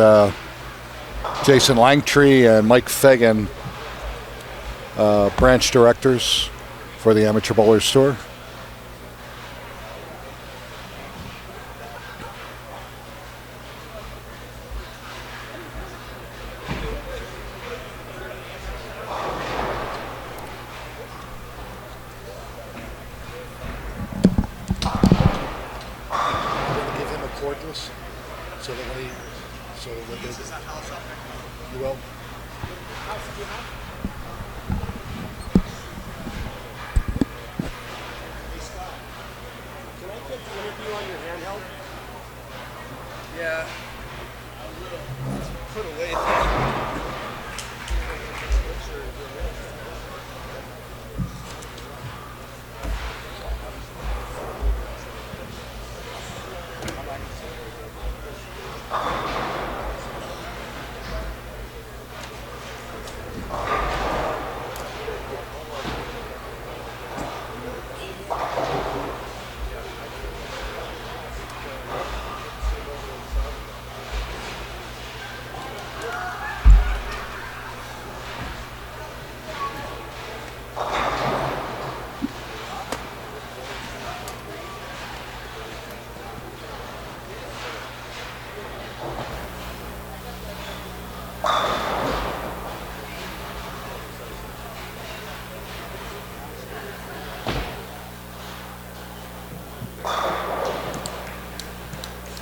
Jason Langtree and Mike Fagan, branch directors for the Amateur Bowlers Tour. Yeah. Put away.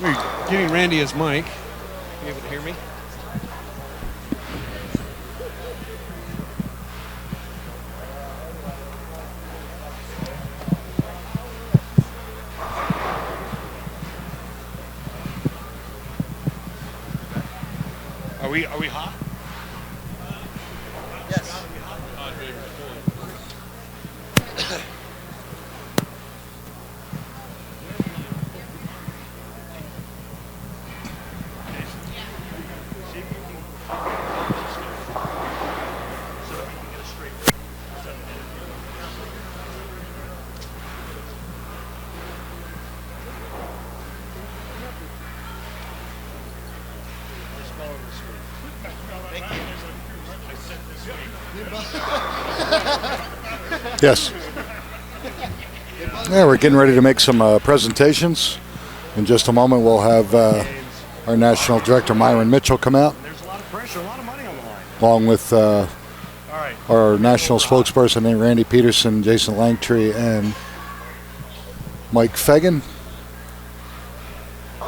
We're getting Randy his mic. You able to hear me? Are we hot? Yes. Yes. Yeah, we're getting ready to make some presentations. In just a moment, we'll have our national director, Myron Mitchell, come out, There's a lot of pressure, a lot of money on the line. along with All right. our national spokesperson, Randy Peterson, Jason Langtree, and Mike Fagan. As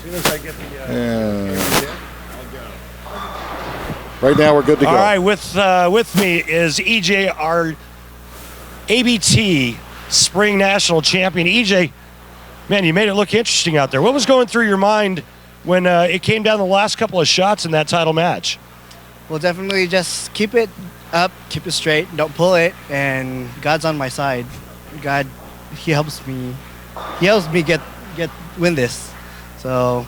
soon as I get the And right now, we're good to go. All right, with me is EJ, our ABT Spring National Champion. EJ, man, you made it look interesting out there. What was going through your mind when it came down the last couple of shots in that title match? Well, definitely just keep it up, keep it straight, don't pull it, and God's on my side. God, He helps me. He helps me get win this. So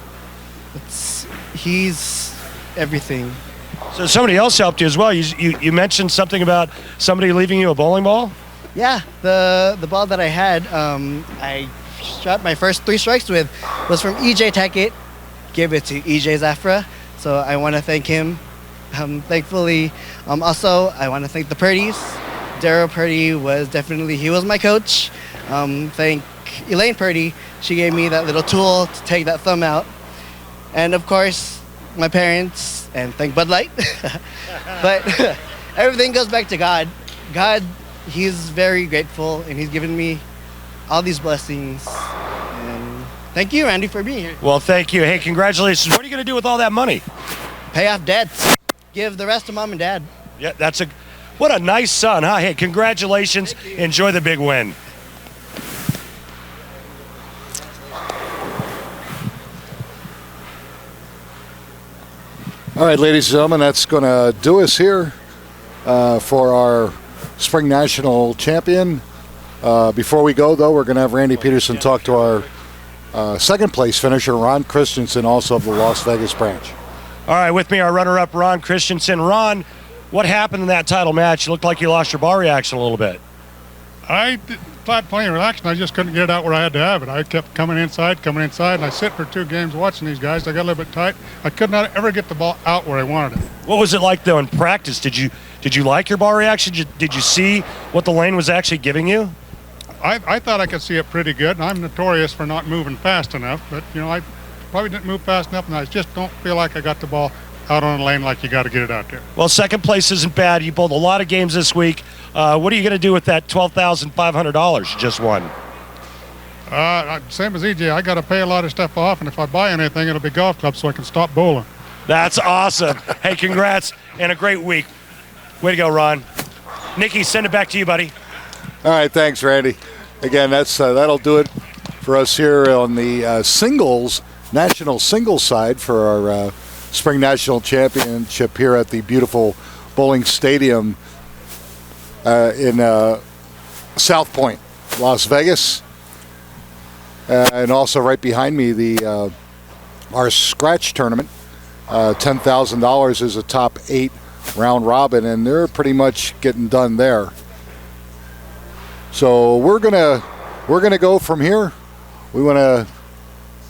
He's everything. So somebody else helped you as well. You mentioned something about somebody leaving you a bowling ball? Yeah, the ball that I had, I shot my first 3 strikes with was from EJ Tackett. Give it to EJ Zafra. So I want to thank him. Thankfully, also I want to thank the Purdy's. Darryl Purdy was he was my coach. Thank Elaine Purdy. She gave me that little tool to take that thumb out. And of course, my parents, and thank Bud Light. But everything goes back to God. God, He's very grateful, and He's given me all these blessings. And thank you, Randy, for being here. Well, thank you. Hey, congratulations. What are you going to do with all that money? Pay off debts. Give the rest to mom and dad. Yeah, what a nice son, huh? Hey, congratulations. Enjoy the big win. All right, ladies and gentlemen, that's going to do us here for our Spring National Champion. Before we go, though, we're going to have Randy Peterson talk to our second place finisher, Ron Christensen, also of the Las Vegas branch. All right, with me, our runner-up, Ron Christensen. Ron, what happened in that title match? It looked like you lost your ball reaction a little bit. I thought playing relaxed, and I just couldn't get it out where I had to have it. I kept coming inside, and I sit for 2 games watching these guys. I got a little bit tight. I could not ever get the ball out where I wanted it. What was it like, though, in practice? Did you like your ball reaction? Did you see what the lane was actually giving you? I thought I could see it pretty good, and I'm notorious for not moving fast enough. But, I probably didn't move fast enough, and I just don't feel like I got the ball out on the lane like you got to get it out there. Well, second place isn't bad. You bowled a lot of games this week. What are you going to do with that $12,500 you just won? Same as EJ, I got to pay a lot of stuff off, and if I buy anything, it'll be golf clubs so I can stop bowling. That's awesome. Hey, congrats and a great week. Way to go, Ron. Nikki, send it back to you, buddy. All right, thanks, Randy. again, that'll do it for us here on the national singles side for our Spring National Championship here at the beautiful bowling stadium in South Point, Las Vegas. And also right behind me, our scratch tournament. $10,000 is a top 8 round robin, and they're pretty much getting done there. So we're gonna go from here. We want to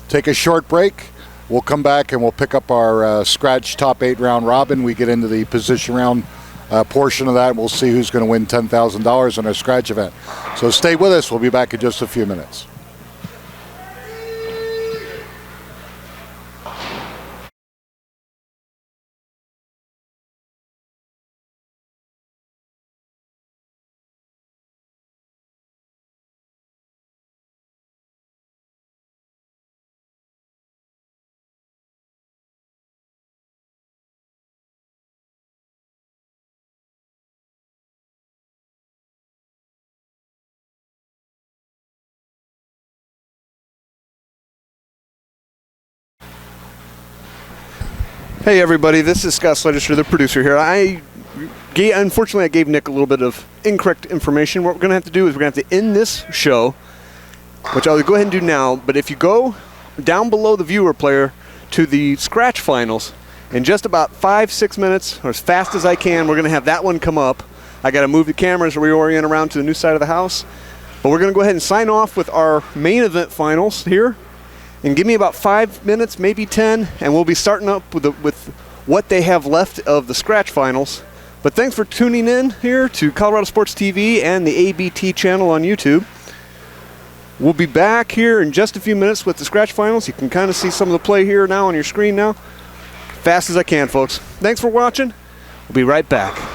take a short break. We'll come back and we'll pick up our scratch top 8 round robin. We get into the position round portion of that, and we'll see who's going to win $10,000 in our scratch event. So stay with us. We'll be back in just a few minutes. Hey everybody, this is Scott Sledger, the producer here. Unfortunately, I gave Nick a little bit of incorrect information. What we're going to have to do is we're going to have to end this show, which I'll go ahead and do now. But if you go down below the viewer player to the scratch finals, in just about 5-6 minutes, or as fast as I can, we're going to have that one come up. I got to move the cameras, reorient around to the new side of the house. But we're going to go ahead and sign off with our main event finals here. And give me about 5 minutes, maybe 10, and we'll be starting up with what they have left of the scratch finals. But thanks for tuning in here to Colorado Sports TV and the ABT channel on YouTube. We'll be back here in just a few minutes with the scratch finals. You can kind of see some of the play here now on your screen now. Fast as I can, folks. Thanks for watching. We'll be right back.